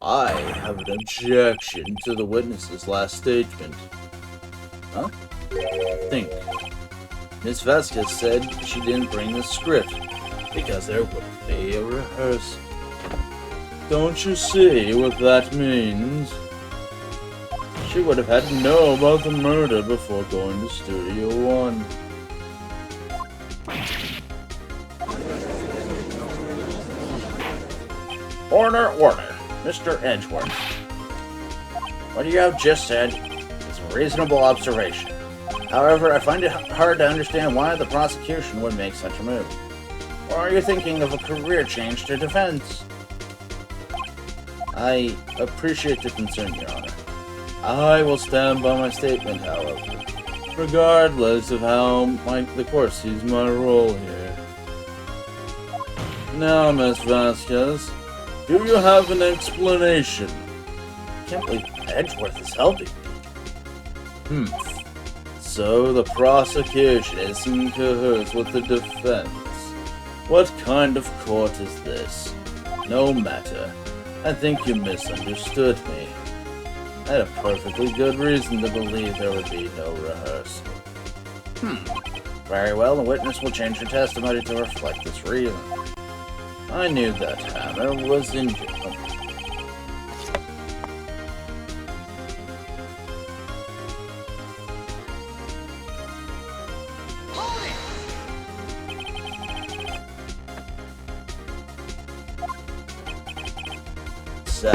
Speaker 3: I have an objection to the witness's last statement. Huh? Think. Miss Vasquez said she didn't bring the script because there wouldn't be a rehearsal. Don't you see what that means? She would have had to know about the murder before going to Studio One. Order, order, Mr. Edgeworth. What you have just said is a reasonable observation. However, I find it hard to understand why the prosecution would make such a move. Or are you thinking of a career change to defense? I appreciate the concern, Your Honor. I will stand by my statement, however, regardless of how the court sees my role here. Now, Miss Vasquez, do you have an explanation? I can't believe Edgeworth is helping me. So the prosecution is in cahoots with the defense. What kind of court is this? No matter. I think you misunderstood me. I had a perfectly good reason to believe there would be no rehearsal. Very well, the witness will change her testimony to reflect this reason. I knew that Hammer was injured. So,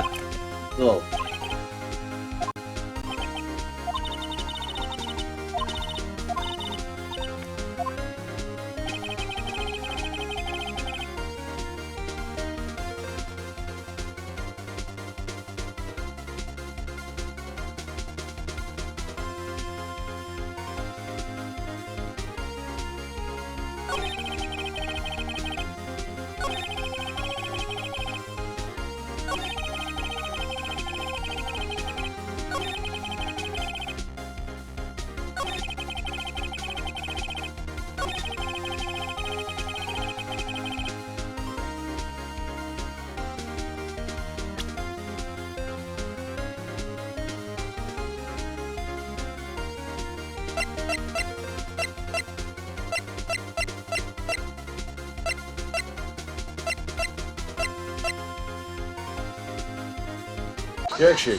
Speaker 3: Objection.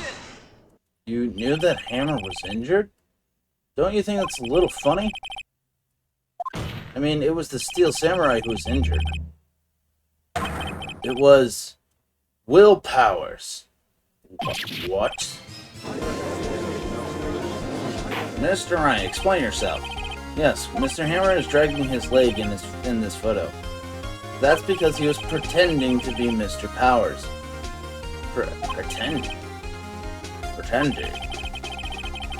Speaker 3: You knew that Hammer was injured? Don't you think that's a little funny? I mean, it was the Steel Samurai who was injured. It was Will Powers. What? Mr. Wright, explain yourself. Yes, Mr. Hammer is dragging his leg in this photo. That's because he was pretending to be Mr. Powers. Pretending?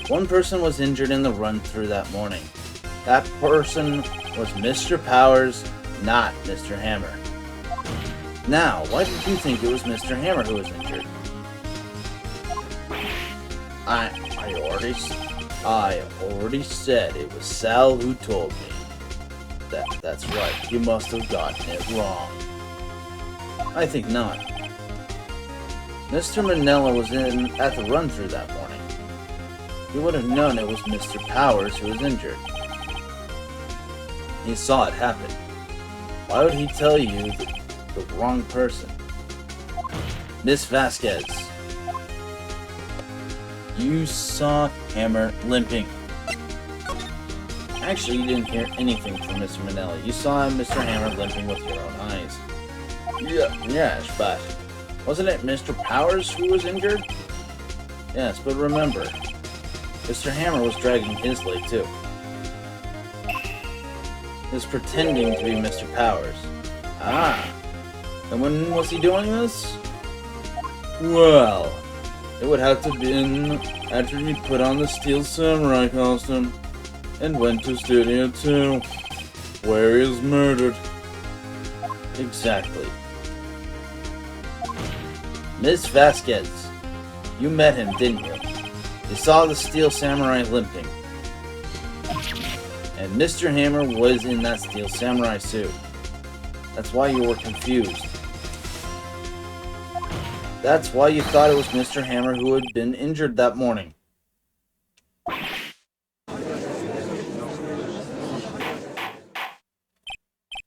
Speaker 3: One person was injured in the run-through that morning. That person was Mr. Powers, not Mr. Hammer. Now, why did you think it was Mr. Hammer who was injured? I already said it was Sal who told me. That's right. You must have gotten it wrong. I think not. Mr. Manella was at the run-through that morning. He would have known it was Mr. Powers who was injured. He saw it happen. Why would he tell you the wrong person? Miss Vasquez, you saw Hammer limping. Actually, you didn't hear anything from Mr. Manella. You saw Mr. Hammer limping with your own eyes. Yes, but wasn't it Mr. Powers who was injured? Yes, but remember, Mr. Hammer was dragging his leg too. He was pretending to be Mr. Powers. Ah, and when was he doing this? Well, it would have to be after he put on the Steel Samurai costume and went to Studio 2, where he was murdered. Exactly. Miss Vasquez, you met him, didn't you? You saw the Steel Samurai limping. And Mr. Hammer was in that Steel Samurai suit. That's why you were confused. That's why you thought it was Mr. Hammer who had been injured that morning.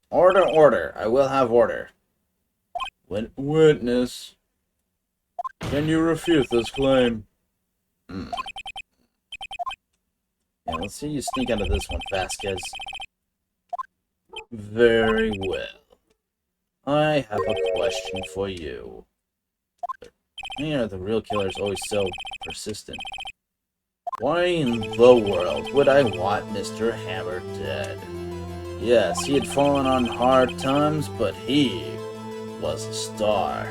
Speaker 3: Order, order. I will have order. Witness. Can you refute this claim? Yeah, let's see you sneak out of this one, Vasquez. Very well. I have a question for you. You know, the real killer is always so persistent. Why in the world would I want Mr. Hammer dead? Yes, he had fallen on hard times, but he was a star.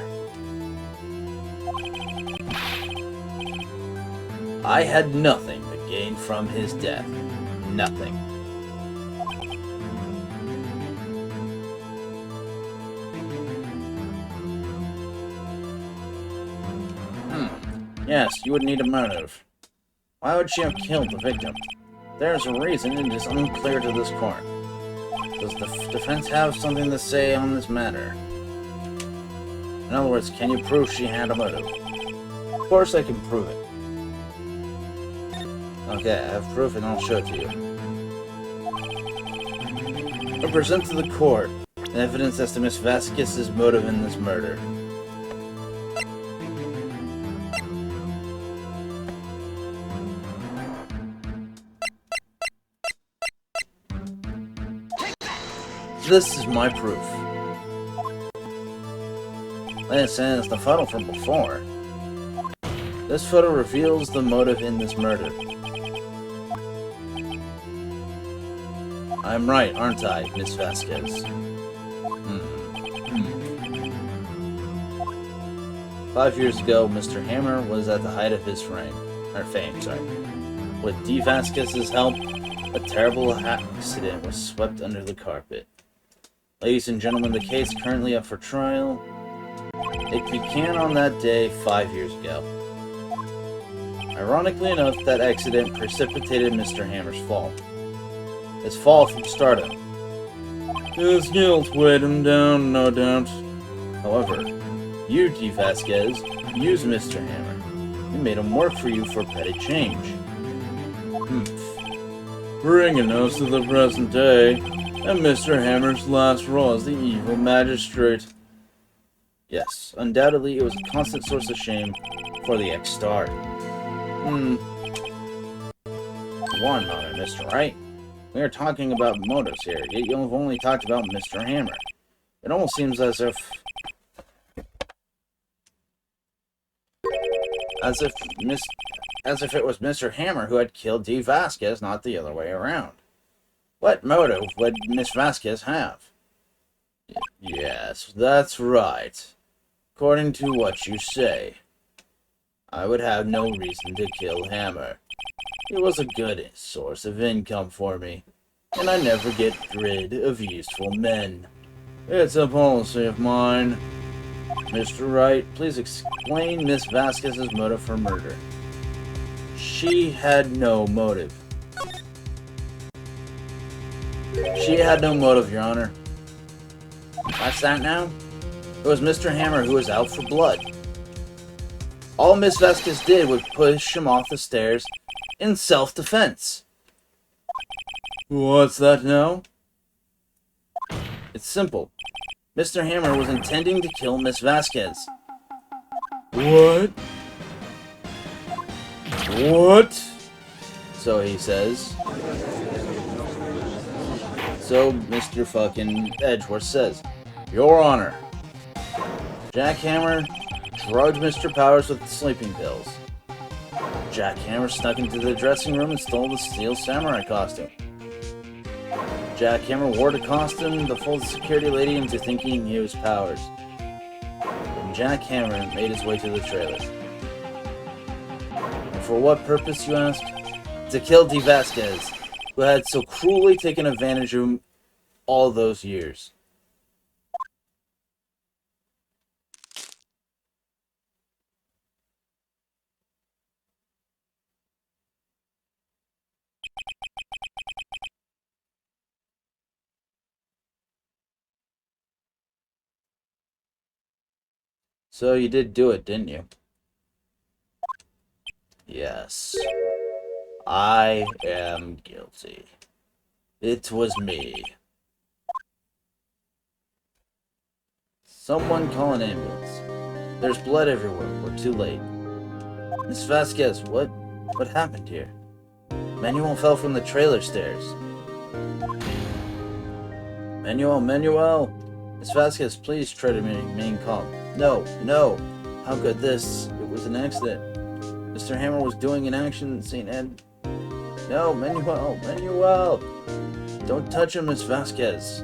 Speaker 3: I had nothing to gain from his death. Nothing. Yes, you would need a motive. Why would she have killed the victim? There's a reason it is unclear to this court. Does the defense have something to say on this matter? In other words, can you prove she had a motive? Of course I can prove it. Okay, I have proof and I'll show it to you. I present to the court evidence as to Miss Vasquez's motive in this murder. This is my proof. This is the photo from before. This photo reveals the motive in this murder. I'm right, aren't I, Miss Vasquez? 5 years ago, Mr. Hammer was at the height of his fame. With D. Vasquez's help, a terrible accident was swept under the carpet. Ladies and gentlemen, the case currently up for trial. It began on that day 5 years ago. Ironically enough, that accident precipitated Mr. Hammer's fall. His fall from stardom. His guilt weighed him down, no doubt. However, you, D. Vasquez, used Mr. Hammer. You made him work for you for petty change. Bringing us to the present day, and Mr. Hammer's last role as the evil magistrate. Yes, undoubtedly it was a constant source of shame for the ex-star. One moment, Mr. Wright. We are talking about motives here, yet you've only talked about Mr. Hammer. It almost seems as if it was Mr. Hammer who had killed D. Vasquez, not the other way around. What motive would Miss Vasquez have? Yes, that's right. According to what you say, I would have no reason to kill Hammer. He was a good source of income for me, and I never get rid of useful men. It's a policy of mine. Mr. Wright, please explain Miss Vasquez's motive for murder. She had no motive. She had no motive, Your Honor. What's that now? It was Mr. Hammer who was out for blood. All Miss Vasquez did was push him off the stairs in self-defense. What's that now? It's simple. Mr. Hammer was intending to kill Miss Vasquez. What? What? So he says. So Mr. fucking Edgeworth says, Your Honor, Jack Hammer drugged Mr. Powers with sleeping pills. Jack Hammer snuck into the dressing room and stole the steel samurai costume. Jack Hammer wore the costume to fool the security lady into thinking he was Powers. And Jack Hammer made his way to the trailer. And for what purpose, you ask? To kill D. Vasquez, who had so cruelly taken advantage of him all those years. So you did do it, didn't you? Yes. I am guilty. It was me. Someone call an ambulance. There's blood everywhere. We're too late. Miss Vasquez, what happened here? Manuel fell from the trailer stairs. Manuel! Miss Vasquez, please try to remain calm. No. How could this? It was an accident. Mr. Hammer was doing an action scene and... No, Manuel! Don't touch him, Miss Vasquez.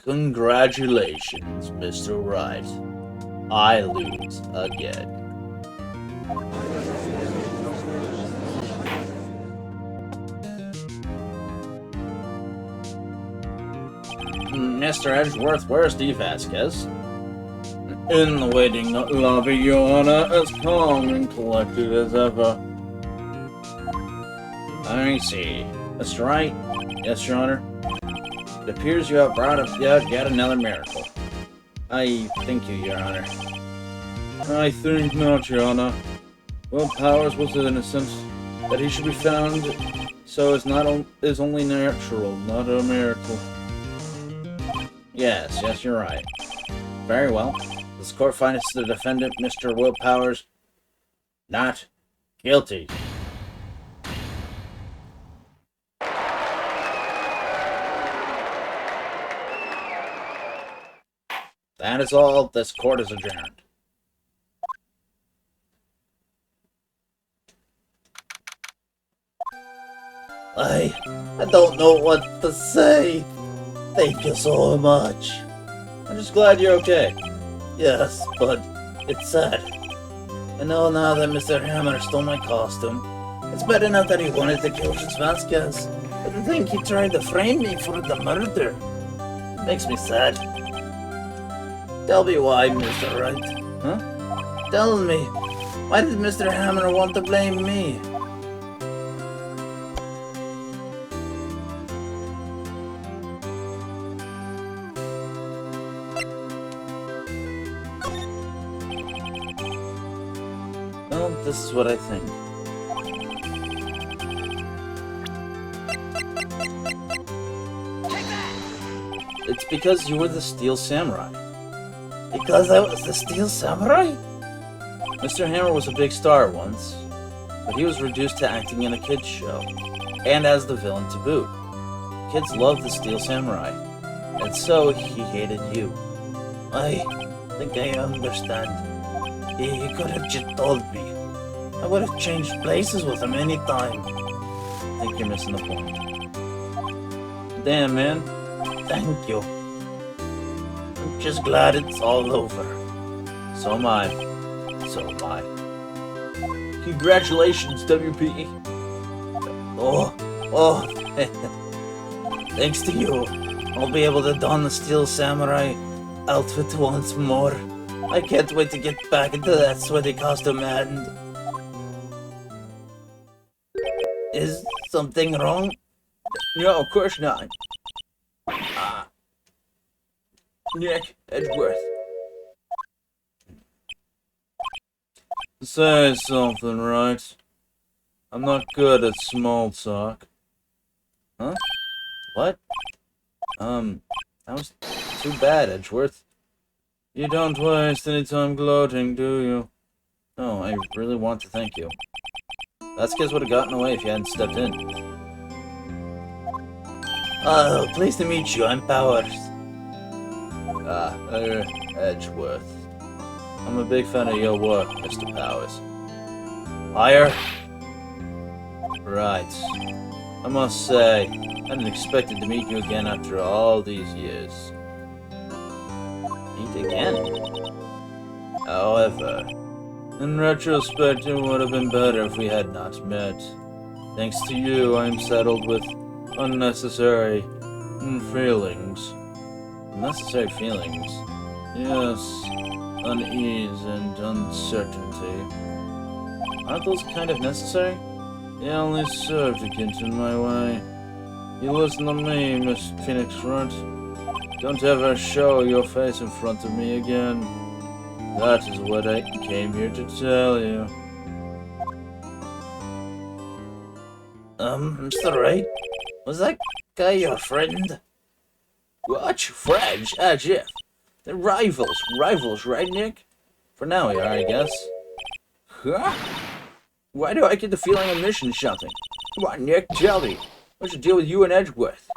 Speaker 3: Congratulations, Mr. Wright. I lose again. Mr. Edgeworth, where's Steve Vasquez? In the waiting lobby, Your Honor, as calm and collected as ever. I see. Mr. Wright? Yes, Your Honor? It appears you have brought up yet another miracle. I thank you, Your Honor. I think not, Your Honor. Will Powers was innocent. That he should be found so is only natural, not a miracle. Yes, you're right. Very well. This court finds the defendant, Mr. Will Powers, not guilty. That is all. This court is adjourned. I don't know what to say. Thank you so much. I'm just glad you're okay. Yes, but it's sad. I know now that Mr. Hammer stole my costume. It's bad enough that he wanted to kill Miss Vasquez. I didn't think he tried to frame me for the murder. It makes me sad. Tell me why, Mr. Wright. Huh? Tell me, why did Mr. Hammer want to blame me? Well, this is what I think. It's because you were the Steel Samurai. Because I was the Steel Samurai? Mr. Hammer was a big star once, but he was reduced to acting in a kids' show, and as the villain to boot. Kids loved the Steel Samurai, and so he hated you. I think I understand. He could have just told me. I would have changed places with him any time. I think you're missing the point. Damn, man. Thank you. I'm just glad it's all over. So am I. Congratulations, WP. Oh. Thanks to you, I'll be able to don the Steel Samurai outfit once more. I can't wait to get back into that sweaty costume and... Is something wrong? No, of course not. Nick Edgeworth. Say something, right? I'm not good at small talk. Huh? What? That was too bad, Edgeworth. You don't waste any time gloating, do you? No, I really want to thank you. Vasquez would have gotten away if you hadn't stepped in. Oh, pleased to meet you. I'm Powers. Edgeworth. I'm a big fan of your work, Mr. Powers. Higher? Right. I must say, I hadn't expected to meet you again after all these years. Meet again? However, in retrospect, it would have been better if we had not met. Thanks to you, I'm saddled with unnecessary feelings. Unnecessary feelings? Yes, unease and uncertainty. Aren't those kind of necessary? They only serve to get in my way. You listen to me, Miss Phoenix Front. Don't ever show your face in front of me again. That is what I came here to tell you. Mr. Wright? Was that guy your friend? What? Friends? As if. They're rivals. Rivals, right, Nick? For now we are, I guess. Huh? Why do I get the feeling I'm missing something? Come on, Nick, tell me. What's the deal with you and Edgeworth?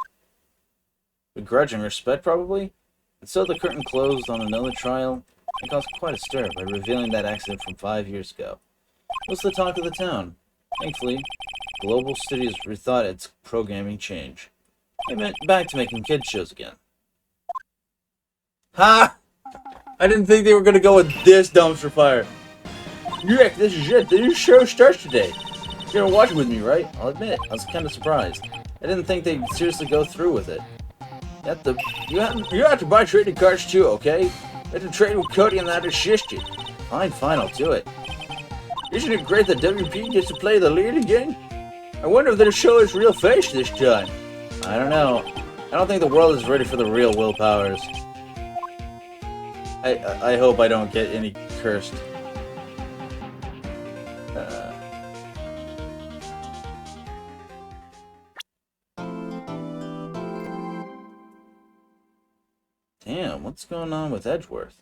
Speaker 3: Begrudging respect, probably? And so the curtain closed on another trial and caused quite a stir by revealing that accident from 5 years ago. What's the talk of the town? Thankfully, Global Studios rethought its programming change. They went back to making kids shows again. Ha! I didn't think they were going to go with this dumpster fire. Nick, this is it. The new show starts today. You're going to watch it with me, right? I'll admit, I was kind of surprised. I didn't think they'd seriously go through with it. You have to buy trading cards too, okay? You have to trade with Cody and that assist you. Fine, I'll do it. Isn't it great that WP gets to play the lead again? I wonder if they'll show his real face this time. I don't know. I don't think the world is ready for the real Will Powers. I hope I don't get any cursed. Damn, what's going on with Edgeworth?